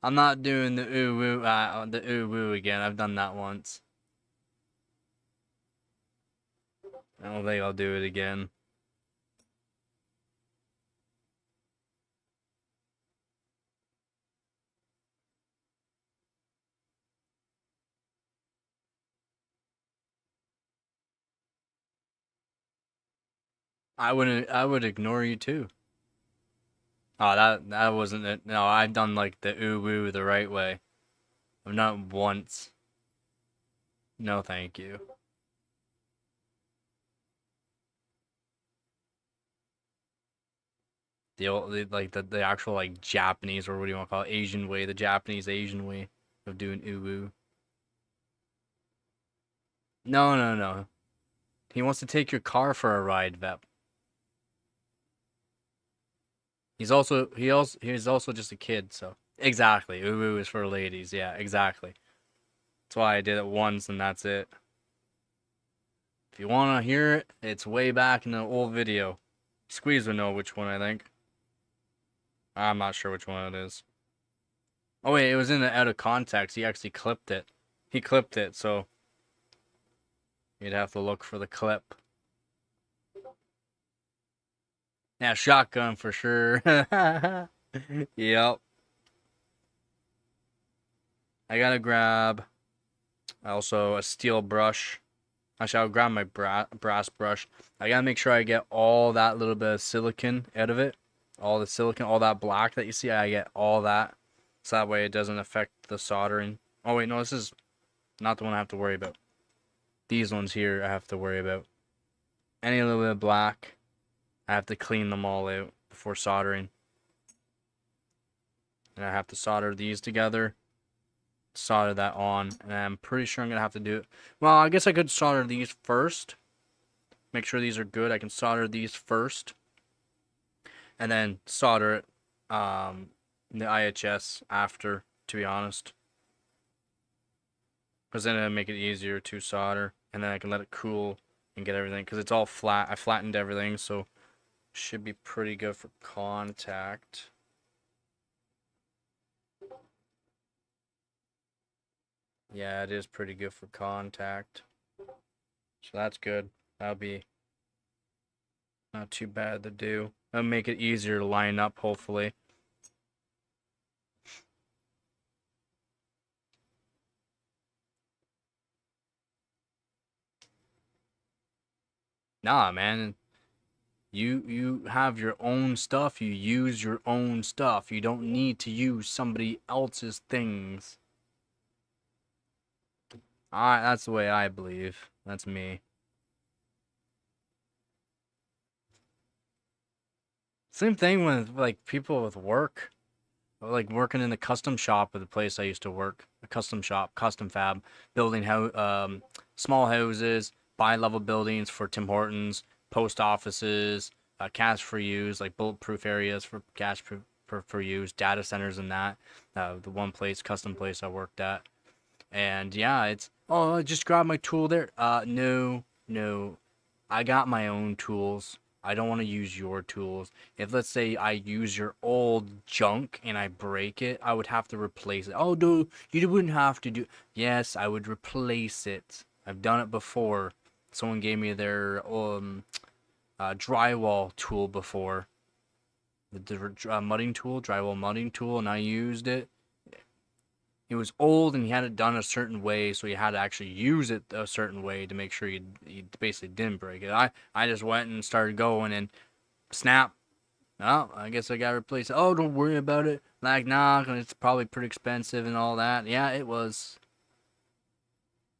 I'm not doing the ooh woo again. I've done that once. I don't think I'll do it again. I would ignore you too. Oh, that wasn't it. No, I've done like the ooh woo the right way. I've not once. No, thank you. The old, like the actual like Japanese, or what do you want to call it, Asian way, the Japanese Asian way of doing ooh woo. No, no, no. He wants to take your car for a ride, Vep. He's also just a kid, so exactly. Ooh woo is for ladies, yeah, exactly. That's why I did it once and that's it. If you wanna hear it, it's way back in the old video. Squeeze would know which one, I think. I'm not sure which one it is. Oh wait, it was in the out of context. He actually clipped it. He clipped it, so you'd have to look for the clip. Yeah, shotgun for sure. Yep. I gotta grab also a steel brush. Actually, I'll grab my brass brush. I gotta make sure I get all that little bit of silicon out of it. All the silicon, all that black that you see, I get all that. So that way it doesn't affect the soldering. Oh wait, no, this is not the one I have to worry about. These ones here I have to worry about. Any little bit of black, I have to clean them all out before soldering. And I have to solder these together. Solder that on. And I'm pretty sure I'm going to have to do it. Well, I guess I could solder these first. Make sure these are good. I can solder these first. And then solder it the IHS after, to be honest. Because then it'll make it easier to solder. And then I can let it cool and get everything. Because it's all flat. I flattened everything, so should be pretty good for contact. Yeah, it is pretty good for contact. So that's good. That'll be not too bad to do. That'll make it easier to line up, hopefully. Nah, man. You have your own stuff. You use your own stuff. You don't need to use somebody else's things. That's the way I believe. That's me. Same thing with like people with work. Like working in the custom shop of the place I used to work. A custom shop, custom fab, building small houses, bi-level buildings for Tim Hortons, post offices, cash for use, like bulletproof areas for cash for use, data centers and that. The one place, custom place I worked at. And yeah, it's, oh, I just grabbed my tool there. No, no. I got my own tools. I don't want to use your tools. If let's say I use your old junk and I break it, I would have to replace it. Oh, no, you wouldn't have to do. Yes, I would replace it. I've done it before. Someone gave me their drywall tool before. The mudding tool, drywall mudding tool, and I used it. It was old and he had it done a certain way, so you had to actually use it a certain way to make sure you basically didn't break it. I just went and started going and snap. Oh, I guess I gotta replace it. Oh, don't worry about it. Like, nah, 'cause it's probably pretty expensive and all that. Yeah, it was.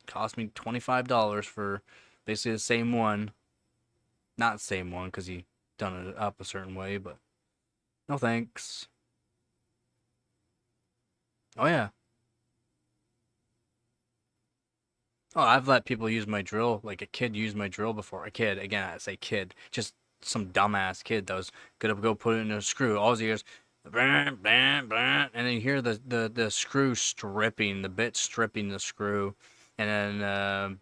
Cost me $25 for basically the same one. Not the same one because he done it up a certain way, but no thanks. Oh yeah. Oh, I've let people use my drill, like a kid used my drill before. A kid, again, I say kid, just some dumbass kid that was gonna go put it in a screw. All he hears, bam, bam, bam, and then you hear the screw stripping, the bit stripping the screw, and then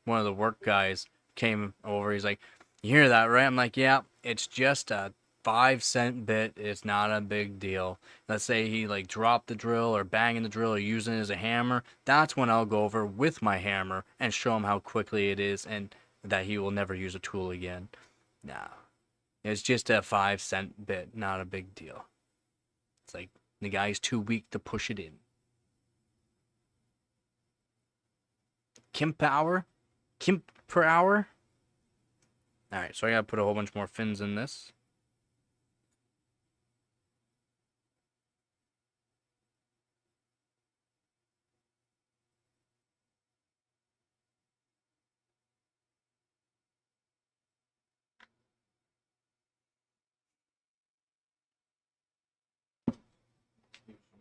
one of the work guys came over. He's like, "You hear that, right?" I'm like, "Yeah, it's just a 5 cent bit. It's not a big deal." Let's say he like dropped the drill or banging the drill or using it as a hammer, that's when I'll go over with my hammer and show him how quickly it is and that he will never use a tool again. No, it's just a 5 cent bit, not a big deal. It's like the guy's too weak to push it in. Kim per hour? Kim per hour? Alright, so I gotta put a whole bunch more fins in this.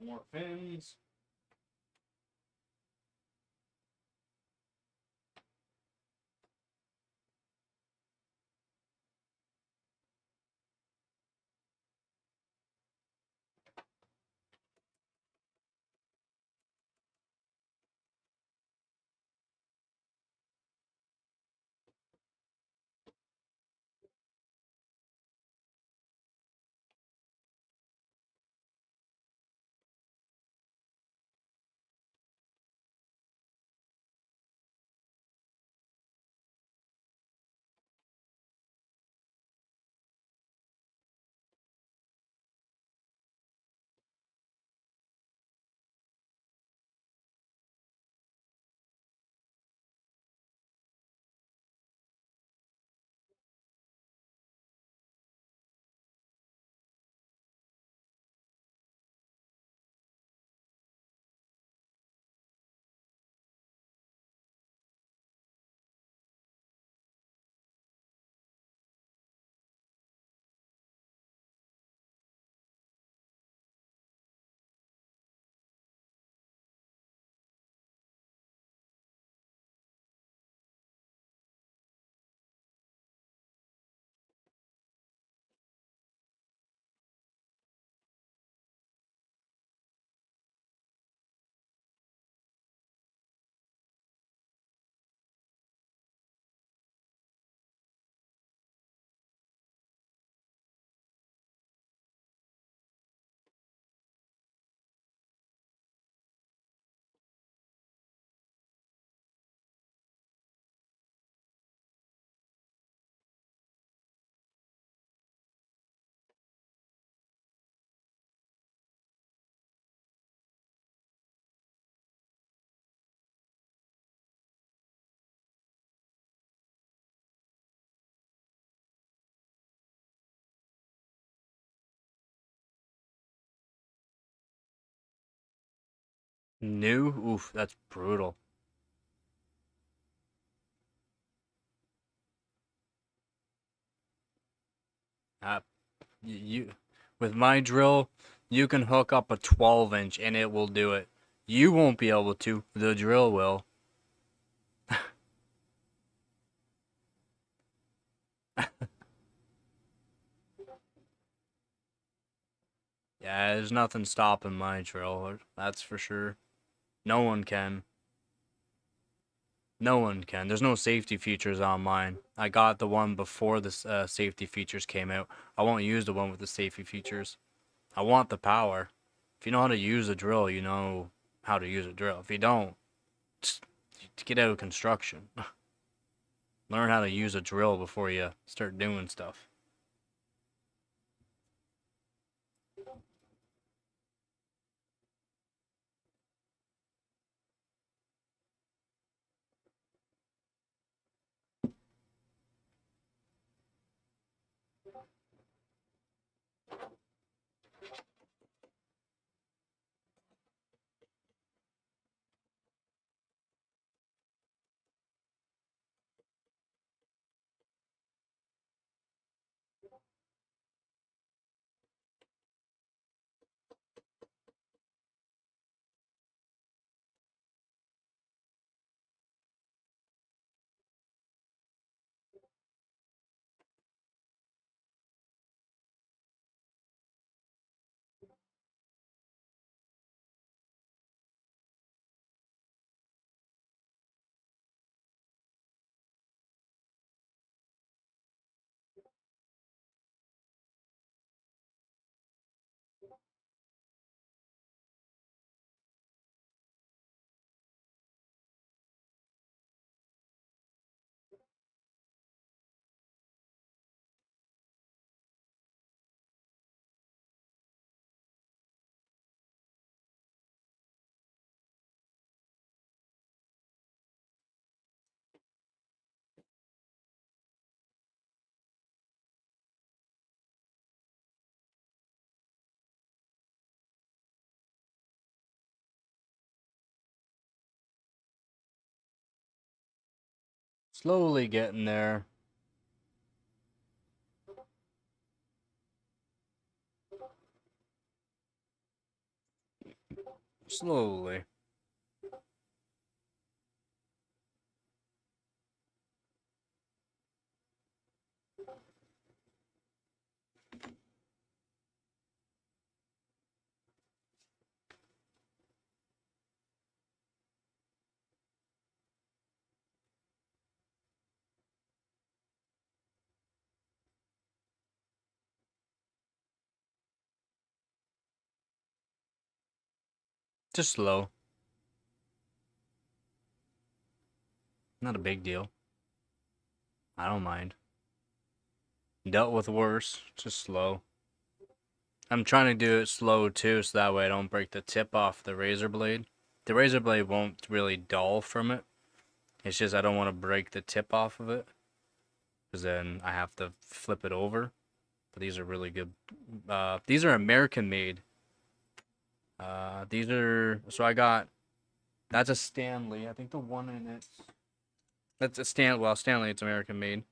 More fins. New? Oof, that's brutal. Uh, you, with my drill, you can hook up a 12-inch and it will do it. You won't be able to. The drill will. Yeah, there's nothing stopping my drill. That's for sure. No one can. No one can. There's no safety features on mine. I got the one before the safety features came out. I won't use the one with the safety features. I want the power. If you know how to use a drill, you know how to use a drill. If you don't, just get out of construction. Learn how to use a drill before you start doing stuff. Slowly getting there. Slowly. Just slow. Not a big deal. I don't mind. Dealt with worse. Just slow. I'm trying to do it slow too, so that way I don't break the tip off the razor blade. The razor blade won't really dull from it. It's just I don't want to break the tip off of it, because then I have to flip it over. But these are really good. These are American made. These are, so I got, that's a Stanley. I think the one in it, that's a Stanley, it's American made.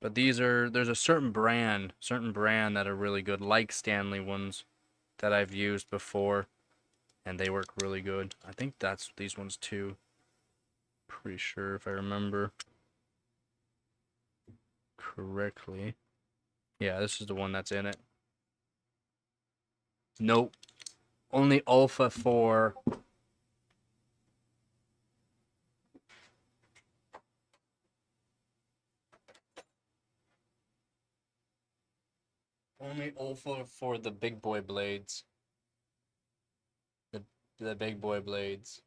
But these are, there's a certain brand that are really good, like Stanley ones that I've used before, and they work really good. I think that's these ones too. Pretty sure if I remember correctly. Yeah, this is the one that's in it. Nope. Only Alpha 4. Only Alpha for the big boy blades. The the big boy blades.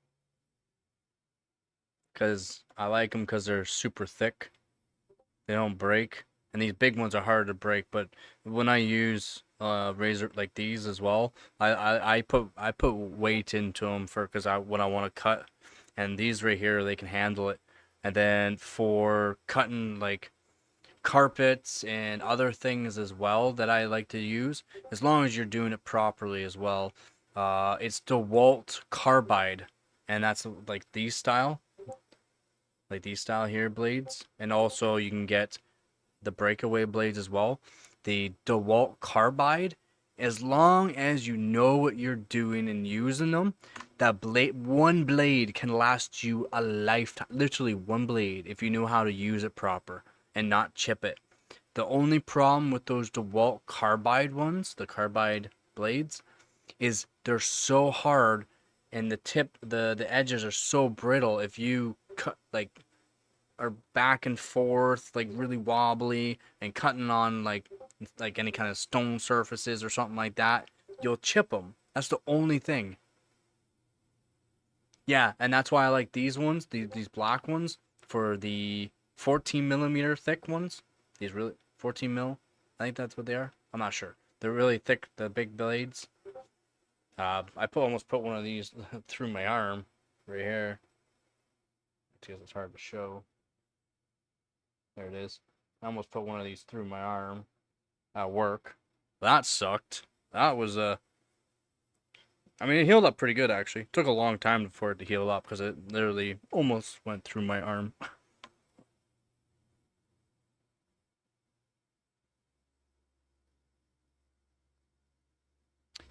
Cause I like them because they're super thick. They don't break, and these big ones are hard to break. But when I use razor like these as well, I put weight into them for because I when I want to cut, and these right here they can handle it. And then for cutting like carpets and other things as well that I like to use, as long as you're doing it properly as well. It's DeWalt carbide, and that's like these style here blades, and also you can get the breakaway blades as well. The DeWalt carbide, as long as you know what you're doing and using them, one blade can last you a lifetime. Literally one blade if you know how to use it proper and not chip it. The only problem with those DeWalt carbide ones, the carbide blades, is they're so hard and the edges are so brittle. If you cut are back and forth, like really wobbly, and cutting on like any kind of stone surfaces or something like that, you'll chip them. That's the only thing. Yeah, and that's why I like these ones, these black ones, for the 14 millimeter thick ones. These really 14 mil, I think that's what they are. I'm not sure. They're really thick, the big blades. Almost put one of these through my arm, right here. Because it's hard to show. There it is. I almost put one of these through my arm at work. That sucked. That was I mean, it healed up pretty good actually. It took a long time for it to heal up because it literally almost went through my arm.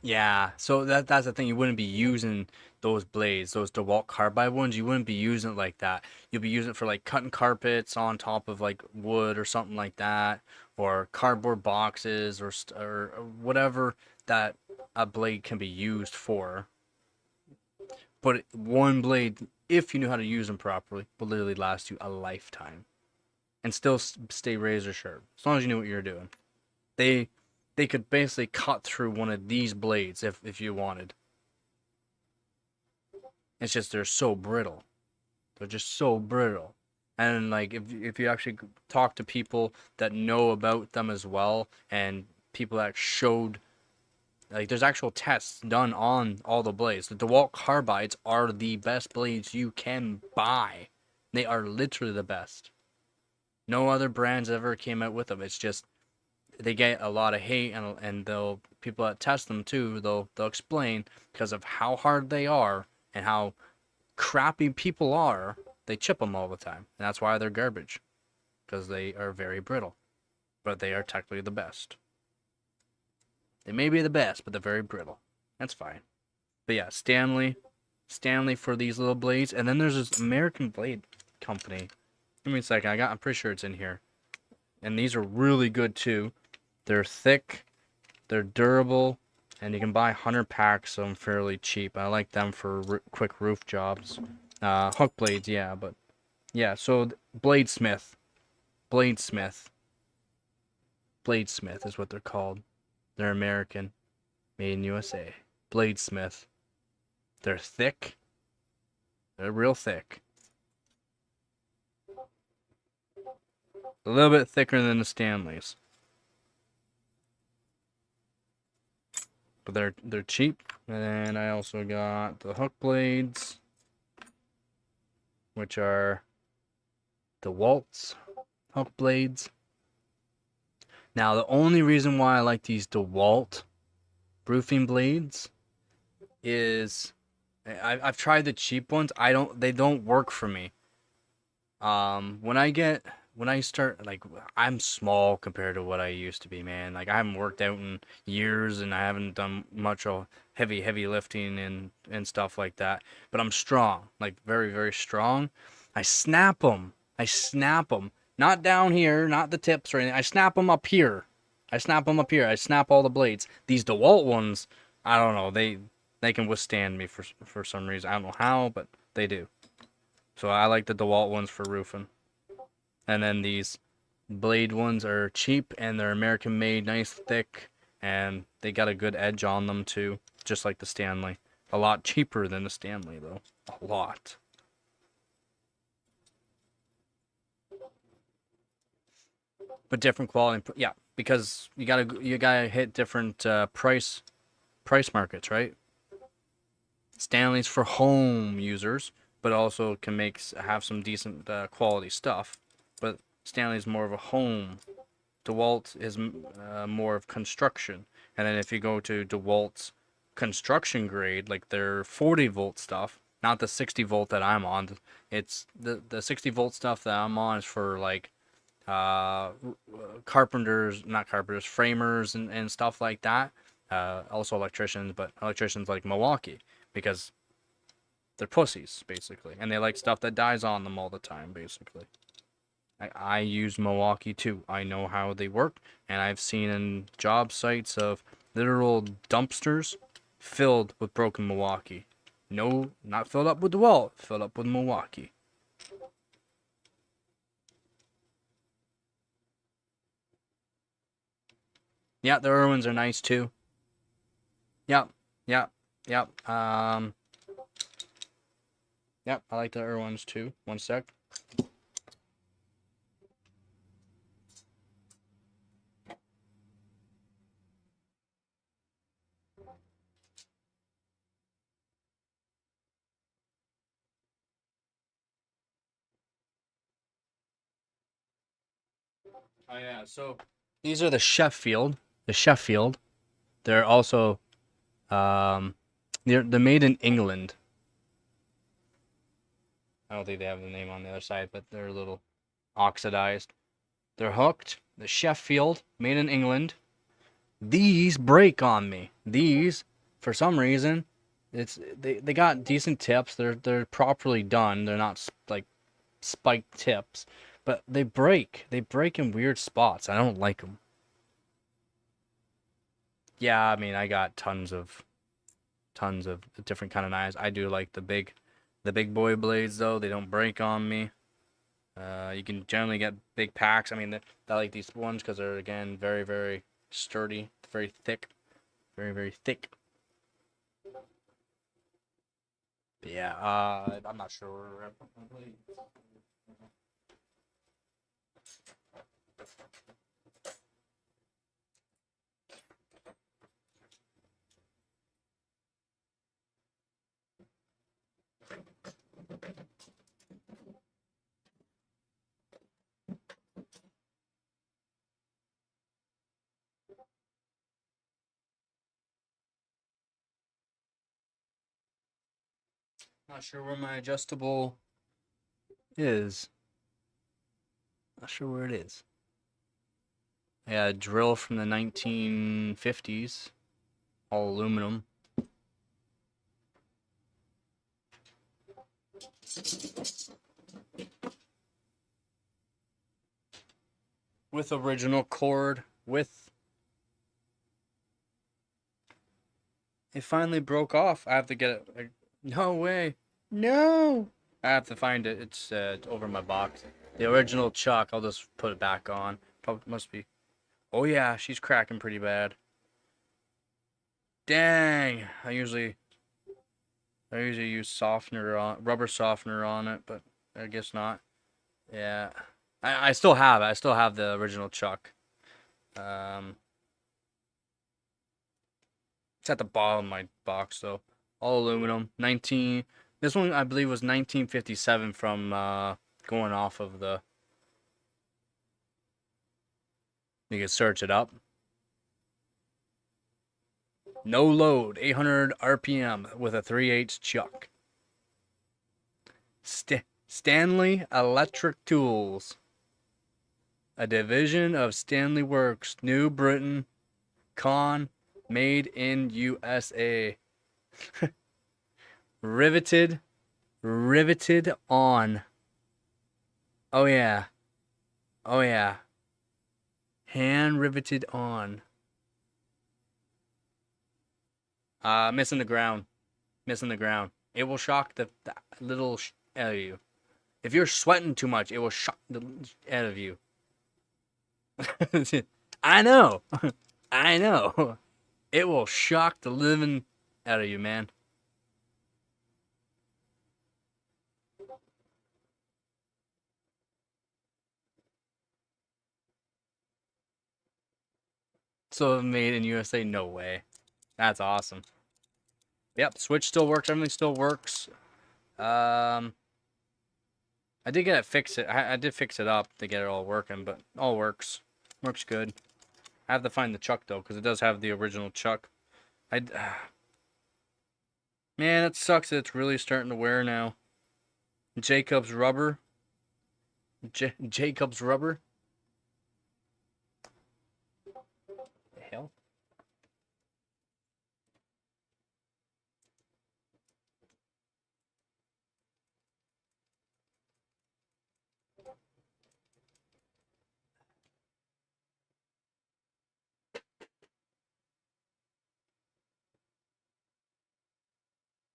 Yeah, so that's the thing. You wouldn't be using those blades, those DeWalt carbide ones. You wouldn't be using it like that. You'll be using it for like cutting carpets on top of like wood or something like that, or cardboard boxes or whatever that a blade can be used for. But one blade, if you knew how to use them properly, will literally last you a lifetime and still stay razor sharp as long as you knew what you were doing. They they could basically cut through one of these blades if you wanted. It's just they're so brittle. They're just so brittle. And like if you actually talk to people that know about them as well, and people that showed, like, there's actual tests done on all the blades. The DeWalt carbides are the best blades you can buy. They are literally the best. No other brands ever came out with them. It's just they get a lot of hate, and they'll people that test them too. They'll explain because of how hard they are and how crappy people are. They chip them all the time, and that's why they're garbage, because they are very brittle. But they are technically the best. They may be the best, but they're very brittle. That's fine. But yeah, Stanley for these little blades, and then there's this American blade company. Give me a second. I'm pretty sure it's in here. And these are really good too. They're thick, they're durable, and you can buy 100 packs of them fairly cheap. I like them for quick roof jobs. Hook blades, yeah, but yeah. So Bladesmith, Bladesmith, Bladesmith is what they're called. They're American, made in USA. Bladesmith. They're thick. They're real thick. A little bit thicker than the Stanleys. But they're cheap. And then I also got the hook blades, which are DeWalt's hook blades. Now, the only reason why I like these DeWalt roofing blades is I've tried the cheap ones. They don't work for me. When I start, like, I'm small compared to what I used to be, man. Like, I haven't worked out in years, and I haven't done much of heavy lifting and stuff like that. But I'm strong, like very, very strong. I snap them. I snap them. Not down here, not the tips or anything. I snap them up here. I snap them up here. I snap all the blades. These DeWalt ones, I don't know. They can withstand me for some reason. I don't know how, but they do. So I like the DeWalt ones for roofing. And then these blade ones are cheap, and they're American made, nice thick, and they got a good edge on them too, just like the Stanley. A lot cheaper than the Stanley though. A lot. But different quality, yeah, because you gotta hit different price markets, right? Stanley's for home users, but also can have some decent quality stuff. But Stanley's more of a home. DeWalt is more of construction. And then if you go to DeWalt's construction grade, like their 40 volt stuff, not the 60 volt that I'm on. It's the 60 volt stuff that I'm on is for like carpenters, not carpenters, framers and stuff like that. Also electricians, but electricians like Milwaukee because they're pussies basically, and they like stuff that dies on them all the time basically. I use Milwaukee too. I know how they work, and I've seen in job sites of literal dumpsters filled with broken Milwaukee. No, not filled up with DeWalt, filled up with Milwaukee. Yeah, the Irwins are nice too. Yep, yep, yep. Yep, I like the Irwins too. One sec. Oh yeah, so these are the Sheffield. The Sheffield. They're also they're made in England. I don't think they have the name on the other side, but they're a little oxidized. They're hooked. The Sheffield, made in England. These break on me. These, for some reason, they got decent tips. They're properly done. They're not like spiked tips, but they break. They break in weird spots. I don't like them. Yeah, I mean, I got tons of different kind of knives. I do like the big boy blades though. They don't break on me. You can generally get big packs. I mean, I like these ones because they're again very very sturdy, very thick, very very thick. But yeah, I'm not sure where we're at. Not sure where my adjustable is. Not sure where it is. Yeah, a drill from the 1950s, all aluminum. With original cord, with... It finally broke off. I have to get it. No way. No! I have to find it. It's over my box. The original chuck, I'll just put it back on. Probably must be... Oh yeah, she's cracking pretty bad. Dang! I usually use softener on... rubber softener on it, but I guess not. Yeah. I still have it. I still have the original chuck. It's at the bottom of my box though. All aluminum. 19. This one I believe was 1957 from going off of the. You can search it up. No load, 800 RPM with a 3/8 chuck. Stanley Electric Tools, a division of Stanley Works, New Britain, Con, made in USA. Riveted on. Oh yeah. Oh yeah. Hand riveted on. Missing the ground. Missing the ground. It will shock the little out of you. If you're sweating too much, it will shock the out of you. I know. I know. It will shock the living out of you, man. So made in USA? No way. That's awesome. Yep, Switch still works. Everything still works. I did get it fixed. I did fix it up to get it all working, but all works. Works good. I have to find the chuck though, because it does have the original chuck. Man, it sucks that it's really starting to wear now. Jacob's rubber. Jacob's rubber. The hell?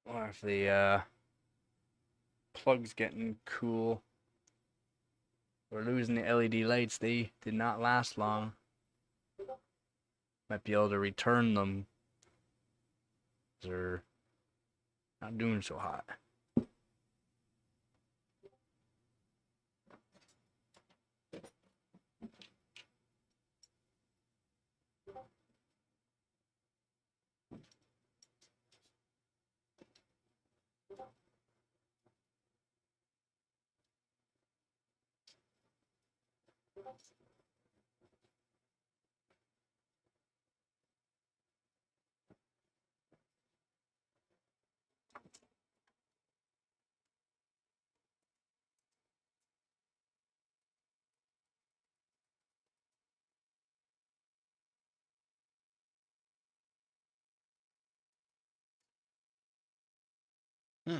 Or if the plug's getting cool. We're losing the LED lights. They did not last long. Might be able to return them. They're not doing so hot. Hmm.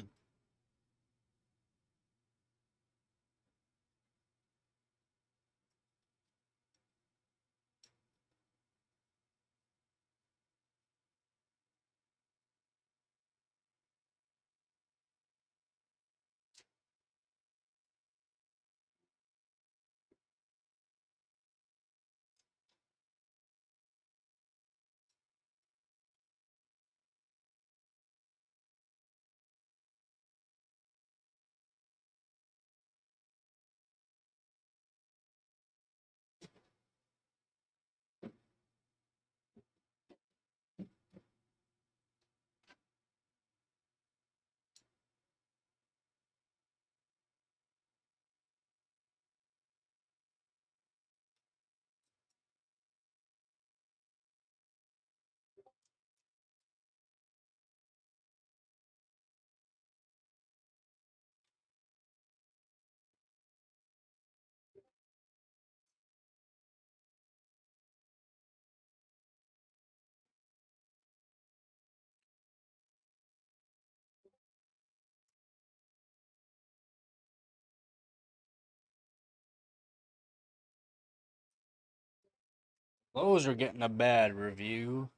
Those are getting a bad review.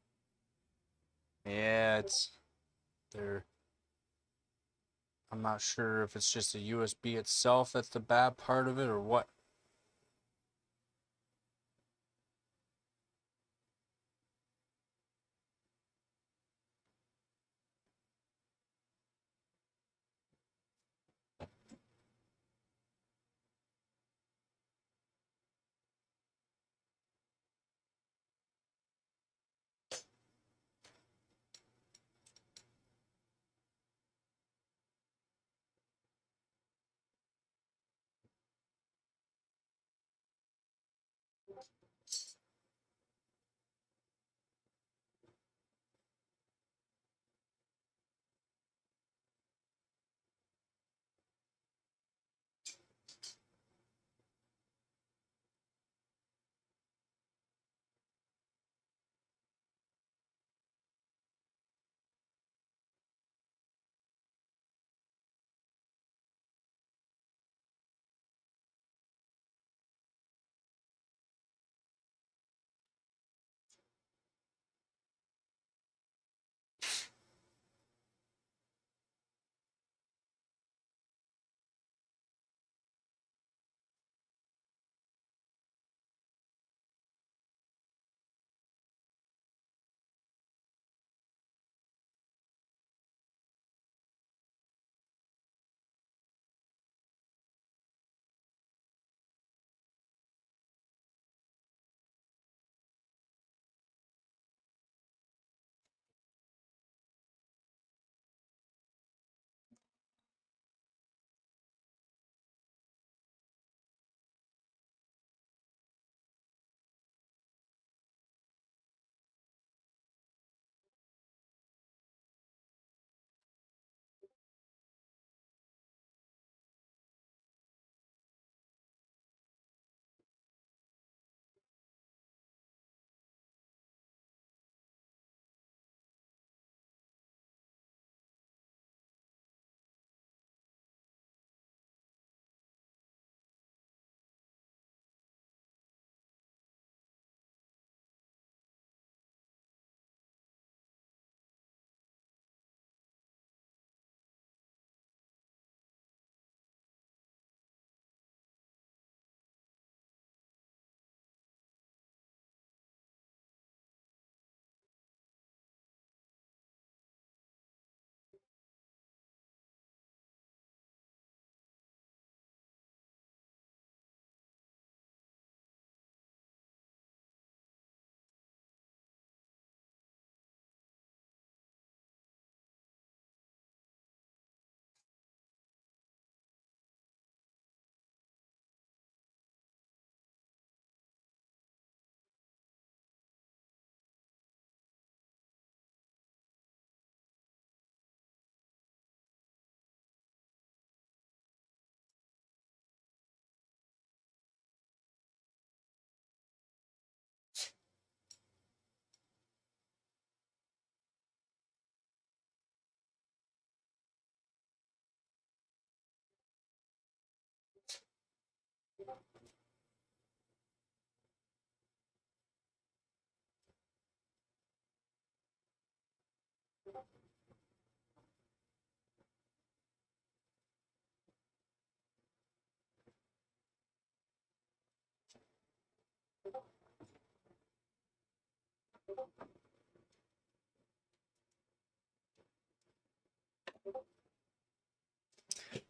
Yeah, they're I'm not sure if it's just a USB itself that's the bad part of it or what.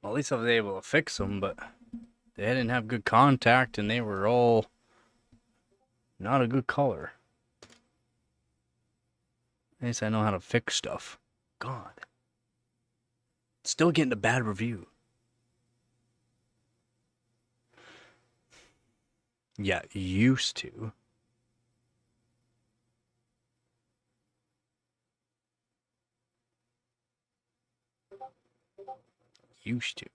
Well, at least I was able to fix them, but they didn't have good contact and they were all not a good color. At least I know how to fix stuff. God. Still getting a bad review. Yeah, used to. Used to.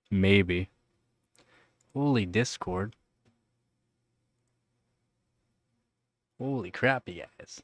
Maybe. Holy Discord. Holy crap, you guys.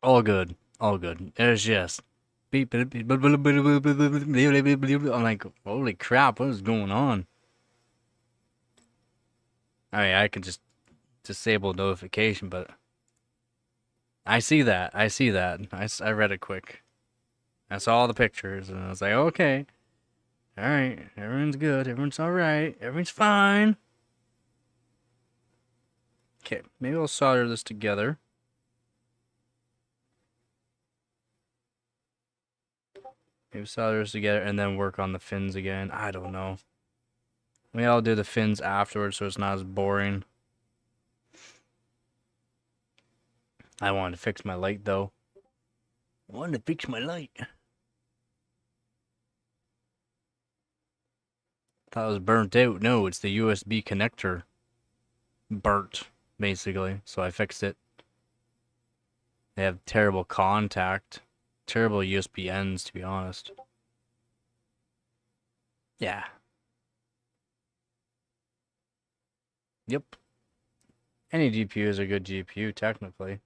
All good. All good. It's just beep, beep, beep, beep, beep, beep, beep, beep, beep, beep, beep. I'm like, holy crap, what is going on? I mean, I can just disable notification, but I see that. I see that. I read it quick. I saw all the pictures, and I was like, okay. Alright, everyone's good. Everyone's alright. Everyone's fine. Okay, maybe I'll solder this together. Maybe solder this together and then work on the fins again. I don't know. Maybe I'll do the fins afterwards so it's not as boring. I wanted to fix my light, though. I wanted to fix my light. Thought it was burnt out. No, it's the USB connector. Burnt, basically. So I fixed it. They have terrible contact. Terrible USB ends, to be honest. Yeah. Yep. Any GPU is a good GPU, technically.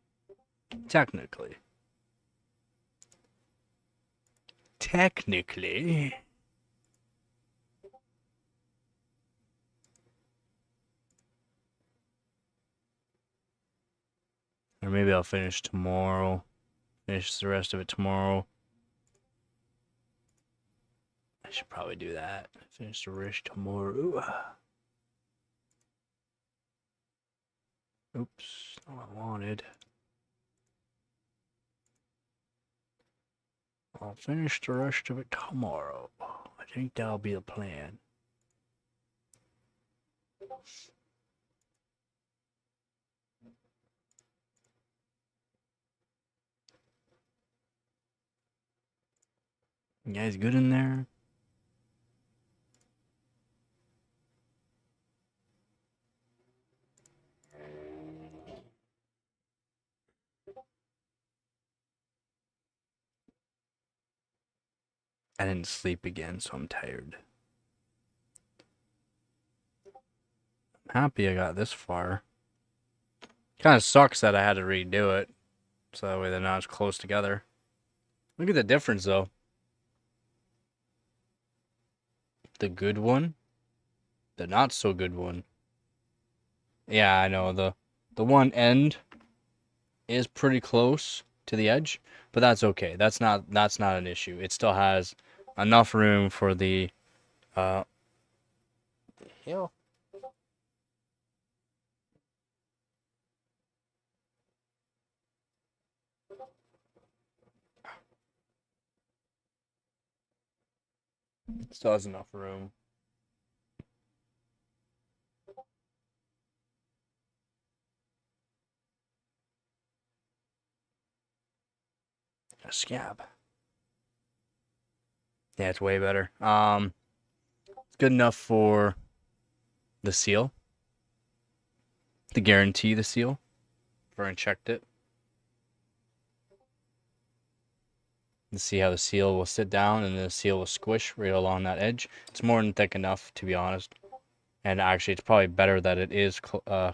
Technically. Technically. Or maybe I'll finish tomorrow. Finish the rest of it tomorrow. I should probably do that. Finish the rest tomorrow. Oops, not what I wanted. I'll finish the rest of it tomorrow. I think that'll be the plan. You guys good in there? I didn't sleep again, so I'm tired. I'm happy I got this far. Kind of sucks that I had to redo it, so that way they're not as close together. Look at the difference, though. The good one, the not so good one. Yeah, I know the one end is pretty close to the edge, but that's okay. That's not an issue. It still has enough room for the hell. Still has enough room. A scab. Yeah, it's way better. It's good enough for the seal, to guarantee the seal. I've already checked it. To see how the seal will sit down and the seal will squish right along that edge. It's more than thick enough, to be honest. And actually, it's probably better that it is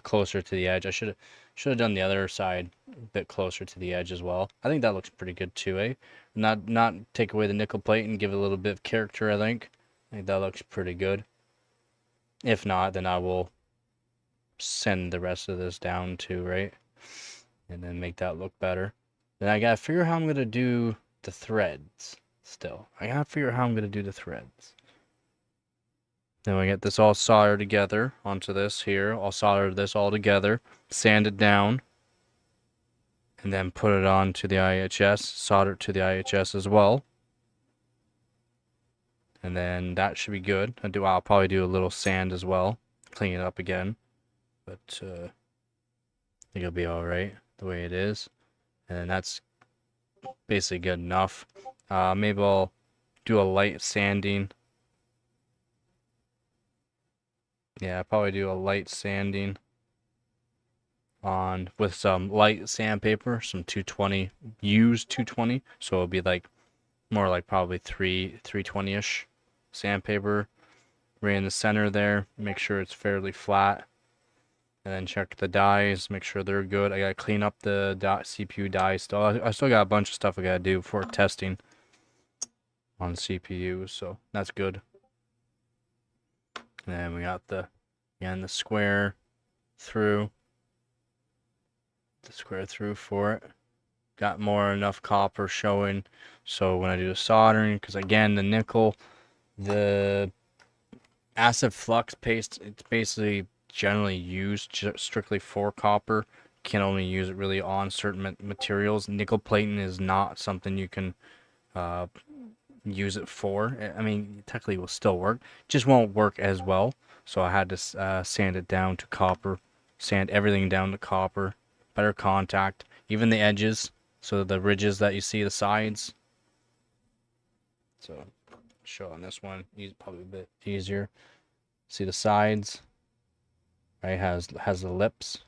closer to the edge. I should have done the other side a bit closer to the edge as well. I think that looks pretty good too, eh? Not take away the nickel plate and give it a little bit of character, I think. I think that looks pretty good. If not, then I will send the rest of this down too, right? And then make that look better. Then I gotta figure out how I'm gonna do the threads still. I gotta figure out how I'm gonna do the threads. Then we get this all soldered together onto this here. I'll solder this all together, sand it down, and then put it onto the IHS, solder it to the IHS as well. And then that should be good. I'll probably do a little sand as well, clean it up again. But I think it'll be alright the way it is. And then that's basically good enough. Maybe I'll do a light sanding. Yeah, I'll probably do a light sanding on with some light sandpaper, some 220, used 220. So it'll be like more like probably 320-ish sandpaper right in the center there. Make sure it's fairly flat. And then check the dies, make sure they're good. I gotta clean up the CPU dies still. I still got a bunch of stuff I gotta do for testing on CPU, so that's good. And then we got the square through. The square through for it. Got more enough copper showing, so when I do the soldering, because again the nickel, the acid flux paste, it's basically generally used strictly for copper. Can only use it really on certain materials. Nickel plating is not something you can use it for. I mean, technically it will still work, just won't work as well. So I had to sand it down to copper, sand everything down to copper, better contact, even the edges, so the ridges that you see, the sides. So show on this one, probably a bit easier. See the sides, right? Has the lips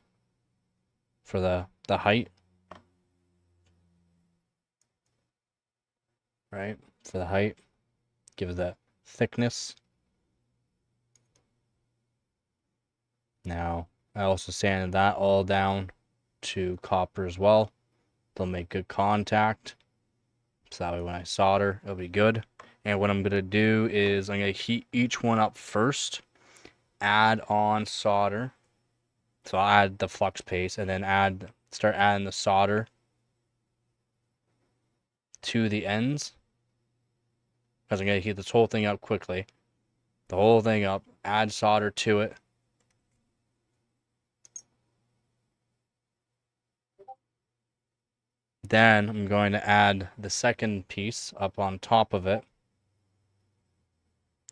for the height, right? For the height, give it that thickness. Now I also sanded that all down to copper as well. They'll make good contact, so that way when I solder it'll be good. And what I'm gonna do is I'm gonna heat each one up first, add on solder. So I'll add the flux paste and then start adding the solder to the ends, because I'm gonna heat this whole thing up quickly. The whole thing up, add solder to it. Then I'm going to add the second piece up on top of it.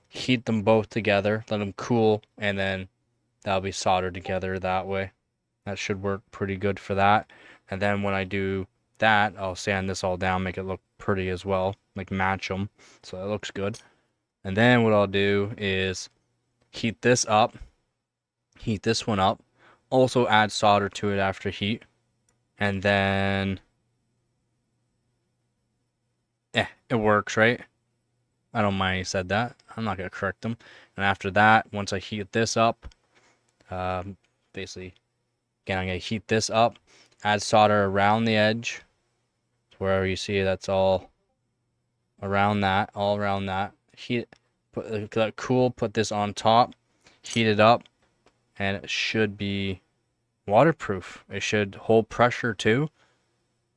Heat them both together, let them cool, and then that'll be soldered together that way. That should work pretty good for that. And then when I do that, I'll sand this all down, make it look pretty as well, like match them, so it looks good. And then what I'll do is heat this up, heat this one up, also add solder to it after heat, and then it works, right? I don't mind he said that. I'm not going to correct them. And after that, once I heat this up, basically, again, I'm going to heat this up, add solder around the edge. Wherever you see that's all around that, Heat, let it cool, put this on top, heat it up, and it should be waterproof. It should hold pressure too.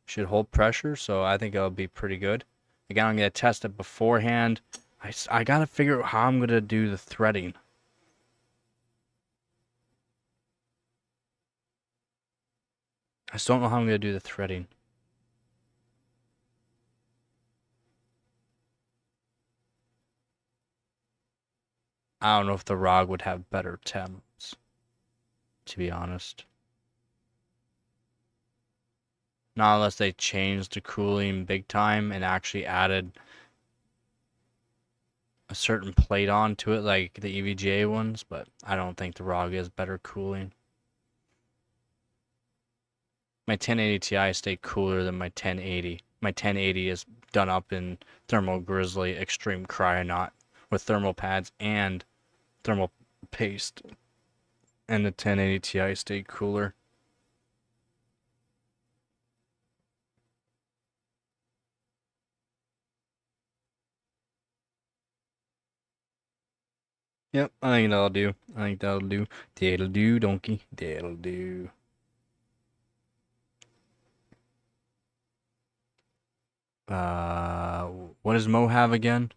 Should hold pressure, so I think it'll be pretty good. Again, I'm going to test it beforehand. I got to figure out how I'm going to do the threading. I just don't know how I'm going to do the threading. I don't know if the ROG would have better temps, to be honest. Not unless they changed the cooling big time and actually added a certain plate onto it, like the EVGA ones, but I don't think the ROG has better cooling. My 1080 Ti stay cooler than my 1080. My 1080 is done up in Thermal Grizzly Extreme Cryonaut with thermal pads and thermal paste, and the 1080 Ti stay cooler. Yep, I think that'll do. I think that'll do. That'll do, donkey. That'll do. What does Mo have again?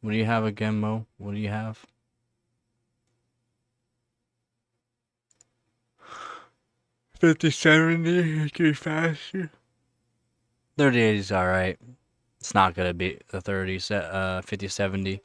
What do you have again, Mo? What do you have? 5070, too faster. 3080 is alright. It's not gonna be the 5070.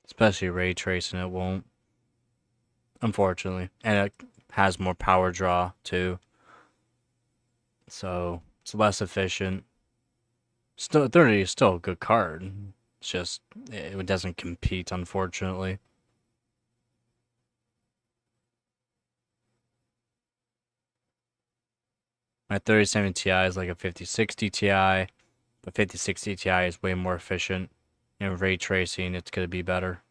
Especially ray tracing, it won't. Unfortunately. And it has more power draw, too. So, it's less efficient. Still, 30 is still a good card. It's just, it doesn't compete, unfortunately. My 3070 Ti is like a 5060 Ti, but 5060 Ti is way more efficient. And ray tracing, it's going to be better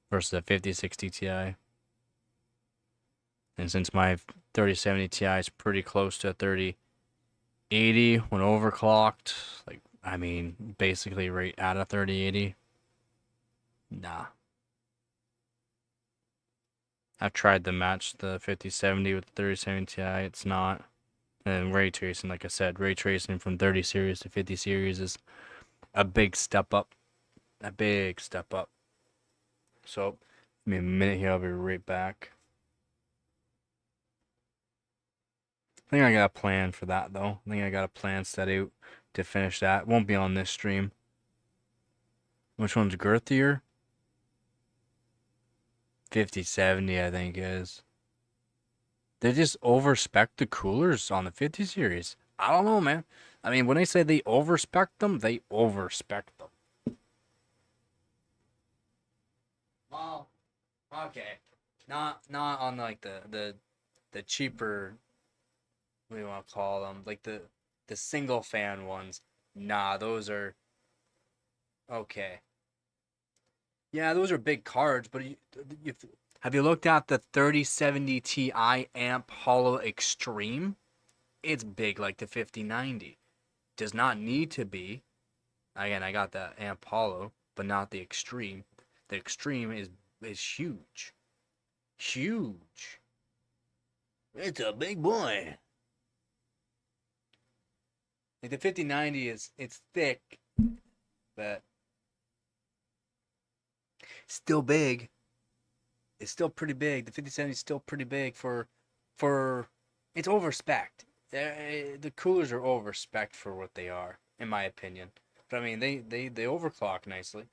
versus a 5060 Ti. And since my 3070 Ti is pretty close to a 3080 when overclocked, like, I mean, basically right at a 3080, nah. I've tried to match the 5070 with the 3070 Ti, it's not. And ray tracing, like I said, ray tracing from 30 series to 50 series is a big step up. A big step up. So, give me a minute here, I'll be right back. I think I got a plan for that, though. I think I got a plan set out to finish that. It won't be on this stream. Which one's girthier? 5070, I think is. They just overspec the coolers on the 50 series. I don't know, man. I mean, when they say they overspec them, they overspec them. Well, okay. Not on like the cheaper, what do you want to call them? Like the single fan ones. Nah, those are okay. Yeah, those are big cards, but have you looked at the 3070 Ti amp Hollow Extreme? It's big like the 5090. Does not need to be. Again, I got the amp Hollow, but not the Extreme. The Extreme is huge. Huge. It's a big boy. Like the 5090 it's thick, but still big. It's still pretty big. The 5070 is still pretty big for it's overspec'd. The coolers are overspec'd for what they are, in my opinion. But I mean, they overclock nicely.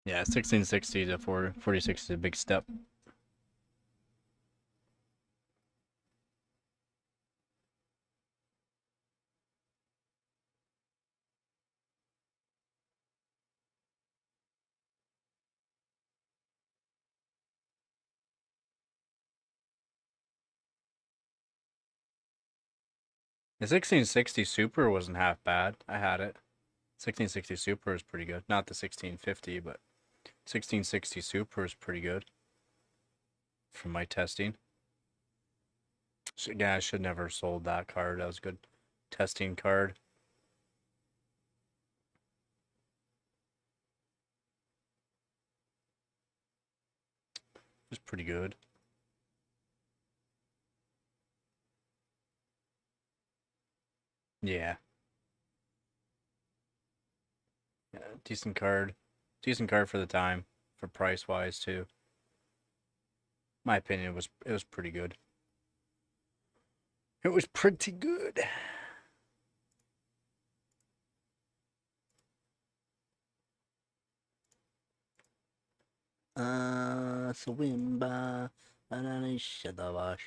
Yeah, 1660 to 4060 is a big step. The 1660 Super wasn't half bad. I had it. 1660 Super is pretty good. Not the 1650, but 1660 Super is pretty good from my testing. So, yeah, I should never have sold that card. That was a good testing card. It was pretty good. Yeah. Yeah, decent card. Decent card for the time, for price wise too. My opinion it was pretty good. It was pretty good. Swimba, Shadawash.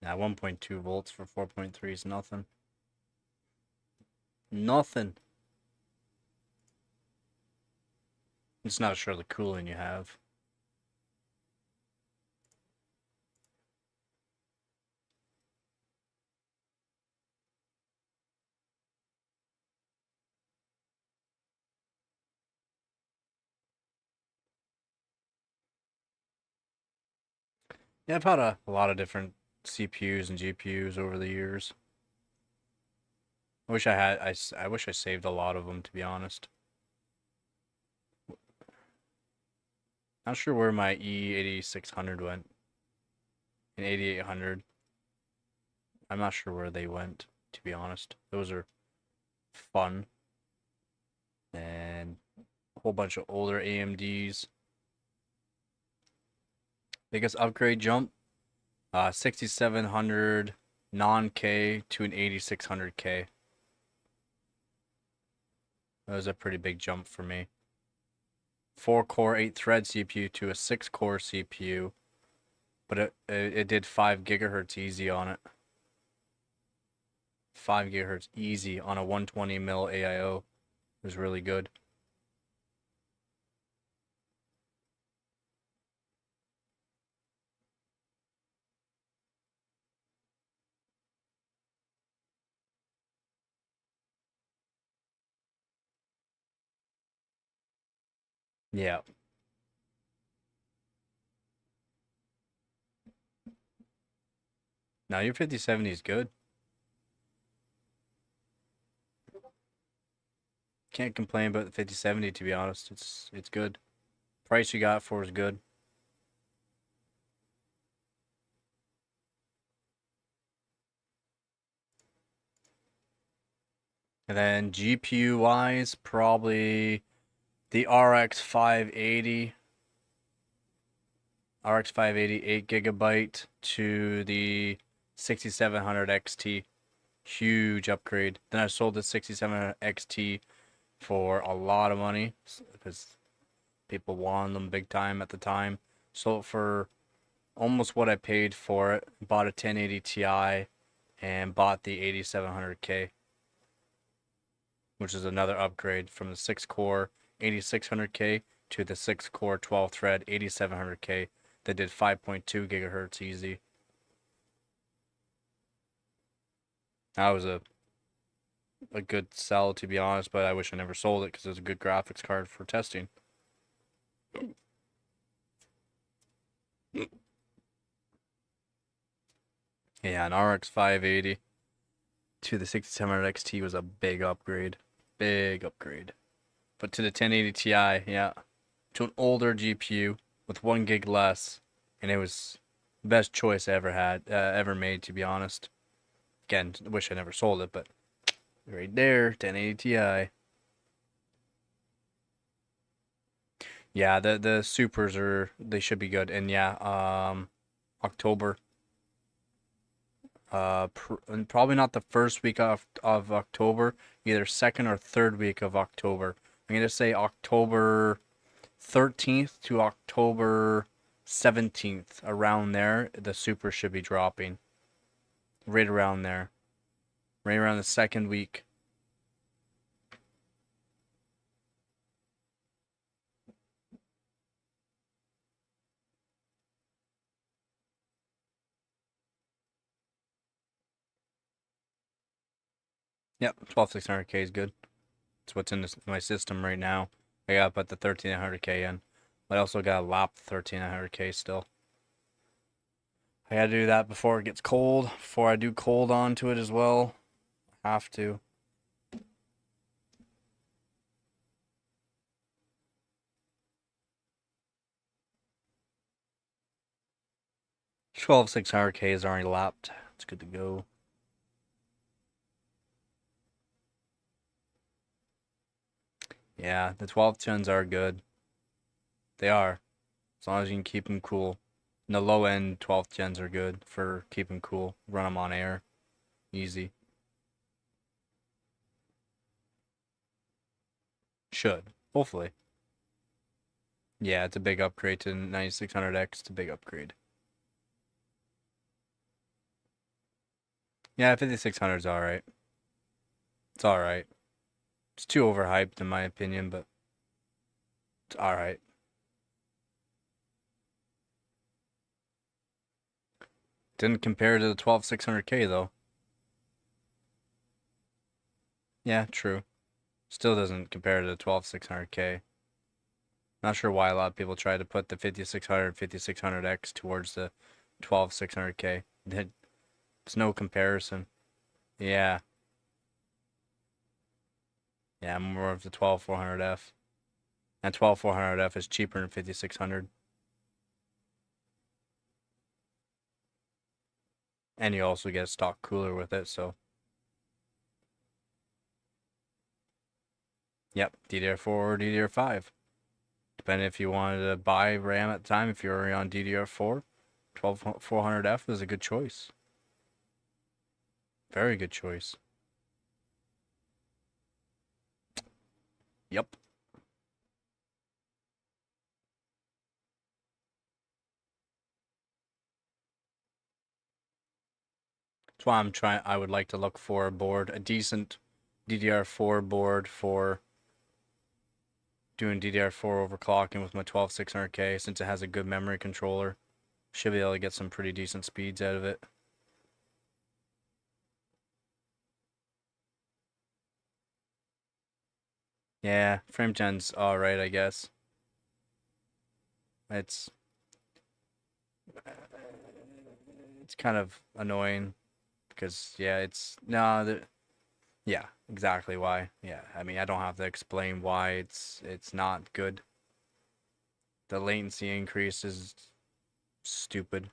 Now 1.2 volts for 4.3 is nothing. Nothing. It's not sure the cooling you have. Yeah, I've had a lot of different CPUs and GPUs over the years. I wish I had. I wish I saved a lot of them, to be honest. Not sure where my E8600 went. And 8800. I'm not sure where they went, to be honest. Those are fun. And a whole bunch of older AMDs. Biggest upgrade jump, 6700 non-K to an 8600K. That was a pretty big jump for me. 4-core, 8-thread CPU to a 6-core CPU, but it did 5 gigahertz easy on it. 5 gigahertz easy on a 120 mil AIO. It was really good. Yeah. Now your 5070 is good. Can't complain about the 5070, to be honest. It's good. Price you got for is good. And then GPU wise, probably the RX 580. RX 580 8 GB to the 6700 XT. Huge upgrade. Then I sold the 6700 XT for a lot of money because people wanted them big time at the time. Sold it for almost what I paid for it. Bought a 1080 Ti and bought the 8700K, which is another upgrade from the 6-core 8600K to the 6-core 12-thread 8700K that did 5.2 gigahertz easy. That was a good sell, to be honest, but I wish I never sold it because it was a good graphics card for testing. Yeah, an RX 580 to the 6700 XT was a big upgrade. Big upgrade. But to the 1080 Ti, yeah, to an older GPU with 1 gig less, and it was the best choice I ever had, ever made, to be honest. Again, I wish I never sold it, but Right there, 1080 Ti. Yeah, the supers they should be good. And yeah, October. And probably not the first week of October, either second or third week of October. I'm gonna say October 13th to October 17th, around there. The super should be dropping. Right around there, right around the second week. Yep, 12600K is good. It's what's in my system right now. I gotta put the 13900K in. I also gotta lap the 13900K still. I gotta do that before it gets cold. Before I do cold onto it as well. Have to. Twelve 600K is already lapped. It's good to go. Yeah, the 12 tons are good. They are. As long as you can keep them cool. And the low end 12 gens are good for keeping cool. Run them on air. Easy. Should. Hopefully. Yeah, it's a big upgrade to 9600X. It's a big upgrade. Yeah, 5600 is alright. It's alright. It's too overhyped in my opinion, but it's alright. Didn't compare to the 12600K though. Yeah, true. Still doesn't compare to the 12600K. Not sure why a lot of people try to put the 5600, 5600X towards the 12600K. There's no comparison. Yeah. Yeah, I'm more of the 12400F. And 12400F is cheaper than 5600. And you also get a stock cooler with it, so. Yep, DDR4 or DDR5. Depending if you wanted to buy RAM at the time, if you're already on DDR4, 12400F is a good choice. Very good choice. Yep. That's why I would like to look for a board, a decent DDR4 board for doing DDR4 overclocking with my 12600K, since it has a good memory controller. Should be able to get some pretty decent speeds out of it. Yeah, frame gen's alright, I guess. It's it's kind of annoying because yeah, yeah, exactly why. Yeah, I mean, I don't have to explain why it's not good. The latency increase is stupid.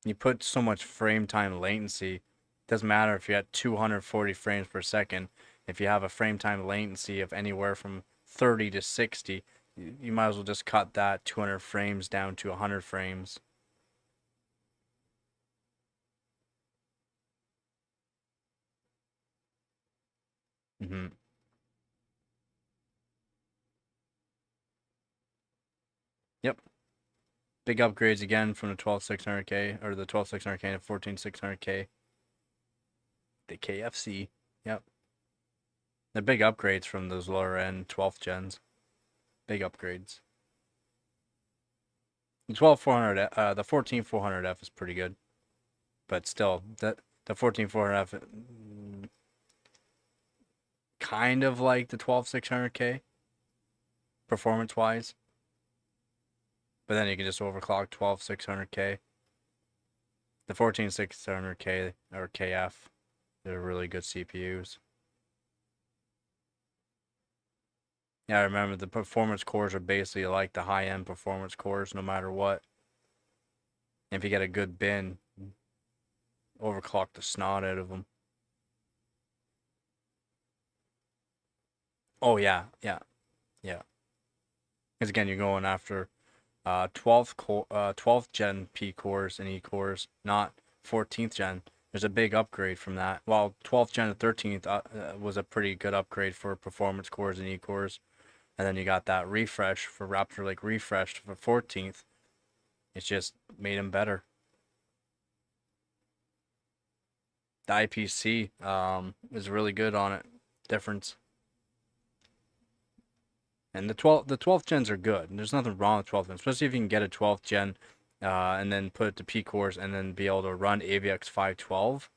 You put so much frame time latency, doesn't matter if you're at 240 frames per second. If you have a frame time latency of anywhere from 30 to 60, you might as well just cut that 200 frames down to 100 frames. Mm-hmm. Yep. Big upgrades again from the 12600K, or the 12600K to 14600K. The KFC. Yep. They're big upgrades from those lower end 12th gens. Big upgrades. The 12400, the 14400F is pretty good, but still, the 14400F kind of like the 12600K performance wise, but then you can just overclock 12600K. The 14600K or KF, they're really good CPUs. Yeah, I remember the performance cores are basically like the high-end performance cores no matter what. And if you get a good bin, overclock the snot out of them. Oh yeah, yeah, yeah. Because again, you're going after 12th gen P cores and E cores, not 14th gen. There's a big upgrade from that. While 12th gen to 13th was a pretty good upgrade for performance cores and E cores, and then you got that refresh for Raptor Lake refreshed for 14th. It's just made them better. The IPC is really good on it. Difference. And the 12th gens are good. And there's nothing wrong with 12th gens, especially if you can get a 12th gen and then put it to P cores and then be able to run AVX 512.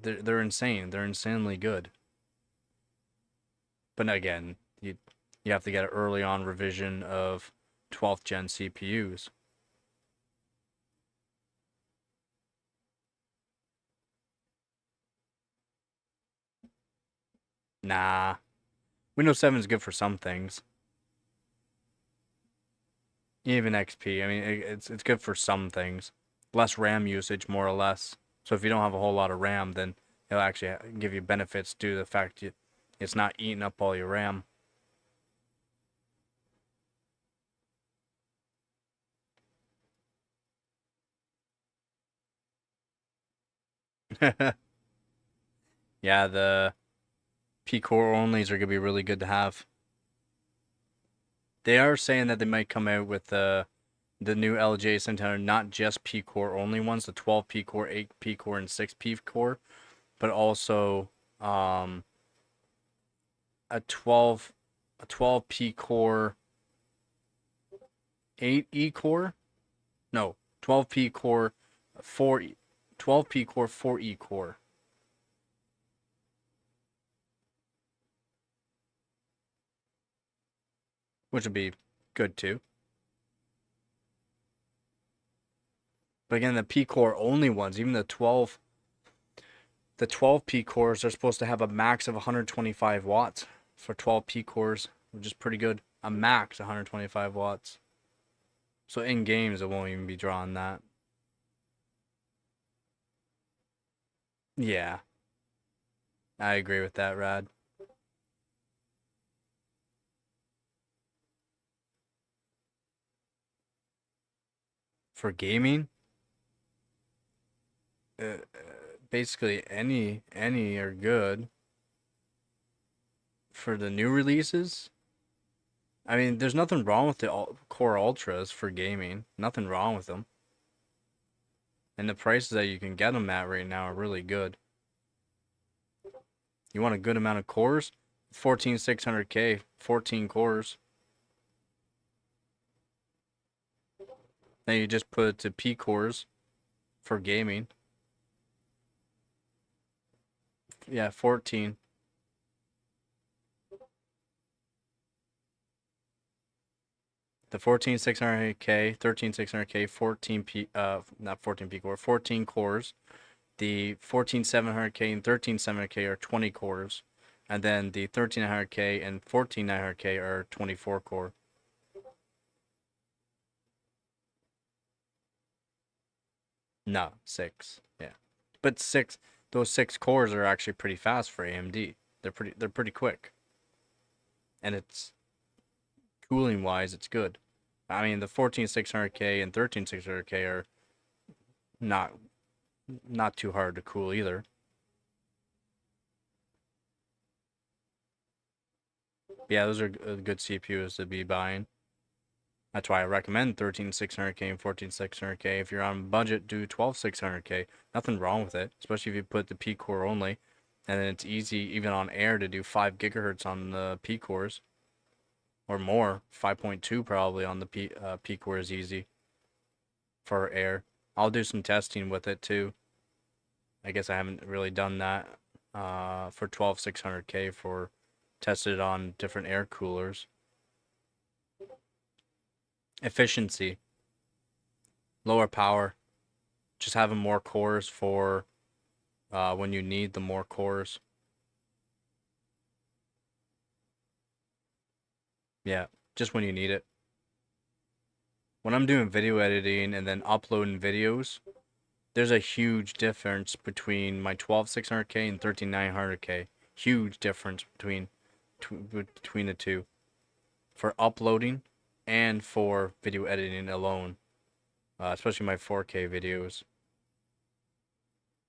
They're insane. They're insanely good. But again, you have to get an early on revision of 12th gen CPUs. Nah. Windows 7 is good for some things. Even XP. I mean, it's good for some things. Less RAM usage, more or less. So if you don't have a whole lot of RAM, then it'll actually give you benefits due to the fact it's not eating up all your RAM. Yeah, the P core onlys are gonna be really good to have. They are saying that they might come out with the new LJ 700, not just P core only ones, the 12 P core, 8 P core, and 6 P core, but also a 12 P core 8 E core. No, 12 P core 4 12 P core 4 E core. Which would be good too. But again, the P core only ones, even the 12 P cores are supposed to have a max of 125 watts for 12 P cores, which is pretty good. A max 125 watts. So in games, it won't even be drawing that. Yeah, I agree with that, Rad. For gaming, basically any are good. For the new releases, I mean, there's nothing wrong with the Core Ultras for gaming. Nothing wrong with them. And the prices that you can get them at right now are really good. You want a good amount of cores? 14600K, 14 cores. Then you just put it to P cores for gaming. Yeah, 14. The 14600K, 13600K, 14 P not 14 P core, 14 cores. The 14700K and 13700K are 20 cores. And then the 13900K and 14900K are 24 core. No, 6. Yeah. But 6, those 6 cores are actually pretty fast for AMD. They're pretty quick. And it's cooling wise, it's good. I mean, the 14600K and 13600K are not too hard to cool either. Yeah, those are good CPUs to be buying. That's why I recommend 13600K and 14600K. If you're on budget, do 12600K. Nothing wrong with it, especially if you put the P core only. And then it's easy, even on air, to do 5 gigahertz on the P cores. Or more. 5.2 probably on the P core is easy for air. I'll do some testing with it too. I guess I haven't really done that for 12600K for tested on different air coolers. Efficiency. Lower power. Just having more cores for when you need the more cores. Yeah, just when you need it. When I'm doing video editing and then uploading videos, there's a huge difference between my 12600K and 13900K. Huge difference between the two for uploading and for video editing alone, especially my 4K videos.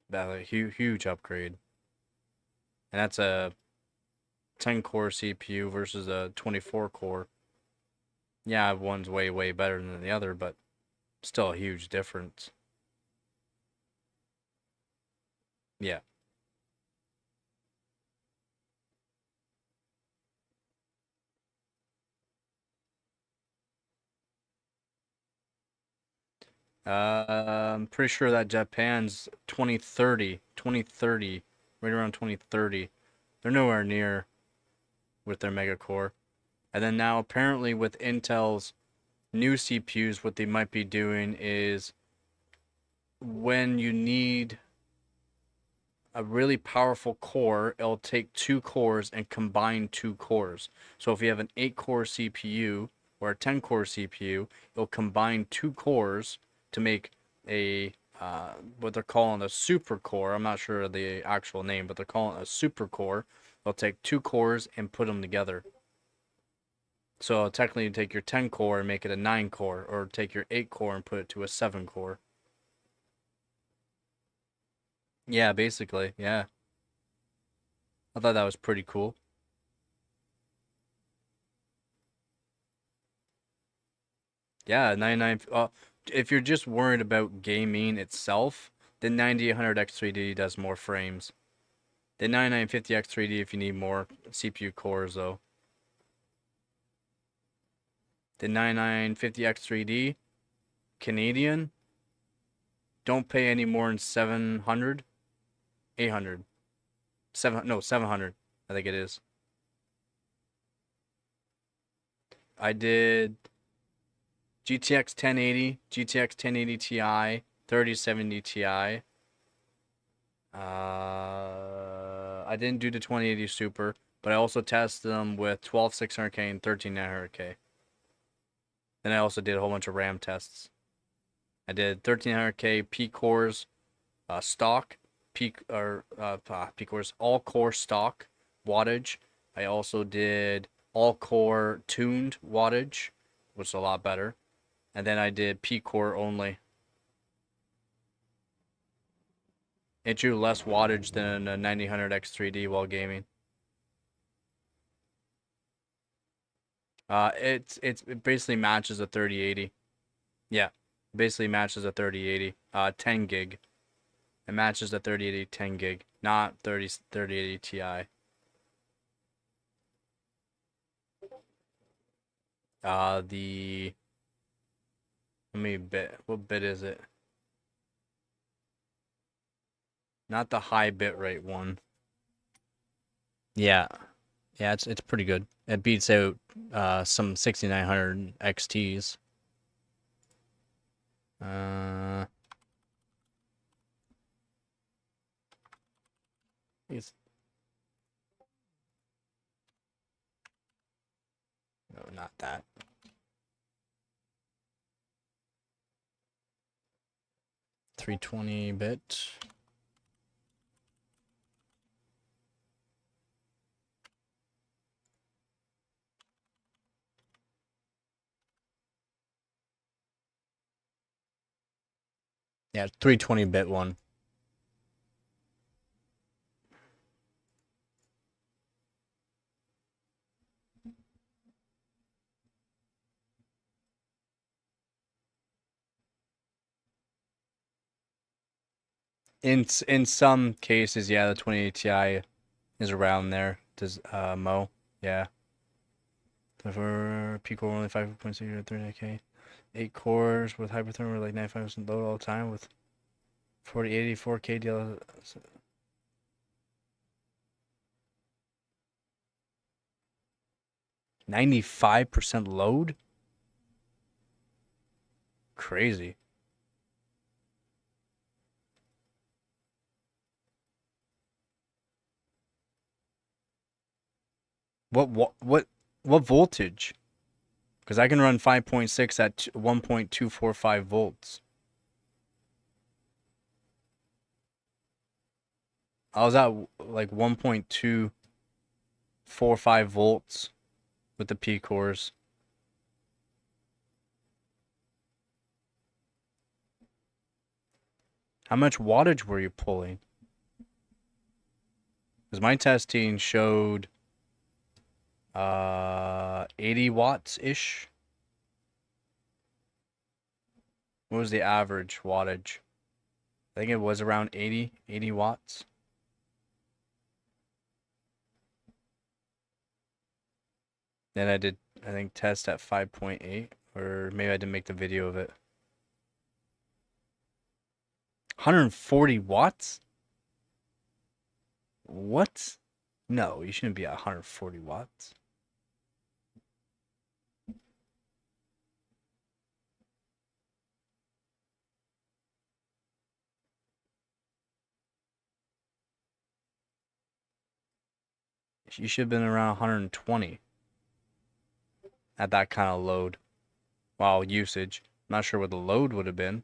That's a huge upgrade, and that's a 10-core CPU versus a 24-core. Yeah, one's way better than the other, but still a huge difference. Yeah. I'm pretty sure that Japan's 2030, right around 2030. They're nowhere near with their mega core. And then now apparently with Intel's new CPUs, what they might be doing is when you need a really powerful core, it'll take 2 cores and combine 2 cores. So if you have an 8-core CPU or a 10-core CPU, it'll combine 2 cores to make a what they're calling a super core. I'm not sure of the actual name, but they're calling it a super core. They'll take 2 cores and put them together. So technically you take your 10 core and make it a 9 core, or take your 8 core and put it to a 7 core. Yeah, basically, yeah. I thought that was pretty cool. Yeah, 99. If you're just worried about gaming itself, the 9800X3D does more frames. The 9950X3D if you need more CPU cores, though. The 9950X3D Canadian, don't pay any more than 700, 800, 700. I think it is. I did GTX 1080, GTX 1080 Ti, 3070 Ti. I didn't do the 2080 Super, but I also tested them with 12600K and 13900K. Then I also did a whole bunch of RAM tests. I did 13900K P cores, stock, P cores, all core stock wattage. I also did all core tuned wattage, which is a lot better. And then I did P core only. It drew less wattage than a 9000X3D while gaming. It basically matches a 3080. Yeah, basically matches a 3080. 10 gig. It matches the 3080 10 gig, not 3080 Ti. The let me bit. What bit is it? Not the high bitrate one. Yeah. Yeah, it's pretty good. It beats out some 6900 XTs. It's, no, not that. $320 Yeah, 320 one. In some cases, yeah, the 2080 Ti is around there. Does Mo? Yeah. For P core only 5.6 or 39K. 8 cores with hyperthermal like 95% load all the time with 4080 4K DL. 95% load? Crazy. What voltage? Because I can run 5.6 at 1.245 volts. I was at like 1.245 volts with the P cores. How much wattage were you pulling? Because my testing showed 80 watts ish. What was the average wattage? I think it was around 80 watts. Then I did, I think, test at 5.8, or maybe I didn't make the video of it. 140 watts? What? No, you shouldn't be at 140 watts. You should have been around 120 at that kind of load. Well, usage. I'm not sure what the load would have been.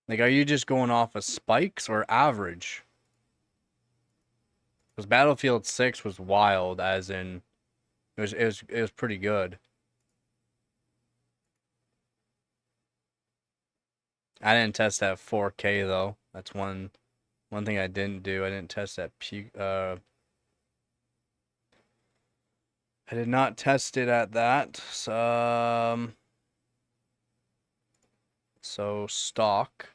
Like, are you just going off of spikes or average? Because Battlefield 6 was wild, as in it was pretty good. I didn't test at 4K though. That's one thing I didn't do. I didn't test at I did not test it at that. So stock.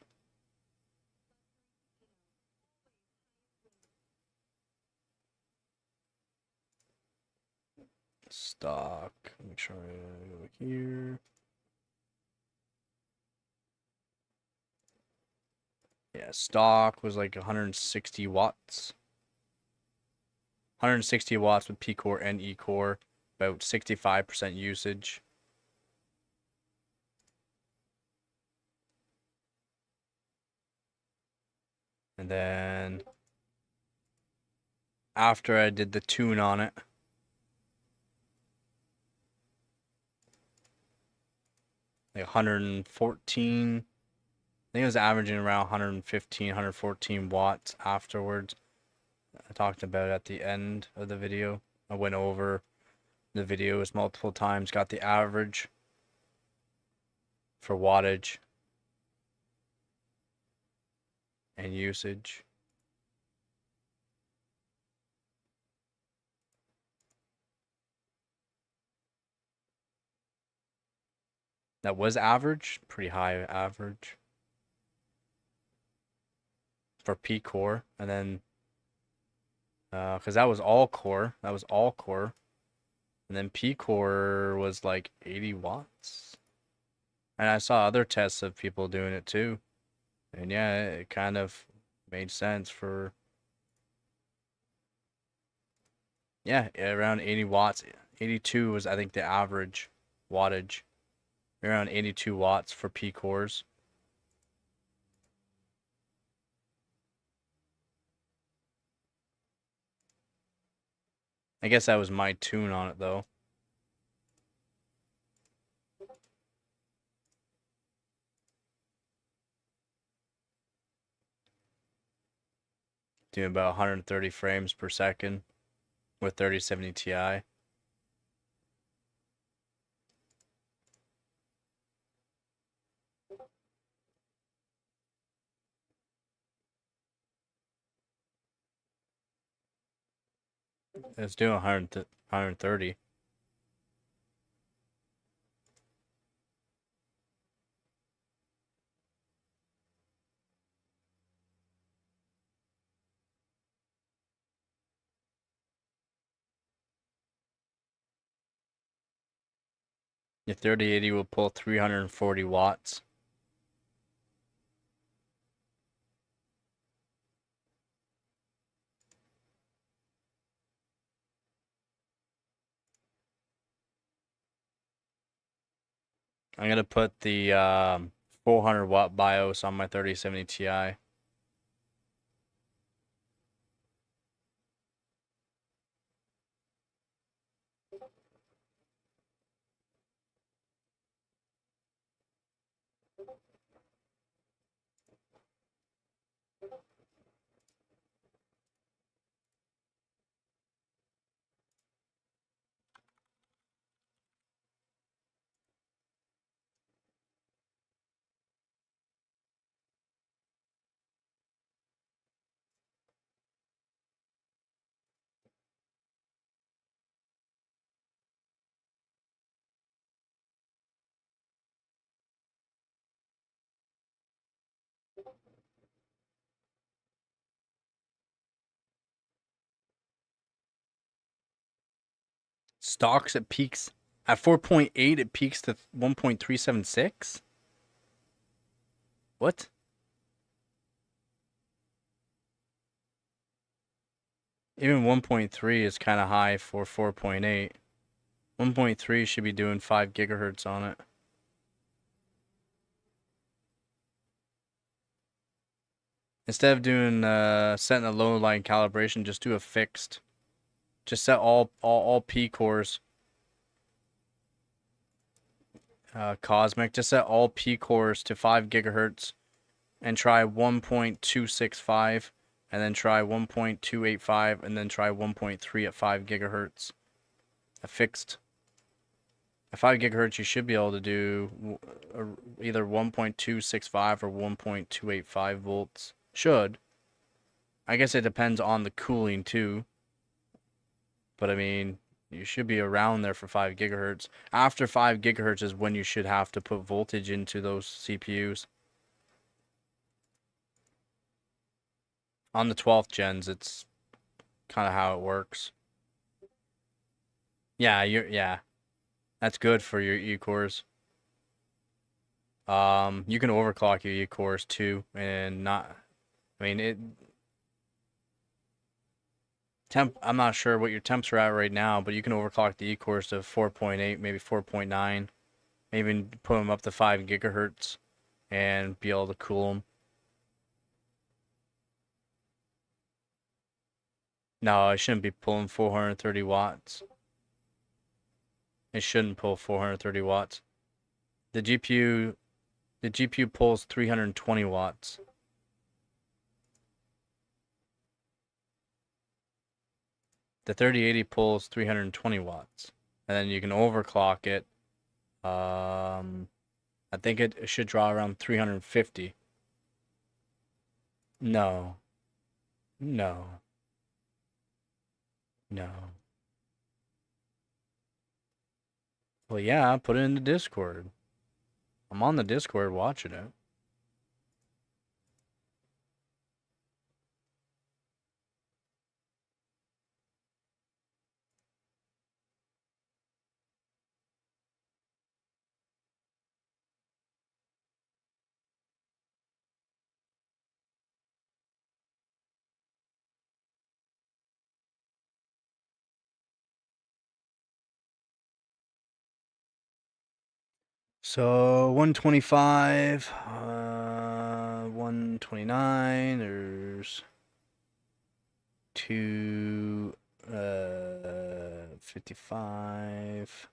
Stock. Make sure I go here. Yeah, stock was like 160 watts. 160 watts with P core and E core, about 65% usage. And then after I did the tune on it, like 114, I think it was averaging around 115, 114 watts afterwards. I talked about it at the end of the video. I went over the videos multiple times, got the average for wattage and usage. That was average, pretty high average for P core, and then because that was all core, and then P core was like 80 watts, and I saw other tests of people doing it too, and yeah, it kind of made sense for yeah, around 80 watts. 82 was I think the average wattage, around 82 watts for P cores. I guess that was my tune on it though. Doing about 130 frames per second with 3070 Ti. It's doing 130. Your 3080 will pull 340 watts. I'm gonna put the 400 watt BIOS on my 3070 Ti. Stocks at peaks at 4.8. It peaks to 1.376. What? Even 1.3 is kind of high for 4.8. 1.3 should be doing 5 gigahertz on it. Instead of doing setting a low line calibration, just do a fixed. Just set all P cores. Cosmic. Just set all P cores to 5 gigahertz, and try 1.265, and then try 1.285, and then try 1.3 at 5 gigahertz. A fixed. At 5 gigahertz, you should be able to do either 1.265 or 1.285 volts. Should. I guess it depends on the cooling too. But I mean, you should be around there for 5 gigahertz. After 5 gigahertz is when you should have to put voltage into those CPUs. On the 12th gens, it's kind of how it works. Yeah, yeah. That's good for your E-cores. You can overclock your E-cores too, and not. I mean, I'm not sure what your temps are at right now, but you can overclock the E-cores to 4.8, maybe 4.9, maybe put them up to 5 gigahertz, and be able to cool them. No, it shouldn't be pulling 430 watts. It shouldn't pull 430 watts. The GPU pulls 320 watts. The 3080 pulls 320 watts. And then you can overclock it. I think it should draw around 350. No. No. No. Well, yeah, put it in the Discord. I'm on the Discord watching it. So 125, 129, there's 255.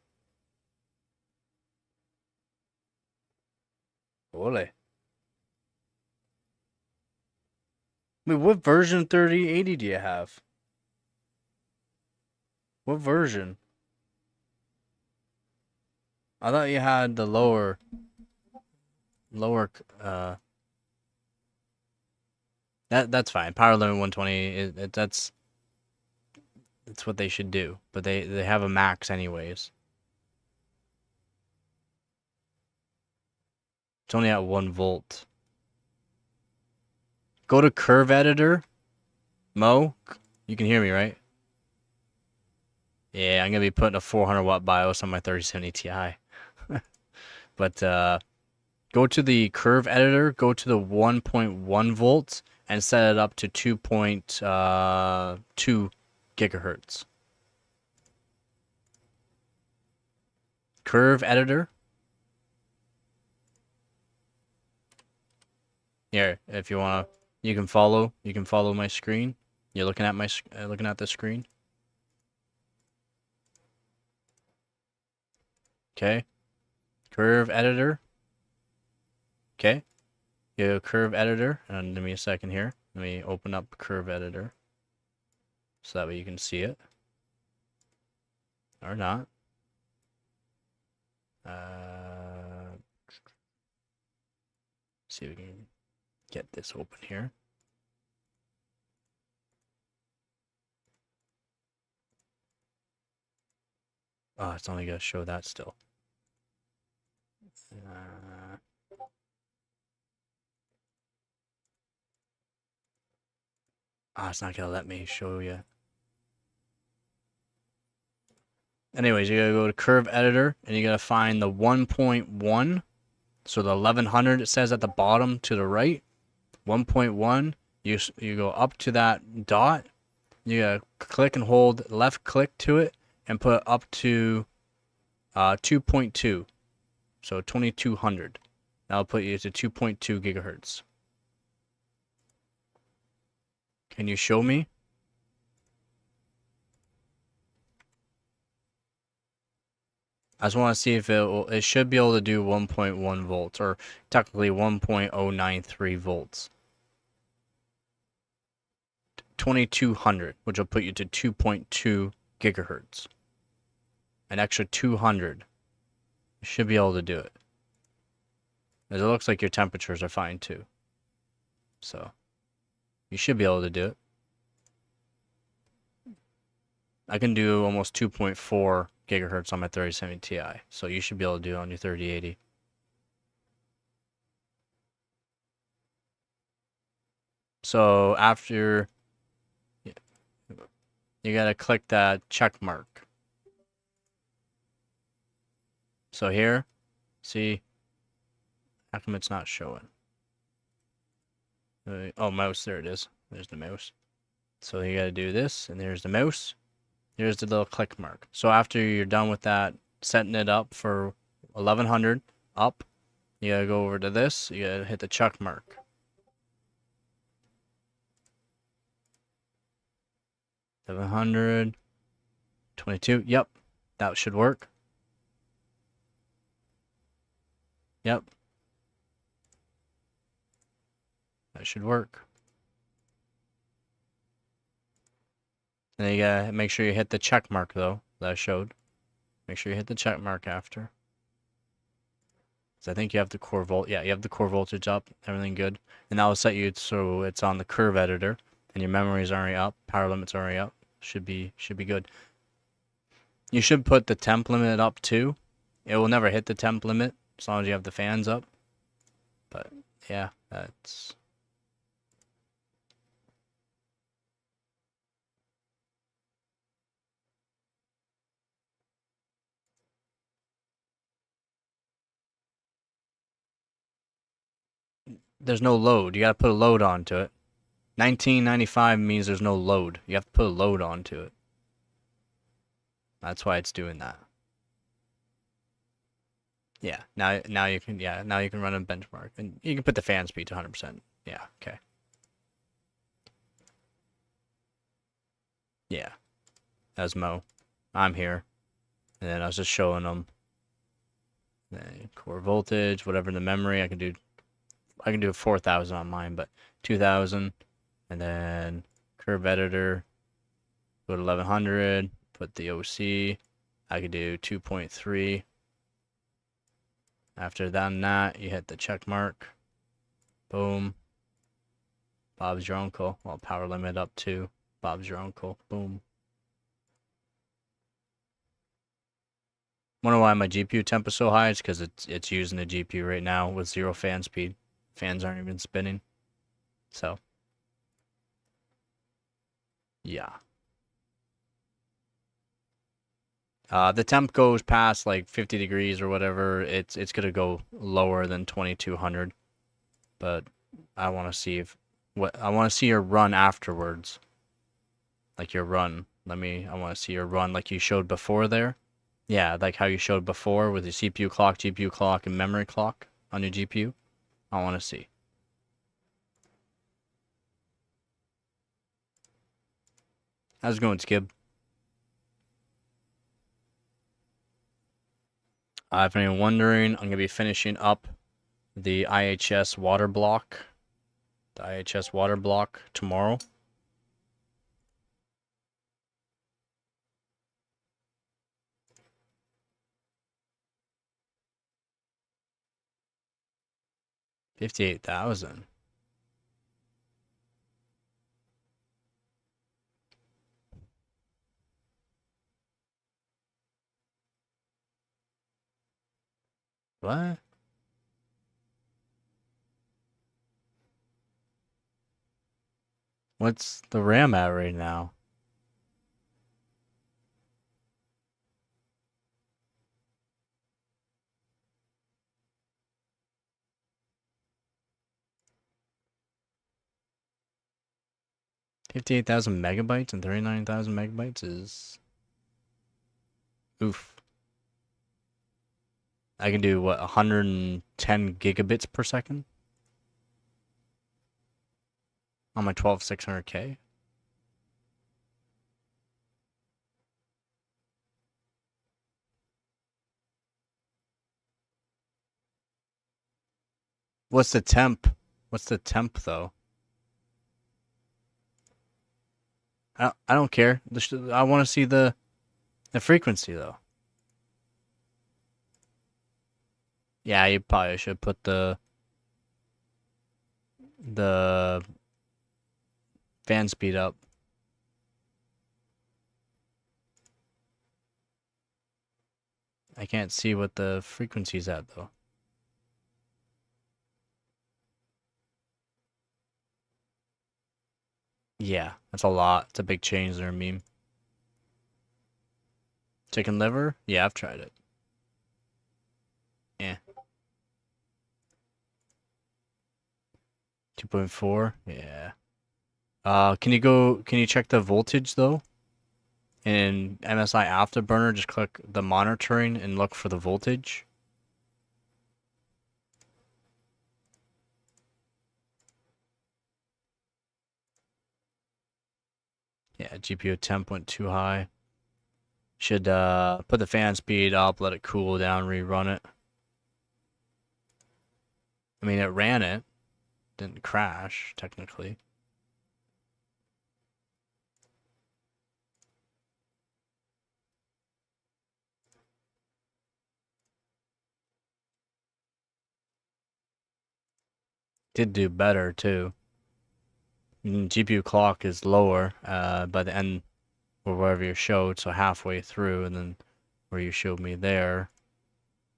Ole. Wait, what version of 3080 do you have? What version? I thought you had the lower that's fine. Power limit 120 that's what they should do, but they have a max anyways. It's only at 1 volt. Go to curve editor. Mo, you can hear me, right? Yeah, I'm gonna be putting a 400 watt BIOS on my 3070 Ti. But go to the curve editor, go to the 1.1 volts, and set it up to 2.2 gigahertz. Curve editor. Here, if you wanna, you can follow my screen. You're looking at looking at the screen. Okay. Curve editor. Okay. You go curve editor, and give me a second here. Let me open up curve editor so that way you can see it. Or not. See if we can get this open here. Oh, it's only going to show that still. It's not going to let me show you. Anyways, you got to go to curve editor, and you got to find the 1.1. So the 1100 it says at the bottom to the right. 1.1. You go up to that dot. You got to click and hold left click to it and put up to 2.2. So 2200. That'll put you to 2.2 gigahertz. Can you show me? I just want to see if it should be able to do 1.1 volts, or technically 1.093 volts. 2200, which will put you to 2.2 gigahertz. An extra 200. You should be able to do it. As it looks like your temperatures are fine too. So, you should be able to do it. I can do almost 2.4 gigahertz on my 3070 Ti, so you should be able to do it on your 3080. So after, you gotta click that check mark. So here, see, how come it's not showing? Oh, mouse, there it is. There's the mouse. So you gotta do this, and there's the mouse. Here's the little click mark. So after you're done with that, setting it up for 1100 up, you gotta go over to this. You gotta hit the check mark. $722. Yep, that should work. Yep, that should work. And then you gotta make sure you hit the check mark though that I showed. Make sure you hit the check mark after. So I think you have the core volt. Yeah, you have the core voltage up. Everything good. And that will set you so it's on the curve editor, and your memory is already up. Power limit's already up. Should be good. You should put the temp limit up too. It will never hit the temp limit as long as you have the fans up. But yeah, that's. There's no load. You gotta put a load onto it. 1995 means there's no load. You have to put a load onto it. That's why it's doing that. Yeah, now you can run a benchmark, and you can put the fan speed to 100%. Yeah, okay. Yeah, that's Mo. I'm here, and then I was just showing them. Then core voltage, whatever the memory, I can do 4,000 on mine, but 2,000, and then curve editor, go to 1100, put the OC. I could do 2.3. After that, you hit the check mark. Boom. Bob's your uncle. Well, power limit up to Bob's your uncle. Boom. Wonder why my GPU temp is so high? It's because it's using the GPU right now with 0 fan speed. Fans aren't even spinning. So, yeah. The temp goes past like 50 degrees or whatever. It's gonna go lower than 2200. But I want to see I want to see your run afterwards. Like your run. I want to see your run like you showed before there. Yeah, like how you showed before with your CPU clock, GPU clock, and memory clock on your GPU. I want to see. How's it going, Skib? If anyone wondering, I'm going to be finishing up the IHS water block. The IHS water block tomorrow. $58,000. What? What's the RAM at right now? $58,000 megabytes and 39,000 megabytes is oof. I can do what, 110 gigabits per second on my 12600K. What's the temp? What's the temp though? I don't care. I want to see the frequency though. Yeah, you probably should put the fan speed up. I can't see what the frequency's at though. Yeah, that's a lot. It's a big change there, meme. Chicken liver? Yeah, I've tried it. Yeah. 2.4? Yeah. Can you check the voltage though? In MSI Afterburner, just click the monitoring and look for the voltage. Yeah, GPU temp went too high. Should put the fan speed up, let it cool down, rerun it. I mean, it ran it. Didn't crash, technically. Did do better, too. GPU clock is lower by the end, or wherever you showed, so halfway through, and then where you showed me there,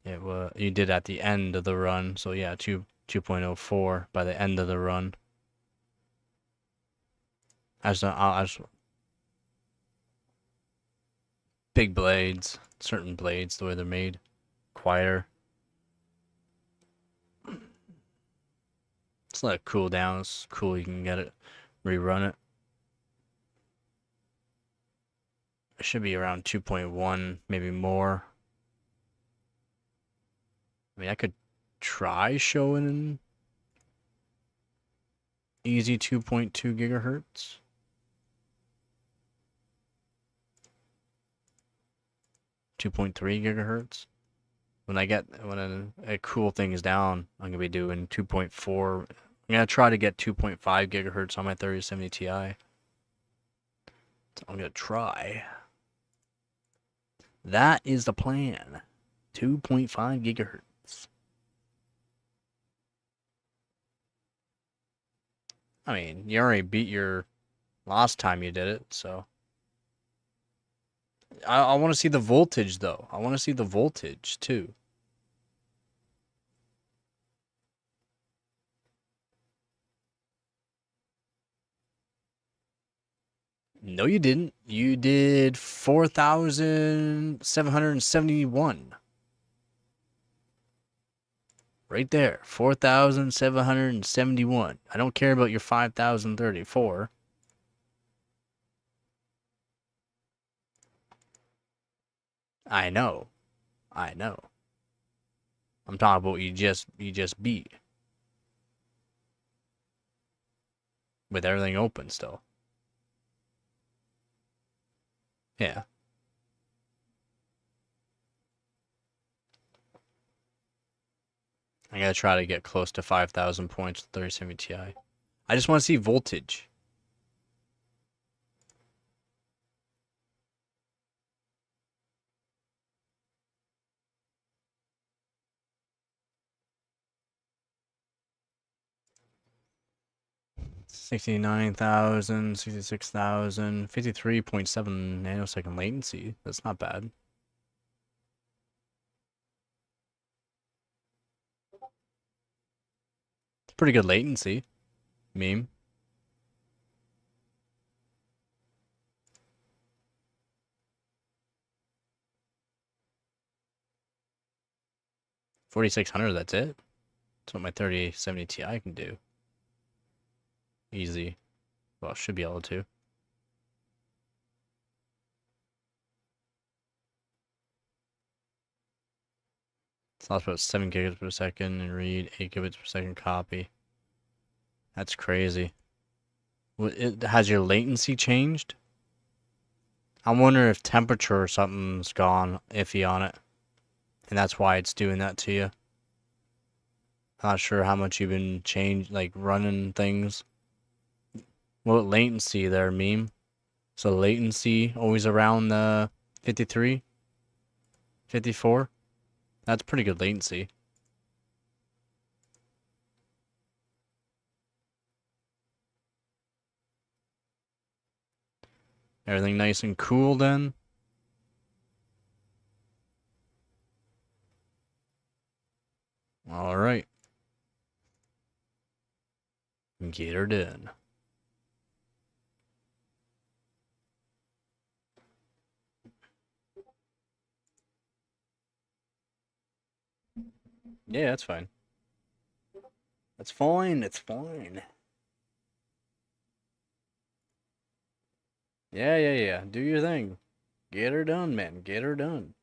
it was you did at the end of the run. So yeah, 2.04 by the end of the run. As big blades, certain blades, the way they're made, quieter. Just let it cool down. It's cool. You can get it, rerun it. It should be around 2.1, maybe more. I mean, I could try showing an easy 2.2 gigahertz. 2.3 gigahertz. When a cool thing is down, I'm gonna be doing 2.4. I'm gonna try to get 2.5 gigahertz on my 3070 Ti. So I'm gonna try. That is the plan. 2.5 gigahertz. I mean, you already beat your last time you did it, so. I want to see the voltage, though. I want to see the voltage, too. No, you didn't. You did 4,771. Right there. 4,771. I don't care about your 5,034. I know. I know. I'm talking about what you just beat. With everything open still. Yeah. I gotta try to get close to 5,000 points with 3070 Ti. I just want to see voltage. $69,000, $66,000, 53.7 nanosecond latency. That's not bad. It's pretty good latency. Meme. $4,600, that's it. That's what my 3070 Ti can do. Easy. Well, should be able to. It's also about 7 gigabits per second and read, 8 gigabits per second copy. That's crazy. Has your latency changed? I wonder if temperature or something's gone iffy on it. And that's why it's doing that to you. Not sure how much you've been running things. What latency there, meme? So latency always around the 53? 54? That's pretty good latency. Everything nice and cool then. Alright. Get her done. Yeah, that's fine. That's fine, it's fine. Yeah. Do your thing. Get her done, man. Get her done.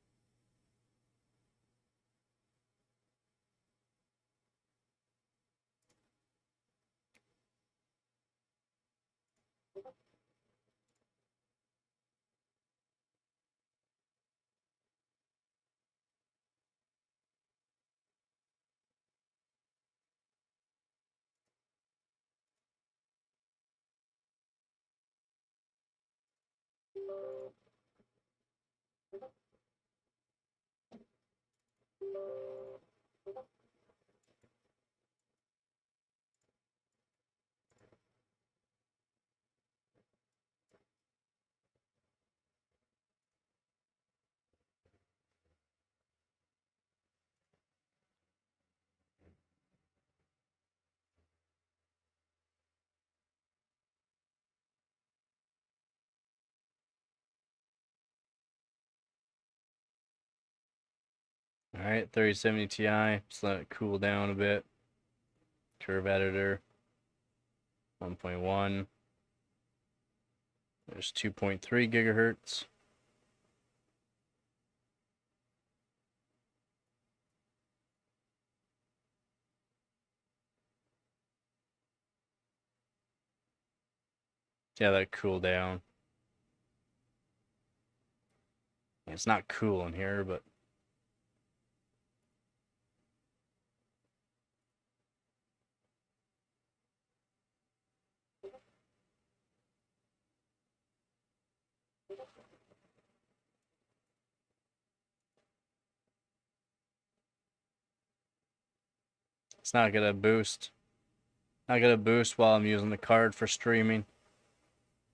Alright, 3070 Ti. Just let it cool down a bit. Curve editor. 1.1. There's 2.3 gigahertz. Yeah, that cool down. It's not cool in here, but it's not gonna boost. Not gonna boost while I'm using the card for streaming.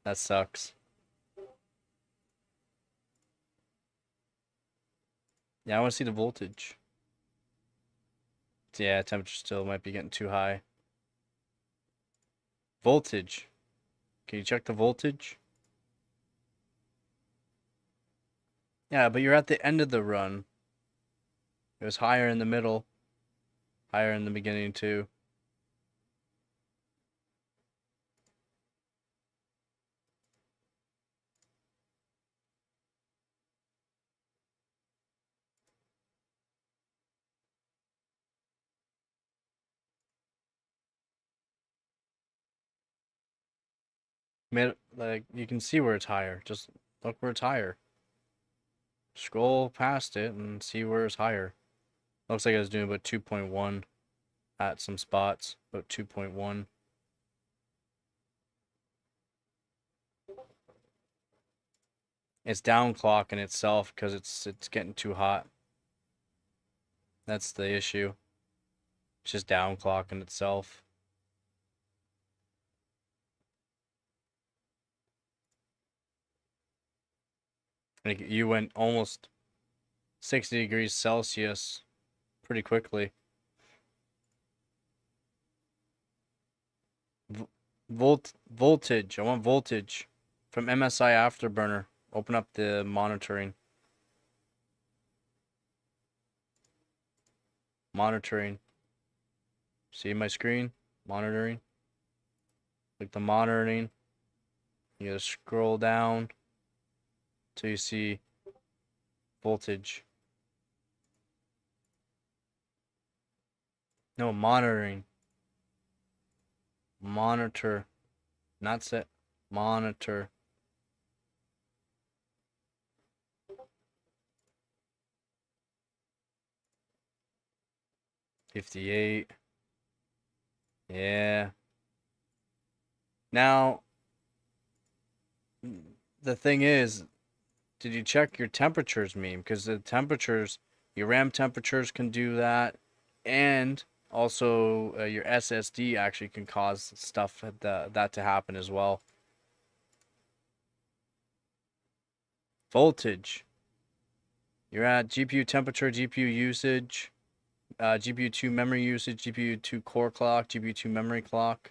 That sucks. Yeah, I want to see the voltage. Yeah, temperature still might be getting too high. Voltage. Can you check the voltage? Yeah, but you're at the end of the run. It was higher in the middle. Higher in the beginning too. Like, you can see where it's higher. Just look where it's higher. Scroll past it and see where it's higher. Looks like I was doing about 2.1. at some spots, about 2.1. It's downclocking itself because it's getting too hot. That's the issue. It's just downclocking itself. Like you went almost 60 degrees Celsius pretty quickly. Voltage. I want voltage from MSI Afterburner. Open up the monitoring. Monitoring. See my screen? Monitoring. Click the monitoring. You gotta scroll down till you see voltage. No, monitoring. Monitor. Not set. Monitor. $58. Yeah. Now, the thing is, did you check your temperatures meme? Because the temperatures, your RAM temperatures can do that, and also your SSD actually can cause stuff that to happen as well. Voltage. You're at GPU temperature, GPU usage, GPU 2 memory usage, GPU 2 core clock, GPU 2 memory clock.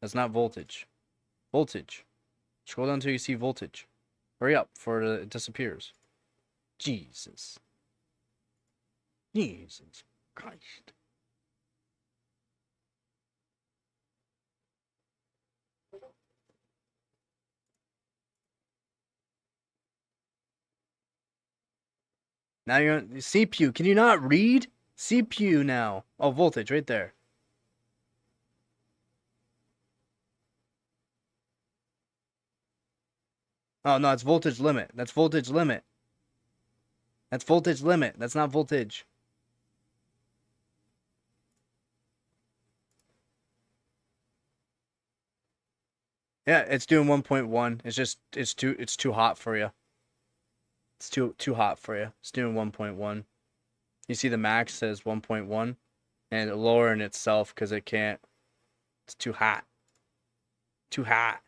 That's not voltage. Voltage. Scroll down until you see voltage. Hurry up before it disappears. Jesus. Jesus Christ. Now you're on CPU. Can you not read? CPU now. Oh, voltage right there. Oh, no, it's voltage limit. That's voltage limit. That's voltage limit. That's not voltage. Yeah, it's doing 1.1. It's just it's too hot for you. It's too hot for you. It's doing 1.1. You see the max says 1.1 and lowering itself because it can't. It's too hot. Too hot.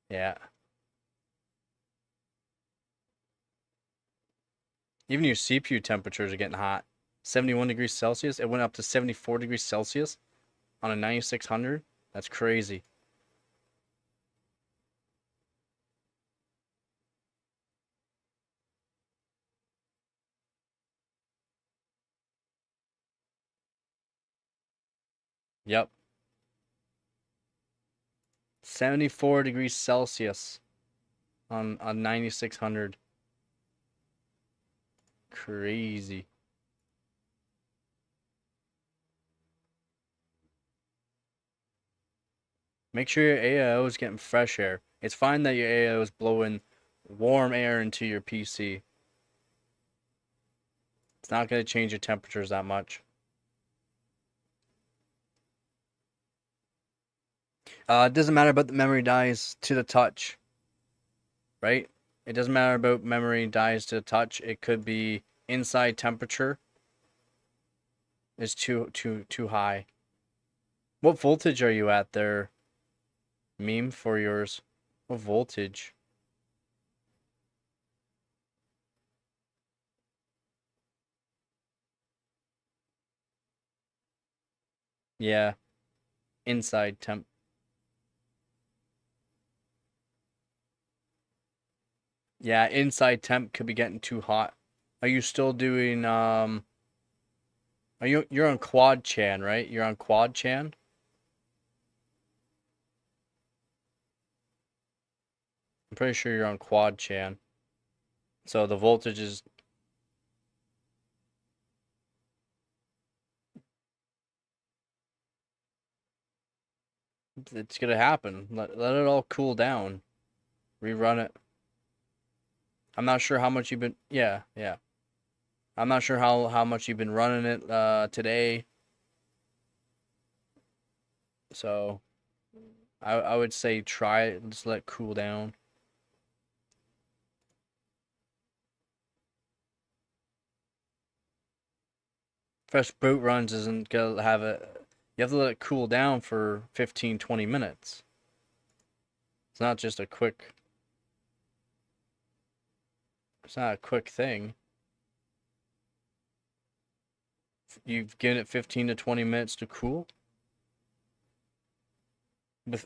Yeah. Even your CPU temperatures are getting hot. 71 degrees Celsius. It went up to 74 degrees Celsius on a 9600. That's crazy. Yep. 74 degrees Celsius on 9600. Crazy. Make sure your AIO is getting fresh air. It's fine that your AIO is blowing warm air into your PC. It's not going to change your temperatures that much. It doesn't matter about the memory dies to the touch, right? It doesn't matter about memory dies to the touch. It could be inside temperature is too high. What voltage are you at there, meme, for yours? What voltage? Yeah, inside temp. Yeah, inside temp could be getting too hot. Are you still doing are you're on quad chan, right? You're on quad chan? I'm pretty sure you're on quad chan. So the voltage is it's gonna happen. Let it all cool down. Rerun it. I'm not sure how much you've been yeah. I'm not sure how much you've been running it today. So I would say try it, just let it cool down. Fresh boot runs isn't gonna have it. You have to let it cool down for 15-20 minutes. It's not just a quick. It's not a quick thing. You've given it 15 to 20 minutes to cool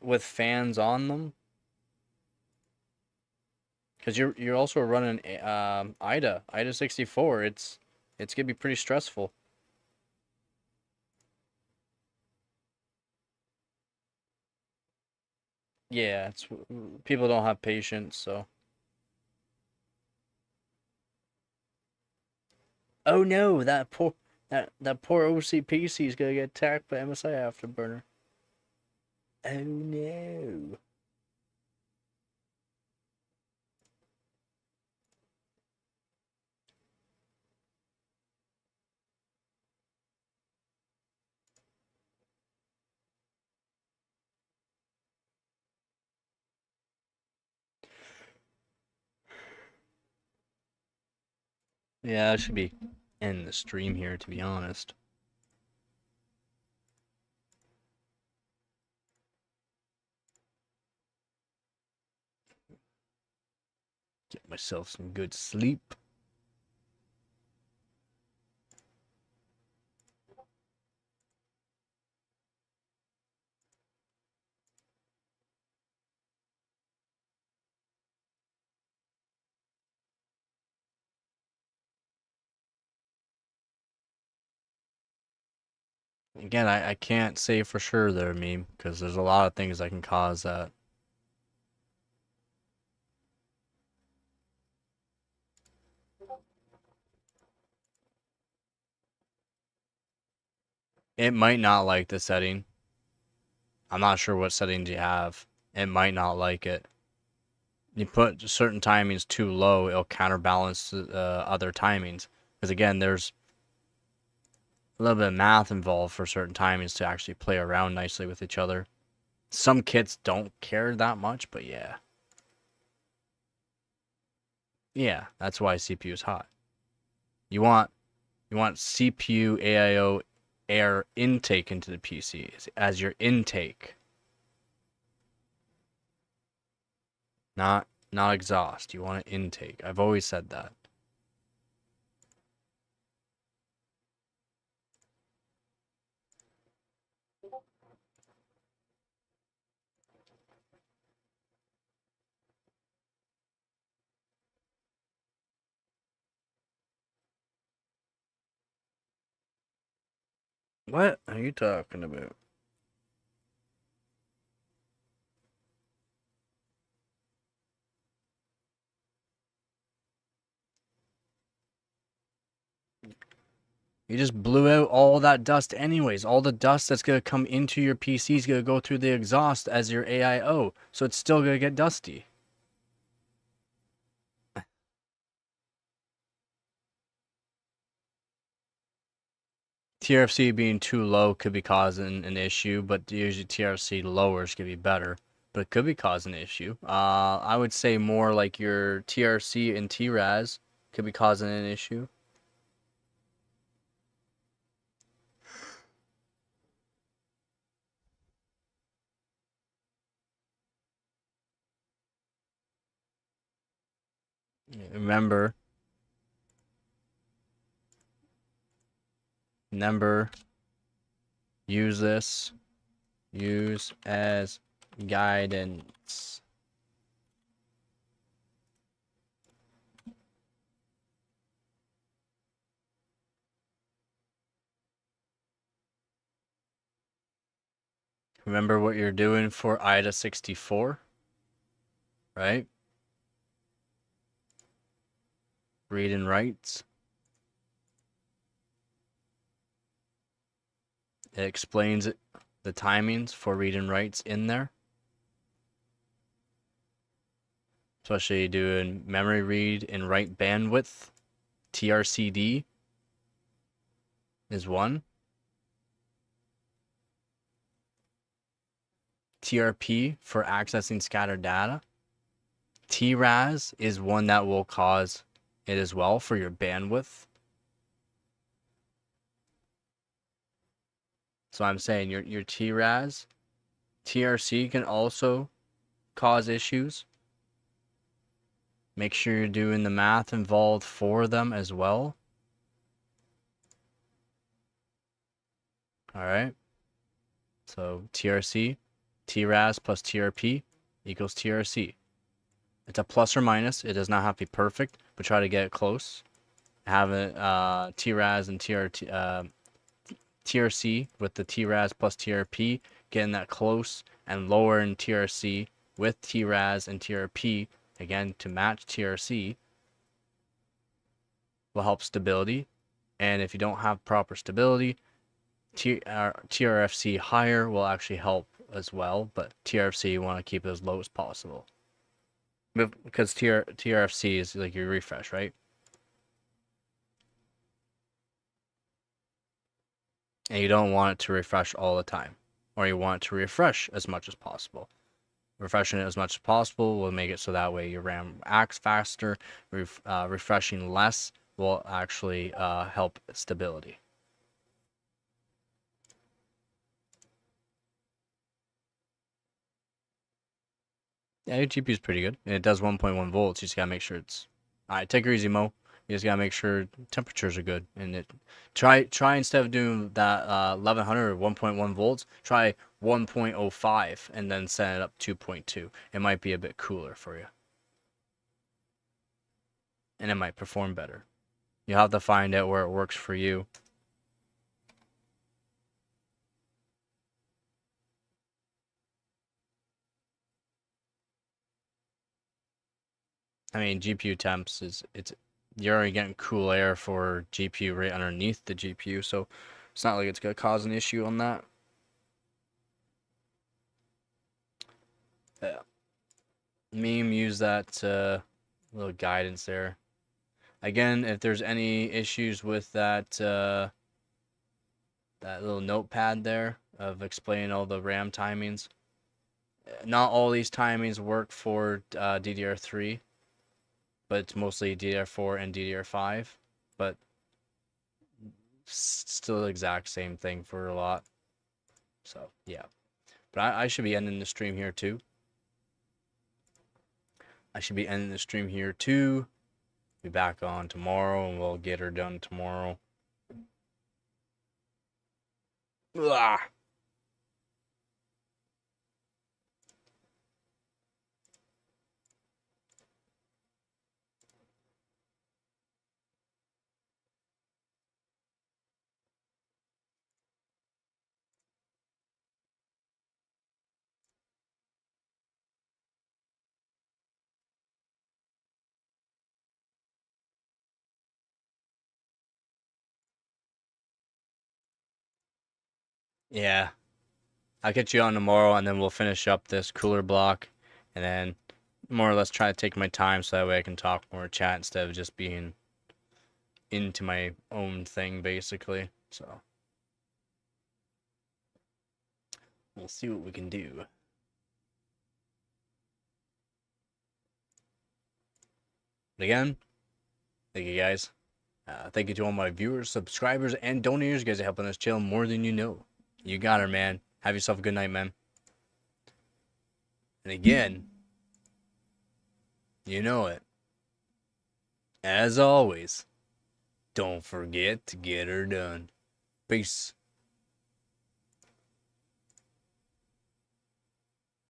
with fans on them. Because you're also running IDA 64. It's gonna be pretty stressful. Yeah, it's people don't have patience, so. Oh no, that poor OCPC is gonna get attacked by MSI Afterburner. Oh no. Yeah, I should be ending the stream here, to be honest. Get myself some good sleep. Again, I can't say for sure there, meme, because there's a lot of things that can cause that. It might not like the setting. I'm not sure what settings you have. It might not like it. You put certain timings too low, it'll counterbalance other timings. Because again, there's a little bit of math involved for certain timings to actually play around nicely with each other. Some kits don't care that much, but yeah. Yeah, that's why CPU is hot. You want CPU AIO air intake into the PC as your intake. Not exhaust. You want an intake. I've always said that. What are you talking about? You just blew out all that dust anyways. All the dust that's going to come into your PC is going to go through the exhaust as your AIO. So it's still going to get dusty. TRFC being too low could be causing an issue, but usually TRFC lowers could be better. But it could be causing an issue. I would say more like your TRC and TRAS could be causing an issue. Remember, use this, use as guidance. Remember what you're doing for IDA 64, right? Read and writes. It explains the timings for read and writes in there. Especially doing memory read and write bandwidth, TRCD. is one. TRP for accessing scattered data. TRAS is one that will cause it as well for your bandwidth. So I'm saying your TRAS, TRC can also cause issues. Make sure you're doing the math involved for them as well. All right. So TRC, TRAS plus TRP equals TRC. It's a plus or minus. It does not have to be perfect, but try to get it close. Have it TRAS and TRC with the TRAS plus TRP, getting that close, and lower in TRC with TRAS and TRP, again to match TRC, will help stability. And if you don't have proper stability, TRFC higher will actually help as well, but TRFC you want to keep it as low as possible. Because TRFC is like your refresh, right? And you don't want it to refresh all the time, or you want it to refresh as much as possible. Refreshing it as much as possible will make it so that way your RAM acts faster. Refreshing less will actually help stability. Yeah, your GPU is pretty good, and it does 1.1 volts. You just gotta make sure it's all right. Take it easy, Mo. You just gotta make sure temperatures are good, and it try instead of doing that 1100 or 1.1 volts, try 1.05 and then set it up 2.2. It might be a bit cooler for you, and it might perform better. You have to find out where it works for you. I mean, GPU temps you're already getting cool air for GPU right underneath the GPU, so it's not like it's gonna cause an issue on that. Yeah. Meme use that little guidance there. Again, if there's any issues with that that little notepad there of explaining all the RAM timings, not all these timings work for DDR3. But it's mostly DDR4 and DDR5, but still the exact same thing for a lot. So, yeah. But I should be ending the stream here too. Be back on tomorrow, and we'll get her done tomorrow. Ugh. Yeah. I'll get you on tomorrow, and then we'll finish up this cooler block, and then more or less try to take my time so that way I can talk more, chat, instead of just being into my own thing, basically. So we'll see what we can do. But again, thank you guys. Thank you to all my viewers, subscribers, and donors. You guys are helping us chill more than you know. You got her, man. Have yourself a good night, man. And again, you know it. As always, don't forget to get her done. Peace.